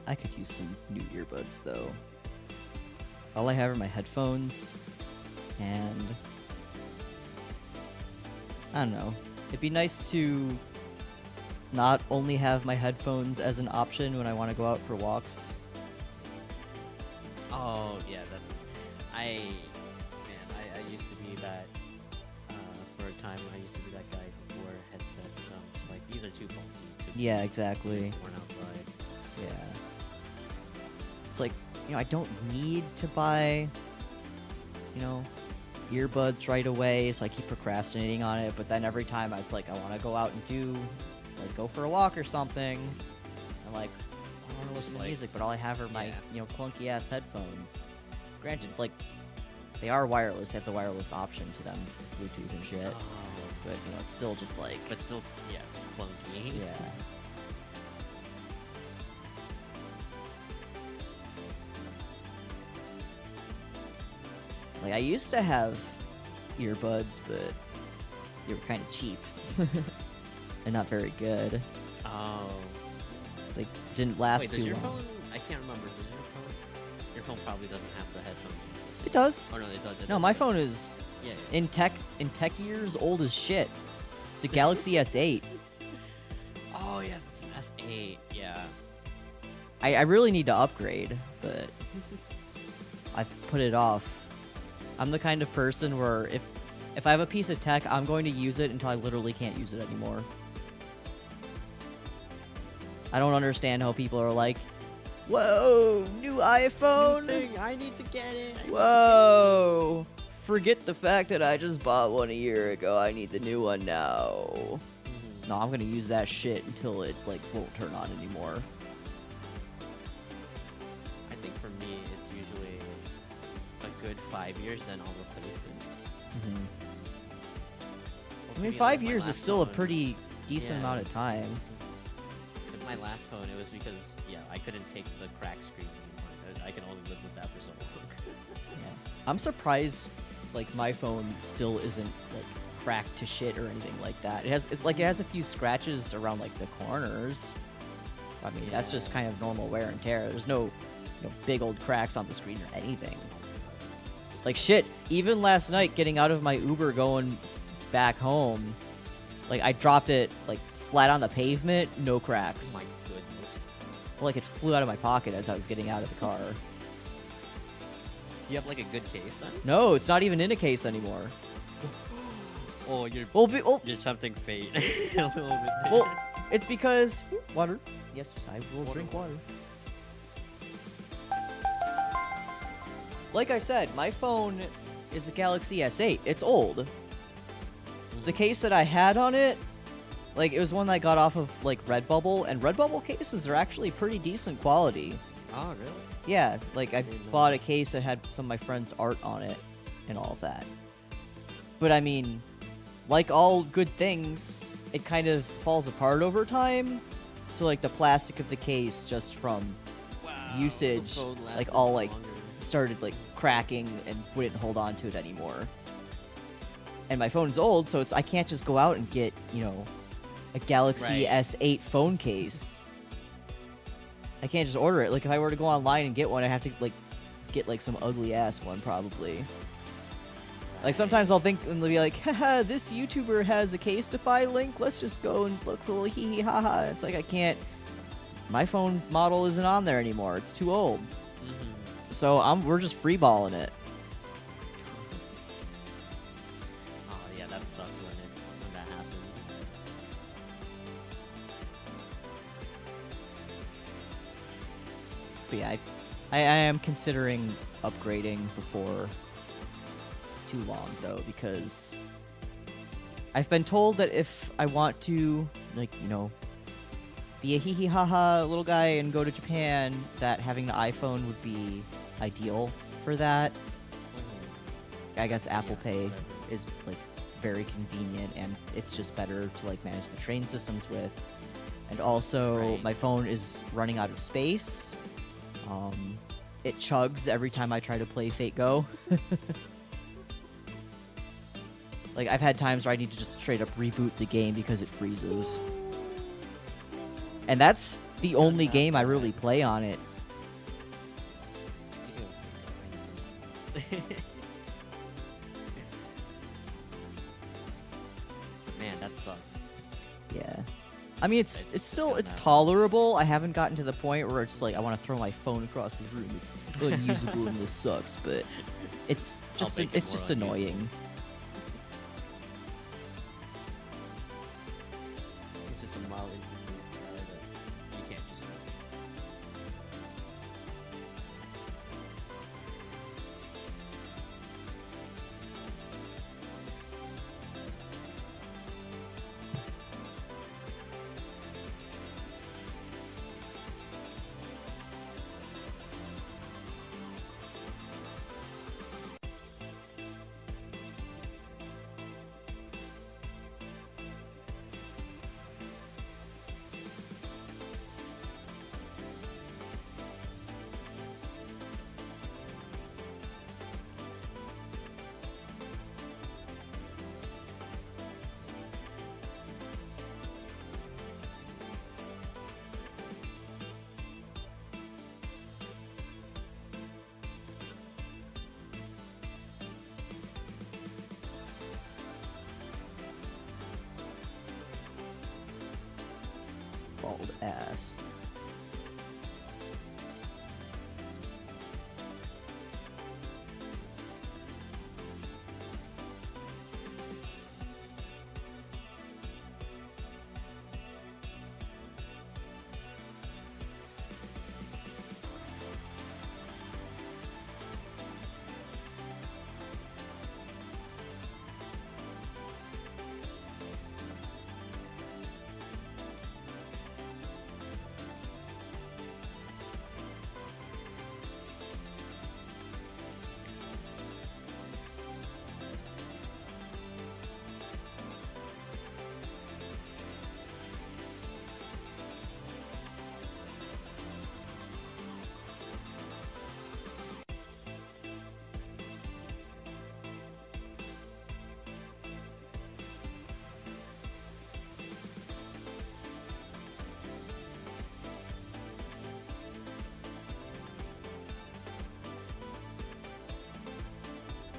I could use some new earbuds though. All I have are my headphones, and I don't know. It'd be nice to not only have my headphones as an option when I want to go out for walks. Oh yeah, that. I used to be that. For a time, I used to be that guy who wore headsets. It's like these are too bulky. Yeah, exactly. Worn outside. Yeah. It's like, you know, I don't need to buy, you know, earbuds right away, so I keep procrastinating on it, but then every time it's like I want to go out and do, like, go for a walk or something, I'm like, I want to listen to Like, music, but all I have are my, yeah. you know, clunky-ass headphones. Granted, like, they are wireless, they have the wireless option to them, Bluetooth and shit, Oh, but, you know, it's still just like, but still, yeah, it's clunky. yeah. Like, I used to have earbuds, but they were kind of cheap and not very good. Oh. They didn't last Wait, too does your long. phone? I can't remember. Does your phone? Your phone probably doesn't have the headphones. It does. Oh no, it does. It No, does, my it does. phone is Yeah. in tech years old as shit. It's a Galaxy S8. Oh yes, it's an S8. Yeah. I really need to upgrade, but I've put it off. I'm the kind of person where if I have a piece of tech, I'm going to use it until I literally can't use it anymore. I don't understand how people are like, whoa, new iPhone? New thing, I need to get it. Whoa! Forget the fact that I just bought one a year ago. I need the new one now. Mhm. No, I'm gonna use that shit until it like won't turn on anymore. I think for me, it's usually a good 5 years, then I'll replace it. Mhm. Well, I to mean, be 5 honest, my years is last still a phone- pretty decent Yeah. amount of time. With my last phone, it was because I couldn't take the crack screen anymore. I can only live with that for so long. Yeah. I'm surprised, like my phone still isn't like cracked to shit or anything like that. It has a few scratches around like the corners. I mean, that's just Yeah. kind of normal wear and tear. There's no, big old cracks on the screen or anything. Like shit, even last night getting out of my Uber going back home, like I dropped it like flat on the pavement, no cracks. Oh my goodness. Like it flew out of my pocket as I was getting out of the car. Do you have like a good case then? No, it's not even in a case anymore. Oh, you're Well, you're tempting fate. A little bit. well, it's because water. Yes, I will Water, drink water. Like I said, my phone is a Galaxy S8. It's old. The case that I had on it, like, it was one that I got off of, like, Redbubble, and Redbubble cases are actually pretty decent quality. Oh, really? Yeah, like, I Didn't know bought that. a case that had some of my friends' art on it and all of that. But, I mean, like all good things, it kind of falls apart over time. So, like, the plastic of the case, just from Wow, usage, the phone like, lasted all, like, longer. started, like, cracking and wouldn't hold on to it anymore. And my phone's old, so I can't just go out and get, you know, a Galaxy Right. S8 phone case. I can't just order it. Like, if I were to go online and get one, I'd have to, like, get, like, some ugly-ass one, probably. Like, sometimes I'll think, and they'll be like, haha, this YouTuber has a case-defy link, let's just go and look for a little hee-hee-ha-ha. And it's like, I can't... My phone model isn't on there anymore. It's too old. Mhm. So, we're just freeballing it. Oh, yeah, that sucks when that happens. But yeah, I am considering upgrading before too long, though, because I've been told that if I want to, like, you know, be a hee-hee-ha-ha little guy and go to Japan, that having an iPhone would be ideal for that. I guess Apple Yeah, Pay whatever. is, like, very convenient, and it's just better to, like, manage the train systems with. And also, Right. my phone is running out of space. It chugs every time I try to play Fate Go. Like, I've had times where I need to just straight up reboot the game because it freezes. And that's the only not game I bad. really play on it. Man, that sucks. Yeah. I mean, it's It's still, gone it's that way. tolerable. I haven't gotten to the point where it's like, I want to throw my phone across the room. It's unusable and this sucks, but it's just, make it it's more just unusable. annoying. It's just a mild inconvenience that you can't just. Bald ass.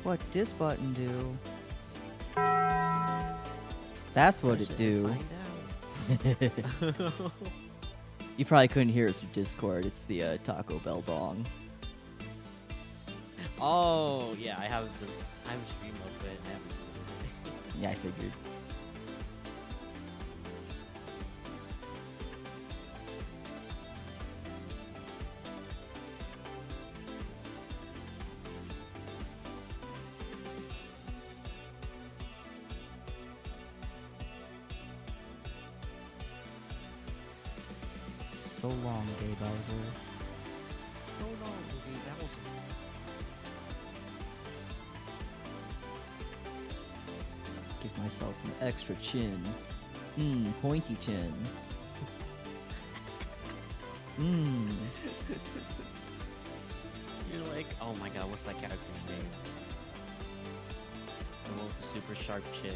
What this button do? That's what it Press do. and find out. You probably couldn't hear it through Discord. It's the Taco Bell dong. Oh yeah, I have stream of it. I haven't. Yeah, I figured. so long, Gay Bowser. No, Ruby Bowser. Give myself some extra chin. Pointy chin. You're like, oh my god, what's that character's name? The one with the super sharp chin.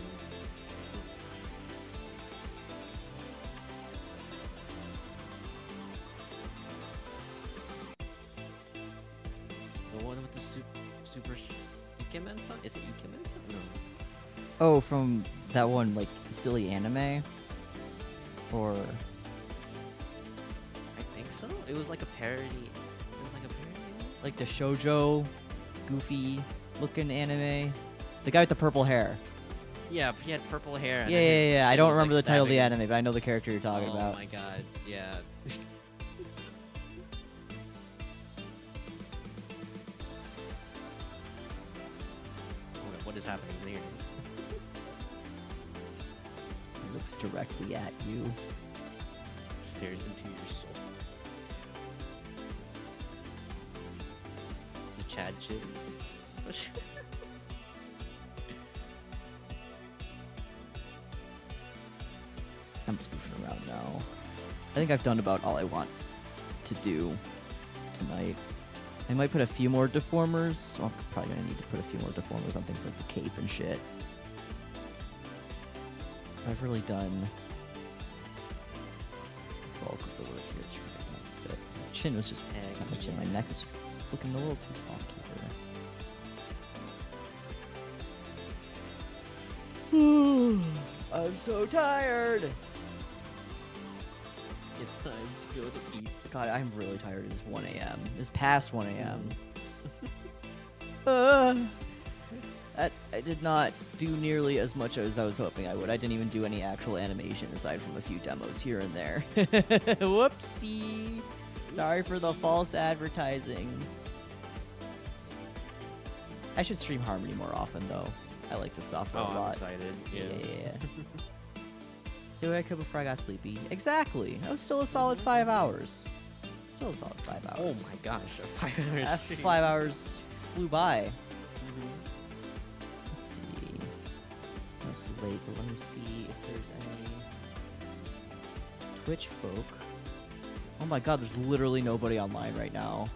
The one with the super Ikemen-san? Is it Ikemen-san? No. Oh, from that one, like, silly anime? Or... I think so. It was like a parody. It was like a parody. like the shoujo, goofy looking anime? The guy with the purple hair. Yeah, he had purple hair. And Yeah, then yeah, his yeah. I chin don't was, remember like, the title of the stabbing. anime, but I know the character you're talking about. Oh my god, yeah. What is happening here? It looks directly at you. Stares into your soul. The Chad chin. I'm just goofing around now. I think I've done about all I want to do tonight. I might put a few more deformers. Well, I'm probably gonna need to put a few more deformers on things like the cape and shit. I've really done the bulk of the work here. It's really not my chin was just not my chin. My neck is just looking a little too funky here. I'm so tired. It's time to go to eat. God, I'm really tired. It's 1 a.m. It's past 1 a.m. I did not do nearly as much as I was hoping I would. I didn't even do any actual animation aside from a few demos here and there. Whoopsie. Sorry for the false advertising. I should stream Harmony more often, though. I like the software Oh, a I'm lot. excited. Yeah. Do what I could before I got sleepy. Exactly. That was still a solid 5 hours. Still a solid 5 hours. Oh my gosh, a 5 hour That stream. 5 hours flew by. Mhm. Let's see. It's late, but let me see if there's any Twitch folk. Oh my god, there's literally nobody online right now.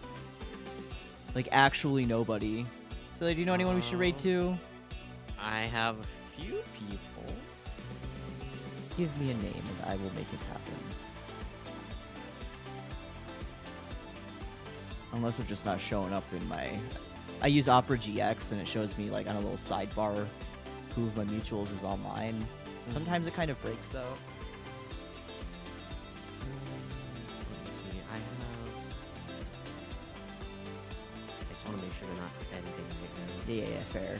Like, actually nobody. So, do you know anyone we should raid to? I have a few people. Give me a name and I will make it happen. Unless they're just not showing up in my... I use Opera GX and it shows me like on a little sidebar who of my mutuals is online. Sometimes it kind of breaks though. Let me see. I just want to make sure they're not editing right now. Yeah, fair.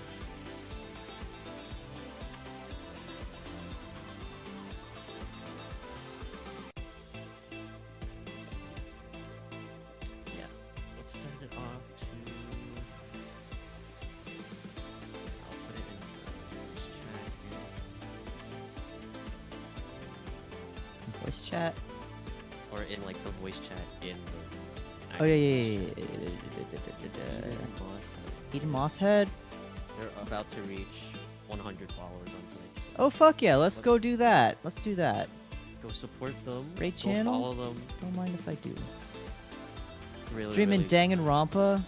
Yeah. Let's send it off to. I'll put it in this chat here. Voice chat. Or in like the voice chat in the. Oh yeah. Eden Mosshead. They're about to reach 100 followers on Twitch. Oh fuck yeah, let's go do that. Let's do that. Go support them. Raid go channel? Follow them. Don't mind if I do. Really, Streaming really- Danganronpa.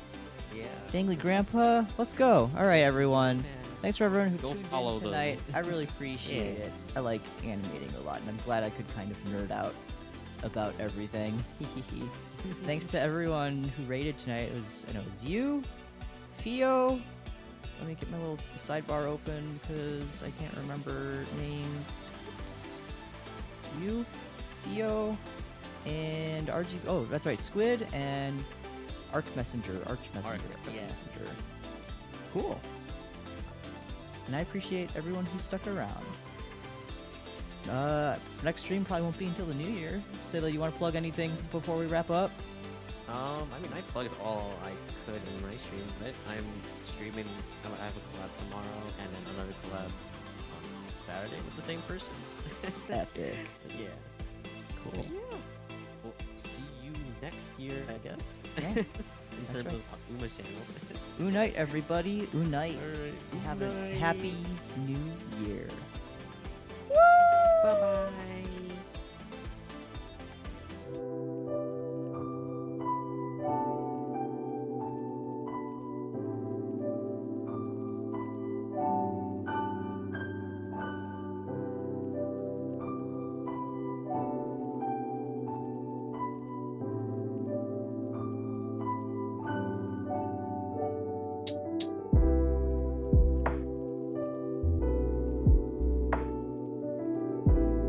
Yeah. Dangly Grandpa. Let's go. All right, everyone. Man. Thanks for everyone who Go tuned follow in them. tonight. I really appreciate Yeah. it. I like animating a lot, and I'm glad I could kind of nerd out about everything. Thanks to everyone who rated tonight. I know it was you, Fio. Let me get my little sidebar open because I can't remember names. Oops. You, Fio, and RG. Oh, that's right, Squid and Arc Messenger. Arc Messenger. yeah. Messenger. Cool. And I appreciate everyone who stuck around. Next stream probably won't be until the new year. Sele, you want to plug anything before we wrap up? I mean, I plugged all I could in my stream, but I'm streaming. I have a collab tomorrow, and then another collab on Saturday with the same person. Epic. Yeah. Cool. Yeah. We'll see next year, I guess. Yeah, In that's terms right. of Uma's channel. Unite, everybody. Unite. Alright. Have a happy new year. Bye bye.